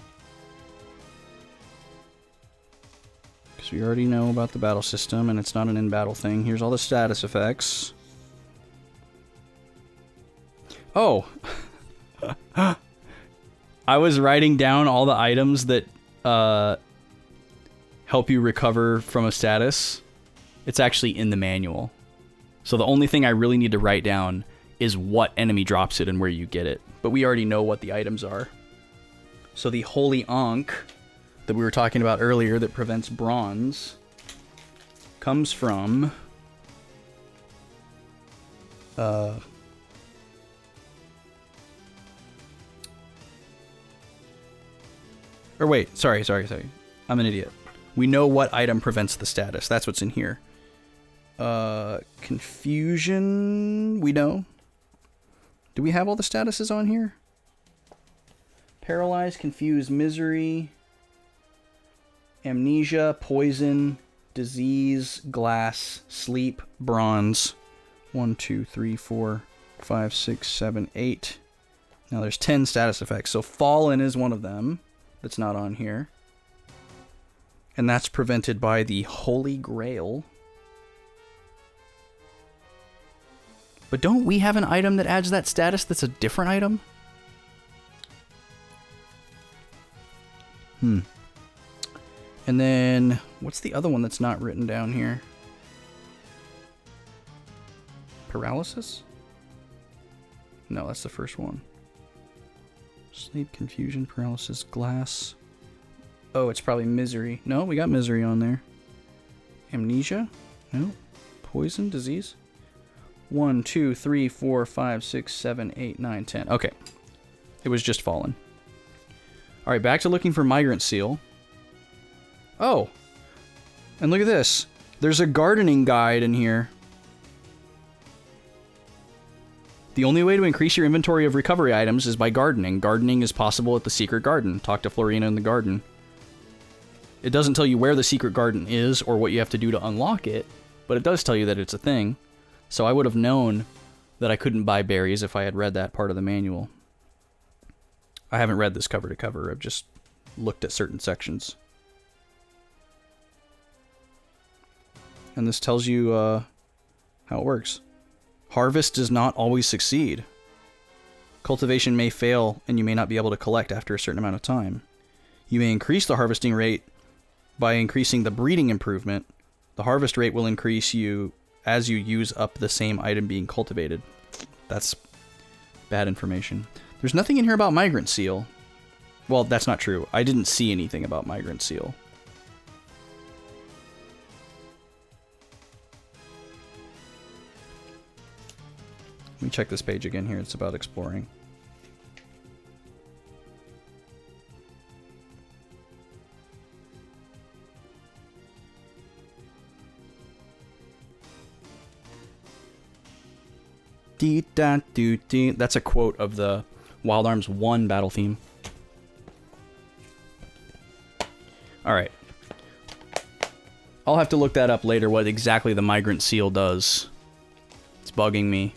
Because we already know about the battle system, and it's not an in-battle thing. Here's all the status effects. Oh! I was writing down all the items that help you recover from a status. It's actually in the manual. So the only thing I really need to write down is what enemy drops it and where you get it. But we already know what the items are. So the Holy Ankh that we were talking about earlier that prevents bronze comes from... Or wait, sorry. I'm an idiot. We know what item prevents the status. That's what's in here. Confusion, we know. Do we have all the statuses on here? Paralyzed, confused, misery, amnesia, poison, disease, glass, sleep, bronze. 1, 2, 3, 4, 5, 6, 7, 8. Now there's 10 status effects. So fallen is one of them that's not on here. And that's prevented by the Holy Grail. But don't we have an item that adds that status that's a different item? And then, what's the other one that's not written down here? Paralysis? No, that's the first one. Sleep, confusion, paralysis, glass. Oh, it's probably misery. No, we got misery on there. Amnesia? No. Poison, disease? 1, 2, 3, 4, 5, 6, 7, 8, 9, 10. Okay. It was just fallen. Alright, back to looking for migrant seal. Oh! And look at this. There's a gardening guide in here. The only way to increase your inventory of recovery items is by gardening. Gardening is possible at the secret garden. Talk to Florina in the garden. It doesn't tell you where the secret garden is or what you have to do to unlock it, but it does tell you that it's a thing. So I would have known that I couldn't buy berries if I had read that part of the manual. I haven't read this cover to cover. I've just looked at certain sections. And this tells you how it works. Harvest does not always succeed. Cultivation may fail and you may not be able to collect after a certain amount of time. You may increase the harvesting rate by increasing the breeding improvement. The harvest rate will increase you as you use up the same item being cultivated. That's bad information. There's nothing in here about migrant seal. Well, that's not true. I didn't see anything about migrant seal. Let me check this page again here. It's about exploring. That's a quote of the Wild Arms 1 battle theme. Alright. I'll have to look that up later, what exactly the migrant seal does. It's bugging me.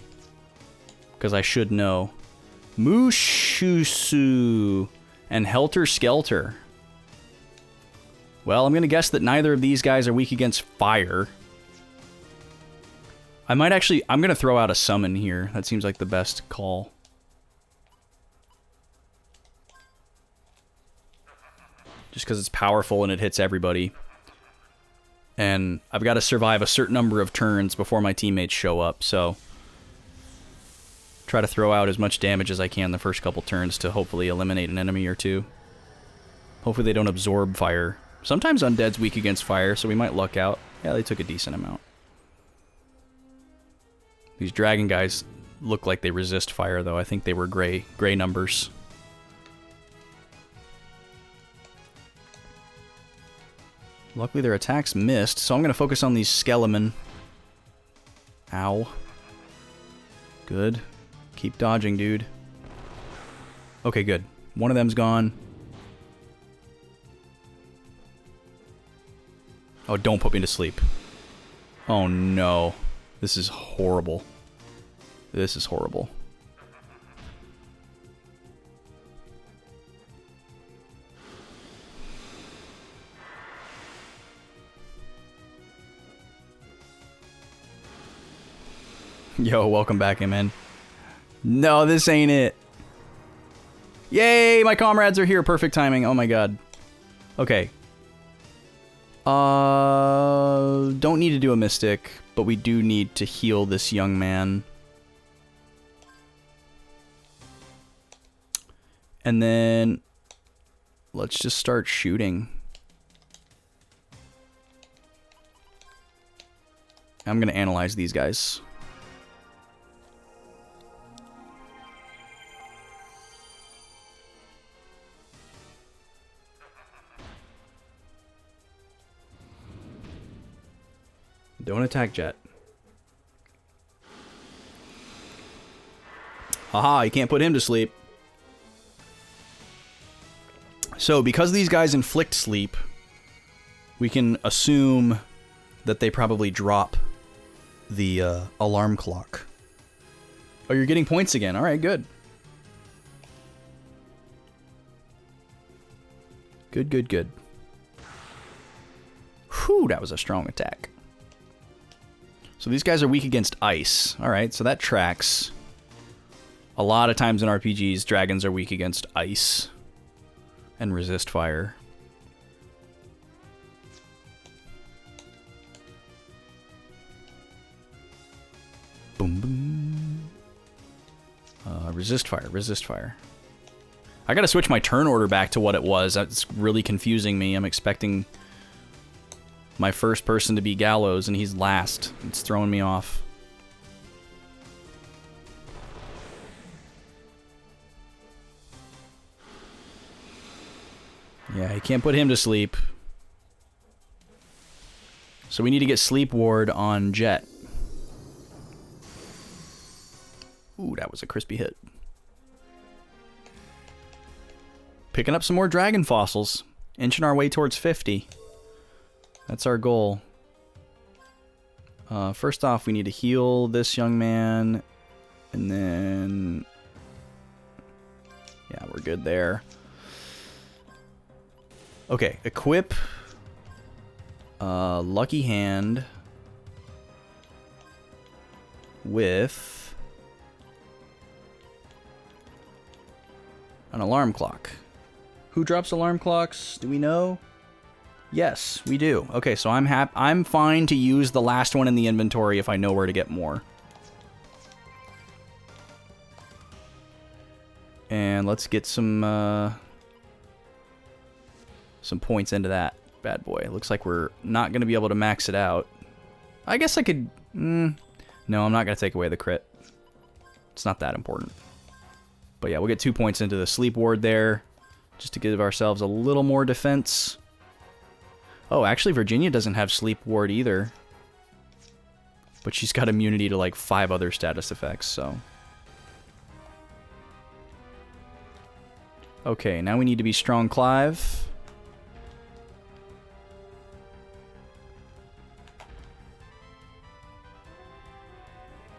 Because I should know. Mushusu and Helter Skelter. Well, I'm going to guess that neither of these guys are weak against fire. I'm going to throw out a summon here. That seems like the best call. Just because it's powerful and it hits everybody. And I've got to survive a certain number of turns before my teammates show up, so try to throw out as much damage as I can the first couple turns to hopefully eliminate an enemy or two. Hopefully they don't absorb fire. Sometimes Undead's weak against fire, so we might luck out. Yeah, they took a decent amount. These dragon guys look like they resist fire, though. I think they were gray numbers. Luckily their attacks missed, so I'm going to focus on these Skelemen. Ow. Good. Keep dodging, dude. Okay, good. One of them's gone. Oh, don't put me to sleep. Oh, no. This is horrible. This is horrible. Yo, welcome back, man. No, this ain't it. Yay, my comrades are here. Perfect timing. Oh my god. Okay. Don't need to do a mystic, but we do need to heal this young man. And then let's just start shooting. I'm gonna analyze these guys. Don't attack Jet. Haha, you can't put him to sleep. So, because these guys inflict sleep, we can assume that they probably drop the alarm clock. Oh, you're getting points again. Alright, good. Good, good, good. Whew, that was a strong attack. So these guys are weak against ice. Alright, so that tracks. A lot of times in RPGs, dragons are weak against ice. And resist fire. Boom, boom. Resist fire, resist fire. I gotta switch my turn order back to what it was. That's really confusing me. I'm expecting my first person to be Gallows, and he's last. It's throwing me off. Yeah, he can't put him to sleep. So we need to get Sleep Ward on Jet. Ooh, that was a crispy hit. Picking up some more dragon fossils. Inching our way towards 50. That's our goal. First off, we need to heal this young man. And then... yeah, we're good there. Okay, equip... Lucky Hand... with... an alarm clock. Who drops alarm clocks? Do we know? Yes, we do. Okay, so I'm fine to use the last one in the inventory if I know where to get more. And let's get some points into that bad boy. It looks like we're not going to be able to max it out. I guess I could... no, I'm not going to take away the crit. It's not that important. But yeah, we'll get 2 points into the Sleep Ward there, just to give ourselves a little more defense. Oh, actually, Virginia doesn't have Sleep Ward either. But she's got immunity to like 5 other status effects, so... okay, now we need to be Strong Clive.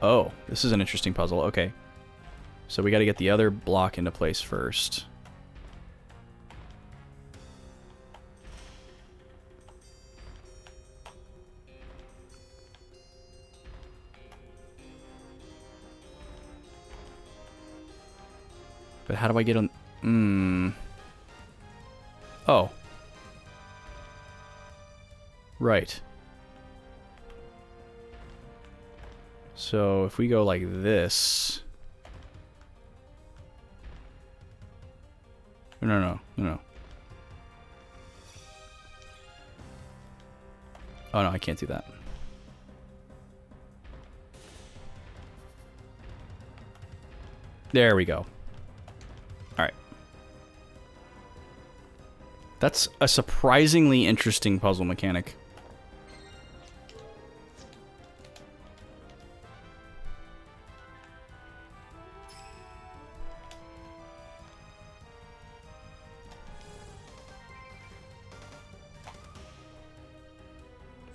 Oh, this is an interesting puzzle. Okay. So we got to get the other block into place first. But how do I get on... Oh. Right. So if we go like this... No. Oh no, I can't do that. There we go. Alright. That's a surprisingly interesting puzzle mechanic.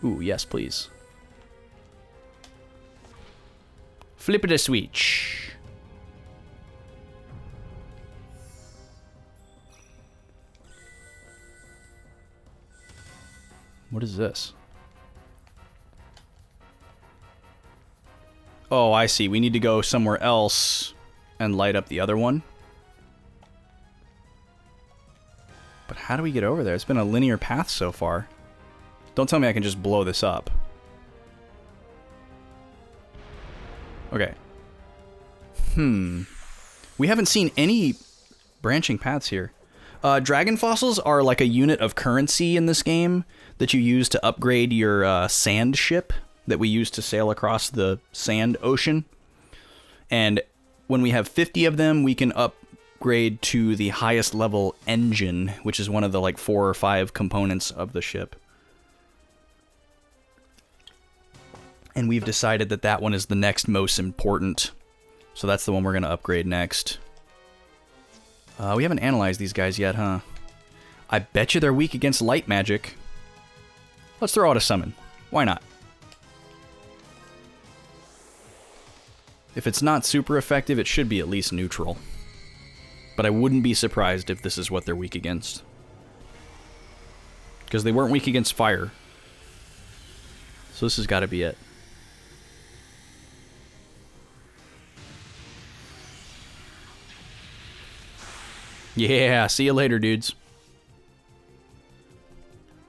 Ooh, yes, please. Flip it a switch. What is this? Oh, I see. We need to go somewhere else and light up the other one. But how do we get over there? It's been a linear path so far. Don't tell me I can just blow this up. Okay. We haven't seen any branching paths here. Dragon fossils are like a unit of currency in this game that you use to upgrade your sand ship that we use to sail across the sand ocean. And when we have 50 of them, we can upgrade to the highest level engine, which is one of the like 4 or 5 components of the ship. And we've decided that that one is the next most important. So that's the one we're going to upgrade next. We haven't analyzed these guys yet, huh? I bet you they're weak against light magic. Let's throw out a summon. Why not? If it's not super effective, it should be at least neutral. But I wouldn't be surprised if this is what they're weak against. Because they weren't weak against fire. So this has got to be it. Yeah, see you later, dudes.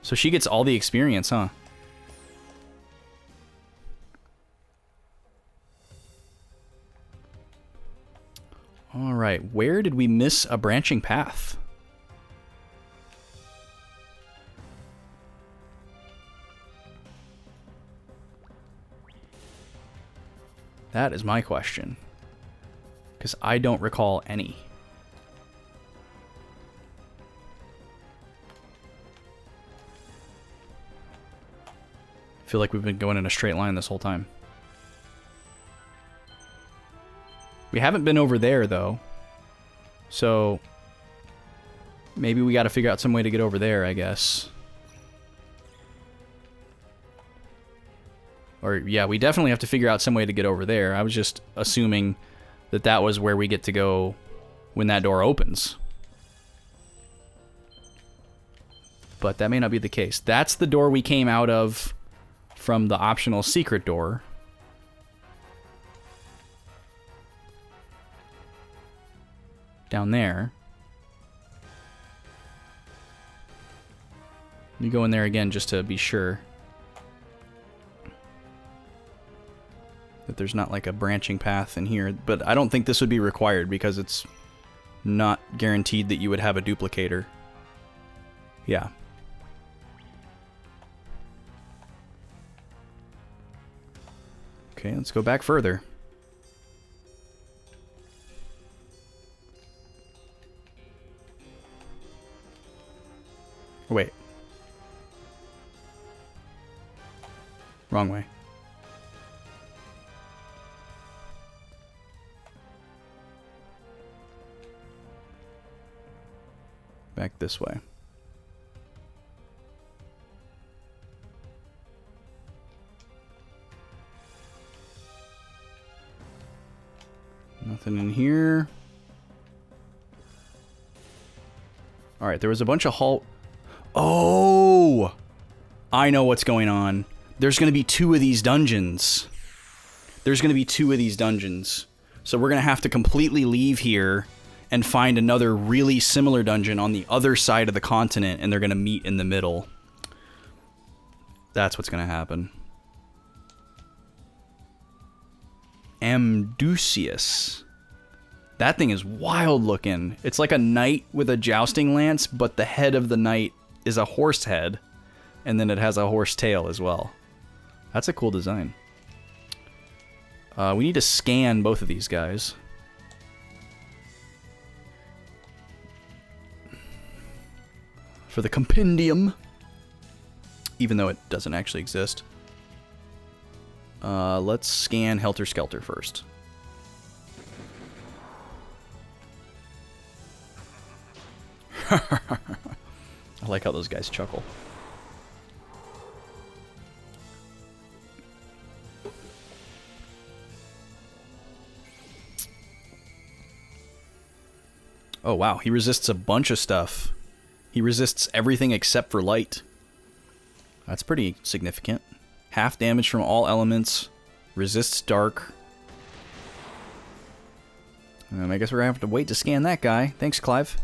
So she gets all the experience, huh? Alright, where did we miss a branching path? That is my question. Because I don't recall any. I feel like we've been going in a straight line this whole time. We haven't been over there, though. So maybe we got to figure out some way to get over there, I guess. Or, yeah, we definitely have to figure out some way to get over there. I was just assuming that that was where we get to go when that door opens. But that may not be the case. That's the door we came out of from the optional secret door. Down there. You go in there again just to be sure that there's not like a branching path in here. But I don't think this would be required because it's not guaranteed that you would have a duplicator. Yeah. Okay, let's go back further. Wait. Wrong way. Back this way. Nothing in here. Alright, there was a bunch of Oh! I know what's going on. There's going to be 2 of these dungeons. So we're going to have to completely leave here and find another really similar dungeon on the other side of the continent, and they're going to meet in the middle. That's what's going to happen. Amdusius. That thing is wild looking. It's like a knight with a jousting lance, but the head of the knight is a horse head, and then it has a horse tail as well. That's a cool design. We need to scan both of these guys. For the compendium. Even though it doesn't actually exist. Let's scan Helter Skelter first. I like how those guys chuckle. Oh wow, he resists a bunch of stuff. He resists everything except for light. That's pretty significant. Half damage from all elements. Resists dark. I guess we're gonna have to wait to scan that guy. Thanks, Clive.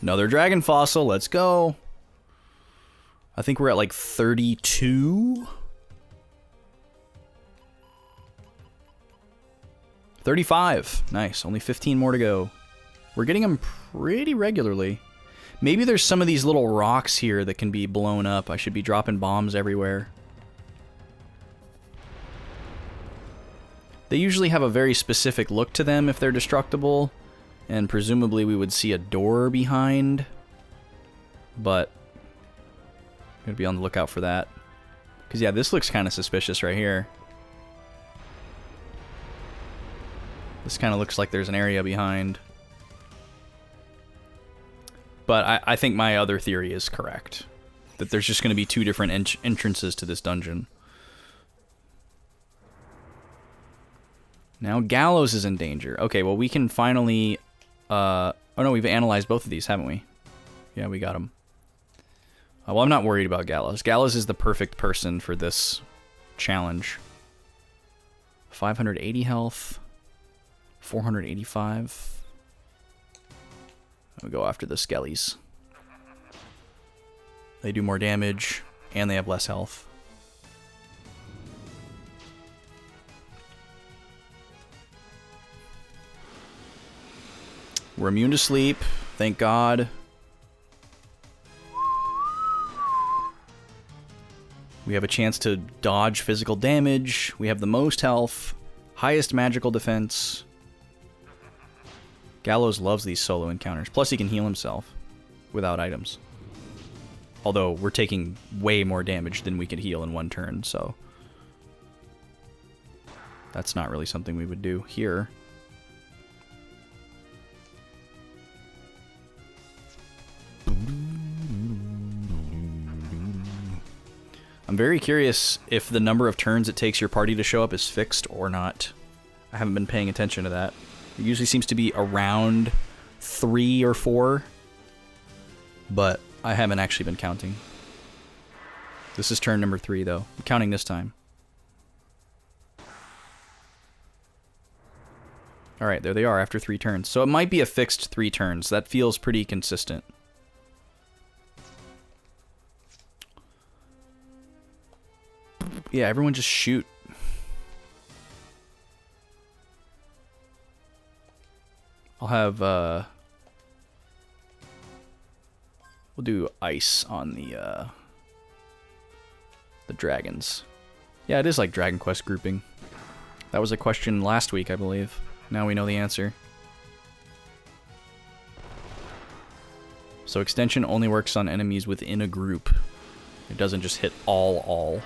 Another dragon fossil. Let's go. I think we're at like 32. 35. Nice. Only 15 more to go. We're getting them pretty regularly. Maybe there's some of these little rocks here that can be blown up. I should be dropping bombs everywhere. They usually have a very specific look to them if they're destructible. And presumably we would see a door behind. But I'm going to be on the lookout for that. Because yeah, this looks kind of suspicious right here. This kind of looks like there's an area behind. But I think my other theory is correct. That there's just going to be two different entrances to this dungeon. Now Gallows is in danger. Okay, well we can finally... oh no, we've analyzed both of these, haven't we? Yeah, we got them. Well, I'm not worried about Gallows. Gallows is the perfect person for this challenge. 580 health. 485. We go after the skellies. They do more damage, and they have less health. We're immune to sleep, thank God. We have a chance to dodge physical damage. We have the most health, highest magical defense. Gallows loves these solo encounters. Plus he can heal himself without items. Although we're taking way more damage than we could heal in one turn, so... that's not really something we would do here. I'm very curious if the number of turns it takes your party to show up is fixed or not. I haven't been paying attention to that. It usually seems to be around 3 or 4, but I haven't actually been counting. This is turn number 3, though. I'm counting this time. Alright, there they are after 3 turns. So it might be a fixed 3 turns. That feels pretty consistent. Yeah, everyone just shoot. I'll have, we'll do ice on the dragons. Yeah, it is like Dragon Quest grouping. That was a question last week, I believe. Now we know the answer. So extension only works on enemies within a group. It doesn't just hit all.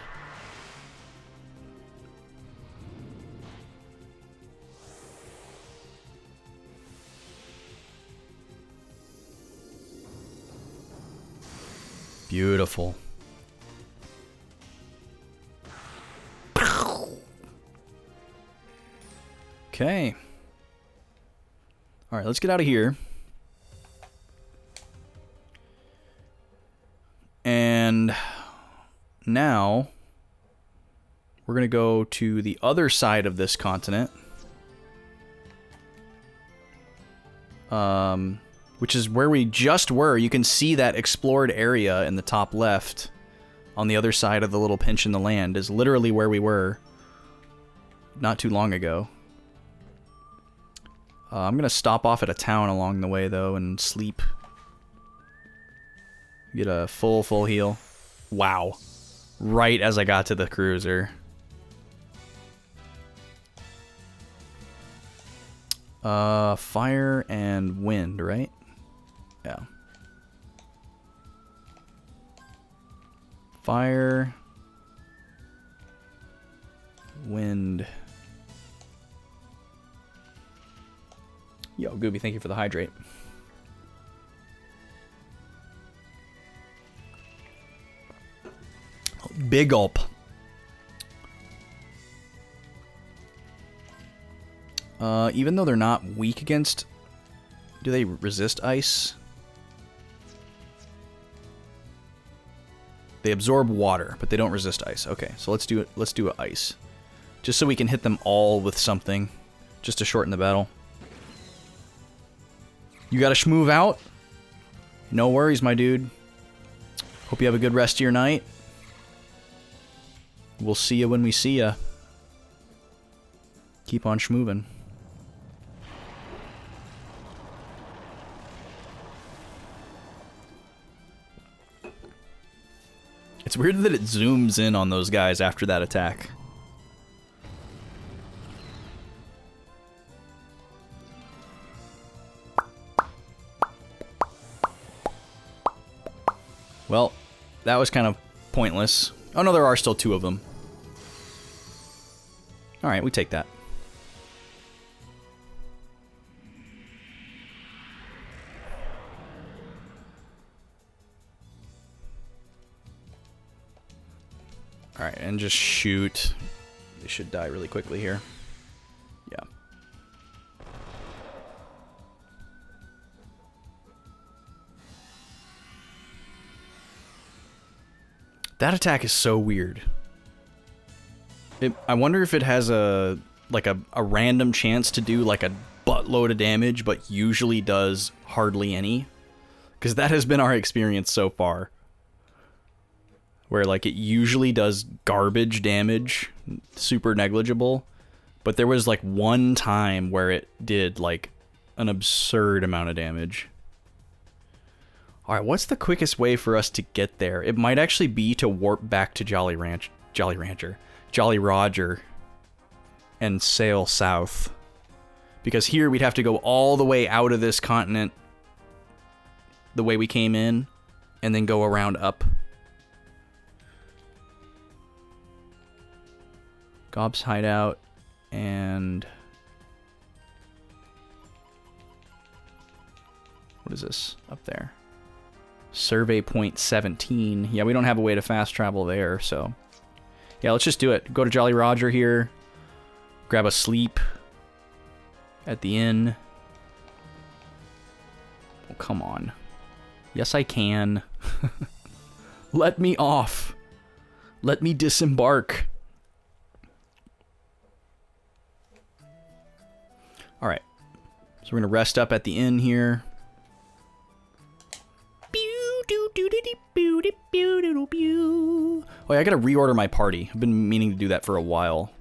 Beautiful. Okay. All right, let's get out of here. And now we're going to go to the other side of this continent. Which is where we just were. You can see that explored area in the top left on the other side of the little pinch in the land is literally where we were not too long ago. I'm going to stop off at a town along the way, though, and sleep. Get a full heal. Wow. Right as I got to the cruiser. Fire and wind, right? Yeah. Fire. Wind. Yo, Gooby, thank you for the hydrate. Big gulp. Even though they're not weak against... Do they resist ice? They absorb water, but they don't resist ice. Okay, so let's do it. Let's do it ice. Just so we can hit them all with something. Just to shorten the battle. You gotta schmoove out? No worries, my dude. Hope you have a good rest of your night. We'll see you when we see ya. Keep on schmoovin'. It's weird that it zooms in on those guys after that attack. Well, that was kind of pointless. Oh no, there are still two of them. Alright, we take that. Alright, and just shoot. They should die really quickly here. Yeah. That attack is so weird. I wonder if it has a random chance to do like a buttload of damage, but usually does hardly any. Because that has been our experience so far. Where like it usually does garbage damage, super negligible. But there was like one time where it did like an absurd amount of damage. Alright, what's the quickest way for us to get there? It might actually be to warp back to Jolly Roger and sail south. Because here we'd have to go all the way out of this continent the way we came in and then go around up. Gob's hideout and... What is this up there? Survey point 17. Yeah, we don't have a way to fast travel there, so... Yeah, let's just do it. Go to Jolly Roger here. Grab a sleep at the inn. Oh, come on. Yes, I can. Let me off. Let me disembark. Alright. So we're going to rest up at the inn here. Oh yeah, I gotta reorder my party. I've been meaning to do that for a while.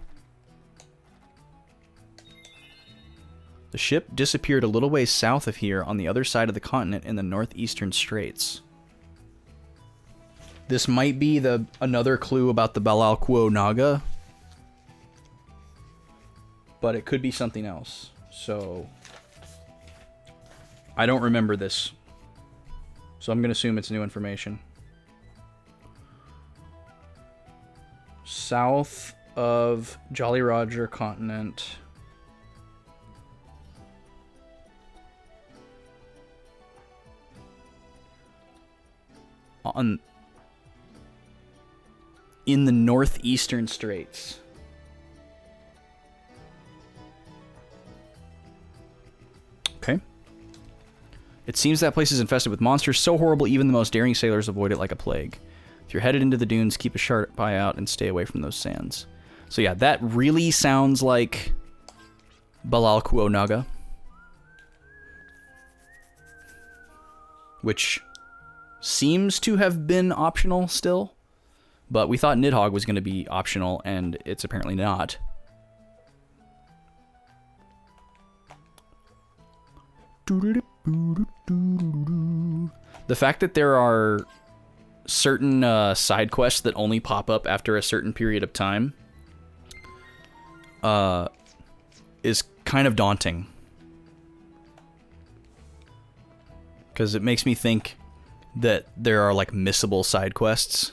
The ship disappeared a little ways south of here on the other side of the continent in the northeastern straits. This might be another clue about the Balalquo Naga. But it could be something else. So I don't remember this. So I'm going to assume it's new information. South of Jolly Roger continent. In the northeastern straits. Okay. It seems that place is infested with monsters so horrible even the most daring sailors avoid it like a plague. If you're headed into the dunes, keep a sharp eye out and stay away from those sands. So yeah, that really sounds like Balal Kuonaga, which seems to have been optional still, but we thought Nidhogg was going to be optional, and it's apparently not. The fact that there are certain side quests that only pop up after a certain period of time is kind of daunting. Because it makes me think that there are, like, missable side quests.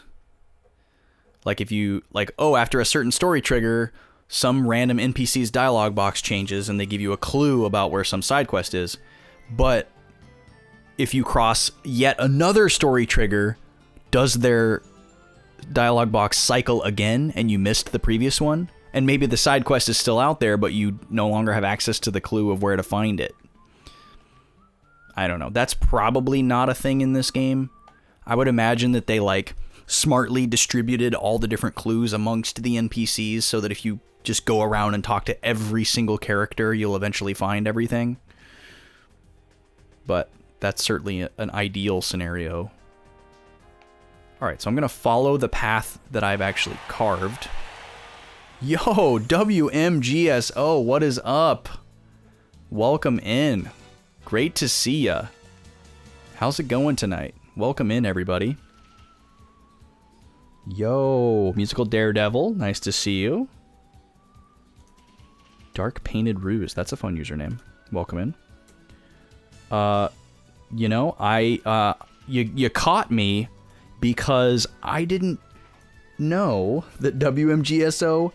Like, if you, like, oh, after a certain story trigger, some random NPC's dialogue box changes and they give you a clue about where some side quest is. But if you cross yet another story trigger, does their dialogue box cycle again and you missed the previous one? And maybe the side quest is still out there, but you no longer have access to the clue of where to find it. I don't know. That's probably not a thing in this game. I would imagine that they, like, smartly distributed all the different clues amongst the NPCs so that if you just go around and talk to every single character, you'll eventually find everything. But that's certainly an ideal scenario. Alright, so I'm going to follow the path that I've actually carved. Yo, WMGSO, what is up? Welcome in. Great to see ya. How's it going tonight? Welcome in, everybody. Yo, Musical Daredevil, nice to see you. Dark Painted Ruse, that's a fun username. Welcome in. You know, you caught me because I didn't know that WMGSO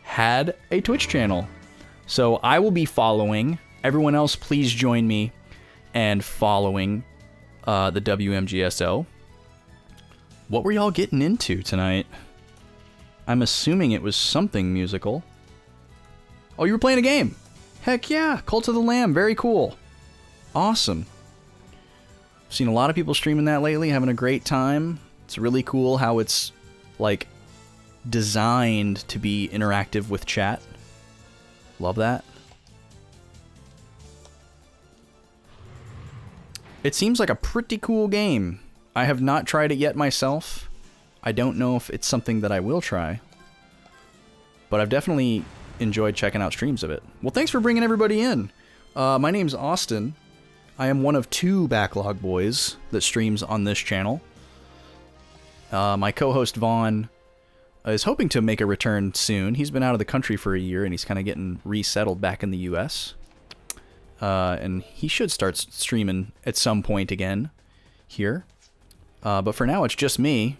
had a Twitch channel. So I will be following. Everyone else, please join me and following the WMGSO. What were y'all getting into tonight? I'm assuming it was something musical. Oh, you were playing a game. Heck yeah, Cult of the Lamb, very cool. Awesome. I've seen a lot of people streaming that lately, having a great time. It's really cool how it's, like, designed to be interactive with chat. Love that. It seems like a pretty cool game. I have not tried it yet myself. I don't know if it's something that I will try. But I've definitely enjoyed checking out streams of it. Well, thanks for bringing everybody in. My name's Austin. I am one of 2 Backlog boys that streams on this channel. My co-host Vaughn is hoping to make a return soon. He's been out of the country for a year and he's kind of getting resettled back in the US. And he should start streaming at some point again here. But for now, it's just me.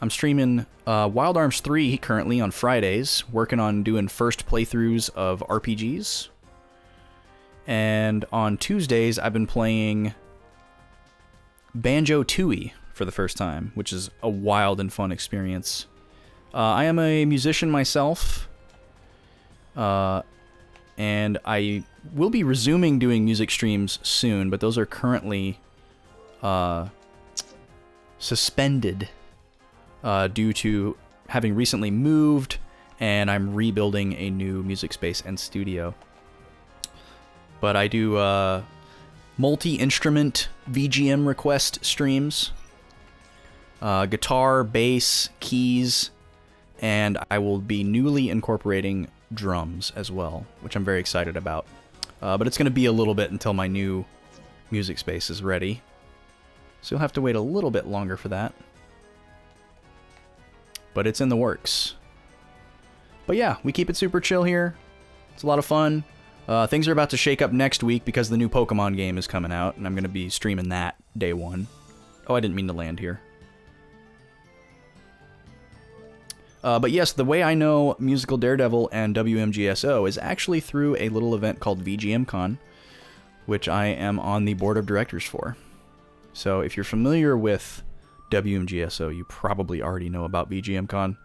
I'm streaming Wild Arms 3 currently on Fridays, working on doing first playthroughs of RPGs. And on Tuesdays, I've been playing Banjo-Tooie for the first time, which is a wild and fun experience. I am a musician myself, and I will be resuming doing music streams soon, but those are currently suspended due to having recently moved, and I'm rebuilding a new music space and studio. But I do multi-instrument VGM request streams, guitar, bass, keys, and I will be newly incorporating drums as well, which I'm very excited about. But it's going to be a little bit until my new music space is ready. So you'll have to wait a little bit longer for that. But it's in the works. But yeah, we keep it super chill here. It's a lot of fun. Things are about to shake up next week because the new Pokemon game is coming out, and I'm going to be streaming that day 1. Oh, I didn't mean to land here. But yes, the way I know Musical Daredevil and WMGSO is actually through a little event called VGMCon, which I am on the board of directors for. So if you're familiar with WMGSO, you probably already know about VGMCon.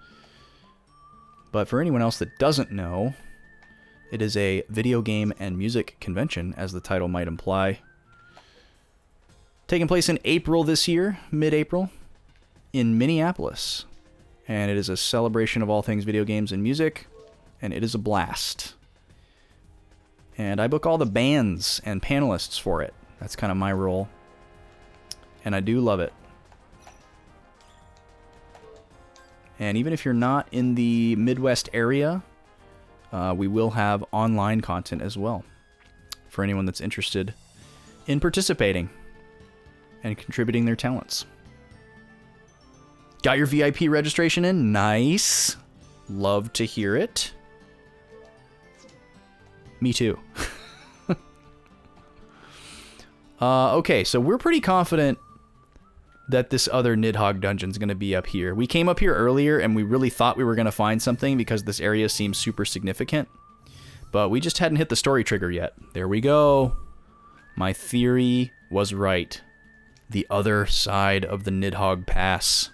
But for anyone else that doesn't know, it is a video game and music convention, as the title might imply. Taking place in April this year, mid-April, in Minneapolis. And it is a celebration of all things video games and music, and it is a blast. And I book all the bands and panelists for it. That's kind of my role. And I do love it. And even if you're not in the Midwest area, we will have online content as well for anyone that's interested in participating and contributing their talents. Got your VIP registration in? Nice. Love to hear it. Me too. Okay, so we're pretty confident that this other Nidhogg dungeon's going to be up here. We came up here earlier and we really thought we were going to find something because this area seems super significant. But we just hadn't hit the story trigger yet. There we go. My theory was right. The other side of the Nidhogg Pass.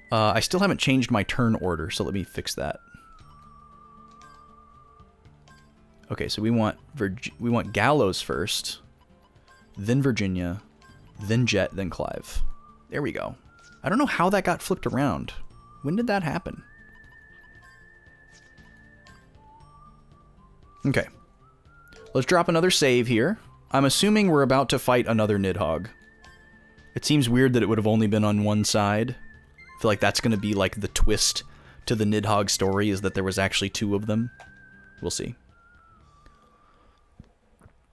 I still haven't changed my turn order, so let me fix that. Okay, so we want Gallows first, then Virginia, then Jet, then Clive. There we go. I don't know how that got flipped around. When did that happen? Okay. Let's drop another save here. I'm assuming we're about to fight another Nidhogg. It seems weird that it would have only been on one side. I feel like that's going to be like the twist to the Nidhogg story, is that there was actually two of them. We'll see.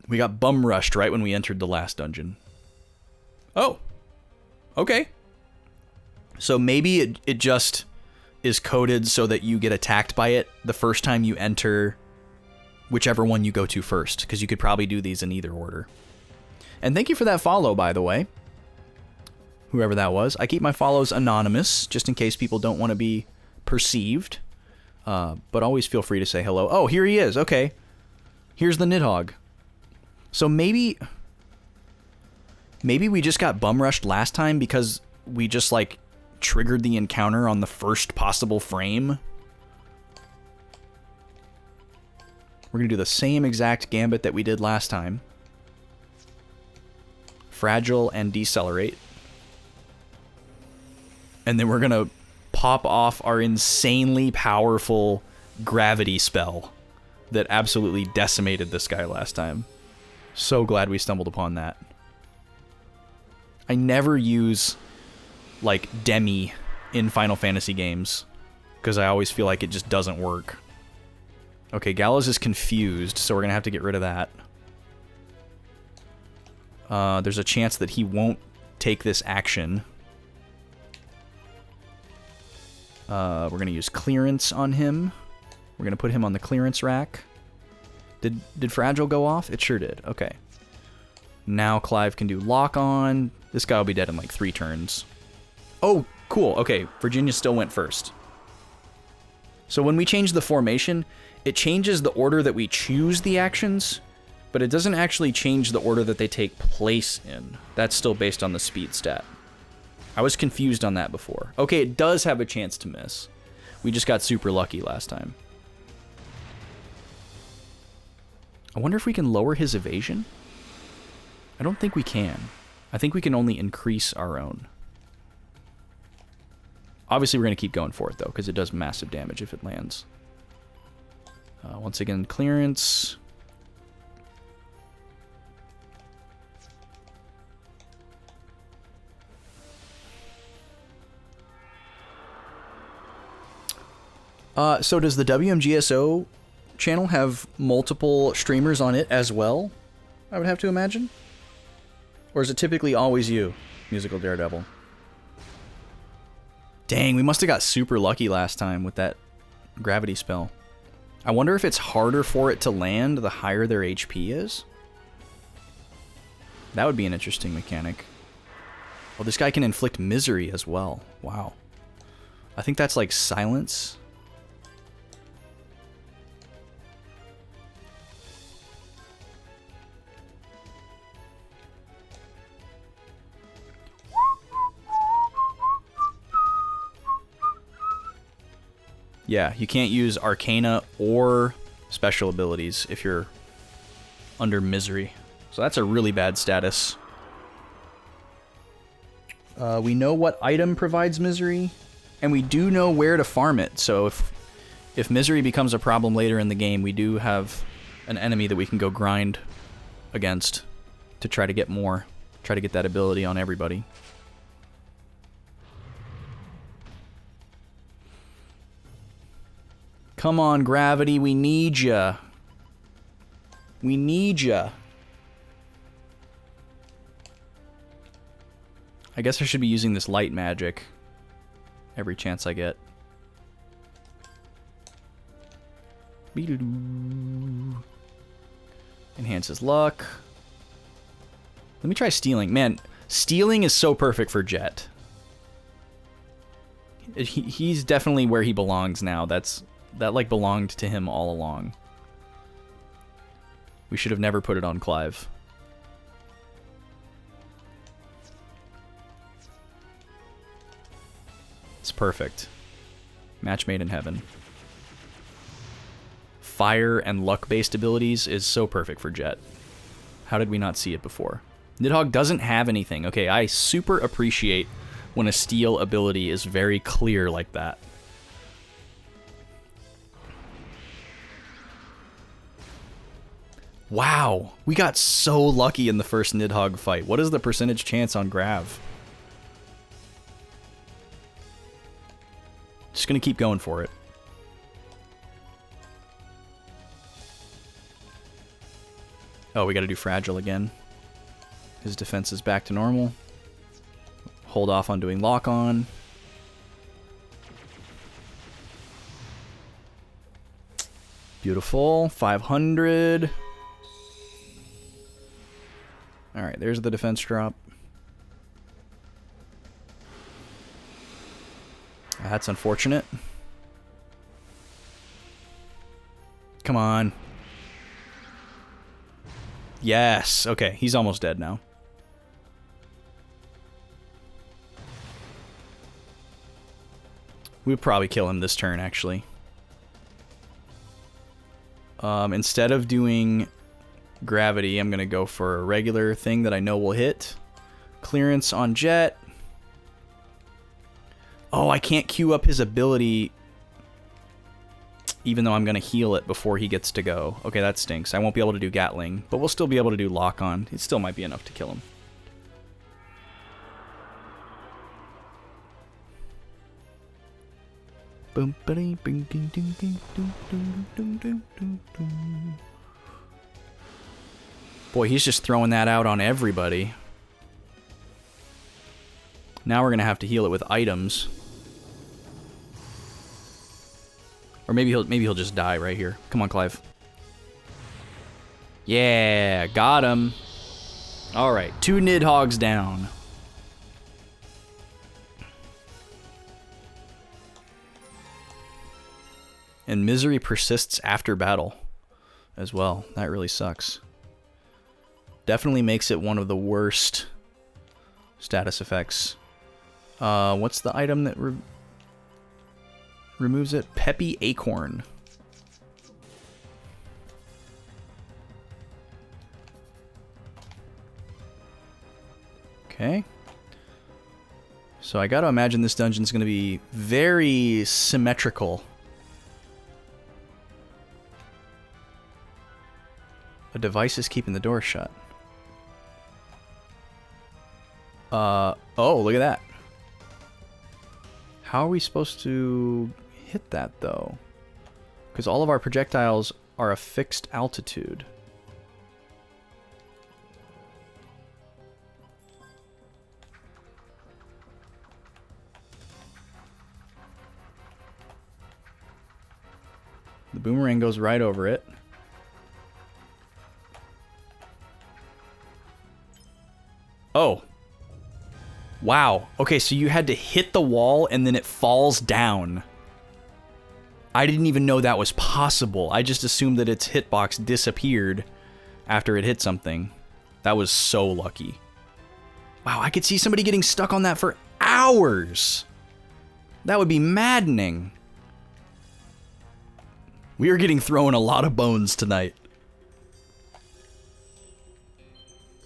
We got bum rushed right when we entered the last dungeon. Oh. Okay. So maybe it just is coded so that you get attacked by it the first time you enter whichever one you go to first, because you could probably do these in either order. And thank you for that follow, by the way. Whoever that was. I keep my follows anonymous, just in case people don't want to be perceived. But always feel free to say hello. Oh, here he is. Okay. Here's the Nidhogg. So maybe we just got bum rushed last time because we just like triggered the encounter on the first possible frame. We're going to do the same exact gambit that we did last time. Fragile and decelerate. And then we're going to pop off our insanely powerful gravity spell that absolutely decimated this guy last time. So glad we stumbled upon that. I never use, like, Demi in Final Fantasy games, because I always feel like it just doesn't work. Okay, Gallows is confused, so we're going to have to get rid of that. There's a chance that he won't take this action. We're going to use clearance on him. We're going to put him on the clearance rack. Did Fragile go off? It sure did. Okay. Now Clive can do lock on. This guy will be dead in like 3 turns. Oh, cool. Okay, Virginia still went first. So when we change the formation, it changes the order that we choose the actions, but it doesn't actually change the order that they take place in. That's still based on the speed stat. I was confused on that before. Okay, it does have a chance to miss. We just got super lucky last time. I wonder if we can lower his evasion? I don't think we can. I think we can only increase our own. Obviously, we're going to keep going for it, though, because it does massive damage if it lands. Once again, clearance. So does the WMGSO channel have multiple streamers on it as well? I would have to imagine. Or is it typically always you, Musical Daredevil? Dang, we must have got super lucky last time with that gravity spell. I wonder if it's harder for it to land the higher their HP is? That would be an interesting mechanic. Oh, this guy can inflict misery as well. Wow. I think that's like silence. Yeah, you can't use Arcana or special abilities if you're under misery. So that's a really bad status. We know what item provides misery, and we do know where to farm it. So if misery becomes a problem later in the game, we do have an enemy that we can go grind against to try to get more. Try to get that ability on everybody. Come on, Gravity, we need ya. We need ya. I guess I should be using this light magic every chance I get. Enhances luck. Let me try stealing. Man, stealing is so perfect for Jet. He's definitely where he belongs now. That like belonged to him all along. We should have never put it on Clive. It's perfect. Match made in heaven. Fire and luck-based abilities is so perfect for Jet. How did we not see it before? Nidhogg doesn't have anything. Okay, I super appreciate when a steal ability is very clear like that. Wow, we got so lucky in the first Nidhogg fight. What is the percentage chance on Grav? Just gonna keep going for it. Oh, we gotta do Fragile again. His defense is back to normal. Hold off on doing Lock On. Beautiful. 500. Alright, there's the defense drop. That's unfortunate. Come on. Yes. Okay, he's almost dead now. We would probably kill him this turn, actually. Instead of doing Gravity, I'm going to go for a regular thing that I know will hit. Clearance on Jet. Oh, I can't queue up his ability even though I'm going to heal it before he gets to go. Okay, that stinks. I won't be able to do Gatling, but we'll still be able to do Lock On. It still might be enough to kill him. Boy, he's just throwing that out on everybody. Now we're going to have to heal it with items. Or maybe he'll just die right here. Come on, Clive. Yeah, got him. All right, 2 Nidhoggs down. And misery persists after battle as well. That really sucks. Definitely makes it one of the worst status effects. What's the item that removes it? Peppy Acorn. Okay. So I gotta imagine this dungeon's gonna be very symmetrical. A device is keeping the door shut. Oh, look at that. How are we supposed to hit that, though? Because all of our projectiles are a fixed altitude. The boomerang goes right over it. Oh. Wow. Okay, so you had to hit the wall and then it falls down. I didn't even know that was possible. I just assumed that its hitbox disappeared after it hit something. That was so lucky. Wow, I could see somebody getting stuck on that for hours. That would be maddening. We are getting thrown a lot of bones tonight.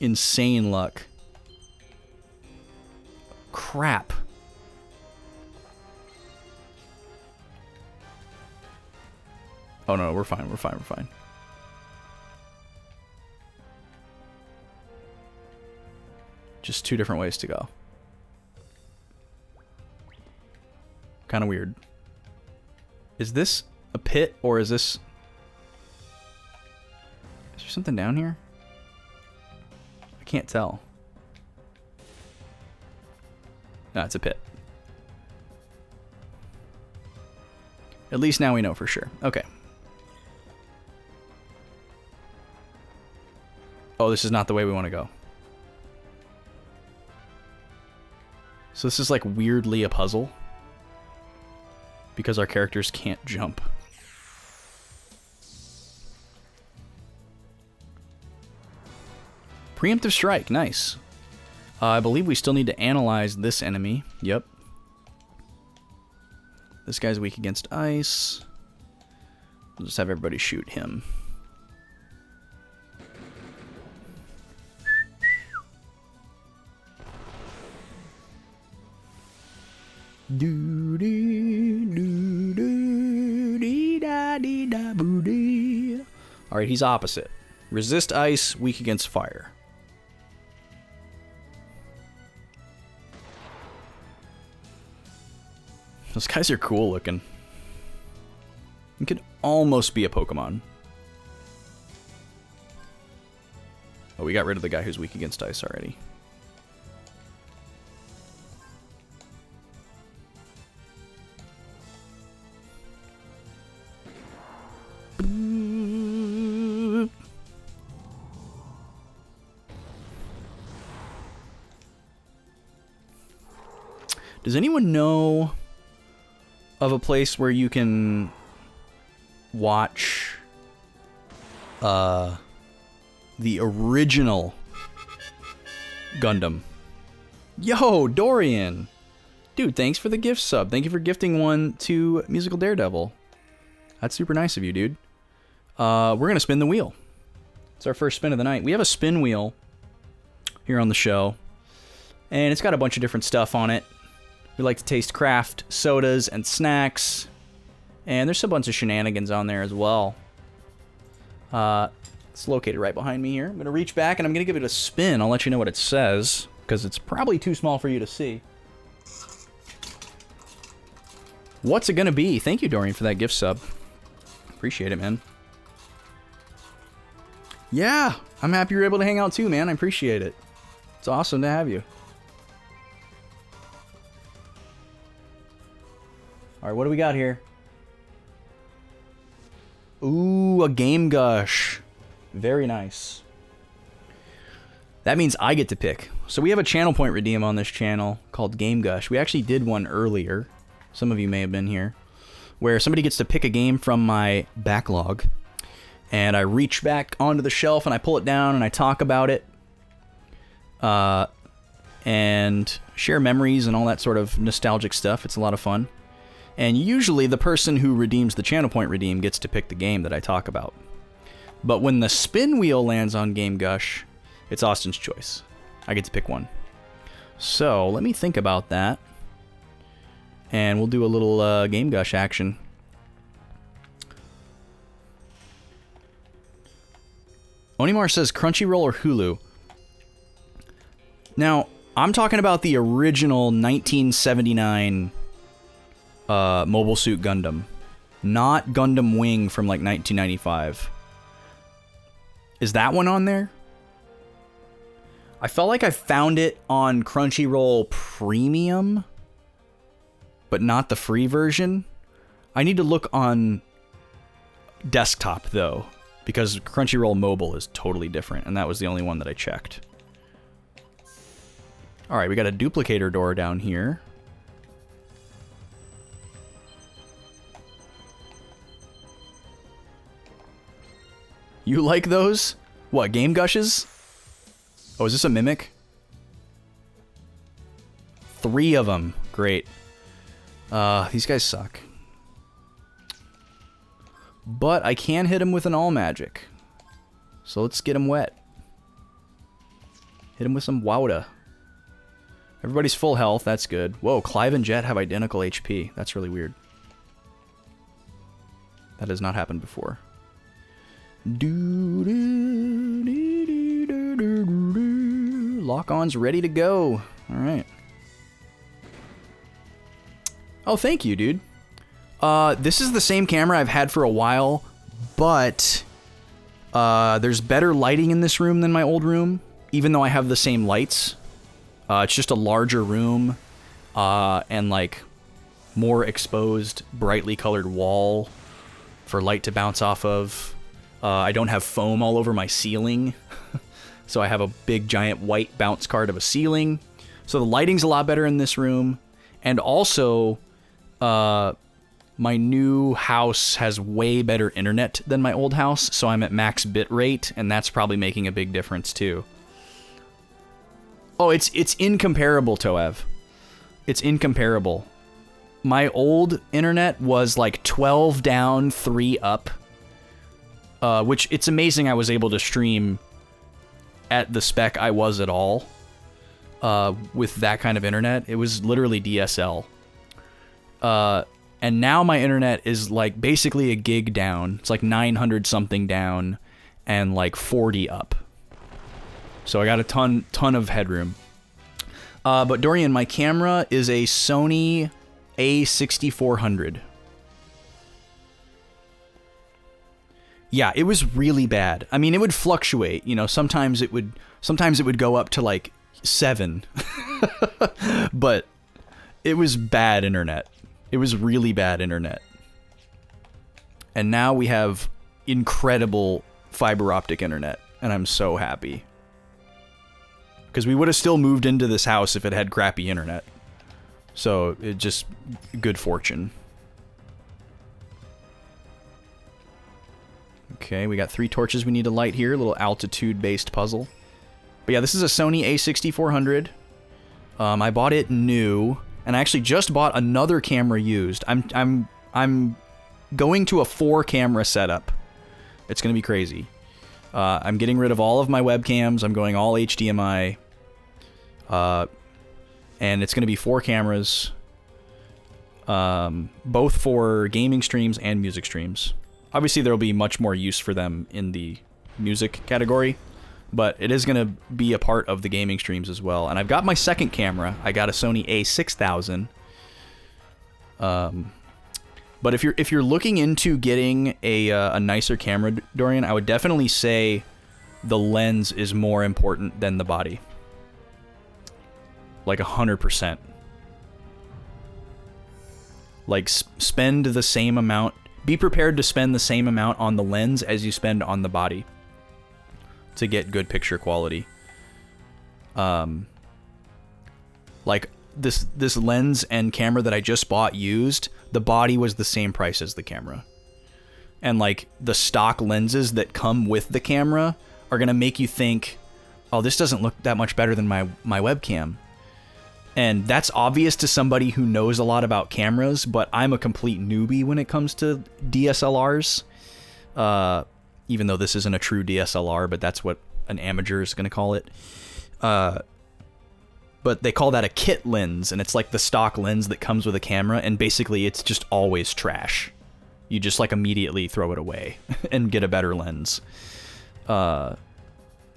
insane luck. Crap. Oh no, we're fine, we're fine, we're fine. Just two different ways to go. Kind of weird. Is this a pit or is this... Is there something down here? I can't tell. No, it's a pit. At least now we know for sure. Okay. Oh, this is not the way we want to go. So this is like weirdly a puzzle. Because our characters can't jump. Preemptive strike, nice. I believe we still need to analyze this enemy. Yep. This guy's weak against ice. We'll just have everybody shoot him. Do dee do do dee da dee da boo dee. All right, he's opposite. Resist ice, weak against fire. Those guys are cool looking. It could almost be a Pokemon. Oh, we got rid of the guy who's weak against ice already. Does anyone know of a place where you can watch the original Gundam? Yo, Dorian! Dude, thanks for the gift sub. Thank you for gifting one to Musical Daredevil. That's super nice of you, dude. We're going to spin the wheel. It's our first spin of the night. We have a spin wheel here on the show, and it's got a bunch of different stuff on it. We like to taste craft sodas and snacks. And there's a bunch of shenanigans on there as well. It's located right behind me here. I'm going to reach back and I'm going to give it a spin. I'll let you know what it says, because it's probably too small for you to see. What's it going to be? Thank you, Dorian, for that gift sub. Appreciate it, man. Yeah, I'm happy you're able to hang out too, man. I appreciate it. It's awesome to have you. Alright, what do we got here? Ooh, a Game Gush. Very nice. That means I get to pick. So we have a channel point redeem on this channel called Game Gush. We actually did one earlier. Some of you may have been here. Where somebody gets to pick a game from my backlog. And I reach back onto the shelf and I pull it down and I talk about it. And share memories and all that sort of nostalgic stuff. It's a lot of fun. And usually the person who redeems the channel point redeem gets to pick the game that I talk about. But when the spin wheel lands on Game Gush, it's Austin's choice. I get to pick one. So let me think about that. And we'll do a little Game Gush action. Onimar says Crunchyroll or Hulu. Now, I'm talking about the original 1979... Mobile Suit Gundam. Not Gundam Wing from like 1995. Is that one on there? I felt like I found it on Crunchyroll Premium, but not the free version. I need to look on desktop though, because Crunchyroll Mobile is totally different, and that was the only one that I checked. Alright, we got a duplicator door down here. You like those? What, Game Gushes? Oh, is this a mimic? 3 of them. Great. These guys suck. But I can hit him with an all magic. So let's get him wet. Hit him with some Wowda. Everybody's full health. That's good. Whoa, Clive and Jet have identical HP. That's really weird. That has not happened before. Lock-on's ready to go. All right. Oh, thank you, dude. This is the same camera I've had for a while, but there's better lighting in this room than my old room, even though I have the same lights. It's just a larger room, and like more exposed, brightly colored wall for light to bounce off of. I don't have foam all over my ceiling, so I have a big giant white bounce card of a ceiling. So the lighting's a lot better in this room, and also my new house has way better internet than my old house, so I'm at max bit rate, and that's probably making a big difference too. Oh, it's incomparable, Toev. It's incomparable. My old internet was like 12 down, 3 up. Which, it's amazing I was able to stream at the spec I was at all. With that kind of internet. It was literally DSL. And now my internet is like basically a gig down. It's like 900 something down and like 40 up. So I got a ton of headroom. But Dorian, my camera is a Sony A6400. Yeah, it was really bad. I mean, it would fluctuate. You know, sometimes it would go up to like 7. But it was bad internet. It was really bad internet. And now we have incredible fiber optic internet, and I'm so happy. Because we would have still moved into this house if it had crappy internet. So, it just... good fortune. Okay, we got 3 torches we need to light here. A little altitude-based puzzle. But yeah, this is a Sony A6400. I bought it new, and I actually just bought another camera used. I'm going to a 4-camera setup. It's gonna be crazy. I'm getting rid of all of my webcams. I'm going all HDMI. And it's going to be 4 cameras. Both for gaming streams and music streams. Obviously, there will be much more use for them in the music category. But it is going to be a part of the gaming streams as well. And I've got my second camera. I got a Sony A6000. But if you're looking into getting a nicer camera, Dorian, I would definitely say the lens is more important than the body. Like 100%. Like spend the same amount. Be prepared to spend the same amount on the lens as you spend on the body to get good picture quality. Like this lens and camera that I just bought used, the body was the same price as the camera. And like the stock lenses that come with the camera are gonna make you think, oh, this doesn't look that much better than my webcam. And that's obvious to somebody who knows a lot about cameras, but I'm a complete newbie when it comes to DSLRs. Even though this isn't a true DSLR, but that's what an amateur is going to call it. But they call that a kit lens, and it's like the stock lens that comes with a camera, and basically it's just always trash. You just like immediately throw it away and get a better lens. And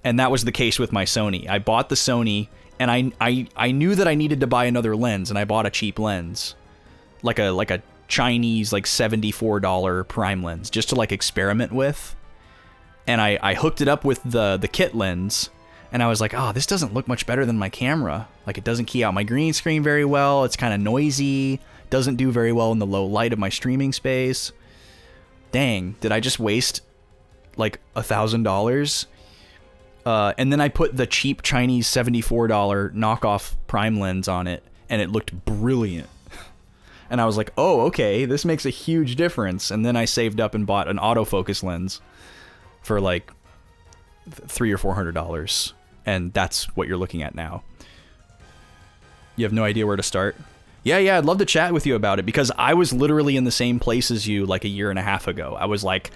that was the case with my Sony. I bought the Sony, and I knew that I needed to buy another lens, and I bought a cheap lens. Like a Chinese like $74 prime lens, just to like experiment with. And I hooked it up with the kit lens, and I was like, oh, this doesn't look much better than my camera. Like, it doesn't key out my green screen very well, it's kind of noisy, doesn't do very well in the low light of my streaming space. Dang, did I just waste like $1,000? And then I put the cheap Chinese $74 knockoff prime lens on it, and it looked brilliant. And I was like, oh, okay, this makes a huge difference. And then I saved up and bought an autofocus lens for like $300 or $400. And that's what you're looking at now. You have no idea where to start? Yeah, I'd love to chat with you about it, because I was literally in the same place as you like a year and a half ago. I was like,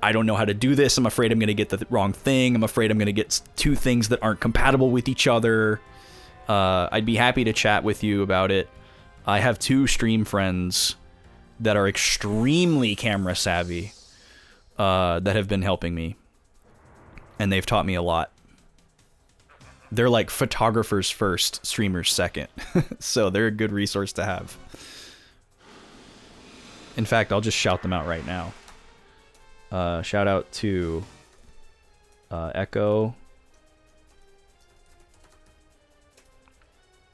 I don't know how to do this. I'm afraid I'm going to get the wrong thing. I'm afraid I'm going to get two things that aren't compatible with each other. I'd be happy to chat with you about it. I have 2 stream friends that are extremely camera savvy that have been helping me. And they've taught me a lot. They're like photographers first, streamers second. So they're a good resource to have. In fact, I'll just shout them out right now. Shout out to Echo.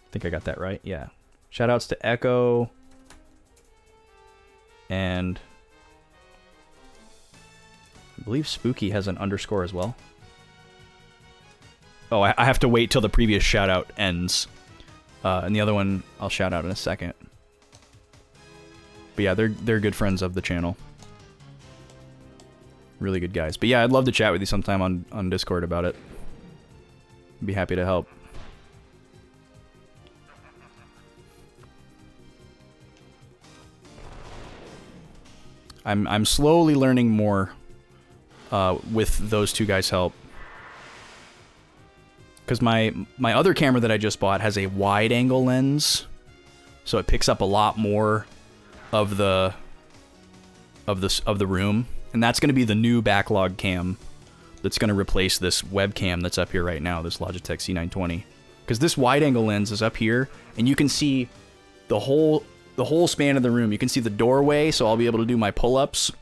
I think I got that right. Yeah. Shout outs to Echo. And I believe Spooky has an underscore as well. Oh, I have to wait till the previous shout out ends. And the other one I'll shout out in a second. But yeah, they're good friends of the channel. Really good guys. But yeah, I'd love to chat with you sometime on Discord about it. Be happy to help. I'm slowly learning more with those 2 guys' help. Because my other camera that I just bought has a wide angle lens, so it picks up a lot more of the room, and that's going to be the new backlog cam that's going to replace this webcam that's up here right now, this Logitech C920. Because this wide angle lens is up here, and you can see the whole span of the room. You can see the doorway, so I'll be able to do my pull-ups.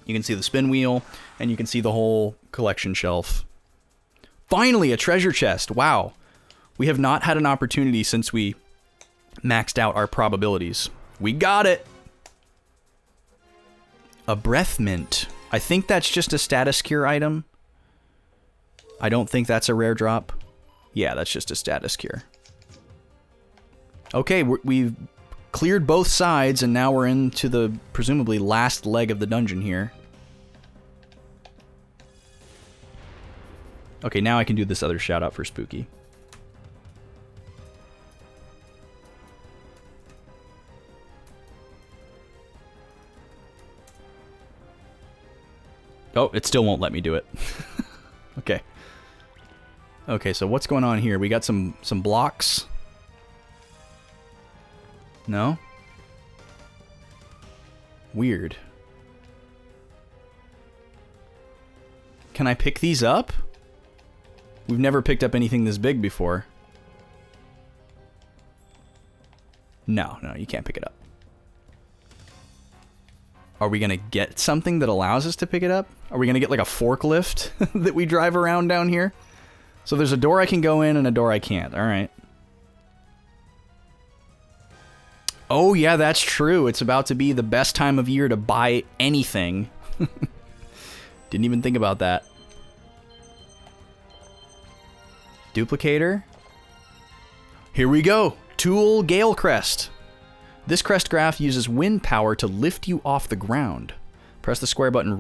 You can see the spin wheel, and you can see the whole collection shelf. Finally, a treasure chest. Wow. We have not had an opportunity since we maxed out our probabilities. We got it. A breath mint. I think that's just a status cure item. I don't think that's a rare drop. Yeah, that's just a status cure. Okay, we've cleared both sides, and now we're into the presumably last leg of the dungeon here. Okay, now I can do this other shout out for Spooky. Oh, it still won't let me do it. Okay. Okay, so what's going on here? We got some blocks. No? Weird. Can I pick these up? We've never picked up anything this big before. No, you can't pick it up. Are we gonna get something that allows us to pick it up? Are we gonna get like a forklift that we drive around down here? So there's a door I can go in and a door I can't. Alright. Oh yeah, that's true. It's about to be the best time of year to buy anything. Didn't even think about that. Duplicator. Here we go. Tool Gale Crest. This crest graph uses wind power to lift you off the ground. Press the square button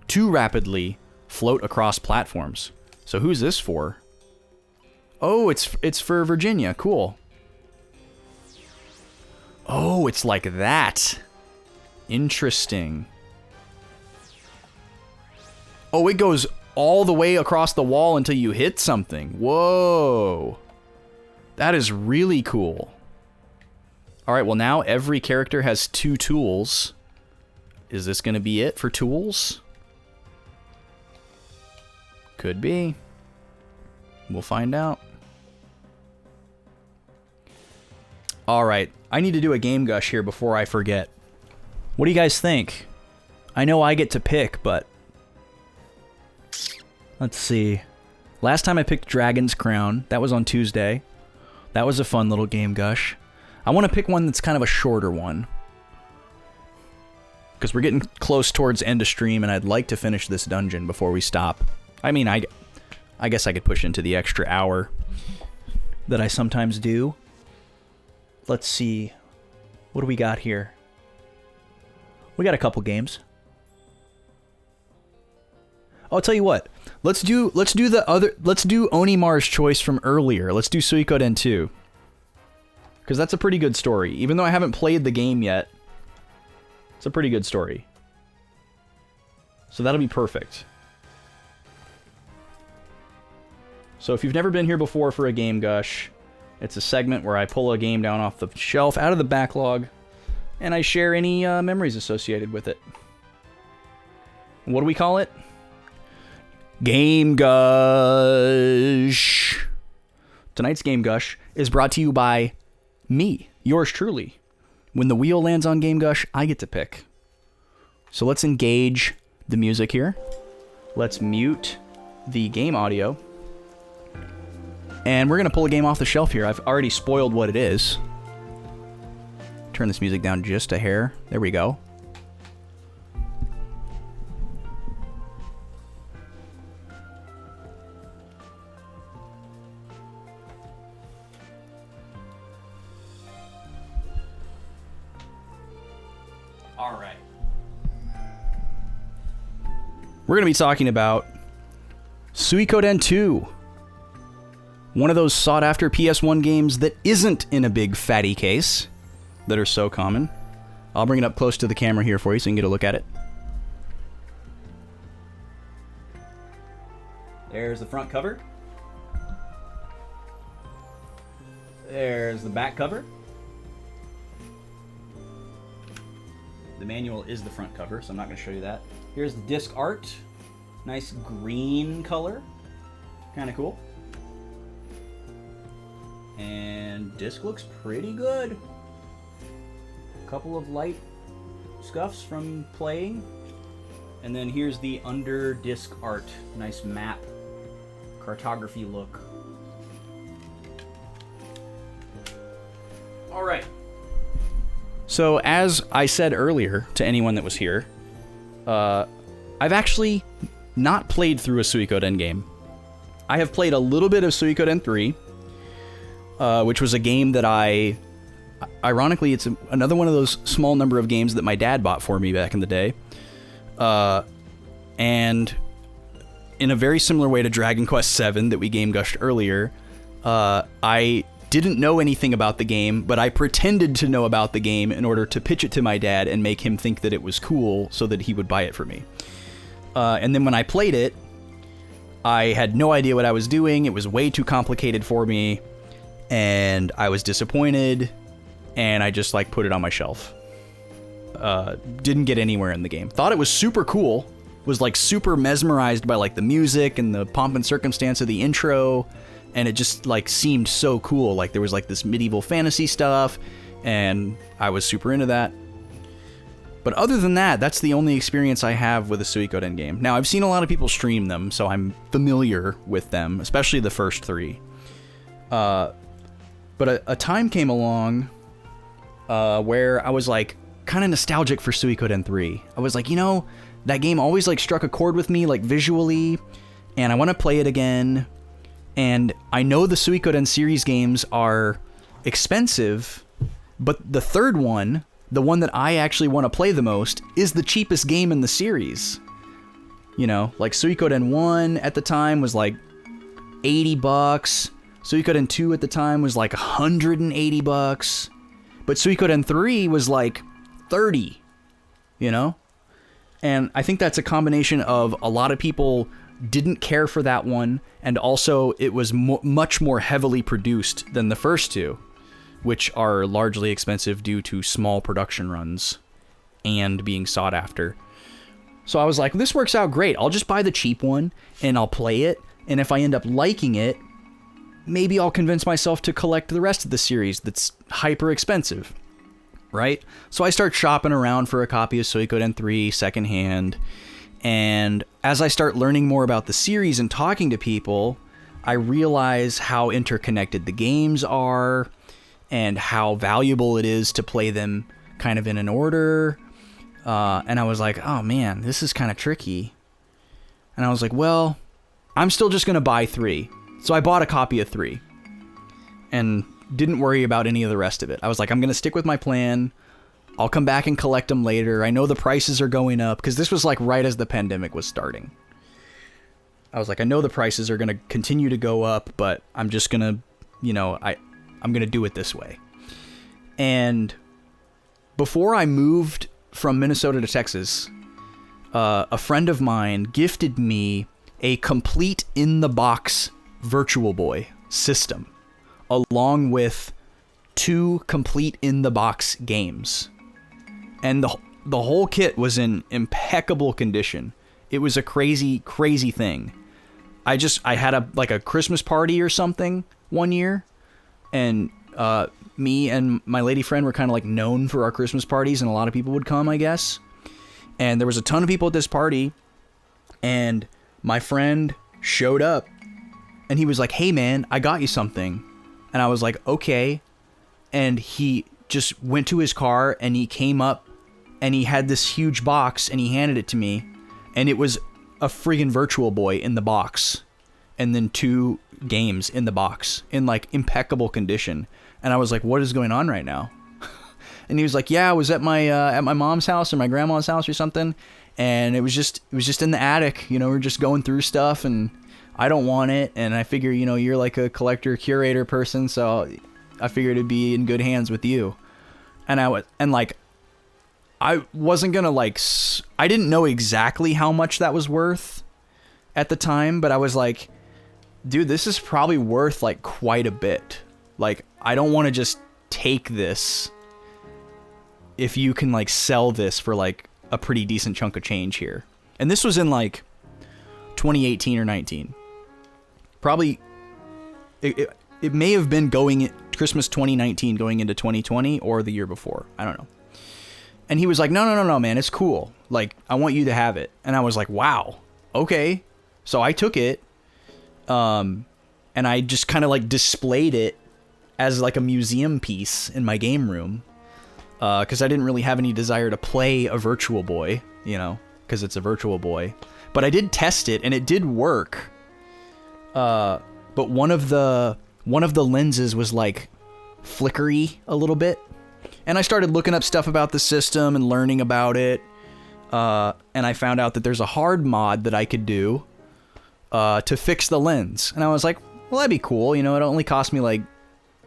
to rapidly float across platforms. So who's this for? Oh, it's for Virginia. Cool. Oh, it's like that. Interesting. Oh, it goes all the way across the wall until you hit something. Whoa. That is really cool. Alright, well now every character has 2 tools. Is this going to be it for tools? Could be. We'll find out. Alright, I need to do a game gush here before I forget. What do you guys think? I know I get to pick, but... Let's see. Last time I picked Dragon's Crown. That was on Tuesday. That was a fun little game gush. I want to pick one that's kind of a shorter one. Because we're getting close towards end of stream, and I'd like to finish this dungeon before we stop. I mean, I guess I could push into the extra hour that I sometimes do. Let's see. What do we got here? We got a couple games. I'll tell you what. Let's do Onimar's choice from earlier. Let's do Suikoden 2. Because that's a pretty good story. Even though I haven't played the game yet, it's a pretty good story. So that'll be perfect. So if you've never been here before for a Game Gush, it's a segment where I pull a game down off the shelf, out of the backlog, and I share any memories associated with it. What do we call it? Game Gush. Tonight's Game Gush is brought to you by me, yours truly. When the wheel lands on Game Gush, I get to pick. So let's engage the music here. Let's mute the game audio. And we're going to pull a game off the shelf here. I've already spoiled what it is. Turn this music down just a hair. There we go. All right. We're going to be talking about Suikoden 2. One of those sought-after PS1 games that isn't in a big fatty case that are so common. I'll bring it up close to the camera here for you so you can get a look at it. There's the front cover. There's the back cover. The manual is the front cover, so I'm not going to show you that. Here's the disc art. Nice green color. Kind of cool. And disc looks pretty good. A couple of light scuffs from playing. And then here's the under disc art. Nice map, cartography look. All right. So as I said earlier to anyone that was here, I've actually not played through a Suikoden game. I have played a little bit of Suikoden 3. Which was a game that ironically, it's another one of those small number of games that my dad bought for me back in the day. And in a very similar way to Dragon Quest VII that we game gushed earlier, I didn't know anything about the game, but I pretended to know about the game in order to pitch it to my dad and make him think that it was cool so that he would buy it for me. And then when I played it, I had no idea what I was doing. It was way too complicated for me. And I was disappointed, and I just put it on my shelf. Didn't get anywhere in the game. Thought it was super cool. Was super mesmerized by the music and the pomp and circumstance of the intro, and it just seemed so cool. There was this medieval fantasy stuff, and I was super into that. But other than that, that's the only experience I have with a Suikoden game. Now, I've seen a lot of people stream them, so I'm familiar with them, especially the first three. But a time came along where I was kind of nostalgic for Suikoden 3. I was that game always struck a chord with me visually, and I want to play it again. And I know the Suikoden series games are expensive, but the third one, the one that I actually want to play the most, is the cheapest game in the series. Suikoden 1 at the time was $80. Suikoden 2 at the time was $180, but Suikoden 3 was $30, And I think that's a combination of a lot of people didn't care for that one, and also it was much more heavily produced than the first two, which are largely expensive due to small production runs and being sought after. So I was like, this works out great. I'll just buy the cheap one, and I'll play it, and if I end up liking it, maybe I'll convince myself to collect the rest of the series that's hyper expensive, right? So I start shopping around for a copy of Suikoden 3 secondhand, and as I start learning more about the series and talking to people, I realize how interconnected the games are and how valuable it is to play them kind of in an order. And I was like, oh man, this is kind of tricky. And I was like, well, I'm still just going to buy 3. So I bought a copy of 3 and didn't worry about any of the rest of it. I was like, I'm going to stick with my plan. I'll come back and collect them later. I know the prices are going up because this was right as the pandemic was starting. I was like, I know the prices are going to continue to go up, but I'm just going to, I'm going to do it this way. And before I moved from Minnesota to Texas, a friend of mine gifted me a complete in-the-box Virtual Boy system, along with 2 complete in-the-box games. And the whole kit was in impeccable condition. It was a crazy, crazy thing. I had a Christmas party or something one year, and me and my lady friend were kind of like known for our Christmas parties, and a lot of people would come, I guess. And there was a ton of people at this party, and my friend showed up, and he was like, "Hey man, I got you something." And I was like, "Okay." And he just went to his car, and he came up, and he had this huge box, and he handed it to me, and it was a friggin' Virtual Boy in the box, and then 2 games in the box in like impeccable condition. And I was like, "What is going on right now?" And he was like, "Yeah, I was at my mom's house or my grandma's house or something, and it was just in the attic. You know, we're just going through stuff, and I don't want it. And I figure, you know, you're like a collector curator person, so I figured it'd be in good hands with you." And I wasn't gonna I didn't know exactly how much that was worth at the time, but I was like, "Dude, this is probably worth like quite a bit. Like, I don't want to just take this if you can like sell this for like a pretty decent chunk of change here." And this was in like 2018 or 19. Probably it may have been Christmas 2019 going into 2020 or the year before. I don't know. And he was like, no, man, it's cool. Like, I want you to have it. And I was like, wow, okay. So I took it, and I just kind of like displayed it as like a museum piece in my game room, because I didn't really have any desire to play a Virtual Boy, you know, because it's a Virtual Boy. But I did test it, and it did work. But one of the lenses was like flickery a little bit. And I started looking up stuff about the system and learning about it. And I found out that there's a hard mod that I could do to fix the lens. And I was like, well, that'd be cool. You know, it only cost me like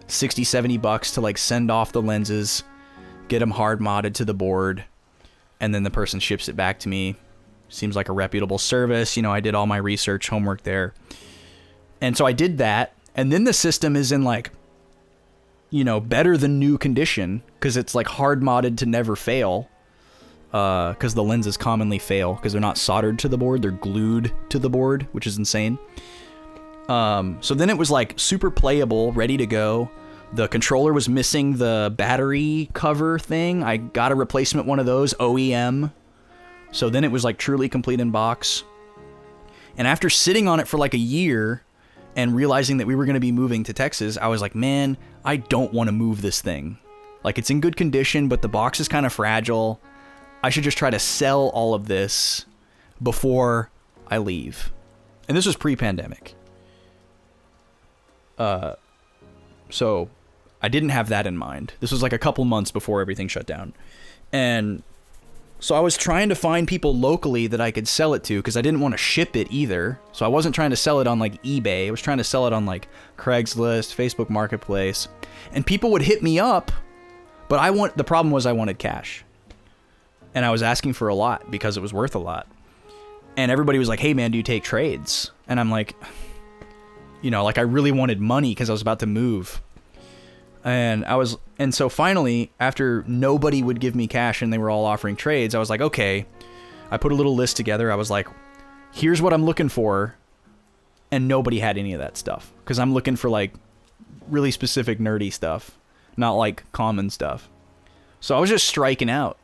$60-$70 to like send off the lenses, get them hard modded to the board, and then the person ships it back to me. Seems like a reputable service. You know, I did all my research homework there. And so I did that. And then the system is in like, you know, better than new condition, because it's like hard modded to never fail, because the lenses commonly fail because they're not soldered to the board, they're glued to the board, which is insane. So then it was like super playable, ready to go. The controller was missing the battery cover thing. I got a replacement one of those, OEM. So then it was like truly complete in box. And after sitting on it for like a year and realizing that we were going to be moving to Texas, I was like, man, I don't want to move this thing. Like, it's in good condition, but the box is kind of fragile. I should just try to sell all of this before I leave. And this was pre-pandemic. So I didn't have that in mind. This was like a couple months before everything shut down. And so I was trying to find people locally that I could sell it to, because I didn't want to ship it either. So I wasn't trying to sell it on like eBay. I was trying to sell it on like Craigslist, Facebook Marketplace. And people would hit me up, but the problem was I wanted cash. And I was asking for a lot because it was worth a lot. And everybody was like, "Hey man, do you take trades?" And I'm like, you know, like I really wanted money because I was about to move. And so finally, after nobody would give me cash and they were all offering trades, I was like, okay. I put a little list together. I was like, here's what I'm looking for. And nobody had any of that stuff, because I'm looking for like really specific nerdy stuff, not like common stuff. So I was just striking out.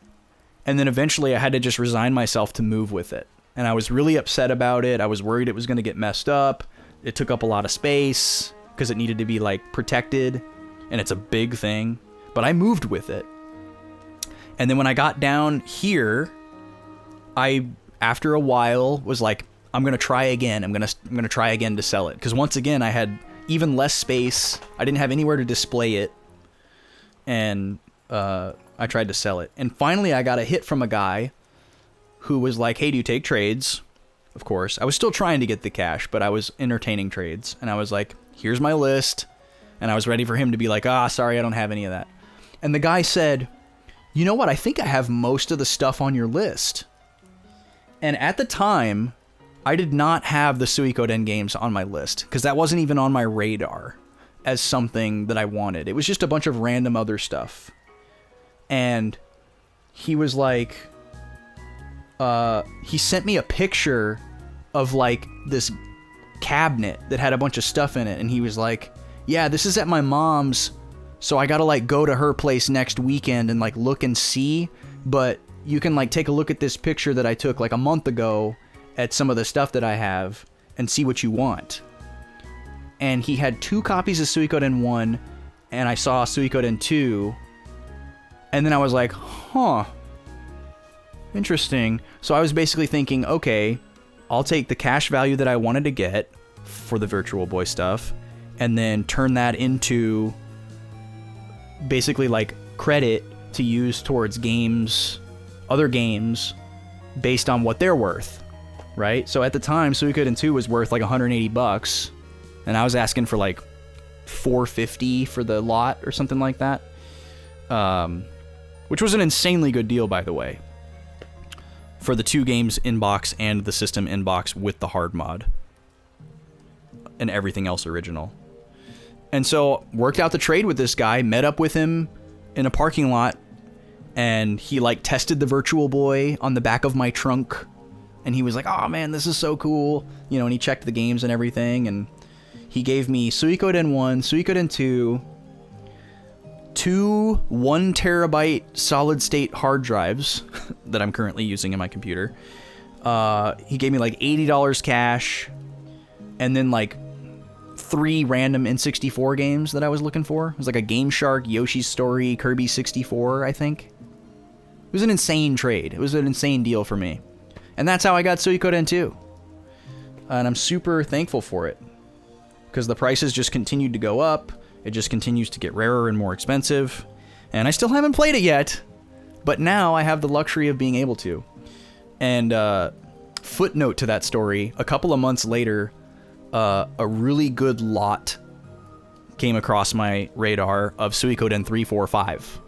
And then eventually I had to just resign myself to move with it. And I was really upset about it. I was worried it was going to get messed up. It took up a lot of space because it needed to be like protected. And it's a big thing, but I moved with it. And then when I got down here, I, after a while, was like, I'm going to try again. I'm going to try again to sell it. Because once again, I had even less space. I didn't have anywhere to display it. And I tried to sell it. And finally, I got a hit from a guy who was like, "Hey, do you take trades?" Of course. I was still trying to get the cash, but I was entertaining trades. And I was like, "Here's my list." And I was ready for him to be like, sorry, I don't have any of that. And the guy said, "You know what? I think I have most of the stuff on your list." And at the time, I did not have the Suikoden games on my list, because that wasn't even on my radar as something that I wanted. It was just a bunch of random other stuff. And he was like, he sent me a picture of like this cabinet that had a bunch of stuff in it, and he was like, yeah, this is at my mom's, so I gotta like go to her place next weekend and like look and see, but you can like take a look at this picture that I took like a month ago at some of the stuff that I have and see what you want. And he had 2 copies of Suikoden 1, and I saw Suikoden 2, and then I was like, huh, interesting. So I was basically thinking, okay, I'll take the cash value that I wanted to get for the Virtual Boy stuff, and then turn that into basically like credit to use towards games, other games, based on what they're worth, right? So at the time, Suikoden 2 was worth like $180, and I was asking for like $450 for the lot or something like that, which was an insanely good deal, by the way, for the 2 games in-box and the system in-box with the hard mod and everything else original. And so worked out the trade with this guy, met up with him in a parking lot, and he like tested the Virtual Boy on the back of my trunk, and he was like, oh man, this is so cool, you know, and he checked the games and everything, and he gave me Suikoden 1, Suikoden 2, 2 1 terabyte solid state hard drives that I'm currently using in my computer. He gave me like $80 cash, and then like 3 random N64 games that I was looking for. It was like a Game Shark, Yoshi's Story, Kirby 64, I think. It was an insane trade. It was an insane deal for me. And that's how I got Suikoden 2. And I'm super thankful for it, because the prices just continued to go up. It just continues to get rarer and more expensive. And I still haven't played it yet, but now I have the luxury of being able to. And footnote to that story, a couple of months later, a really good lot came across my radar of Suikoden 3, 4, 5.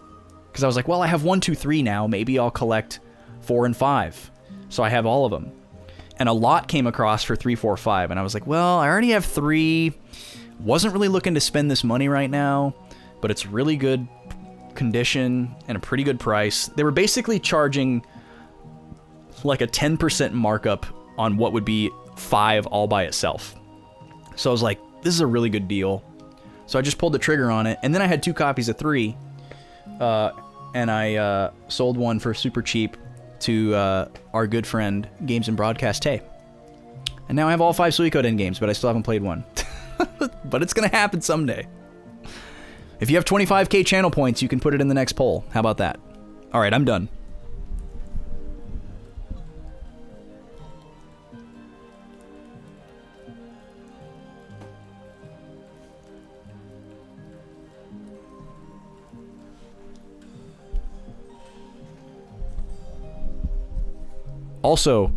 Because I was like, well, I have 1, 2, 3 now. Maybe I'll collect 4 and 5. So I have all of them. And a lot came across for 3, 4, 5. And I was like, well, I already have 3. Wasn't really looking to spend this money right now, but it's really good condition and a pretty good price. They were basically charging like a 10% markup on what would be 5 all by itself. So I was like, this is a really good deal. So I just pulled the trigger on it, and then I had 2 copies of 3, and I sold one for super cheap to our good friend Games and Broadcast Tay. And now I have all 5 Suikoden games, but I still haven't played one. But it's gonna happen someday. If you have 25k channel points, you can put it in the next poll. How about that? Alright, I'm done. Also,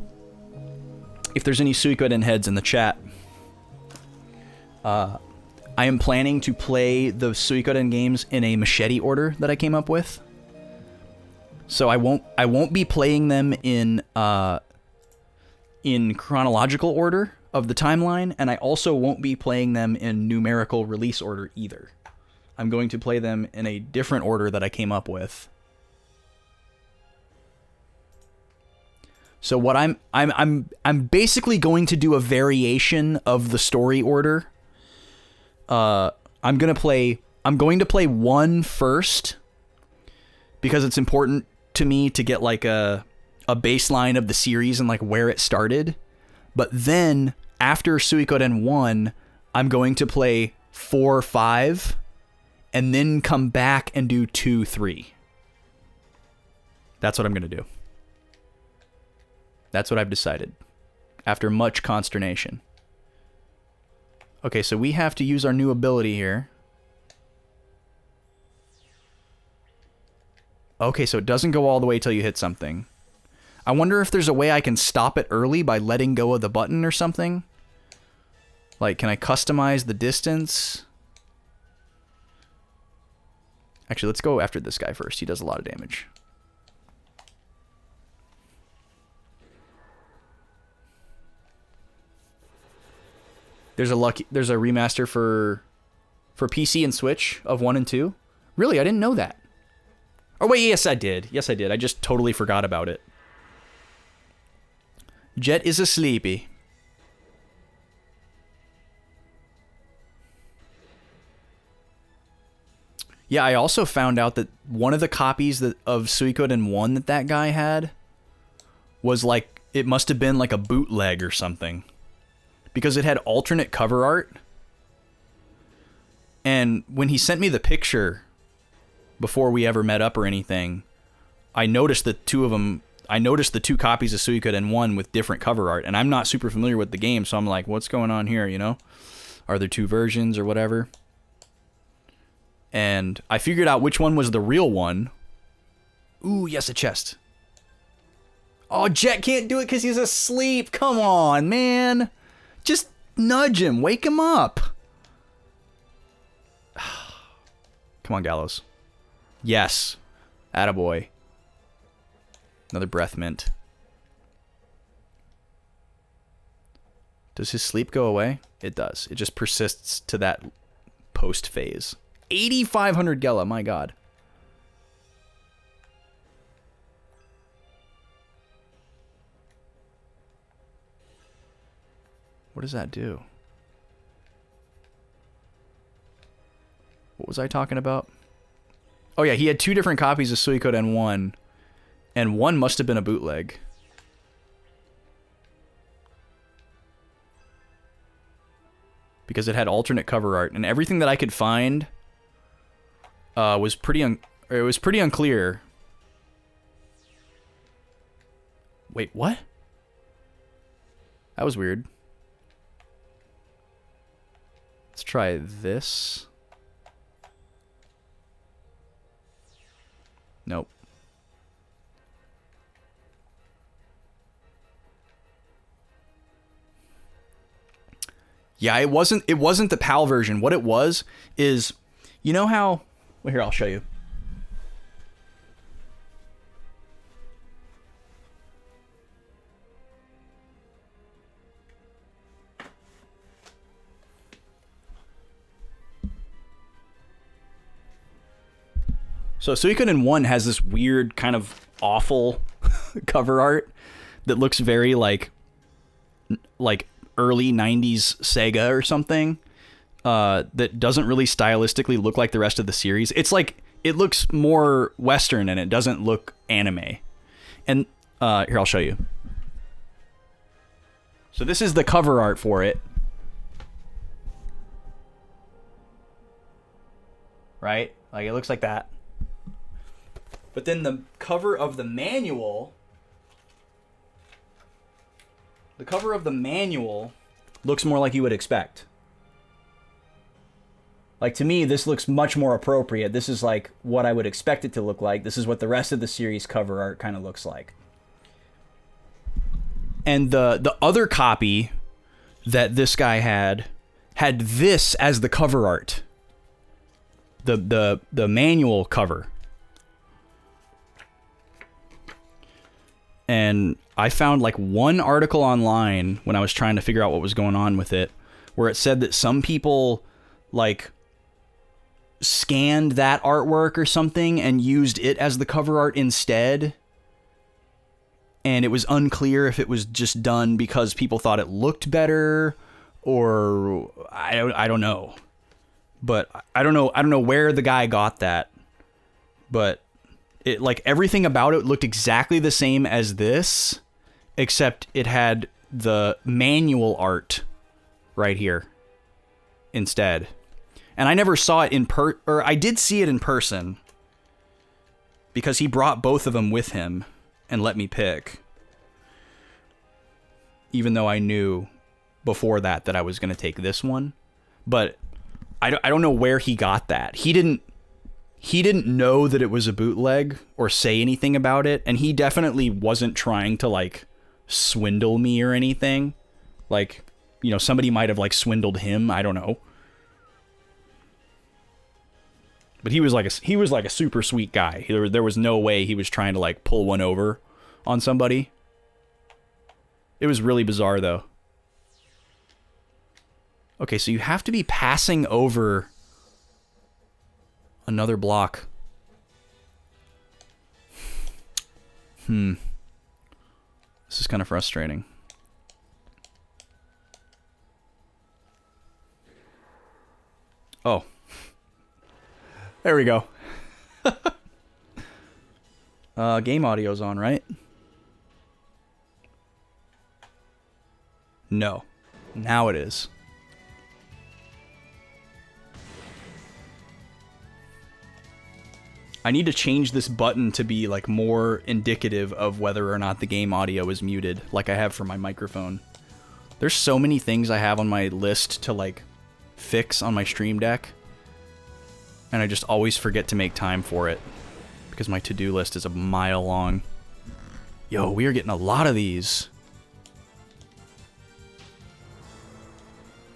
if there's any Suikoden heads in the chat, I am planning to play the Suikoden games in a machete order that I came up with. So I won't be playing them in chronological order of the timeline, and I also won't be playing them in numerical release order either. I'm going to play them in a different order that I came up with. So what I'm basically going to do a variation of the story order. I'm going to play 1 first, because it's important to me to get like a baseline of the series and like where it started. But then after Suikoden 1, I'm going to play 4, 5, and then come back and do 2, 3. That's what I'm going to do. That's what I've decided, after much consternation. Okay, so we have to use our new ability here. Okay, so it doesn't go all the way till you hit something. I wonder if there's a way I can stop it early by letting go of the button or something. Like, can I customize the distance? Actually, let's go after this guy first. He does a lot of damage. There's a remaster for PC and Switch of 1 and 2. Really, I didn't know that. Oh wait, yes I did. Yes I did. I just totally forgot about it. Jet is a sleepy. Yeah, I also found out that one of the copies of Suikoden 1 that guy had was like, it must have been like a bootleg or something. Because it had alternate cover art. And when he sent me the picture, before we ever met up or anything, I noticed the two copies of Suikoden 1 with different cover art. And I'm not super familiar with the game, so I'm like, what's going on here, you know? Are there two versions or whatever? And I figured out which one was the real one. Ooh, yes, a chest. Oh, Jet can't do it because he's asleep. Come on, man. Just nudge him. Wake him up. Come on, Gallows. Yes. Attaboy. Another breath mint. Does his sleep go away? It does. It just persists to that post phase. 8,500 Gela, my god. What does that do? What was I talking about? Oh yeah, he had two different copies of Suikoden 1, and one must have been a bootleg. Because it had alternate cover art, and everything that I could find was pretty unclear. Wait, what? That was weird. Let's try this. Nope. Yeah, it wasn't the PAL version. What it was is, you know how, well, here, I'll show you. So Suikoden 1 has this weird kind of awful cover art that looks very like early 90s Sega or something, that doesn't really stylistically look like the rest of the series. It's like, it looks more Western and it doesn't look anime. And here, I'll show you. So this is the cover art for it. Right? Like, it looks like that. But then the cover of the manual... The cover of the manual looks more like you would expect. Like, to me, this looks much more appropriate. This is like what I would expect it to look like. This is what the rest of the series cover art kind of looks like. And the other copy that this guy had this as the cover art. The manual cover. And I found like one article online when I was trying to figure out what was going on with it, where it said that some people like scanned that artwork or something and used it as the cover art instead. And it was unclear if it was just done because people thought it looked better, or I don't know. But I don't know where the guy got that. But it, like, everything about it looked exactly the same as this, except it had the manual art right here instead. And I never saw it or I did see it in person, because he brought both of them with him and let me pick. Even though I knew before that I was going to take this one. But I don't know where he got that. He didn't know that it was a bootleg or say anything about it, and he definitely wasn't trying to like swindle me or anything. Like, you know, somebody might have like swindled him, I don't know. But he was like a super sweet guy. There was no way he was trying to like pull one over on somebody. It was really bizarre though. Okay, so you have to be passing over another block. This is kind of frustrating. Oh. There we go. Game audio's on, right? No. Now it is. I need to change this button to be like more indicative of whether or not the game audio is muted, like I have for my microphone. There's so many things I have on my list to like fix on my Stream Deck, and I just always forget to make time for it because my to-do list is a mile long. Yo, we are getting a lot of these.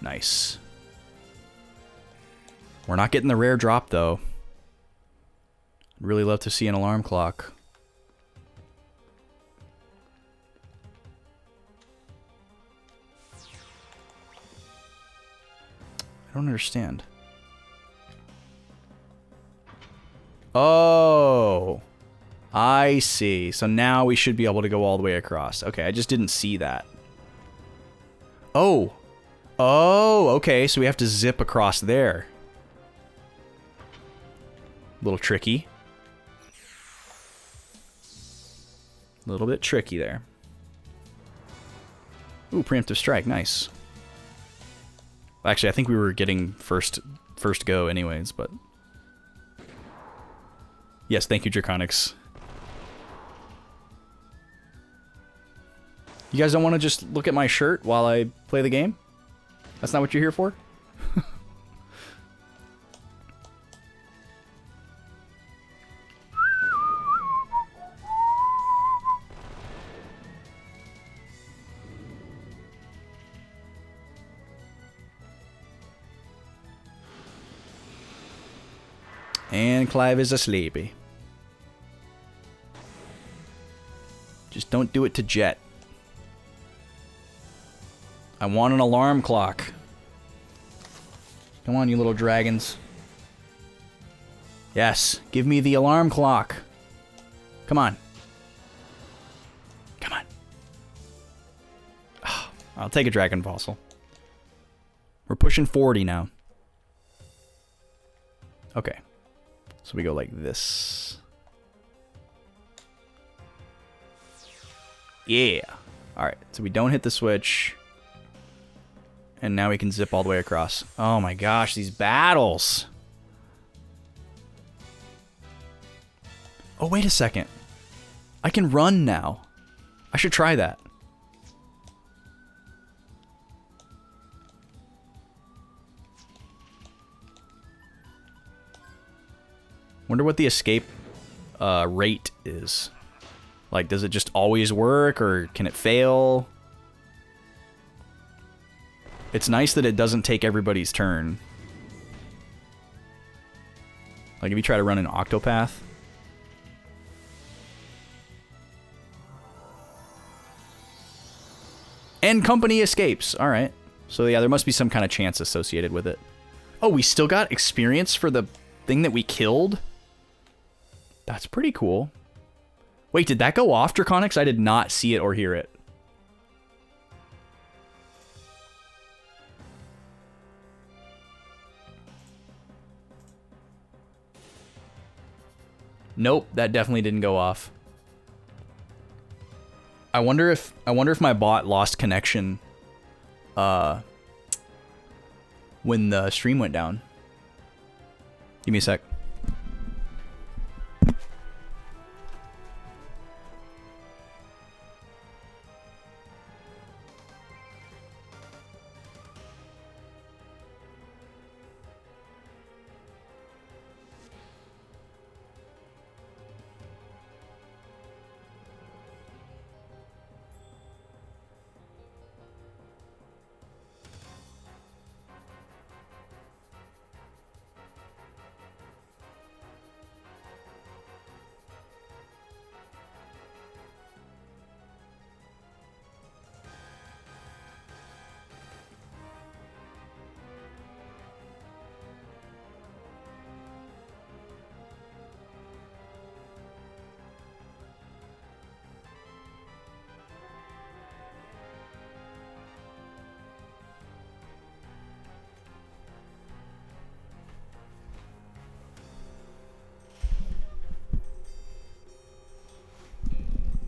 Nice. We're not getting the rare drop though. I'd really love to see an alarm clock. I don't understand. Oh, I see. So now we should be able to go all the way across. Okay, I just didn't see that. Oh. Oh, okay, so we have to zip across there. A little tricky. A little bit tricky there. Ooh, preemptive strike, nice. Actually, I think we were getting first go anyways, but... Yes, thank you, Draconics. You guys don't want to just look at my shirt while I play the game? That's not what you're here for? And Clive is asleepy. Just don't do it to Jet. I want an alarm clock. Come on, you little dragons. Yes, give me the alarm clock. Come on. Come on. Oh, I'll take a dragon fossil. We're pushing 40 now. Okay. So we go like this. Yeah. Alright, so we don't hit the switch. And now we can zip all the way across. Oh my gosh, these battles. Oh, wait a second. I can run now. I should try that. Wonder what the escape rate is. Like, does it just always work, or can it fail? It's nice that it doesn't take everybody's turn. Like, if you try to run an Octopath. And company escapes. Alright. So, yeah, there must be some kind of chance associated with it. Oh, we still got experience for the thing that we killed? That's pretty cool. Wait, did that go off, Draconics? I did not see it or hear it. Nope, that definitely didn't go off. I wonder if my bot lost connection when the stream went down. Give me a sec.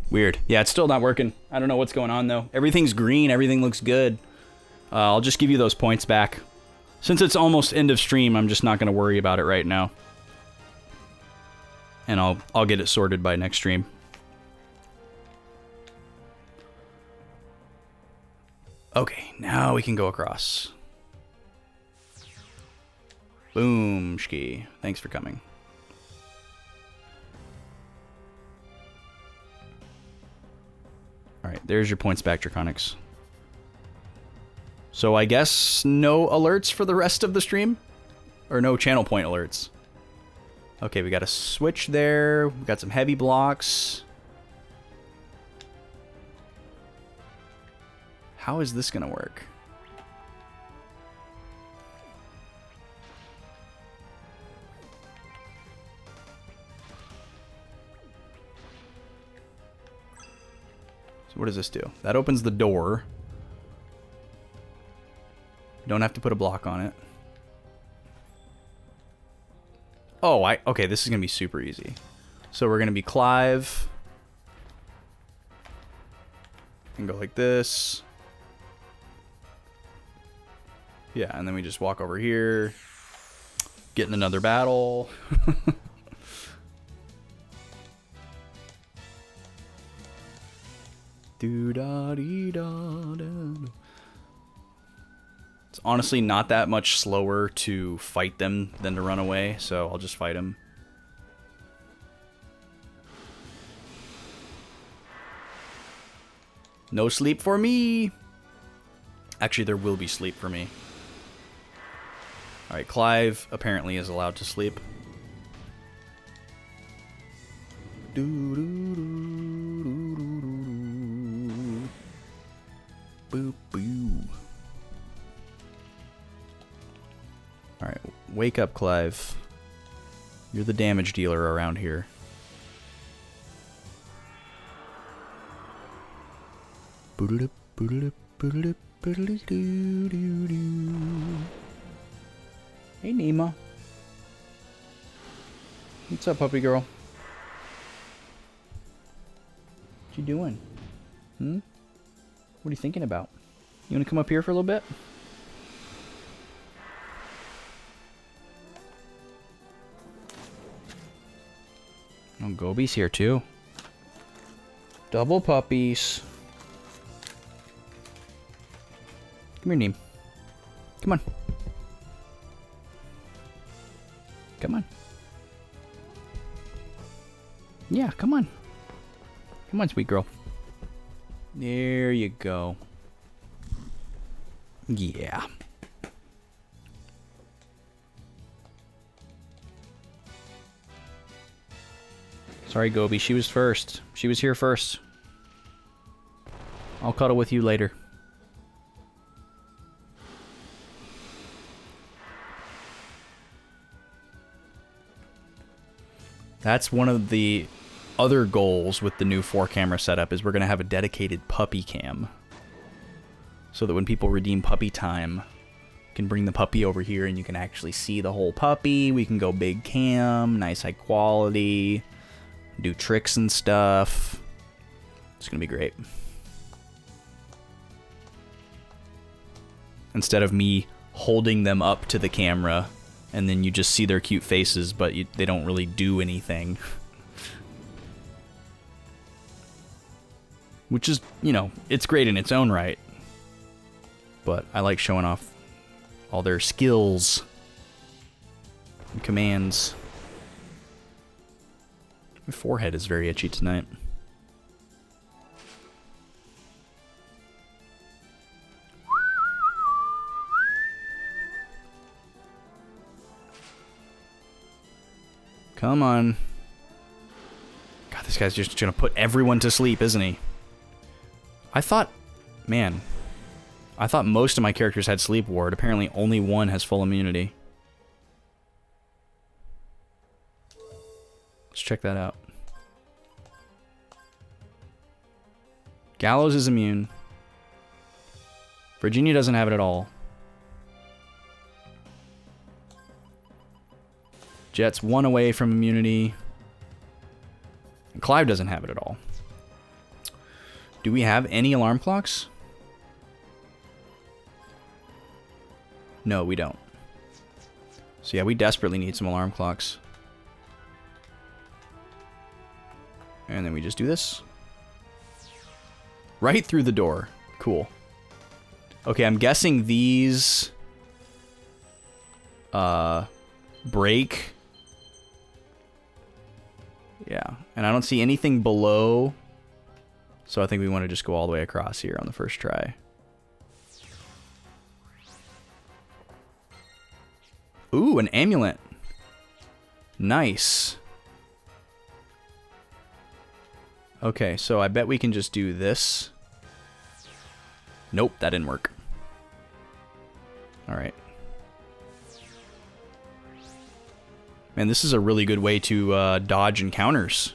Weird. Yeah, it's still not working. I don't know what's going on, though. Everything's green. Everything looks good. I'll just give you those points back. Since it's almost end of stream, I'm just not going to worry about it right now. And I'll get it sorted by next stream. Okay, now we can go across. Boom, Shki. Thanks for coming. Alright, there's your points back, Draconics. So I guess no alerts for the rest of the stream? Or no channel point alerts. Okay, we got a switch there. We got some heavy blocks. How is this gonna work? So what does this do? That opens the door. Don't have to put a block on it. Oh, okay, this is gonna be super easy. So we're gonna be Clive. And go like this. Yeah, and then we just walk over here. Get in another battle. It's honestly not that much slower to fight them than to run away, so I'll just fight them. No sleep for me! Actually, there will be sleep for me. Alright, Clive apparently is allowed to sleep. Boop, boo. Alright, wake up, Clive. You're the damage dealer around here. Hey, Nima. What's up, puppy girl? What you doing? What are you thinking about? You want to come up here for a little bit? Oh, Gobi's here too. Double puppies. Come here, Neem. Come on. Come on. Yeah, come on. Come on, sweet girl. There you go. Yeah. Sorry, Gobi. She was first. She was here first. I'll cuddle with you later. That's one of the other goals with the new 4-camera setup is we're going to have a dedicated puppy cam. So that when people redeem puppy time, you can bring the puppy over here and you can actually see the whole puppy. We can go big cam, nice high quality, do tricks and stuff. It's going to be great. Instead of me holding them up to the camera and then you just see their cute faces, but they don't really do anything. Which is, you know, it's great in its own right. But I like showing off all their skills and commands. My forehead is very itchy tonight. Come on. God, this guy's just gonna put everyone to sleep, isn't he? I thought most of my characters had sleep ward. Apparently only one has full immunity. Let's check that out. Gallows is immune. Virginia doesn't have it at all. Jet's one away from immunity. And Clive doesn't have it at all. Do we have any alarm clocks? No, we don't. So yeah, we desperately need some alarm clocks. And then we just do this. Right through the door. Cool. Okay, I'm guessing these break. Yeah, and I don't see anything below. So I think we want to just go all the way across here on the first try. Ooh, an amulet. Nice. Okay, so I bet we can just do this. Nope, that didn't work. Alright. Man, this is a really good way to dodge encounters.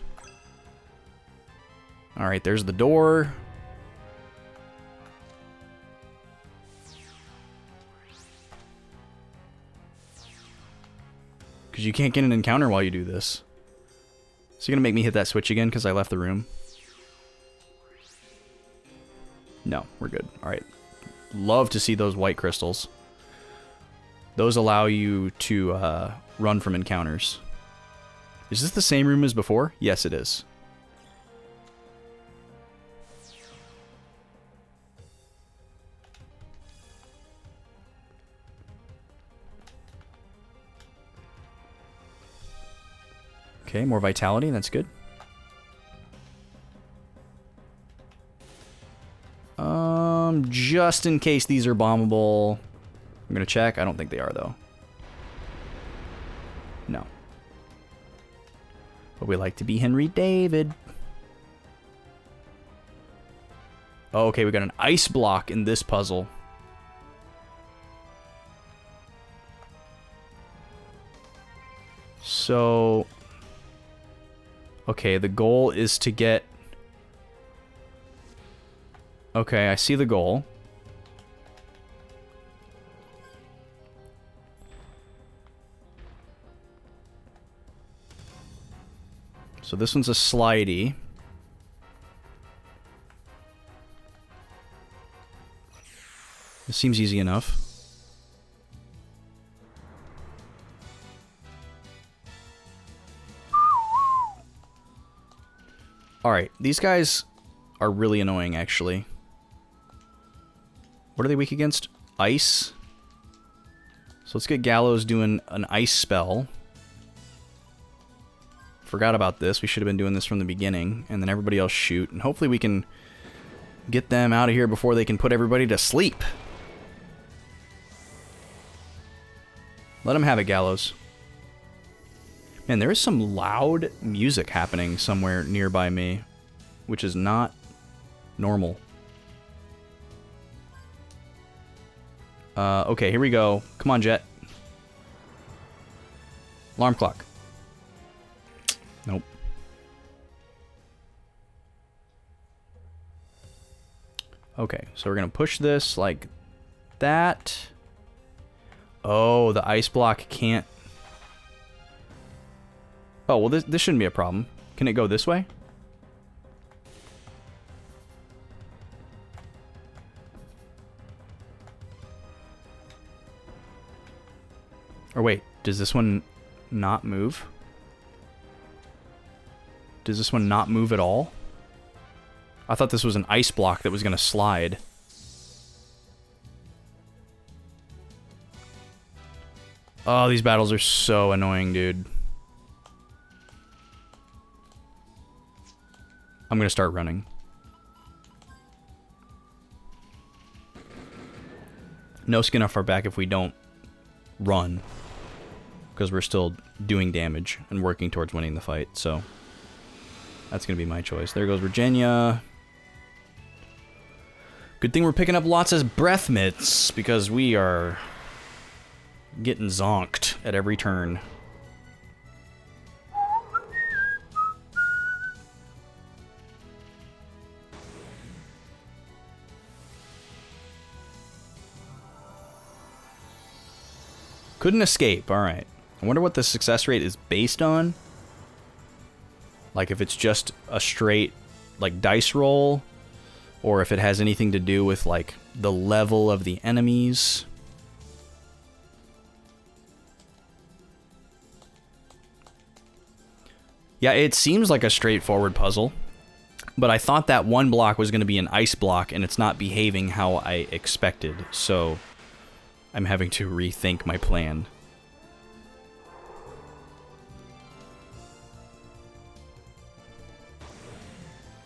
Alright, there's the door. Because you can't get an encounter while you do this. So you're going to make me hit that switch again because I left the room? No, we're good. Alright. Love to see those white crystals. Those allow you to run from encounters. Is this the same room as before? Yes, it is. Okay, more vitality, that's good. Just in case these are bombable. I'm gonna check. I don't think they are, though. No. But we like to be Henry David. Oh, okay, we got an ice block in this puzzle. So... okay, the goal is to get... okay, I see the goal. So this one's a slidey. This seems easy enough. Alright, these guys are really annoying, actually. What are they weak against? Ice. So let's get Gallows doing an ice spell. Forgot about this. We should have been doing this from the beginning. And then everybody else shoot. And hopefully we can get them out of here before they can put everybody to sleep. Let them have it, Gallows. Man, there is some loud music happening somewhere nearby me, which is not normal. Okay, here we go. Come on, Jet. Alarm clock. Nope. Okay, so we're gonna push this like that. Oh, the ice block can't... oh, well, this shouldn't be a problem. Can it go this way? Or wait, does this one not move? Does this one not move at all? I thought this was an ice block that was going to slide. Oh, these battles are so annoying, dude. I'm going to start running. No skin off our back if we don't run. Because we're still doing damage and working towards winning the fight, so... that's going to be my choice. There goes Virginia. Good thing we're picking up lots of breath mitts, because we are getting zonked at every turn. Couldn't escape, alright. I wonder what the success rate is based on. Like if it's just a straight, like, dice roll, or if it has anything to do with like the level of the enemies. Yeah, it seems like a straightforward puzzle, but I thought that one block was going to be an ice block, and it's not behaving how I expected, so I'm having to rethink my plan.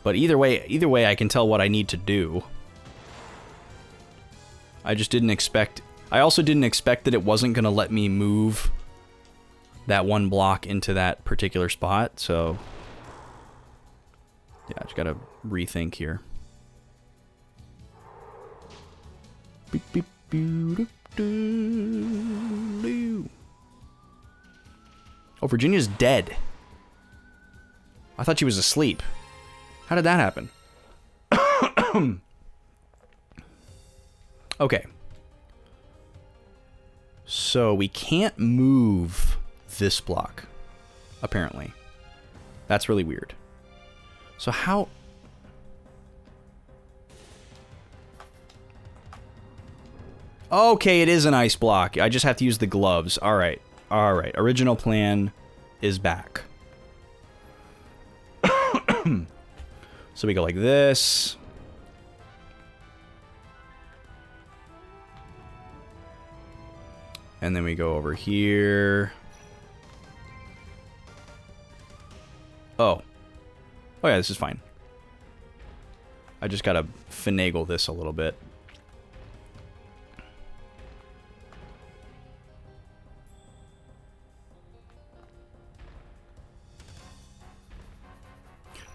But either way, I can tell what I need to do. I just didn't expect... I also didn't expect that it wasn't going to let me move that one block into that particular spot, so... Yeah, I just gotta rethink here. Beep, beep, beep, oh, Virginia's dead. I thought she was asleep. How did that happen? Okay. So we can't move this block, apparently. That's really weird. So how... Okay, it is an ice block. I just have to use the gloves. Alright. Alright. Original plan is back. So we go like this. And then we go over here. Oh. Oh yeah, this is fine. I just gotta finagle this a little bit.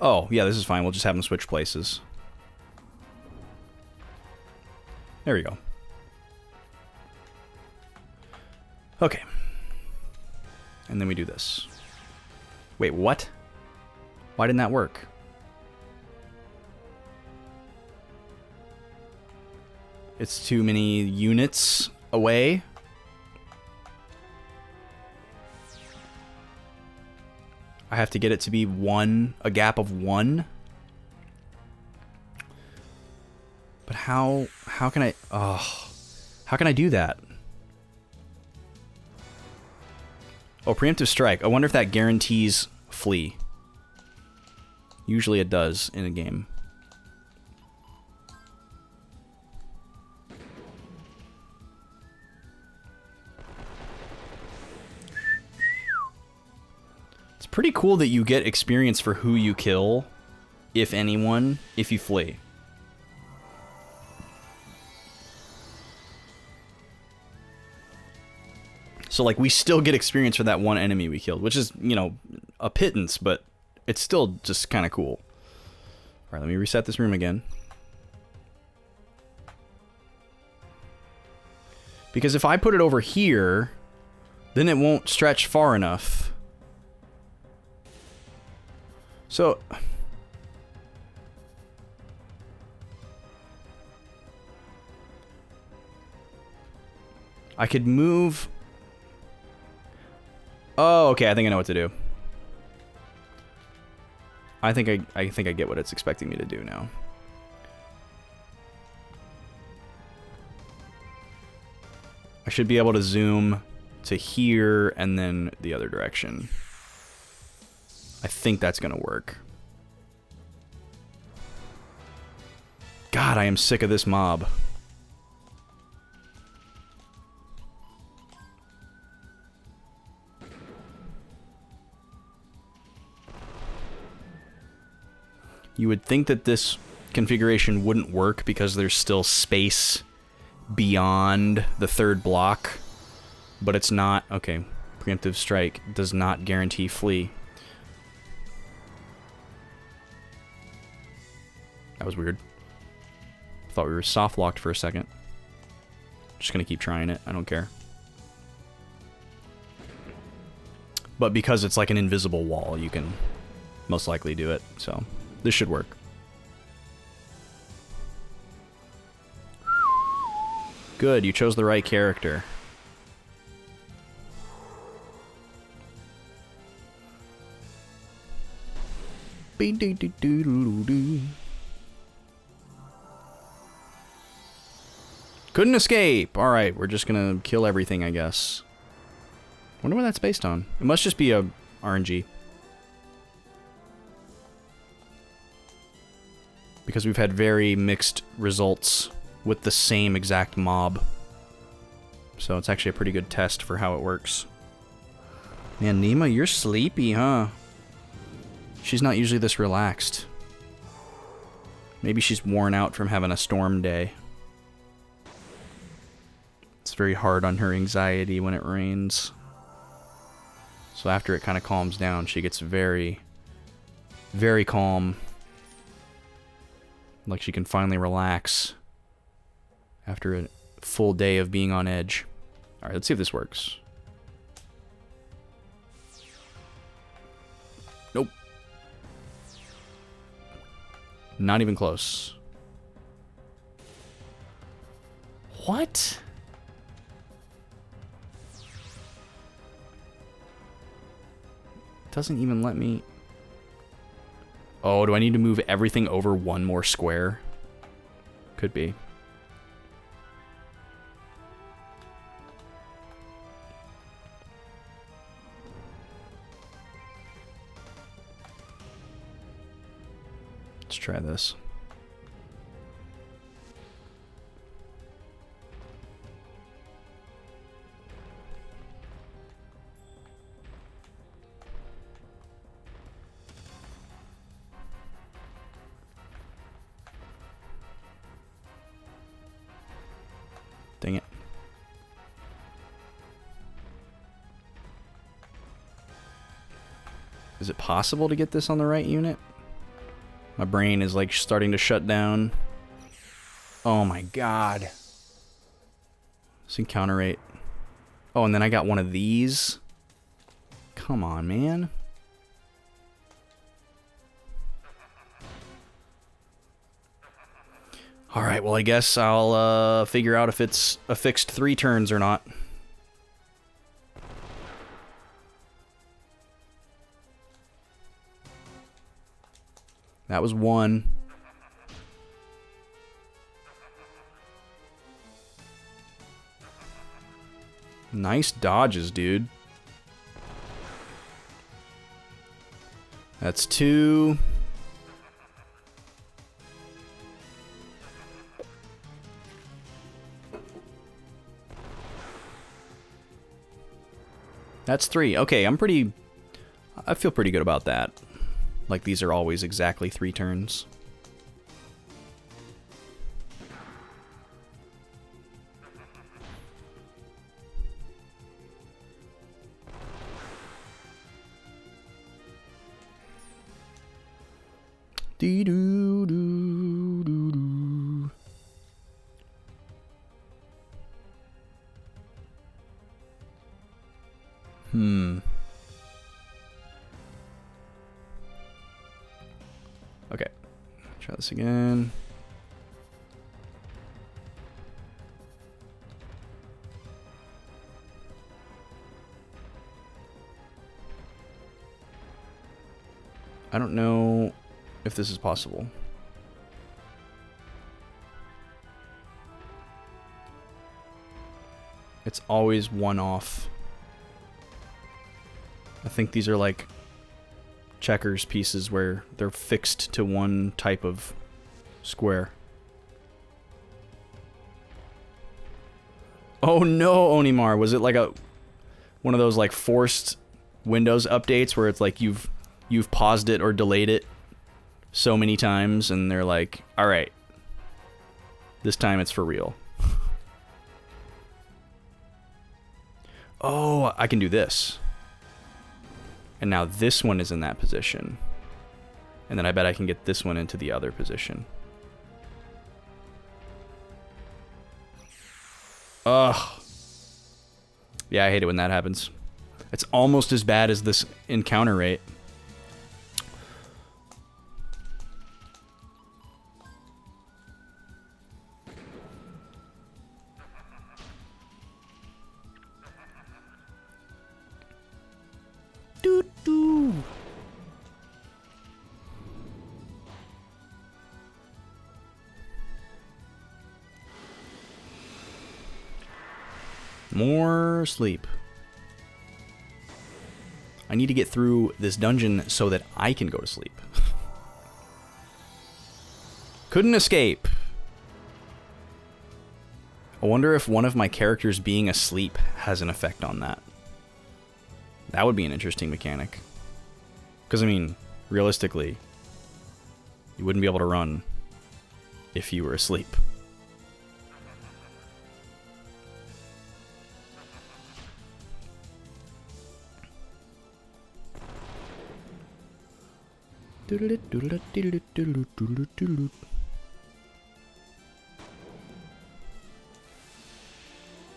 Oh, yeah, this is fine. We'll just have them switch places. There we go. Okay. And then we do this. Wait, what? Why didn't that work? It's too many units away. I have to get it to be a gap of 1. But how can I, how can I do that? Oh, preemptive strike. I wonder if that guarantees flee. Usually it does in a game. It's pretty cool that you get experience for who you kill, if anyone, if you flee. So, like, we still get experience for that one enemy we killed, which is, you know, a pittance, but it's still just kind of cool. All right, let me reset this room again. Because if I put it over here, then it won't stretch far enough. So... I could move... Oh, okay, I think I know what to do. I think I get what it's expecting me to do now. I should be able to zoom to here and then the other direction. I think that's gonna work. God, I am sick of this mob. You would think that this configuration wouldn't work because there's still space beyond the third block, but it's not. Okay, preemptive strike does not guarantee flee. That was weird. Thought we were soft locked for a second. Just gonna keep trying it. I don't care. But because it's like an invisible wall, you can most likely do it. So this should work. Good, you chose the right character. Couldn't escape. All right, we're just gonna kill everything, I guess. Wonder what that's based on. It must just be a RNG. Because we've had very mixed results with the same exact mob. So it's actually a pretty good test for how it works. Man, Nima, you're sleepy, huh? She's not usually this relaxed. Maybe she's worn out from having a storm day. It's very hard on her anxiety when it rains. So after it kind of calms down, she gets very, very calm. Like she can finally relax after a full day of being on edge. Alright, let's see if this works. Nope. Not even close. What? Doesn't even let me... Oh, do I need to move everything over one more square? Could be. Let's try this. Dang it. Is it possible to get this on the right unit? My brain is like starting to shut down. Oh my god. This encounter rate. Oh, and then I got one of these. Come on, man. Alright, well I guess I'll figure out if it's a fixed 3 turns or not. That was 1. Nice dodges, dude. That's 2. That's 3. Okay, I feel pretty good about that. Like, these are always exactly 3 turns. Dee-doo-doo-doo-doo. Okay. Try this again. I don't know if this is possible. It's always one off. I think these are like checkers pieces where they're fixed to one type of square. Oh no, Onimar, was it like one of those like forced Windows updates where it's like you've paused it or delayed it so many times and they're like, all right, this time it's for real. Oh, I can do this. And now this one is in that position. And then I bet I can get this one into the other position. Ugh. Yeah, I hate it when that happens. It's almost as bad as this encounter rate. Doo-doo. More sleep. I need to get through this dungeon so that I can go to sleep. Couldn't escape. I wonder if one of my characters being asleep has an effect on that. That would be an interesting mechanic. Because, I mean, realistically, you wouldn't be able to run if you were asleep.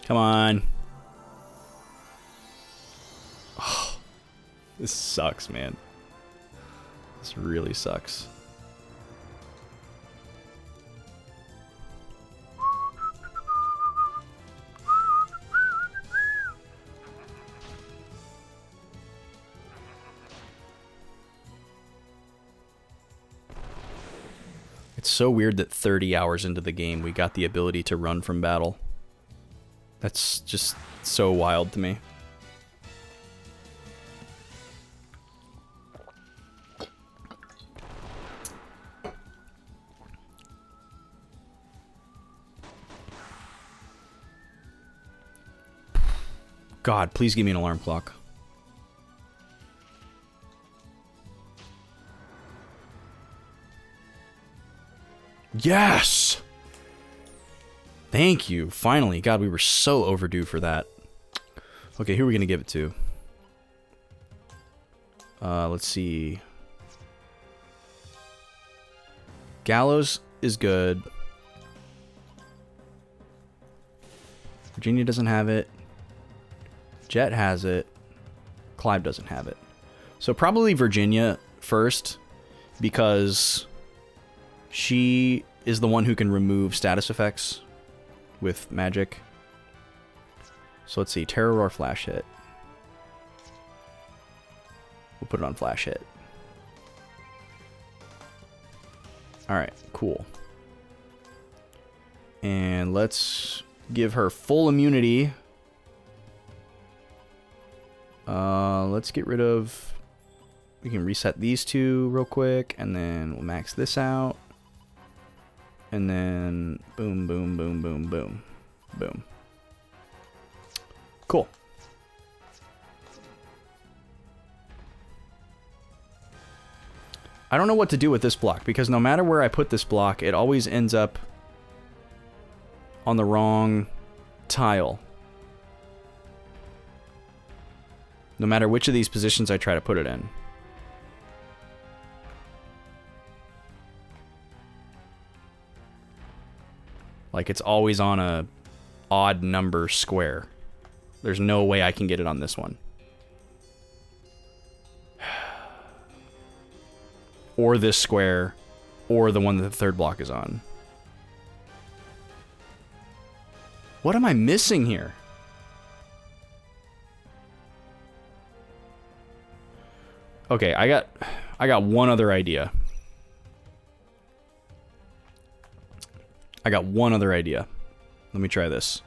Come on. Oh, this sucks, man. This really sucks. It's so weird that 30 hours into the game we got the ability to run from battle. That's just so wild to me. God, please give me an alarm clock. Yes! Thank you. Finally. God, we were so overdue for that. Okay, who are we going to give it to? Let's see. Gallows is good. Virginia doesn't have it. Jet has it. Clive doesn't have it. So probably Virginia first, because she is the one who can remove status effects with magic. So let's see, Terror or Flash Hit. We'll put it on Flash Hit. Alright, cool. And let's give her full immunity. Let's get rid of... We can reset these two real quick, and then we'll max this out. And then boom, boom, boom, boom, boom, boom. Cool. I don't know what to do with this block, because no matter where I put this block, it always ends up on the wrong tile. No matter which of these positions I try to put it in. Like, it's always on a odd number square. There's no way I can get it on this one. Or this square, or the one that the third block is on. What am I missing here? Okay, I got one other idea. I got one other idea. Let me try this.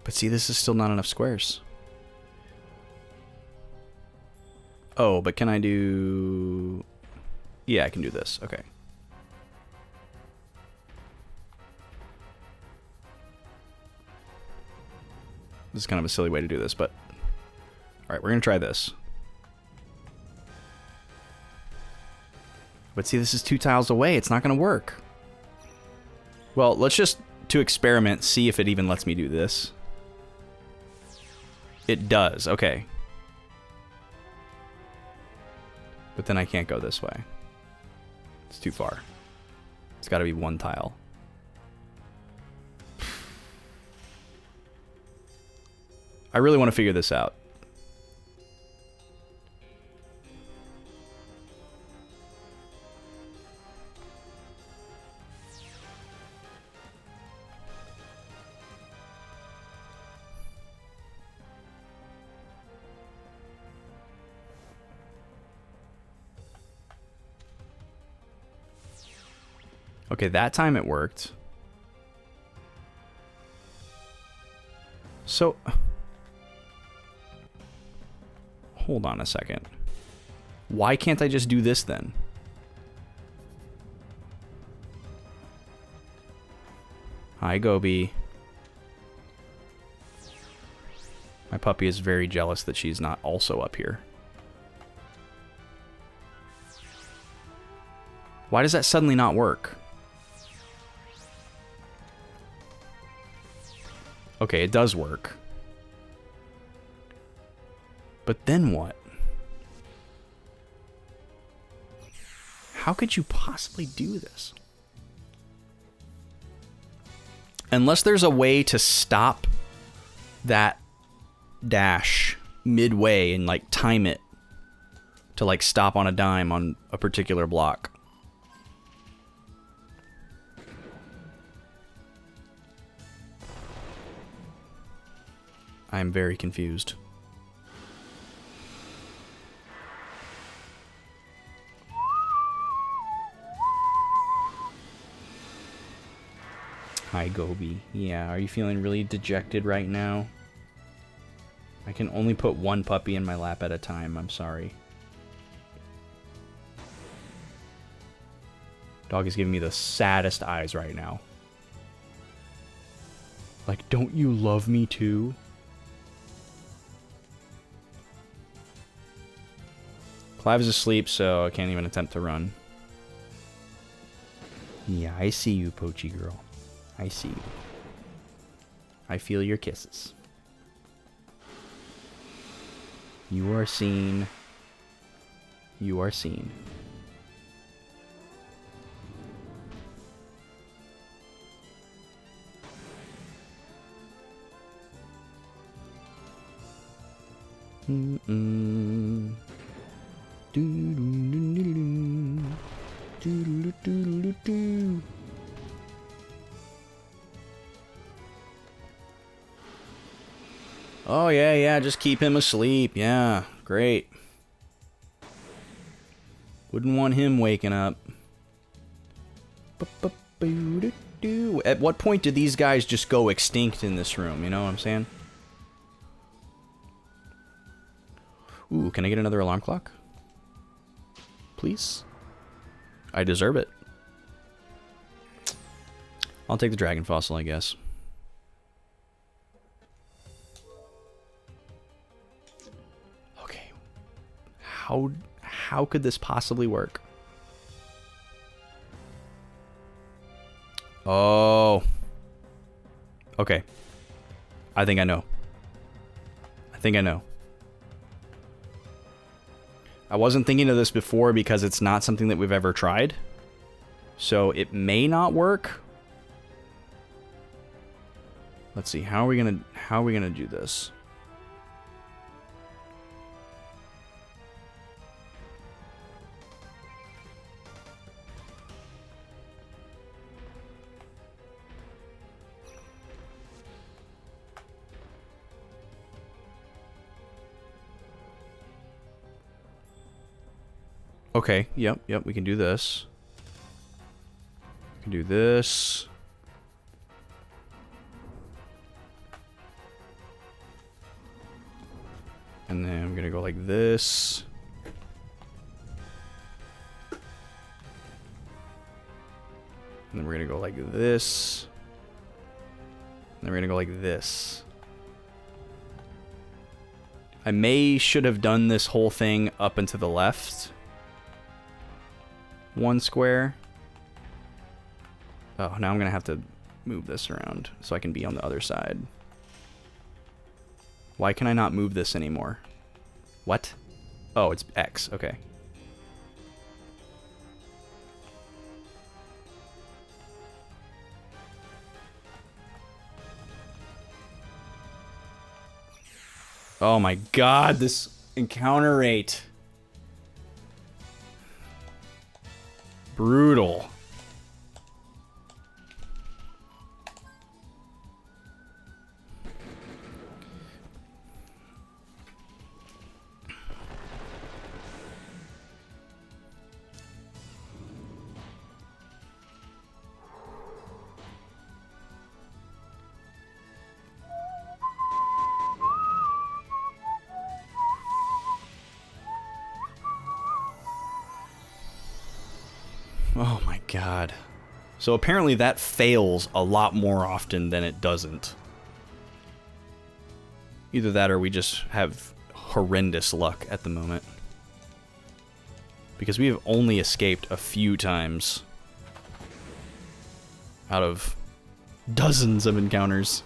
But see, this is still not enough squares. Oh, but can I do... Yeah, I can do this. Okay. This is kind of a silly way to do this, but... Alright, we're going to try this. But see, this is 2 tiles away. It's not going to work. Well, let's just, to experiment, see if it even lets me do this. It does, okay. But then I can't go this way. It's too far. It's got to be one tile. I really want to figure this out. Okay, that time it worked. So, hold on a second. Why can't I just do this then? Hi, Gobi. My puppy is very jealous that she's not also up here. Why does that suddenly not work? Okay, it does work. But then what? How could you possibly do this? Unless there's a way to stop that dash midway and like time it to like stop on a dime on a particular block. I'm very confused. Hi, Gobi. Yeah, are you feeling really dejected right now? I can only put one puppy in my lap at a time. I'm sorry. Dog is giving me the saddest eyes right now. Like, don't you love me too? Clive is asleep, so I can't even attempt to run. Yeah, I see you, Poachy girl. I see you. I feel your kisses. You are seen. You are seen. Mm-mm. Oh, yeah, just keep him asleep. Yeah, great. Wouldn't want him waking up. At what point did these guys just go extinct in this room? You know what I'm saying? Ooh, can I get another alarm clock? Please? I deserve it. I'll take the dragon fossil, I guess. Okay. How could this possibly work? Oh. Okay. I think I know. I think I know. I wasn't thinking of this before because it's not something that we've ever tried. So it may not work. Let's see, how are we gonna do this? Okay, yep, we can do this. We can do this. And then I'm gonna go like this. And then we're gonna go like this. And then we're gonna go like this. I should have done this whole thing up and to the left. One square. Oh, now I'm gonna have to move this around so I can be on the other side. Why can I not move this anymore? What? Oh, it's X. Okay. Oh my god, this encounter rate. Brutal. Oh my god. So apparently that fails a lot more often than it doesn't. Either that or we just have horrendous luck at the moment. Because we have only escaped a few times out of dozens of encounters.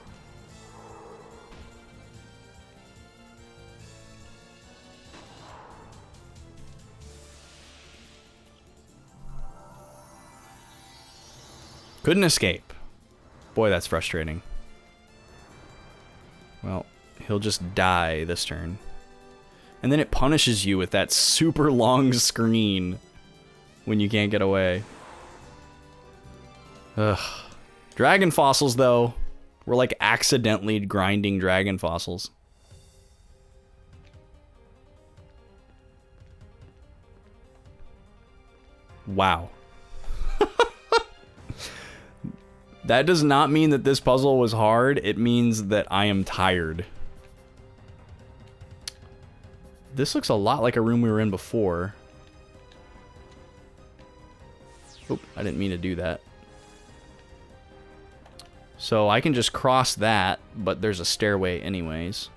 Couldn't escape. Boy, that's frustrating. Well, he'll just die this turn. And then it punishes you with that super long screen when you can't get away. Ugh. Dragon fossils, though. We're like accidentally grinding dragon fossils. Wow. That does not mean that this puzzle was hard. It means that I am tired. This looks a lot like a room we were in before. Oop, I didn't mean to do that. So I can just cross that, but there's a stairway anyways.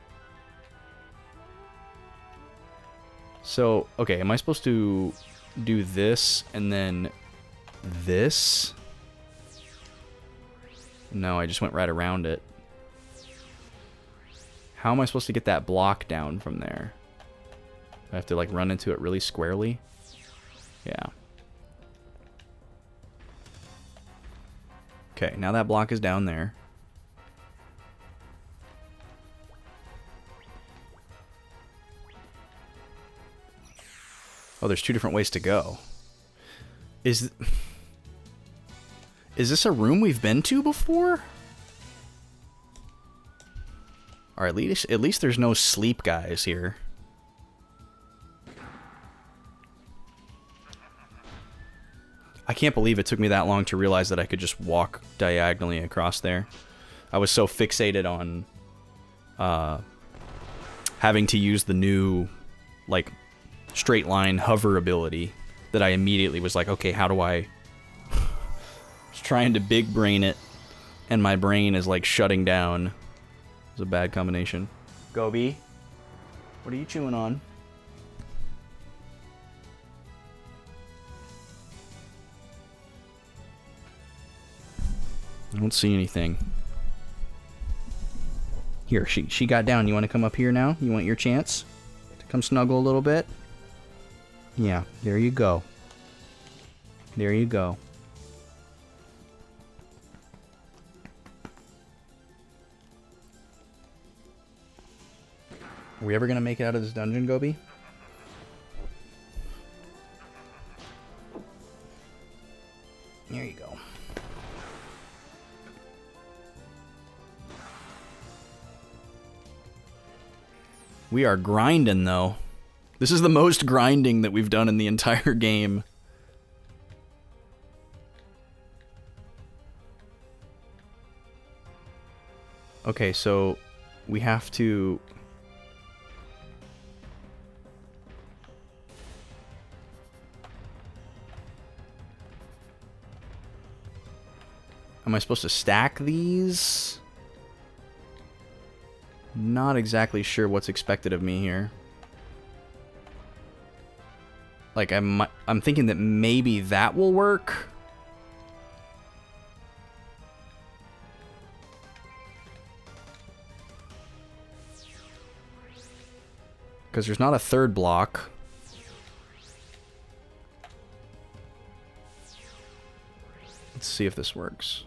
So, okay, am I supposed to do this and then this? No, I just went right around it. How am I supposed to get that block down from there? I have to like run into it really squarely? Yeah. Okay, now that block is down there. Oh, there's two different ways to go. Is this a room we've been to before? Or at least there's no sleep guys here. I can't believe it took me that long to realize that I could just walk diagonally across there. I was so fixated on having to use the new like straight line hover ability that I immediately was like, okay, how do I trying to big brain it, and my brain is like shutting down. It's a bad combination. Gobi, what are you chewing on? I don't see anything. Here, she got down. You want to come up here now? You want your chance to come snuggle a little bit? Yeah, there you go. There you go. Are we ever gonna make it out of this dungeon, Gobi? There you go. We are grinding, though. This is the most grinding that we've done in the entire game. Okay, so we have to... Am I supposed to stack these? Not exactly sure what's expected of me here. Like, I'm thinking that maybe that will work. Because there's not a third block. Let's see if this works.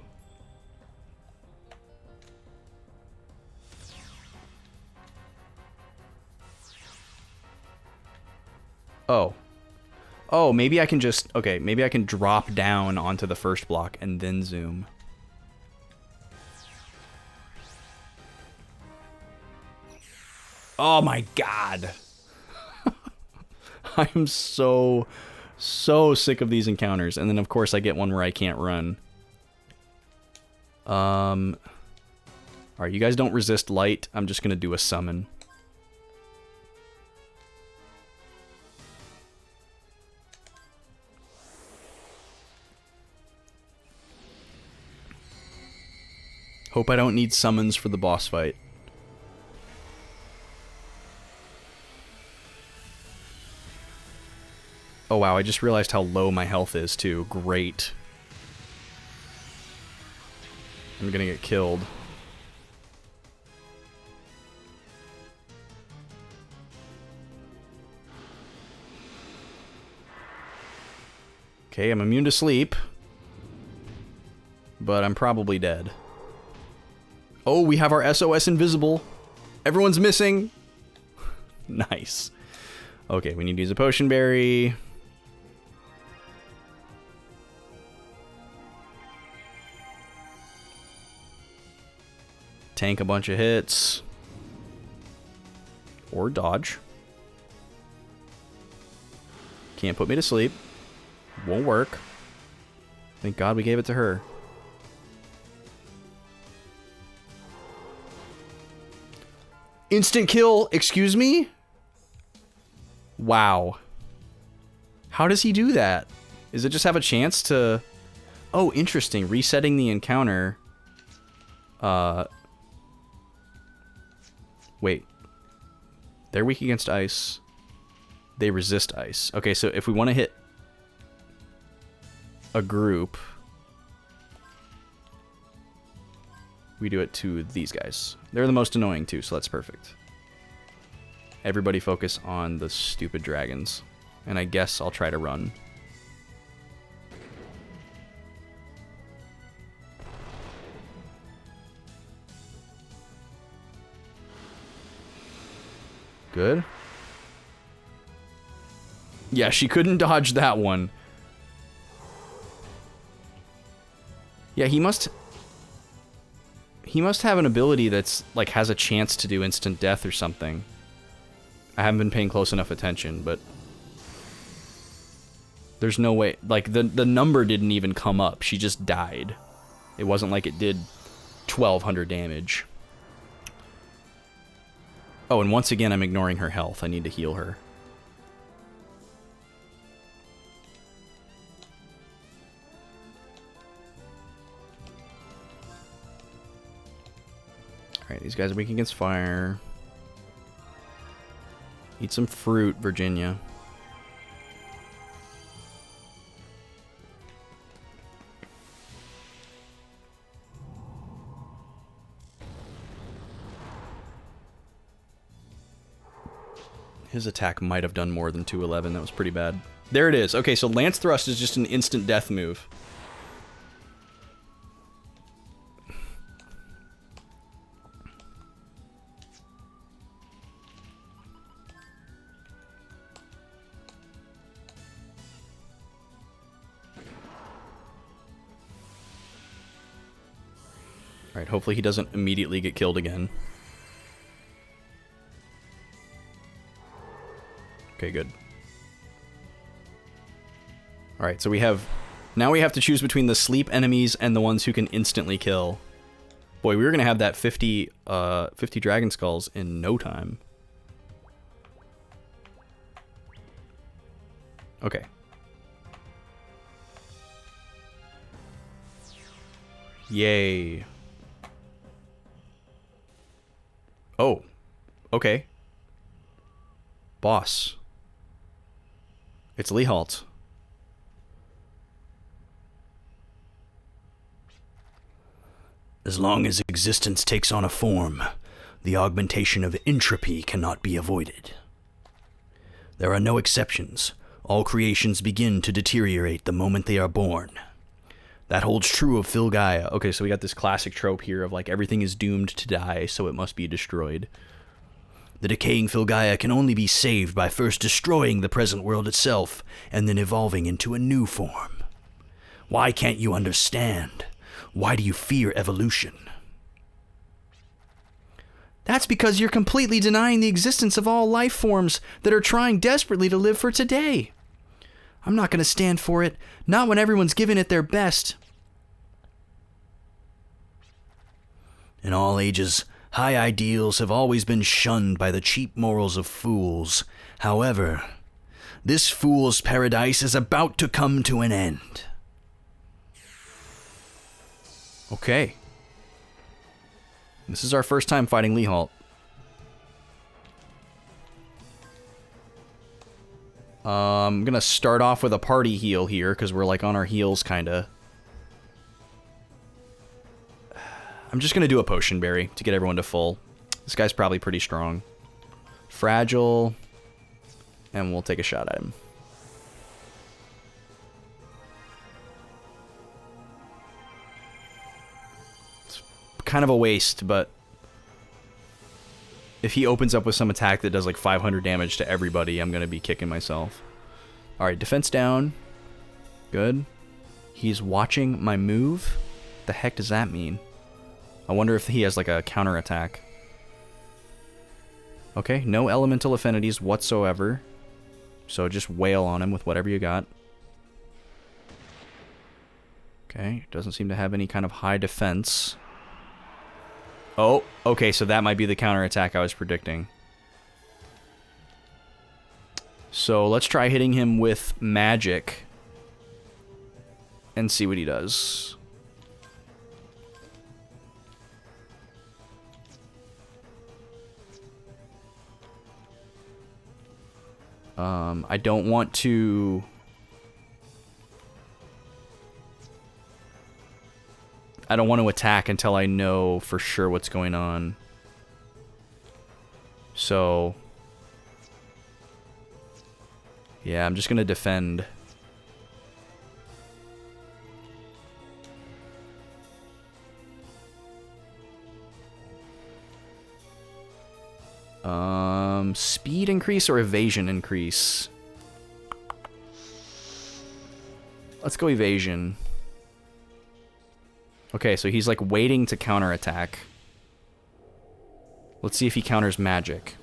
Oh. Oh, maybe I can just... Okay, maybe I can drop down onto the first block and then zoom. Oh my god. I'm so sick of these encounters. And then, of course, I get one where I can't run. Alright, you guys don't resist light. I'm just gonna do a summon. Hope I don't need summons for the boss fight. Oh wow, I just realized how low my health is too. Great. I'm gonna get killed. Okay, I'm immune to sleep. But I'm probably dead. Oh, we have our SOS invisible. Everyone's missing. Nice. Okay, we need to use a potion berry. Tank a bunch of hits. Or dodge. Can't put me to sleep. Won't work. Thank God we gave it to her. Instant kill, excuse me? Wow. How does he do that? Does it just have a chance to... Oh, interesting. Resetting the encounter. Wait. They're weak against ice. They resist ice. Okay, so if we want to hit a group, we do it to these guys. They're the most annoying too, so that's perfect. Everybody focus on the stupid dragons. And I guess I'll try to run. Good. Yeah, she couldn't dodge that one. Yeah, he must have an ability that's, like, has a chance to do instant death or something. I haven't been paying close enough attention, but... There's no way... Like, the number didn't even come up. She just died. It wasn't like it did 1,200 damage. Oh, and once again, I'm ignoring her health. I need to heal her. Alright, these guys are weak against fire. Eat some fruit, Virginia. His attack might have done more than 211. That was pretty bad. There it is. Okay, so Lance Thrust is just an instant death move. Alright, hopefully he doesn't immediately get killed again. Okay, good. Alright, so we have... Now we have to choose between the sleep enemies and the ones who can instantly kill. Boy, we were going to have that 50 Dragon Skulls in no time. Okay. Yay. Oh. Okay. Boss. It's Lehalt. As long as existence takes on a form, the augmentation of entropy cannot be avoided. There are no exceptions. All creations begin to deteriorate the moment they are born. That holds true of Filgaia. Okay, so we got this classic trope here of, like, everything is doomed to die, so it must be destroyed. The decaying Filgaia can only be saved by first destroying the present world itself and then evolving into a new form. Why can't you understand? Why do you fear evolution? That's because you're completely denying the existence of all life forms that are trying desperately to live for today. I'm not going to stand for it, not when everyone's giving it their best. In all ages, high ideals have always been shunned by the cheap morals of fools. However, this fool's paradise is about to come to an end. Okay. This is our first time fighting Leehalt. I'm gonna start off with a party heal here, because we're like on our heels, kinda. I'm just gonna do a potion berry to get everyone to full. This guy's probably pretty strong. Fragile. And we'll take a shot at him. It's kind of a waste, but if he opens up with some attack that does like 500 damage to everybody, I'm gonna be kicking myself. Alright, defense down. Good. He's watching my move? The heck does that mean? I wonder if he has like a counter attack. Okay, no elemental affinities whatsoever. So just wail on him with whatever you got. Okay, doesn't seem to have any kind of high defense. Oh, okay, so that might be the counterattack I was predicting. So let's try hitting him with magic and see what he does. I don't want to... I don't want to attack until I know for sure what's going on. So... yeah, I'm just going to defend. Speed increase or evasion increase? Let's go evasion. Okay, so he's like waiting to counterattack. Let's see if he counters magic.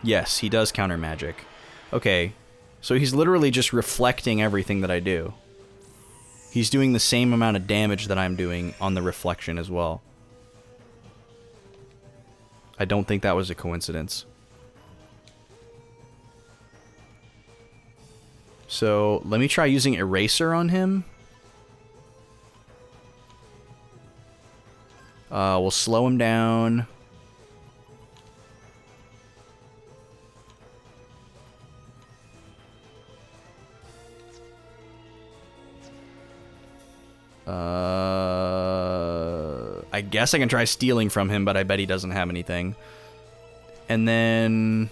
Yes, he does counter magic. Okay, so he's literally just reflecting everything that I do. He's doing the same amount of damage that I'm doing on the reflection as well. I don't think that was a coincidence. So, let me try using Eraser on him. We'll slow him down. I guess I can try stealing from him, but I bet he doesn't have anything. And then...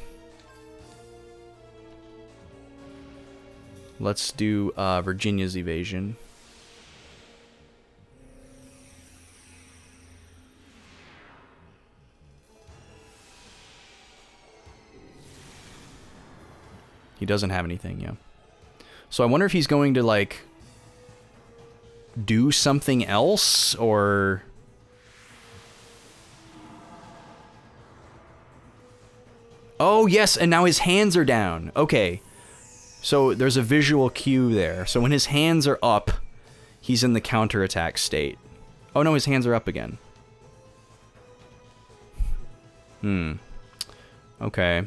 let's do Virginia's evasion. He doesn't have anything, yeah. So I wonder if he's going to, like, do something else, or... oh, yes, and now his hands are down. Okay. So there's a visual cue there. So when his hands are up, he's in the counterattack state. Oh, no, his hands are up again. Okay.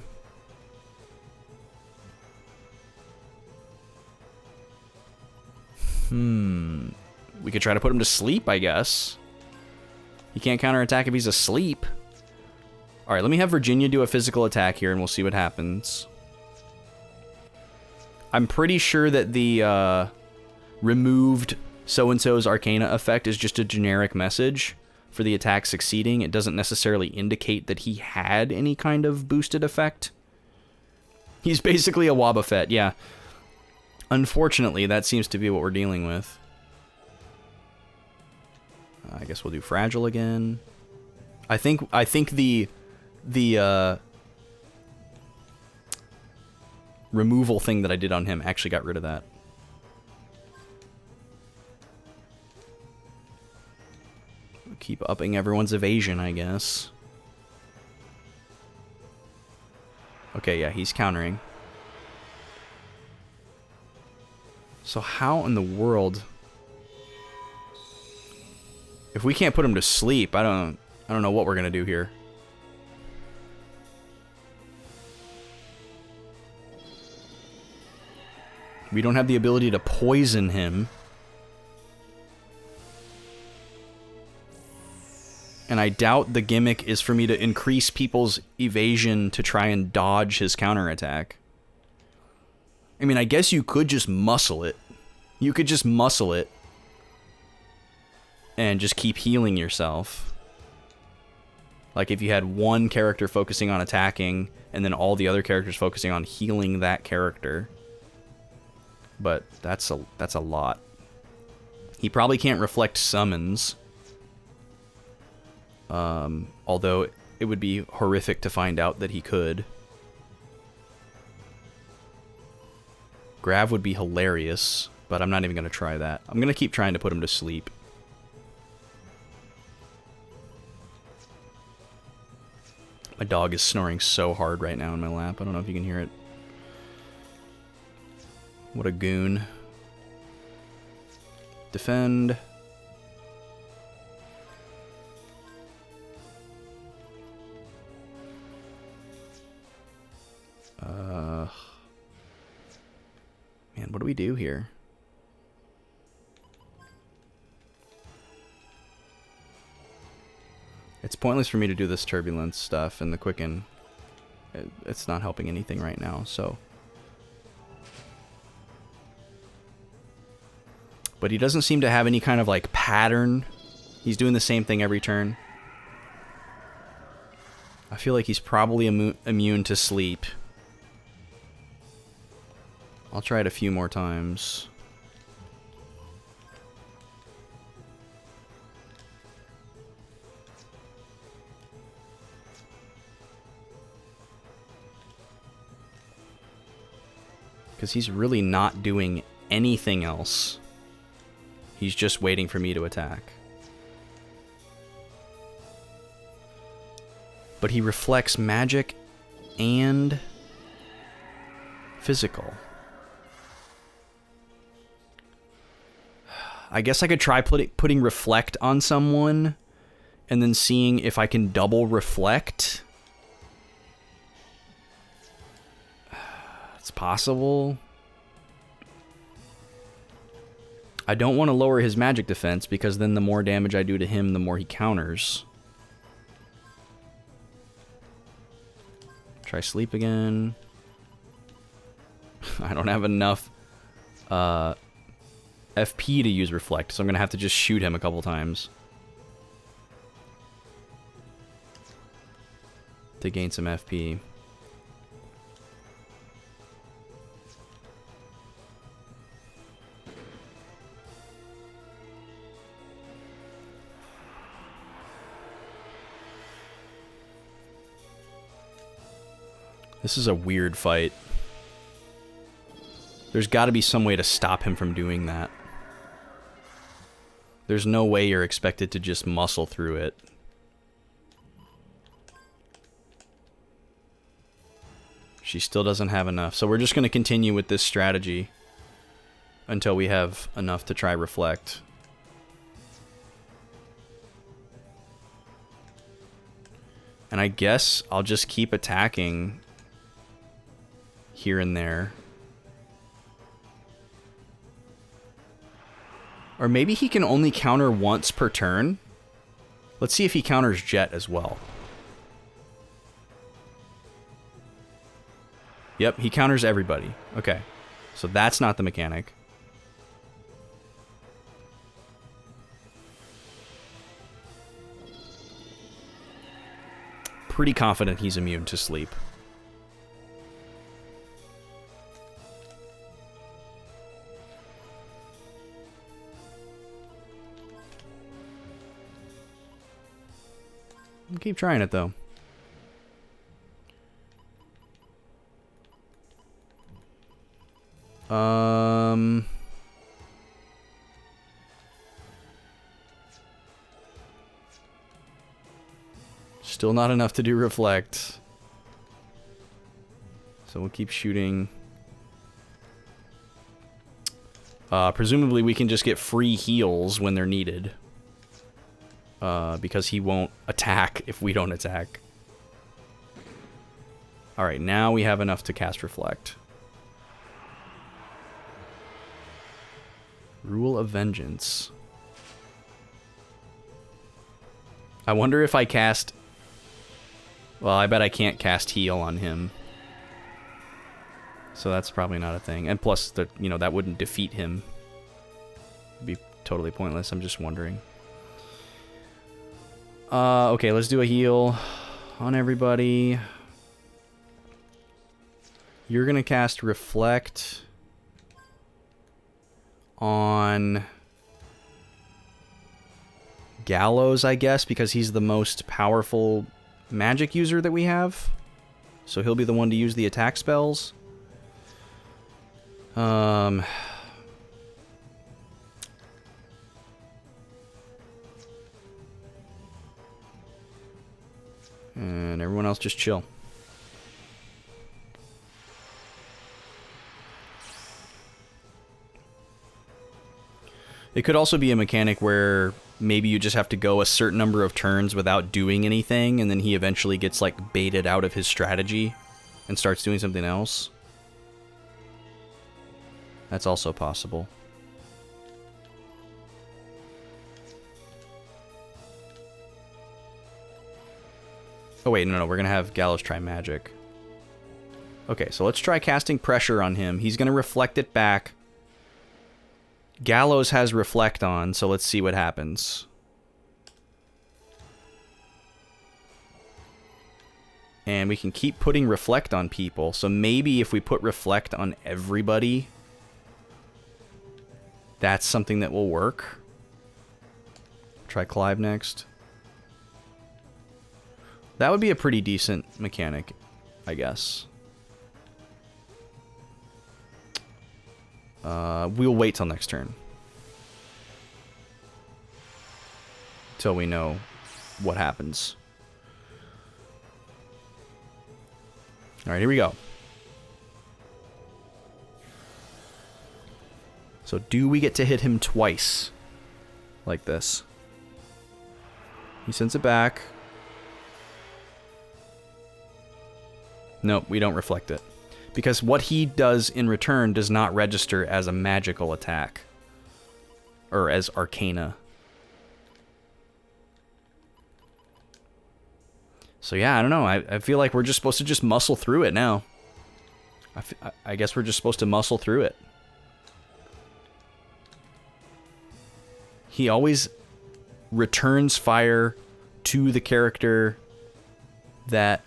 We could try to put him to sleep, I guess. He can't counterattack if he's asleep. Alright, let me have Virginia do a physical attack here, and we'll see what happens. I'm pretty sure that the removed so-and-so's Arcana effect is just a generic message for the attack succeeding. It doesn't necessarily indicate that he had any kind of boosted effect. He's basically a Wobbuffet, yeah. Unfortunately, that seems to be what we're dealing with. I guess we'll do fragile again. I think the removal thing that I did on him actually got rid of that. Keep upping everyone's evasion, I guess. Okay, yeah, he's countering. So how in the world... If we can't put him to sleep, I don't know what we're gonna do here. We don't have the ability to poison him. And I doubt the gimmick is for me to increase people's evasion to try and dodge his counterattack. I mean, I guess you could just muscle it. You could just muscle it. And just keep healing yourself. Like if you had one character focusing on attacking, and then all the other characters focusing on healing that character. But that's a lot. He probably can't reflect summons. Although it would be horrific to find out that he could. Grav would be hilarious, but I'm not even going to try that. I'm going to keep trying to put him to sleep. My dog is snoring so hard right now in my lap. I don't know if you can hear it. What a goon. Defend. Man, what do we do here? It's pointless for me to do this turbulence stuff and the quicken. It's not helping anything right now, so. But he doesn't seem to have any kind of like pattern. He's doing the same thing every turn. I feel like he's probably immune to sleep. I'll try it a few more times. Because he's really not doing anything else. He's just waiting for me to attack. But he reflects magic and physical. I guess I could try putting reflect on someone and then seeing if I can double reflect. It's possible. I don't want to lower his magic defense because then the more damage I do to him, the more he counters. Try sleep again. I don't have enough FP to use reflect, so I'm going to have to just shoot him a couple times to gain some FP. This is a weird fight. There's got to be some way to stop him from doing that. There's no way you're expected to just muscle through it. She still doesn't have enough. So we're just going to continue with this strategy until we have enough to try reflect. And I guess I'll just keep attacking here and there. Or maybe he can only counter once per turn. Let's see if he counters Jet as well. Yep, he counters everybody. Okay, so that's not the mechanic. Pretty confident he's immune to sleep. We'll keep trying it, though. Still not enough to do reflect. So we'll keep shooting. Presumably we can just get free heals when they're needed. Because he won't attack if we don't attack. Alright, now we have enough to cast reflect. Rule of Vengeance. I wonder if I cast... Well, I bet I can't cast heal on him. So that's probably not a thing. And plus, that wouldn't defeat him. It'd be totally pointless. I'm just wondering. Okay, let's do a heal on everybody. You're gonna cast Reflect on Gallows, I guess, because he's the most powerful magic user that we have. So he'll be the one to use the attack spells. And everyone else just chill. It could also be a mechanic where maybe you just have to go a certain number of turns without doing anything, and then he eventually gets, like, baited out of his strategy and starts doing something else. That's also possible. Oh wait, no, we're gonna have Gallows try magic. Okay, so let's try casting pressure on him. He's gonna reflect it back. Gallows has reflect on, so let's see what happens. And we can keep putting reflect on people, so maybe if we put reflect on everybody, that's something that will work. Try Clive next. That would be a pretty decent mechanic, I guess. We'll wait till next turn. Till we know what happens. Alright, here we go. So do we get to hit him twice? Like this. He sends it back. Nope, we don't reflect it. Because what he does in return does not register as a magical attack. Or as arcana. So yeah, I don't know. I feel like we're just supposed to just muscle through it now. I guess we're just supposed to muscle through it. He always returns fire to the character that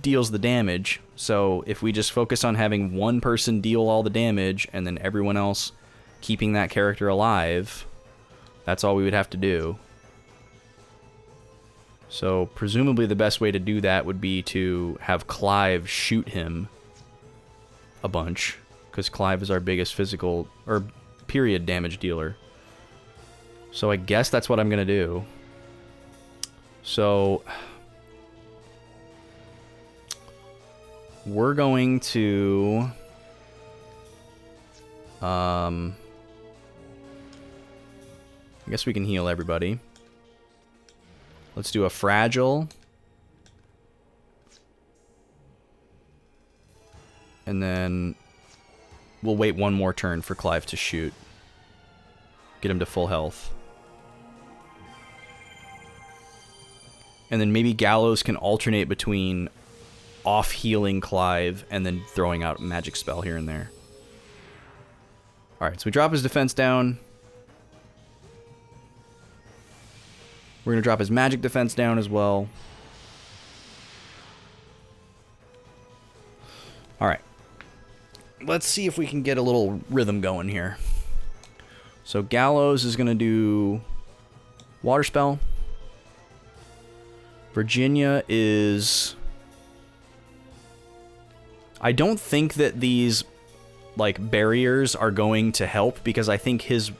deals the damage. So if we just focus on having one person deal all the damage and then everyone else keeping that character alive, that's all we would have to do. So presumably the best way to do that would be to have Clive shoot him a bunch, because Clive is our biggest physical or period damage dealer. So I guess that's what I'm gonna do. So we're going to I guess we can heal everybody. Let's do a fragile. And then we'll wait one more turn for Clive to shoot. Get him to full health. And then maybe Gallows can alternate between off-healing Clive and then throwing out a magic spell here and there. Alright, so we drop his defense down. We're going to drop his magic defense down as well. Alright. Let's see if we can get a little rhythm going here. So Gallows is going to do Water Spell. Virginia is... I don't think that these, like, barriers are going to help, because I think his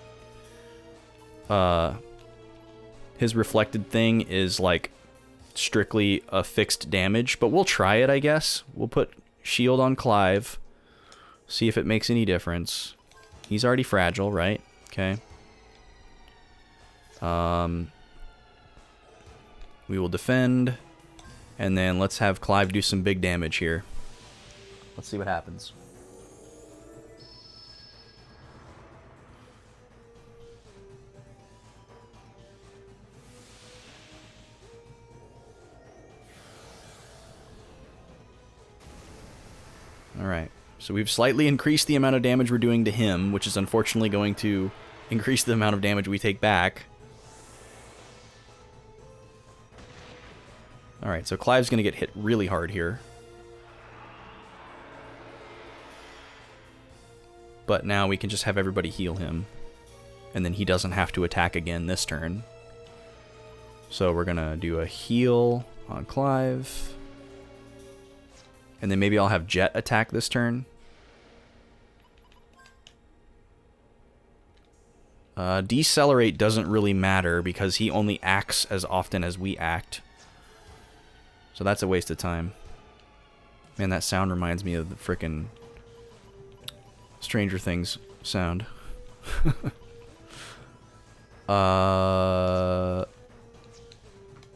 reflected thing is, like, strictly a fixed damage. But we'll try it, I guess. We'll put shield on Clive. See if it makes any difference. He's already fragile, right? Okay. We will defend. And then let's have Clive do some big damage here. Let's see what happens. Alright, so we've slightly increased the amount of damage we're doing to him, which is unfortunately going to increase the amount of damage we take back. Alright, so Clive's going to get hit really hard here. But now we can just have everybody heal him. And then he doesn't have to attack again this turn. So we're going to do a heal on Clive. And then maybe I'll have Jet attack this turn. Decelerate doesn't really matter because he only acts as often as we act. So that's a waste of time. Man, that sound reminds me of the frickin' Stranger Things sound. Alright,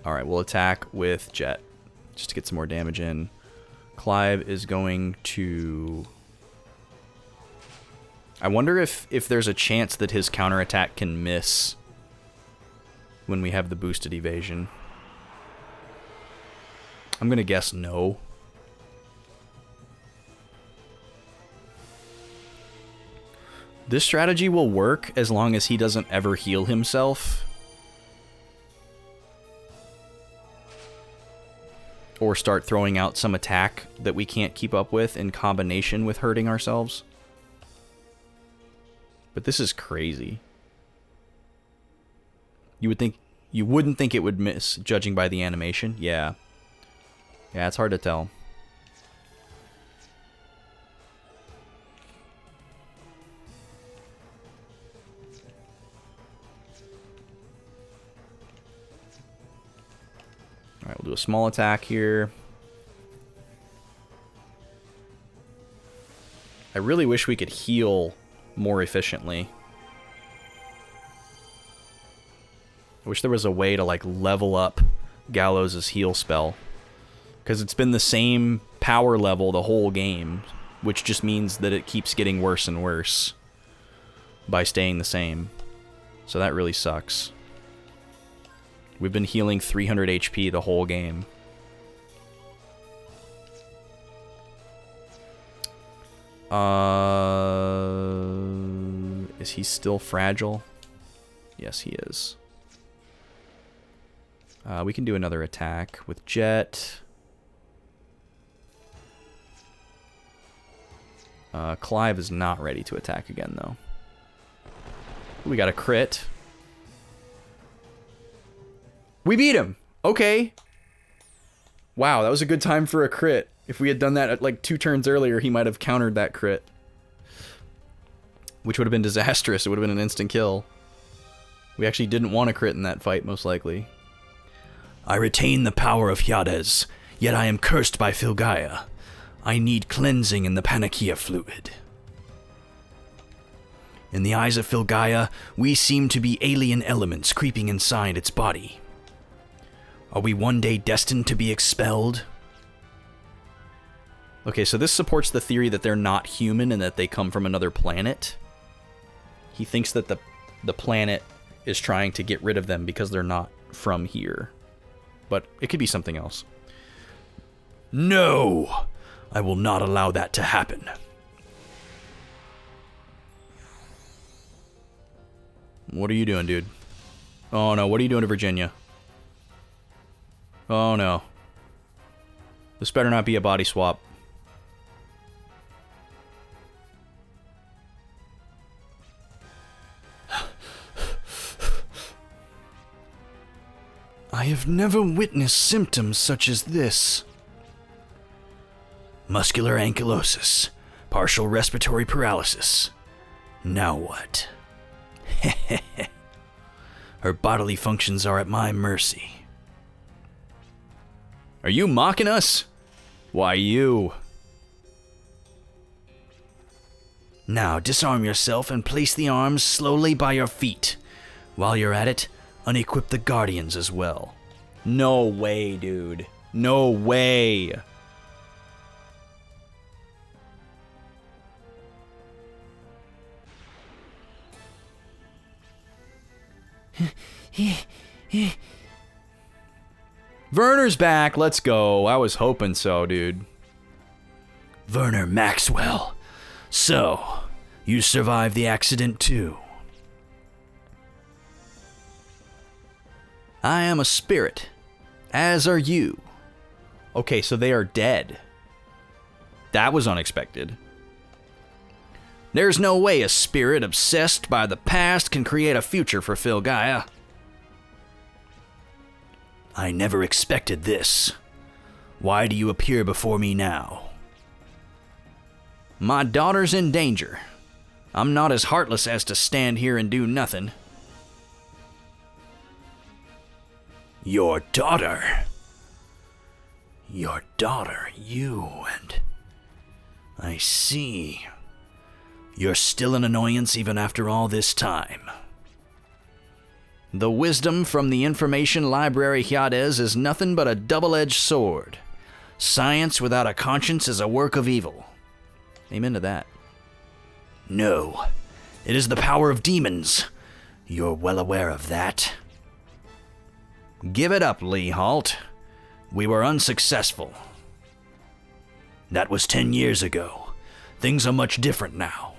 we'll attack with Jet. Just to get some more damage in. Clive is going to... I wonder if there's a chance that his counterattack can miss when we have the boosted evasion. I'm gonna guess no. This strategy will work as long as he doesn't ever heal himself. Or start throwing out some attack that we can't keep up with in combination with hurting ourselves. But this is crazy. You wouldn't think it would miss, judging by the animation. Yeah. Yeah, it's hard to tell. Alright, we'll do a small attack here. I really wish we could heal more efficiently. I wish there was a way to, like, level up Gallows' heal spell. Because it's been the same power level the whole game, which just means that it keeps getting worse and worse by staying the same. So that really sucks. We've been healing 300 HP the whole game. Is he still fragile? Yes, he is. We can do another attack with Jet. Clive is not ready to attack again, though. We got a crit. We beat him! Okay. Wow, that was a good time for a crit. If we had done that at like 2 turns earlier, he might have countered that crit. Which would have been disastrous. It would have been an instant kill. We actually didn't want a crit in that fight, most likely. I retain the power of Hyades, yet I am cursed by Filgaia. I need cleansing in the Panakia fluid. In the eyes of Filgaia, we seem to be alien elements creeping inside its body. Are we one day destined to be expelled? Okay, so this supports the theory that they're not human and that they come from another planet. He thinks that the planet is trying to get rid of them because they're not from here. But it could be something else. No! I will not allow that to happen. What are you doing, dude? Oh no, what are you doing to Virginia? Oh no. This better not be a body swap. I I have never witnessed symptoms such as this. Muscular ankylosis, partial respiratory paralysis. Now what? Her bodily functions are at my mercy. Are you mocking us? Why you? Now disarm yourself and place the arms slowly by your feet. While you're at it, unequip the guardians as well. No way, dude. No way. Werner's back. Let's go. I was hoping so, dude. Werner Maxwell. So, you survived the accident too. I am a spirit, as are you. Okay, so they are dead. That was unexpected. There's no way a spirit obsessed by the past can create a future for Filgaia. I never expected this. Why do you appear before me now? My daughter's in danger. I'm not as heartless as to stand here and do nothing. Your daughter? Your daughter, you and... I see. You're still an annoyance even after all this time. The wisdom from the information library Hyades is nothing but a double-edged sword. Science without a conscience is a work of evil. Amen to that. No, it is the power of demons. You're well aware of that. Give it up, Lee Halt. We were unsuccessful. That was 10 years ago. Things are much different now.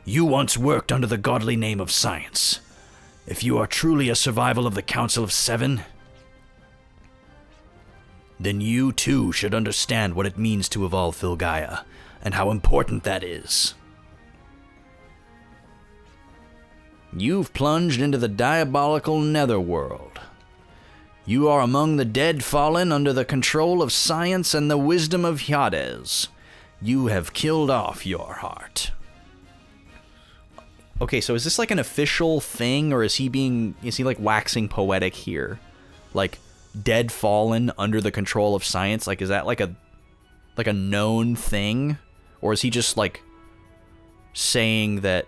You once worked under the godly name of science. If you are truly a survival of the Council of Seven, then you too should understand what it means to evolve Filgaia, and how important that is. You've plunged into the diabolical netherworld. You are among the dead fallen under the control of science and the wisdom of Hyades. You have killed off your heart. Okay, so is this like an official thing, or is he like waxing poetic here? Like, dead fallen under the control of science? Like, is that like a known thing? Or is he just like saying that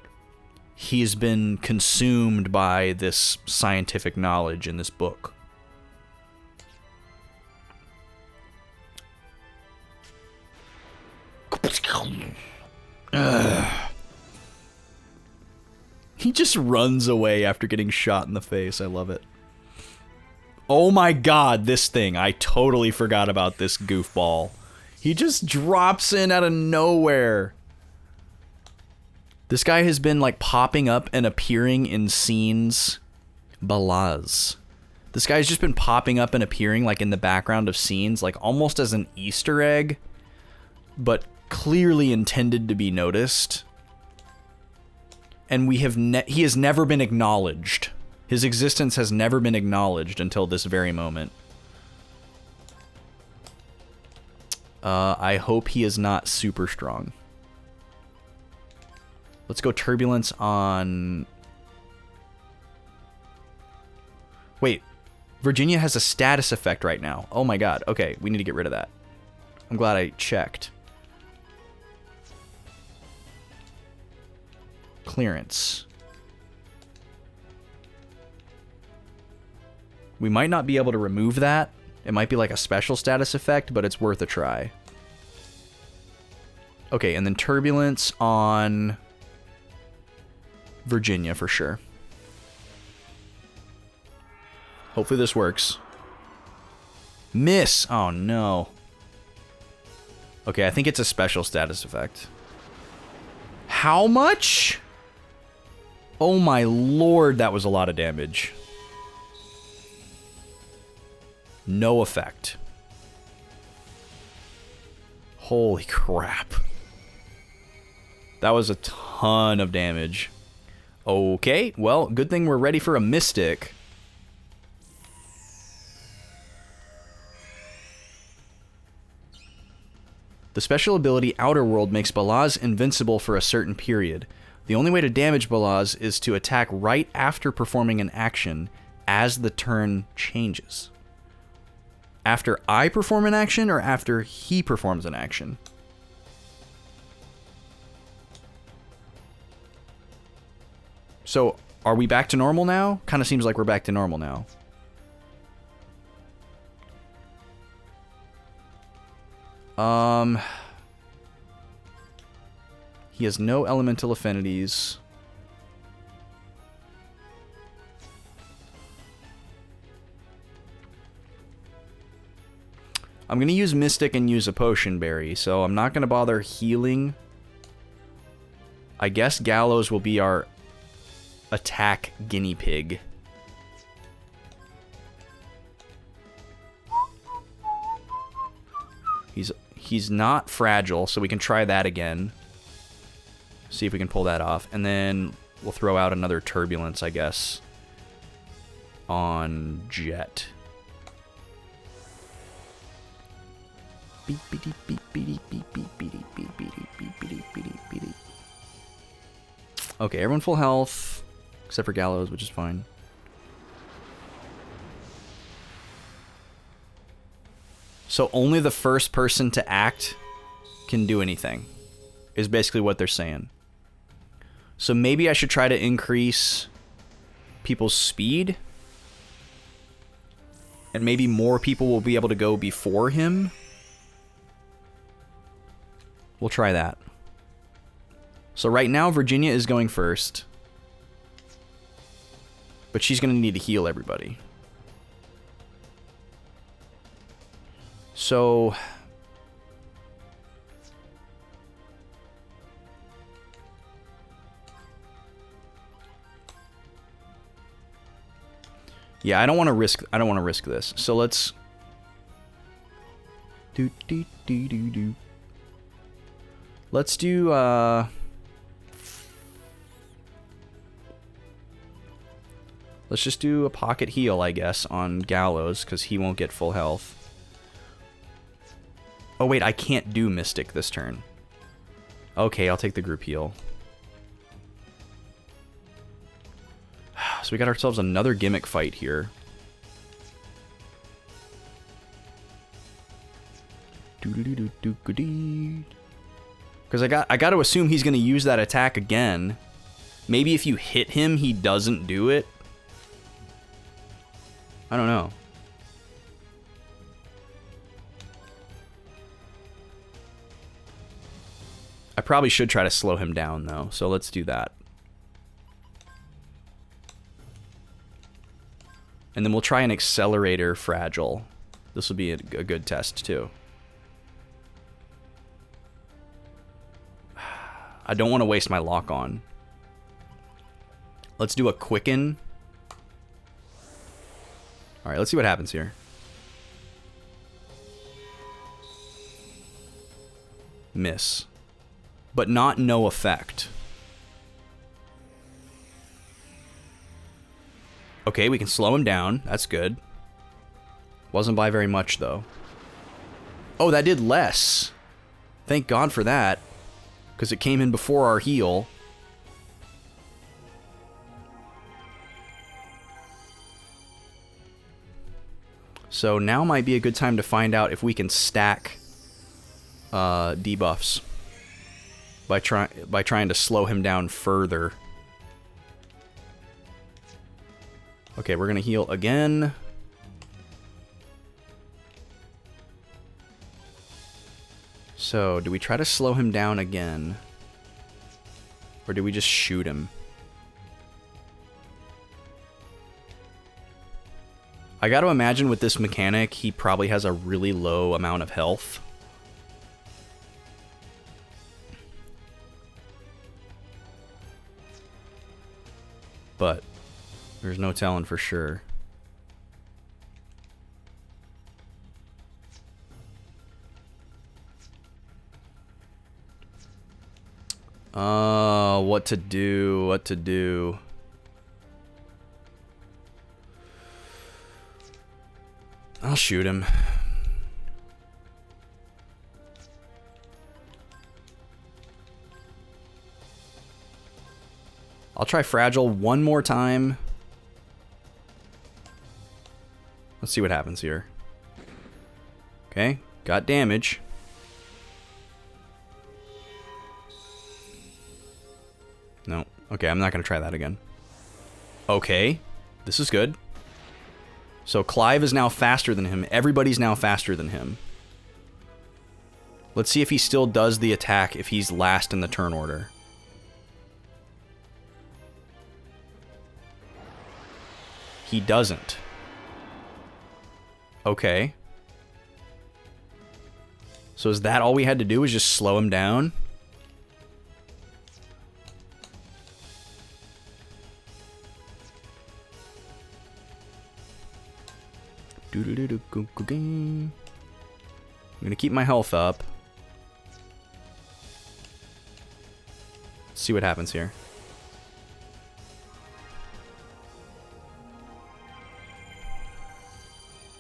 he's been consumed by this scientific knowledge in this book? He just runs away after getting shot in the face. I love it. Oh my god, this thing. I totally forgot about this goofball. He just drops in out of nowhere. This guy has been like popping up and appearing in scenes. Balaz. This guy's just been popping up and appearing like in the background of scenes, like almost as an Easter egg, but clearly intended to be noticed. And he has never been acknowledged. His existence has never been acknowledged until this very moment. I hope he is not super strong. Let's go turbulence on... Wait, Virginia has a status effect right now. Oh my god, okay, we need to get rid of that. I'm glad I checked. Clearance. We might not be able to remove that. It might be like a special status effect, but it's worth a try. Okay, and then turbulence on Virginia for sure. Hopefully this works. Miss! Oh no. Okay, I think it's a special status effect. How much? Oh my lord, that was a lot of damage. No effect. Holy crap. That was a ton of damage. Okay, well, good thing we're ready for a Mystic. The special ability Outer World makes Balaz invincible for a certain period. The only way to damage Balaz is to attack right after performing an action as the turn changes. After I perform an action or after he performs an action? So, are we back to normal now? Kind of seems like we're back to normal now. He has no elemental affinities. I'm going to use Mystic and use a Potion Berry, so I'm not going to bother healing. I guess Gallows will be our attack guinea pig. He's not fragile, so we can try that again. See if we can pull that off. And then we'll throw out another Turbulence, I guess, on Jet. Okay, everyone full health, except for Gallows, which is fine. So only the first person to act can do anything, is basically what they're saying. So maybe I should try to increase people's speed. And maybe more people will be able to go before him. We'll try that. So right now, Virginia is going first. But she's going to need to heal everybody. So... yeah, I don't want to risk this. So let's let's do let's just do a pocket heal, I guess, on Gallows, because he won't get full health. Oh wait, I can't do Mystic this turn. Okay, I'll take the group heal. So we got ourselves another gimmick fight here. Because I got to assume he's going to use that attack again. Maybe if you hit him, he doesn't do it. I don't know. I probably should try to slow him down, though, so let's do that. And then we'll try an Accelerator Fragile. This will be a good test, too. I don't want to waste my lock on. Let's do a Quicken. Alright, let's see what happens here. Miss. But not no effect. Okay, we can slow him down. That's good. Wasn't by very much, though. Oh, that did less. Thank God for that. Because it came in before our heal. So now might be a good time to find out if we can stack debuffs. By trying to slow him down further. Okay, we're gonna heal again. So, do we try to slow him down again? Or do we just shoot him? I gotta imagine with this mechanic, he probably has a really low amount of health. But there's no telling for sure. What to do, what to do. I'll shoot him. I'll try Fragile one more time. Let's see what happens here. Okay, got damage. No. Okay, I'm not going to try that again. Okay, this is good. So Clive is now faster than him. Everybody's now faster than him. Let's see if he still does the attack if he's last in the turn order. He doesn't. Okay. So is that all we had to do, was just slow him down? I'm gonna keep my health up. Let's see what happens here.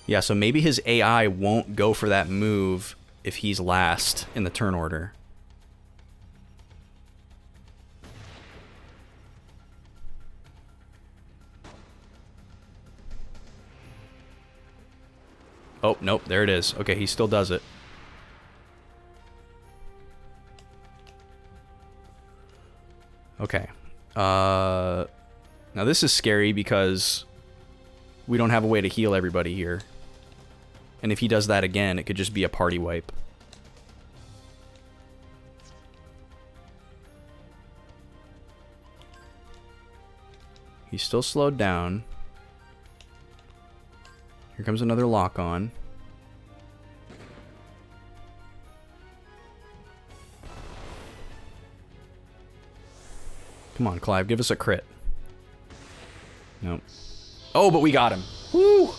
Yeah, so maybe his AI won't go for that move if he's last in the turn order. Oh, nope, there it is. Okay, he still does it. Okay. Now this is scary because we don't have a way to heal everybody here. And if he does that again, it could just be a party wipe. He's still slowed down. Here comes another lock on. Come on, Clive, give us a crit. Nope. Oh, but we got him. Woo!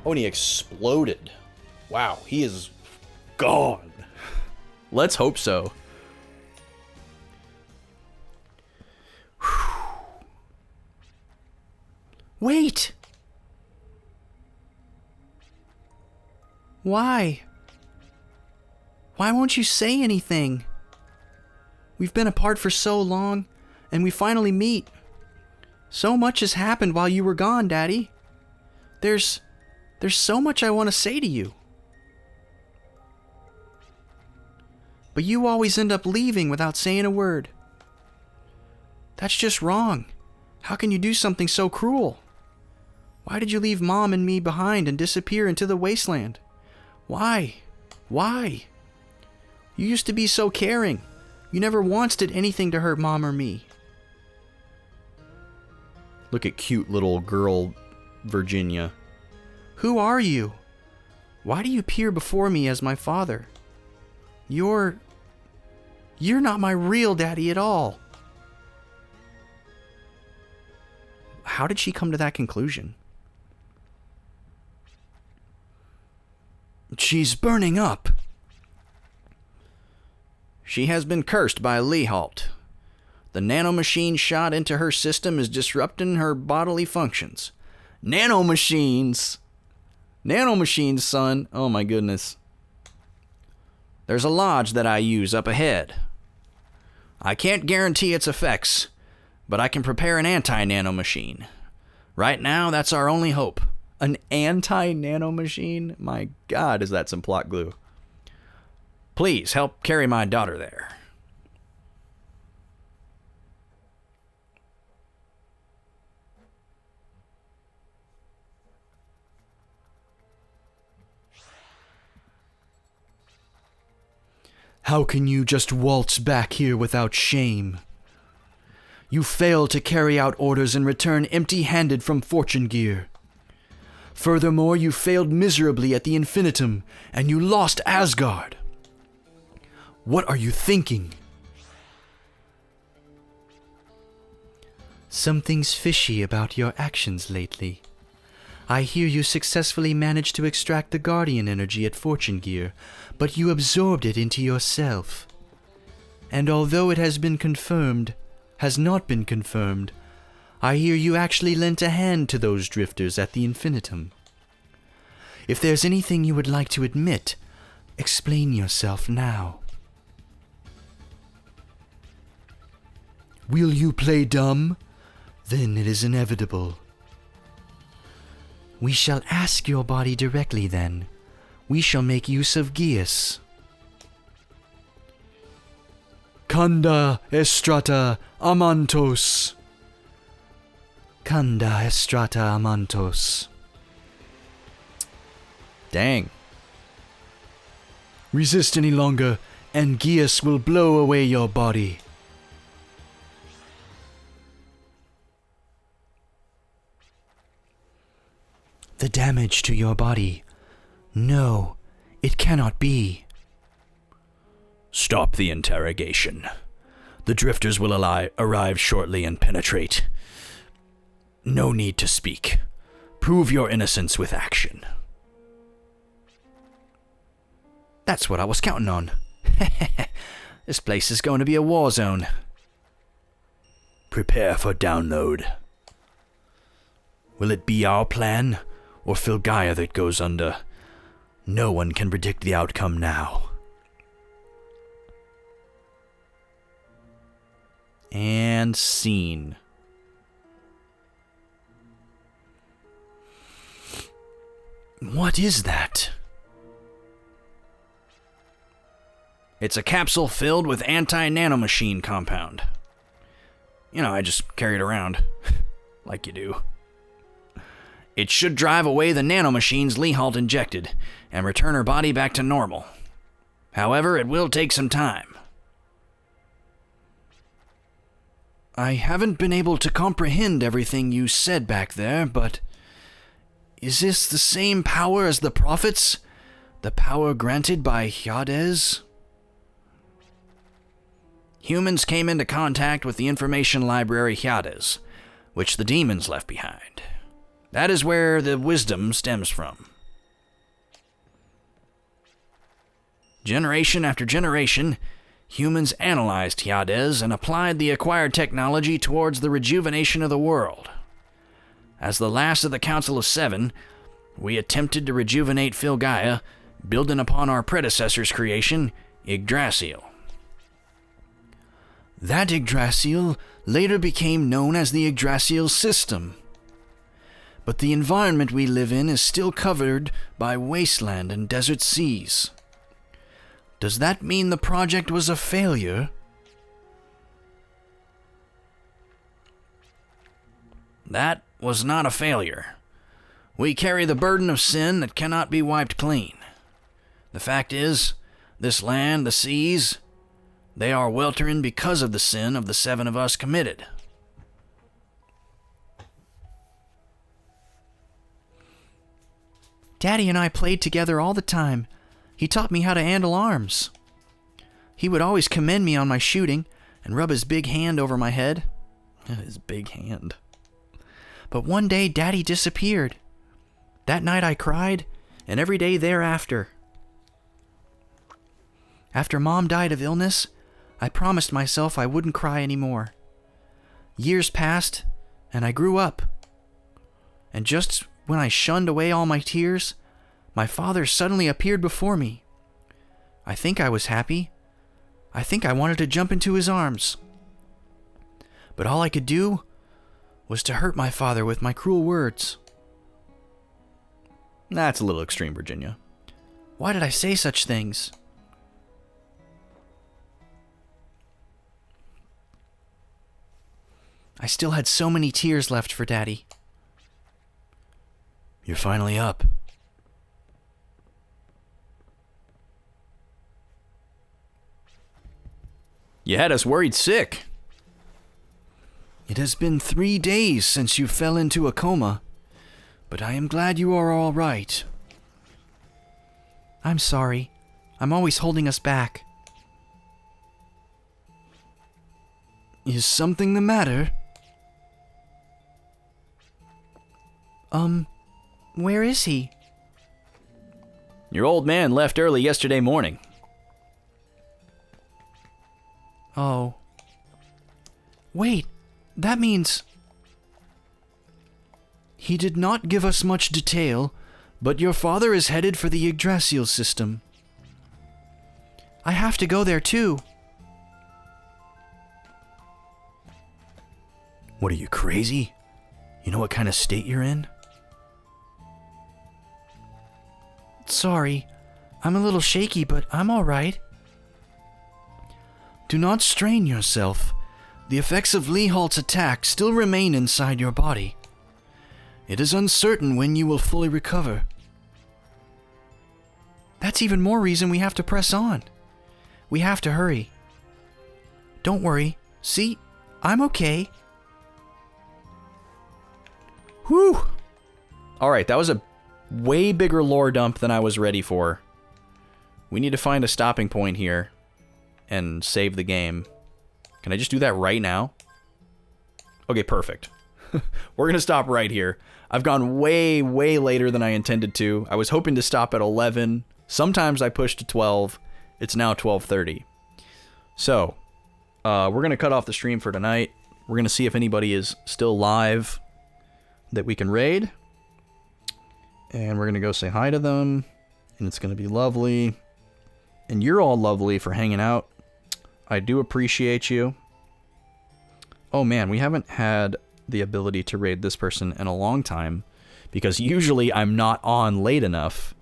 Oh, and he exploded. Wow, he is gone. Let's hope so. Wait! Why? Why won't you say anything? We've been apart for so long, and we finally meet. So much has happened while you were gone, Daddy. There's so much I want to say to you. But you always end up leaving without saying a word. That's just wrong. How can you do something so cruel? Why did you leave Mom and me behind and disappear into the wasteland? Why? Why? You used to be so caring. You never once did anything to hurt Mom or me. Look at cute little girl Virginia. Who are you? Why do you appear before me as my father? You're not my real daddy at all. How did she come to that conclusion? She's burning up. She has been cursed by Lehalt. The nanomachine shot into her system is disrupting her bodily functions. Nanomachines! Nanomachines, son. Oh my goodness. There's a lodge that I use up ahead. I can't guarantee its effects, but I can prepare an anti-nanomachine. Right now, that's our only hope. An anti-nanomachine? My God, is that some plot glue. Please help carry my daughter there. How can you just waltz back here without shame? You failed to carry out orders and return empty-handed from Fortune Gear. Furthermore, you failed miserably at the Infinitum, and you lost Asgard. What are you thinking? Something's fishy about your actions lately. I hear you successfully managed to extract the Guardian energy at Fortune Gear, but you absorbed it into yourself. And although it has not been confirmed, I hear you actually lent a hand to those drifters at the Infinitum. If there's anything you would like to admit, explain yourself now. Will you play dumb? Then it is inevitable. We shall ask your body directly then. We shall make use of Geas. Kanda estrata amantos. Kanda estrata amantos. Dang. Resist any longer, and Geas will blow away your body. The damage to your body. No, it cannot be. Stop the interrogation. The drifters will arrive shortly and penetrate. No need to speak. Prove your innocence with action. That's what I was counting on. This place is going to be a war zone. Prepare for download. Will it be our plan, or Filgaia that goes under? No one can predict the outcome now. And scene. What is that? It's a capsule filled with anti-nanomachine compound. You know, I just carry it around. Like you do. It should drive away the nanomachines Leehalt injected and return her body back to normal. However, it will take some time. I haven't been able to comprehend everything you said back there, but is this the same power as the prophets? The power granted by Hyades? Humans came into contact with the information library Hyades, which the demons left behind. That is where the wisdom stems from. Generation after generation, humans analyzed Hyades and applied the acquired technology towards the rejuvenation of the world. As the last of the Council of Seven, we attempted to rejuvenate Filgaia, building upon our predecessor's creation, Yggdrasil. That Yggdrasil later became known as the Yggdrasil system. But the environment we live in is still covered by wasteland and desert seas. Does that mean the project was a failure? That was not a failure. We carry the burden of sin that cannot be wiped clean. The fact is, this land, the seas, they are weltering because of the sin of the seven of us committed. Daddy and I played together all the time. He taught me how to handle arms. He would always commend me on my shooting and rub his big hand over my head. His big hand. But one day, Daddy disappeared. That night I cried, and every day thereafter. After Mom died of illness, I promised myself I wouldn't cry anymore. Years passed, and I grew up. And just when I shunned away all my tears, my father suddenly appeared before me. I think I was happy. I think I wanted to jump into his arms. But all I could do was to hurt my father with my cruel words. That's a little extreme, Virginia. Why did I say such things? I still had so many tears left for Daddy. You're finally up. You had us worried sick. It has been 3 days since you fell into a coma, but I am glad you are all right. I'm sorry. I'm always holding us back. Is something the matter? Where is he? Your old man left early yesterday morning. Oh. Wait, that means... He did not give us much detail, but your father is headed for the Yggdrasil system. I have to go there too. What are you, crazy? You know what kind of state you're in? Sorry, I'm a little shaky, but I'm alright. Do not strain yourself. The effects of Lee Halt's attack still remain inside your body. It is uncertain when you will fully recover. That's even more reason we have to press on. We have to hurry. Don't worry. See, I'm okay. Whew! Alright, that was a way bigger lore dump than I was ready for. We need to find a stopping point here and save the game. Can I just do that right now? Okay, perfect. We're going to stop right here. I've gone way, way later than I intended to. I was hoping to stop at 11. Sometimes I push to 12. It's now 12:30. So, we're going to cut off the stream for tonight. We're going to see if anybody is still live that we can raid. And we're going to go say hi to them. And it's going to be lovely. And you're all lovely for hanging out. I do appreciate you. Oh man, we haven't had the ability to raid this person in a long time. Because usually I'm not on late enough.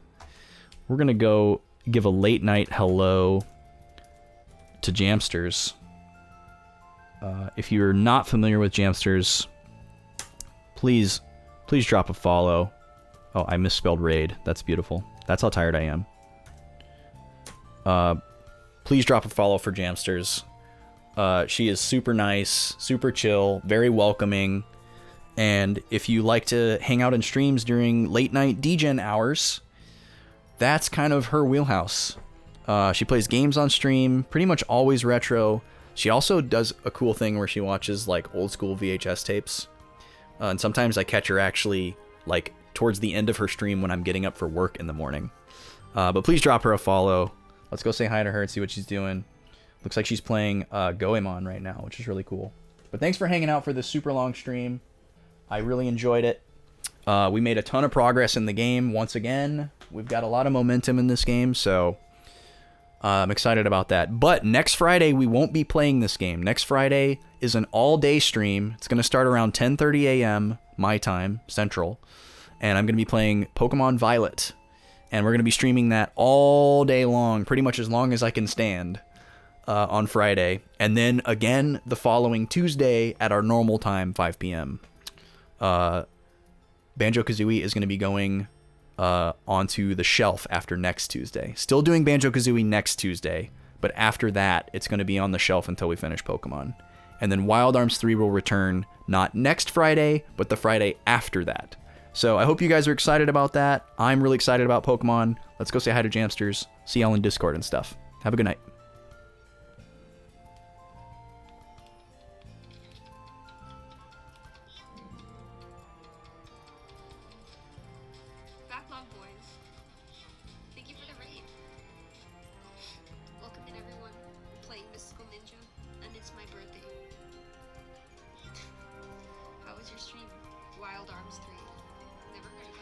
We're going to go give a late night hello to Jamsters. If you're not familiar with Jamsters, please drop a follow. Oh, I misspelled raid. That's beautiful. That's how tired I am. Please drop a follow for Jamsters. She is super nice, super chill, very welcoming. And if you like to hang out in streams during late night degen hours, that's kind of her wheelhouse. She plays games on stream, pretty much always retro. She also does a cool thing where she watches like old school VHS tapes. And sometimes I catch her actually like towards the end of her stream when I'm getting up for work in the morning. But please drop her a follow. Let's go say hi to her and see what she's doing. Looks like she's playing Goemon right now, which is really cool. But thanks for hanging out for this super long stream. I really enjoyed it. We made a ton of progress in the game once again. We've got a lot of momentum in this game, so I'm excited about that. But next Friday, we won't be playing this game. Next Friday is an all-day stream. It's going to start around 10:30 a.m. my time, Central. And I'm going to be playing Pokemon Violet. And we're going to be streaming that all day long, pretty much as long as I can stand on Friday. And then again the following Tuesday at our normal time, 5 p.m. Banjo-Kazooie is going to be going onto the shelf after next Tuesday. Still doing Banjo-Kazooie next Tuesday, but after that, it's going to be on the shelf until we finish Pokemon. And then Wild Arms 3 will return not next Friday, but the Friday after that. So I hope you guys are excited about that. I'm really excited about Pokemon. Let's go say hi to Jamsters. See y'all in Discord and stuff. Have a good night. Backlog boys, thank you for the raid. Welcome in everyone. I'm playing Mystical Ninja, and it's my birthday. How was your stream? Wild Arms 3. Never heard of that.